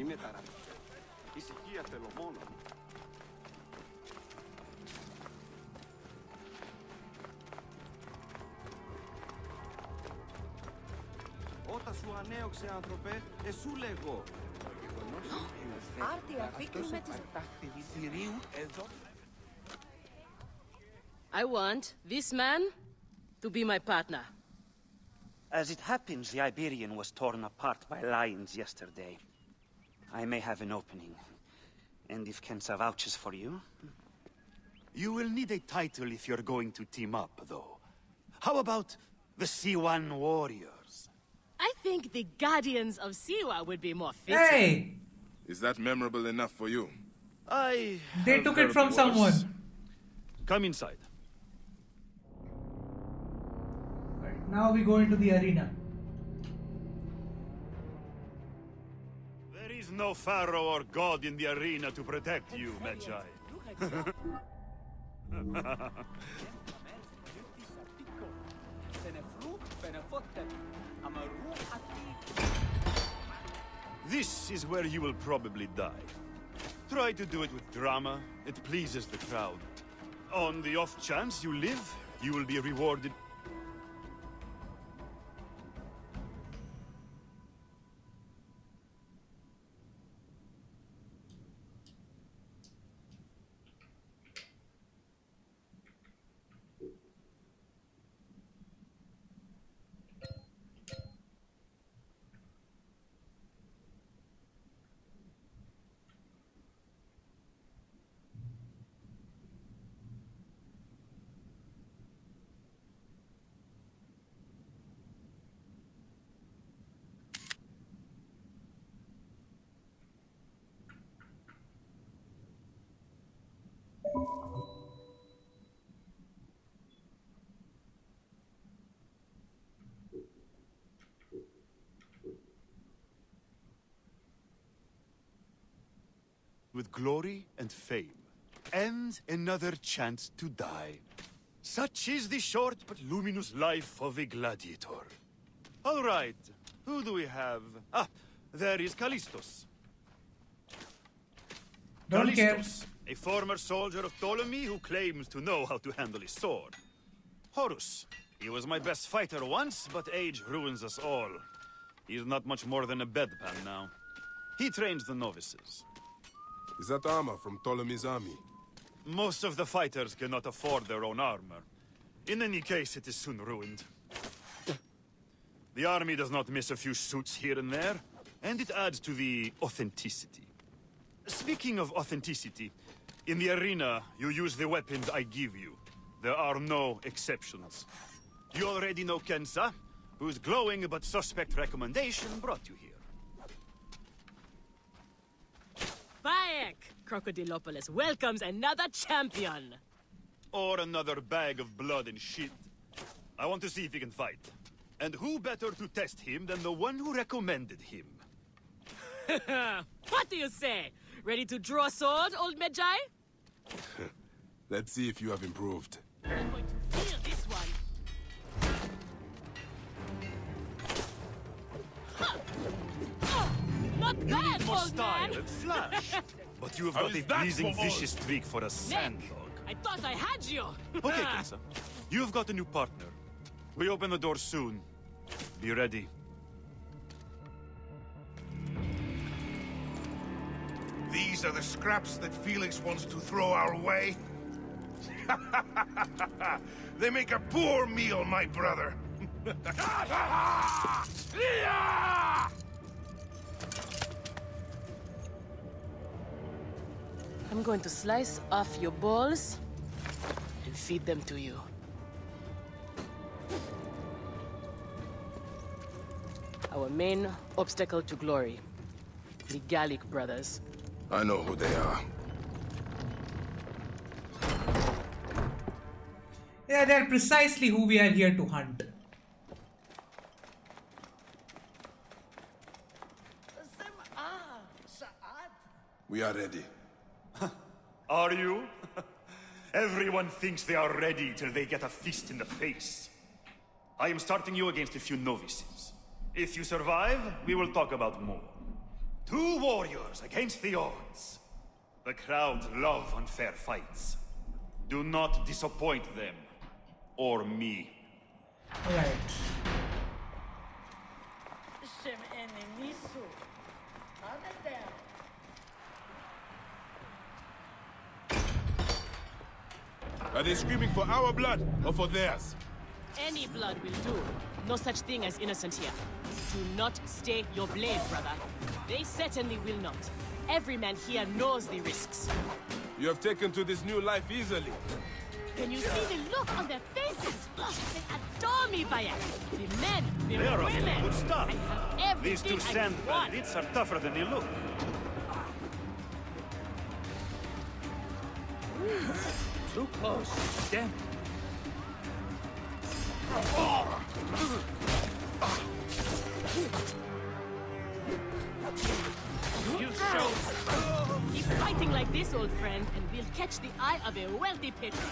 I want this man to be my partner. As it happens, the Iberian was torn apart by lions yesterday. I may have an opening. And if Kensa vouches for you... You will need a title if you're going to team up, though. How about the C1 Warriors? I think the Guardians of Siwa would be more fitting. Hey! Is that memorable enough for you? They took it from someone. Come inside. Right, now we go into the arena. There is no pharaoh or god in the arena to protect you, Magi. This is where you will probably die. Try to do it with drama. It pleases the crowd. On the off chance you live, you will be rewarded. With glory and fame, and another chance to die. Such is the short but luminous life of a gladiator. All right, Who do we have? Ah, there is Callistos. Don't care. Callistos, a former soldier of Ptolemy who claims to know how to handle his sword. Horus, he was my best fighter once, but age ruins us all. He's not much more than a bedpan now. He trains the novices. Is that armor from Ptolemy's army? Most of the fighters cannot afford their own armor. In any case, it is soon ruined. The army does not miss a few suits here and there, and it adds to the authenticity. Speaking of authenticity, in the arena, you use the weapons I give you. There are no exceptions. You already know Kensa, whose glowing but suspect recommendation brought you here. Bayek! Crocodilopolis welcomes another champion! Or another bag of blood and shit. I want to see if he can fight. And who better to test him than the one who recommended him? What do you say? Ready to draw sword, old Medjay? Let's see if you have improved. I'm going to feel this one. Not You bad, need more old style man! and flash. But you have How got is a that pleasing for vicious streak for a sand Nick, dog. I thought I had you! Okay, Kensa. You've got a new partner. We open the door soon. Be ready. These are the scraps that Felix wants to throw our way? They make a poor meal, my brother. I'm going to slice off your balls and feed them to you. Our main obstacle to glory. The Gallic brothers. I know who they are. Yeah, they're precisely who we are here to hunt. We are ready. Are you? Everyone thinks they are ready till they get a fist in the face. I am starting you against a few novices. If you survive, we will talk about more. 2 warriors against the odds. The crowd love unfair fights. Do not disappoint them. Or me. Alright. Are they screaming for our blood or for theirs? Any blood will do. No such thing as innocent here. Do not stay your blade, brother. They certainly will not. Every man here knows the risks. You have taken to this new life easily. Can you see the look on their faces? They adore me, Bayek. The men, the They are off to women. a good start. I have These 2 everything sand I want. bandits are tougher than they look. Too close. Damn. You show. Keep fighting like this, old friend, and we'll catch the eye of a wealthy patron.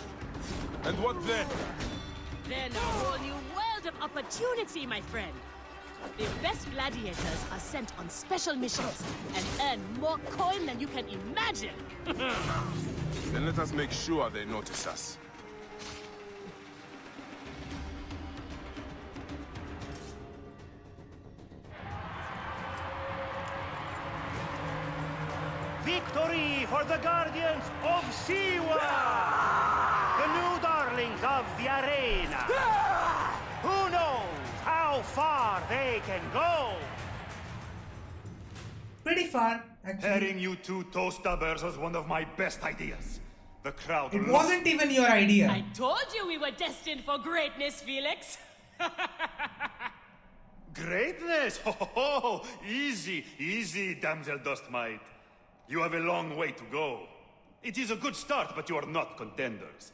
And what then? Then a whole new world of opportunity, my friend. The best gladiators are sent on special missions and earn more coin than you can imagine. Then let us make sure they notice us. Victory for the Guardians of Siwa! The new darlings of the arena! Who knows how far they can go? Pretty far, actually. Pairing you 2 toe-stabbers was one of my best ideas. The crowd It wasn't even your idea. I told you we were destined for greatness, Felix. Greatness? Oh, easy, easy, damsel Dustmite. You have a long way to go. It is a good start, but you are not contenders.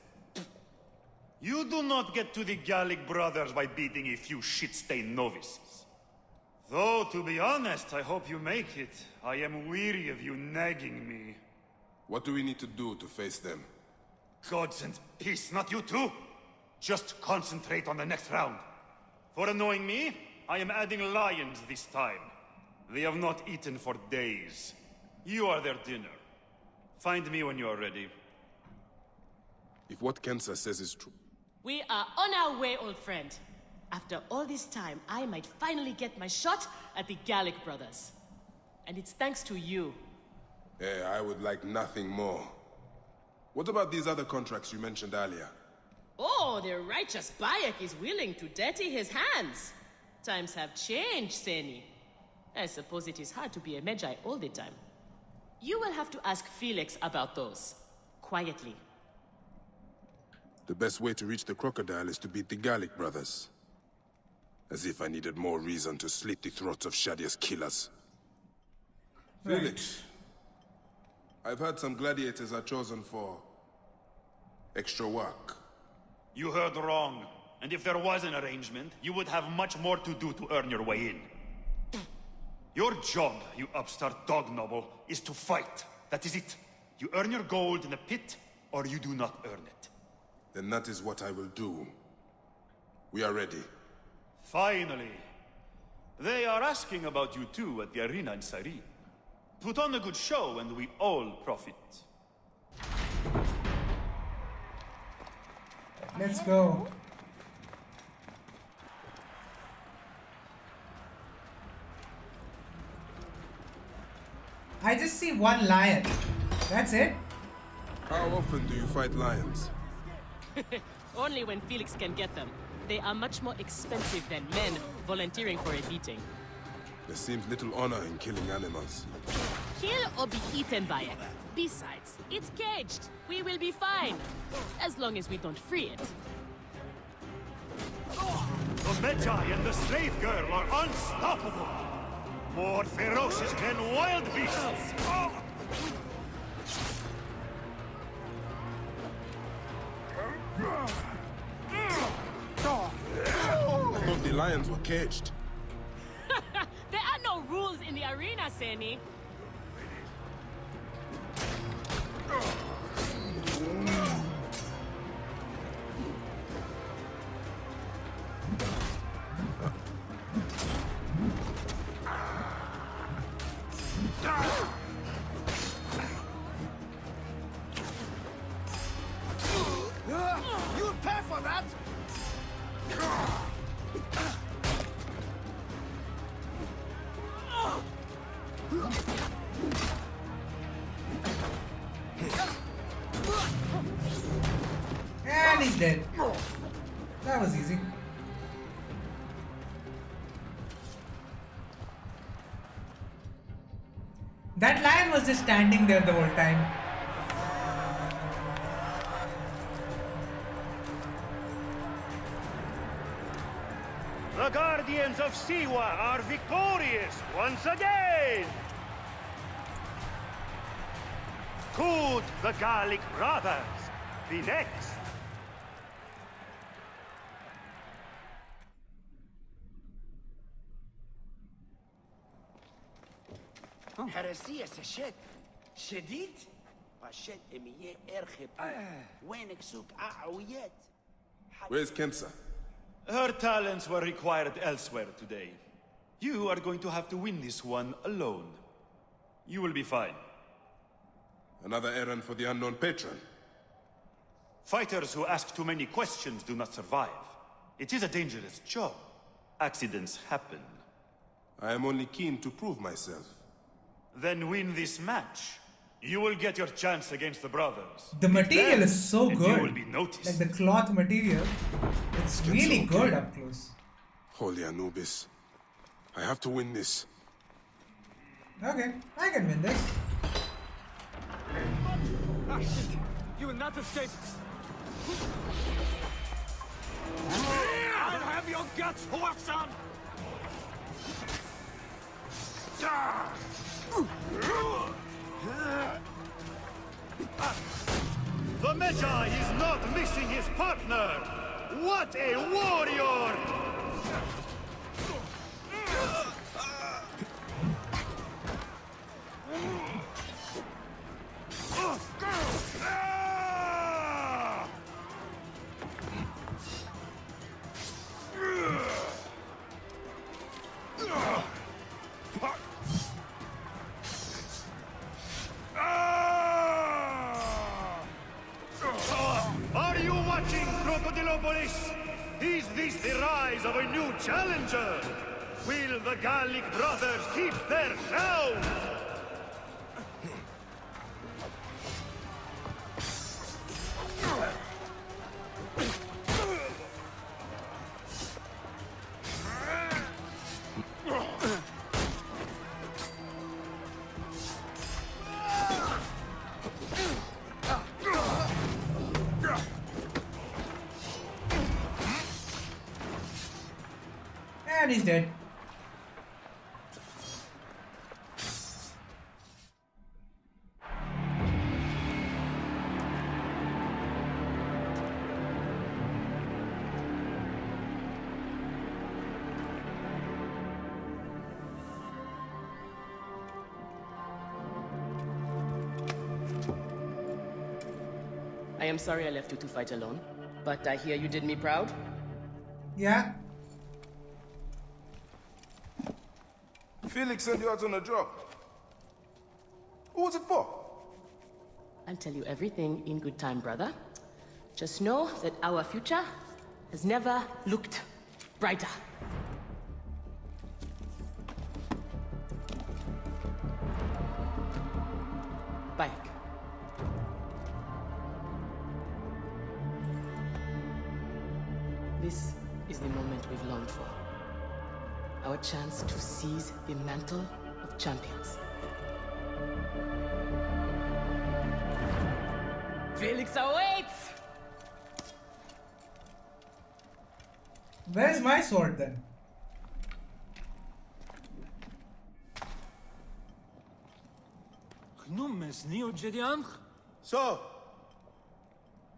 You do not get to the Gallic brothers by beating a few shit-stained novices. Though, to be honest, I hope you make it. I am weary of you nagging me. What do we need to do to face them? Gods and peace, not you too. Just concentrate on the next round. For annoying me, I am adding lions this time. They have not eaten for days. You are their dinner. Find me when you are ready. If what Kensa says is true... We are on our way, old friend. After all this time, I might finally get my shot at the Gallic brothers. And it's thanks to you. I would like nothing more. What about these other contracts you mentioned earlier? Oh, the righteous Bayek is willing to dirty his hands. Times have changed, Seni. I suppose it is hard to be a Magi all the time. You will have to ask Felix about those. Quietly. The best way to reach the crocodile is to beat the Gallic brothers. As if I needed more reason to slit the throats of Shadia's killers. Right. Felix, I've heard some gladiators are chosen for... extra work. You heard wrong. And if there was an arrangement, you would have much more to do to earn your way in. Your job, you upstart dog noble, is to fight. That is it. You earn your gold in the pit, or you do not earn it. Then that is what I will do. We are ready. Finally. They are asking about you too at the arena in Syri. Put on a good show and we all profit. Let's go. I just see one lion. That's it. How often do you fight lions? Only when Felix can get them. They are much more expensive than men volunteering for a beating. There seems little honor in killing animals. Kill or be eaten by it. Besides, it's caged. We will be fine. As long as we don't free it. The Magi and the slave girl are unstoppable. More ferocious than wild beasts. I thought the lions were caged. There are no rules in the arena, Seni. You'll pay for that! And he's dead. That was easy. That lion was just standing there the whole time. The Guardians of Siwa are victorious once again! Could the Gallic brothers be next? هرسية سشد شديد باشد امية ارخب وينك سوق اعويات. Where's Kensa? Her talents were required elsewhere today. You are going to have to win this one alone. You will be fine. Another errand for the unknown patron. Fighters who ask too many questions do not survive. It is a dangerous job. Accidents happen. I am only keen to prove myself. Then win this match. You will get your chance against the brothers. The material Then, is so and good. You will be noticed. Like the cloth material. It's really good up close. Holy Anubis. I have to win this. Okay, I can win this. You will not escape! I'll have your guts, Huaxan! The Magi is not missing his partner! What a warrior! watching, Crocodilopolis? Is this the rise of a new challenger? Will the Gallic brothers keep their crown? And he's dead. I am sorry I left you to fight alone, but I hear you did me proud. Yeah. Felix sent you out on a job. Who was it for? I'll tell you everything in good time, brother. Just know that our future has never looked brighter. Bayek. This is the moment we've longed for. Our chance to seize the mantle of champions. Felix awaits! Where's my sword then? So,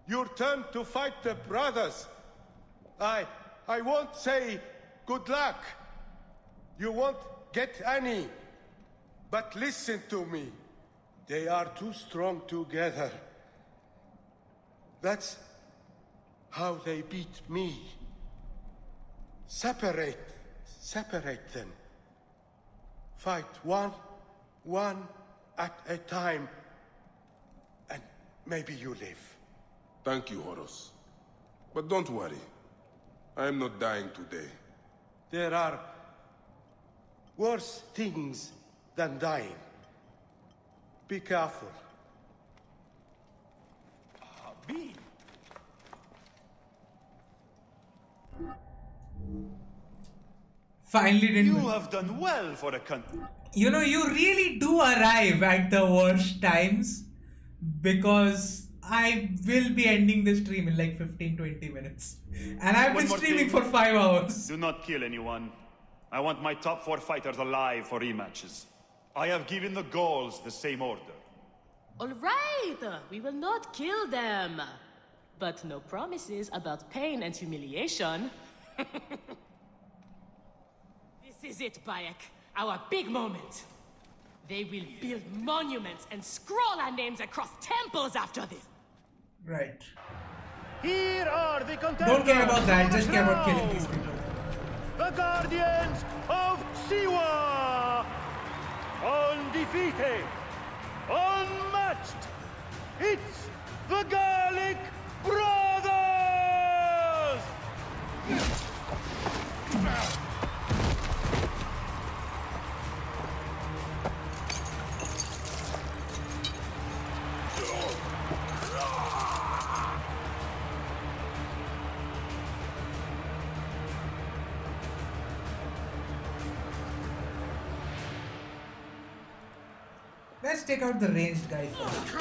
your turn to fight the brothers. I won't say good luck. You won't get any. But listen to me. They are too strong together. That's how they beat me. Separate them. Fight one at a time. And maybe you live. Thank you, Horus. But don't worry. I am not dying today. There are worse things than dying. Be careful. Finally didn't. You have done well for a country. You know, you really do arrive at the worst times, because I will be ending the stream in like 15-20 minutes. And I've been streaming for 5 hours. Do not kill anyone. I want my top 4 fighters alive for rematches. I have given the Gauls the same order. All right, we will not kill them. But no promises about pain and humiliation. This is it, Bayek. Our big moment. They will build monuments and scroll our names across temples after this. Right. Here are the contenders. Don't care about that, just care about killing these people. The Guardians of Siwa! Undefeated! Unmatched! It's the Gallic Brothers! Let's take out the ranged guy first.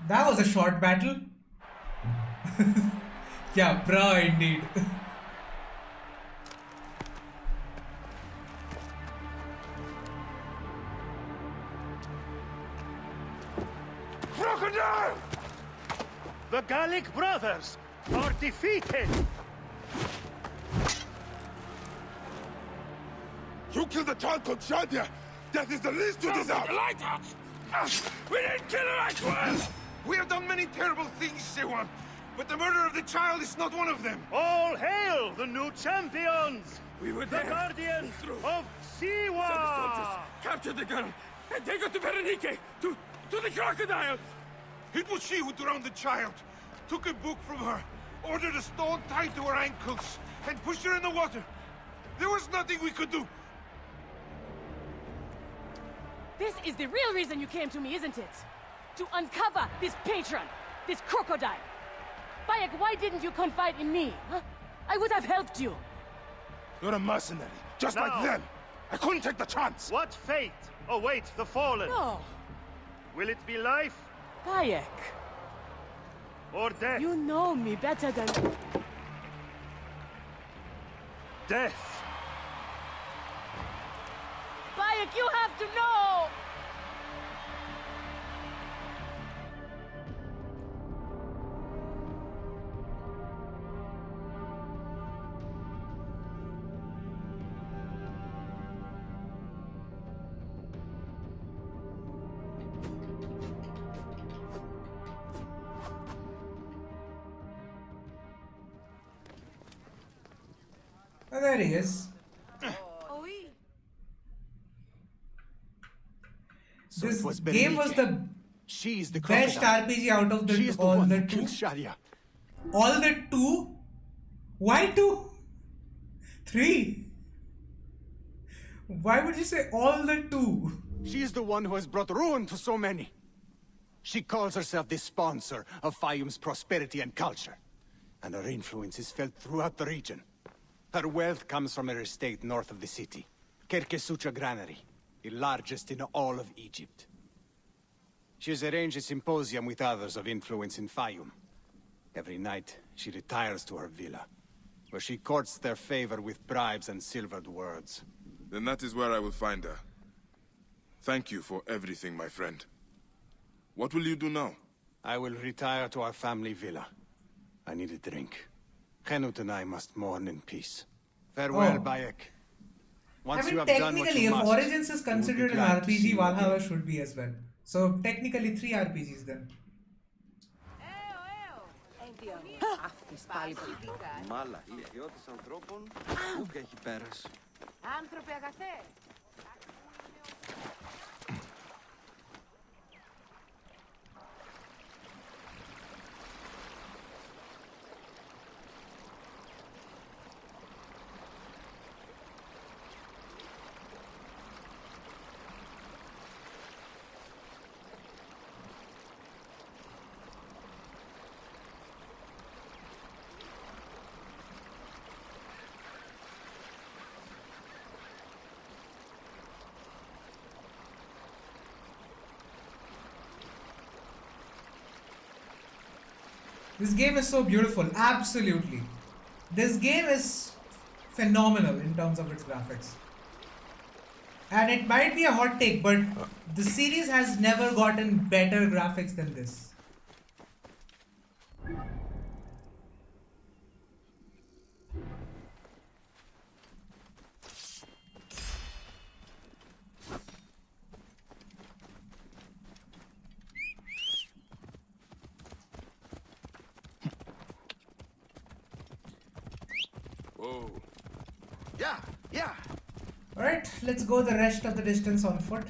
That was a short battle. Yeah, bro, indeed. Crocodile! The Gallic brothers are defeated! You killed the child called Shadia! That is the least you deserve! The lighthouse! We didn't kill her, I swear! We have done many terrible things, Sewan, but the murder of the child is not one of them! All hail the new champions! We were the there. guardians of Siwa! So the soldiers captured the girl and take her to Berenike, to the crocodiles! It was she who drowned the child, took a book from her, ordered a stone tied to her ankles, and pushed her in the water. There was nothing we could do. This is the real reason you came to me, isn't it? To uncover this patron, this crocodile. Bayek, why didn't you confide in me? Huh? I would have helped you. You're a mercenary, just No. like them. I couldn't take the chance. What fate awaits the fallen? No. Will it be life Bayek, or death? you know me better than... Death! Bayek, you have to know! Oh, there he is. So This it was game was the She's the best crocodile. RPG out of She is the all one the who two. killed Shadia. All the two? Why two? Three? Why would you say all the two? She is the one who has brought ruin to so many. She calls herself the sponsor of Fayum's prosperity and culture. And her influence is felt throughout the region. Her wealth comes from her estate north of the city. Kerkesucha Granary, the largest in all of Egypt. She has arranged a symposium with others of influence in Fayum. Every night, she retires to her villa, where she courts their favor with bribes and silvered words. Then that is where I will find her. Thank you for everything, my friend. What will you do now? I will retire to our family villa. I need a drink. Henut and I must mourn in peace. Farewell, Oh. Bayek. I Once mean, you have done what technically, you if must, Origins is we will be considered an glad to see RPG, you Valhalla again. should be as well. So, technically, 3 RPGs then. Μάλα, η ιδιώτης ανθρώπων, πού και έχει πέρας. Άνθρωπε αγαθέ. This game is so beautiful, absolutely. This game is phenomenal in terms of its graphics. And it might be a hot take, but the series has never gotten better graphics than this. Whoa. Yeah. Alright, let's go the rest of the distance on foot.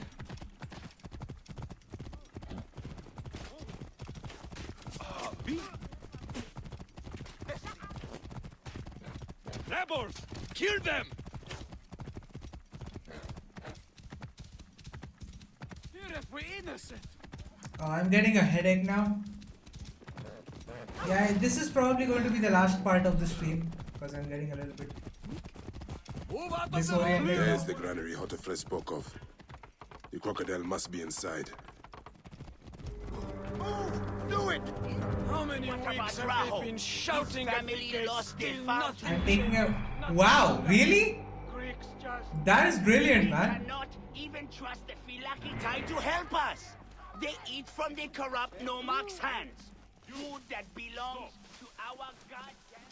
Rebels! Kill them! We're innocent. I'm getting a headache now. Yeah, this is probably going to be the last part of the stream because I'm getting a little bit disoriented now. There's the granary Hotefres spoke of. The crocodile must be inside. Do it! How many weeks have they been shouting at me? Still nothing. I'm taking a... Wow, really? That is brilliant, man. Cannot even trust the Filaki to help us. They eat from the corrupt Nomarch's hands. Food that belongs to our goddamn...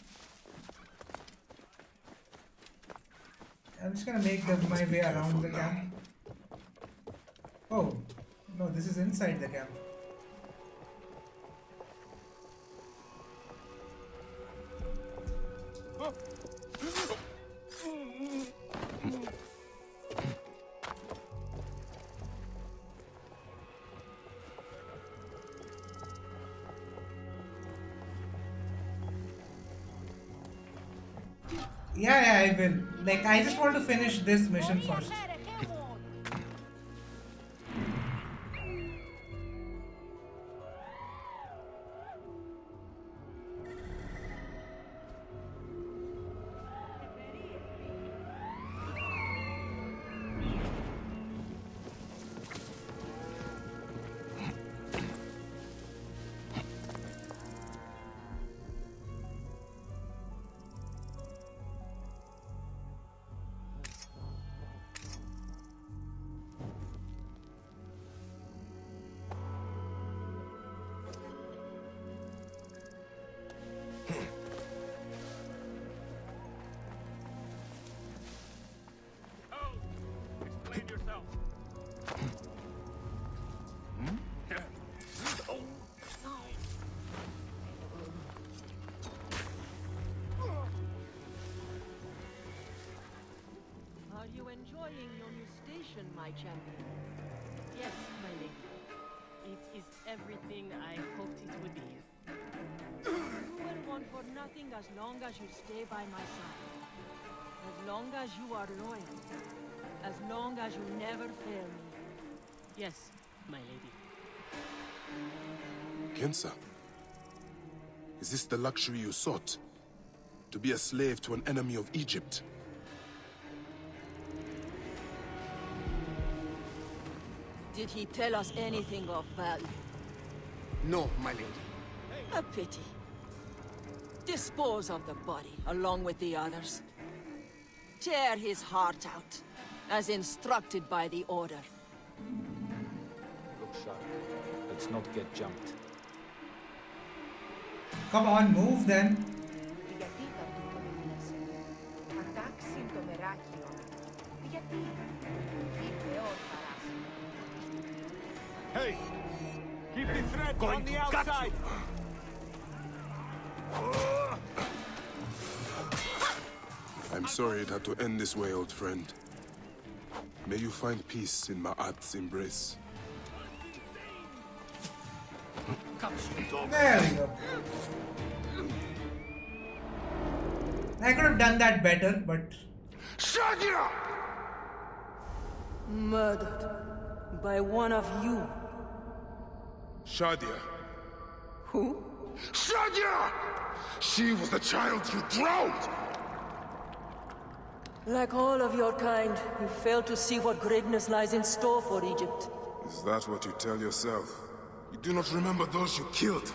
I'm just gonna make my way around the camp. Oh, no, this is inside the camp. Yeah, I will. Like, I just want to finish this mission first. Are you enjoying your new station, my champion? Yes, my lady. It is everything I hoped it would be. You will want for nothing as long as you stay by my side. As long as you are loyal. As long as you never fail me. Yes, my lady. Kensa, is this the luxury you sought? To be a slave to an enemy of Egypt? Did he tell us anything of value? No, my lady. A pity. Dispose of the body, along with the others. Tear his heart out, as instructed by the order. Look sharp. Let's not get jumped. Come on, move then. Hey! Keep the threat on the outside! I'm sorry it had to end this way, old friend. May you find peace in Ma'at's embrace. There we go. I could have done that better, but... Shadia! Murdered by one of you. Shadia. Who? Shadia! She was the child you drowned! Like all of your kind, you fail to see what greatness lies in store for Egypt. Is that what you tell yourself? You do not remember those you killed.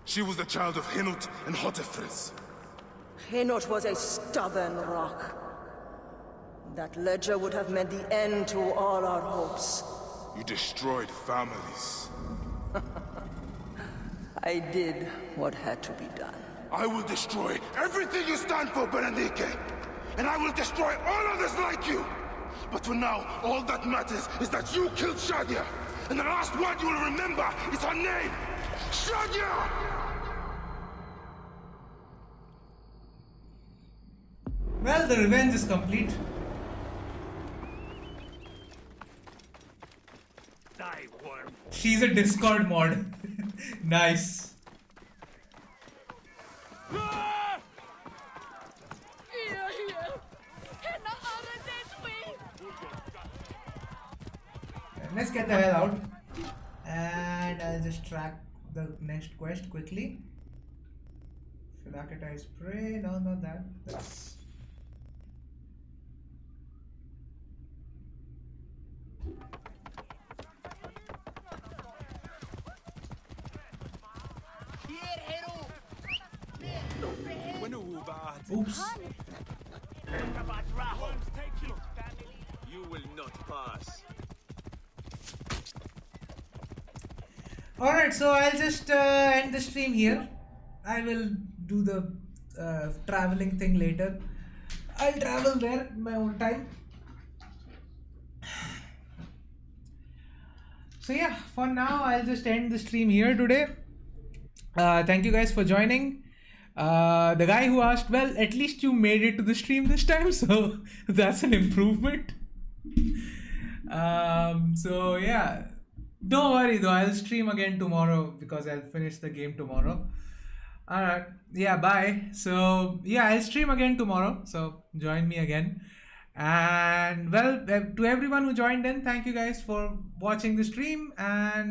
She was the child of Henut and Hotefres. Henot was a stubborn rock. That ledger would have meant the end to all our hopes. You destroyed families. I did what had to be done. I will destroy everything you stand for, Berenike! And I will destroy all others like you! But for now, all that matters is that you killed Shadia! And the last word you will remember is her name! Shadia! Well, the revenge is complete. Die, worm! She's a Discord mod. Nice. Let's get the hell out. And I'll just track the next quest quickly. Philaketize prey. No, not that. That's... Oops. You will not pass. Alright, so I'll just end the stream here. I will do the traveling thing later. I'll travel there in my own time. So yeah, for now I'll just end the stream here today. Thank you guys for joining. The guy who asked, well, at least you made it to the stream this time, so that's an improvement. So yeah, don't worry though, I'll stream again tomorrow because I'll finish the game tomorrow. Alright, yeah, bye. So yeah, I'll stream again tomorrow, so join me again. And well, to everyone who joined in, thank you guys for watching the stream, and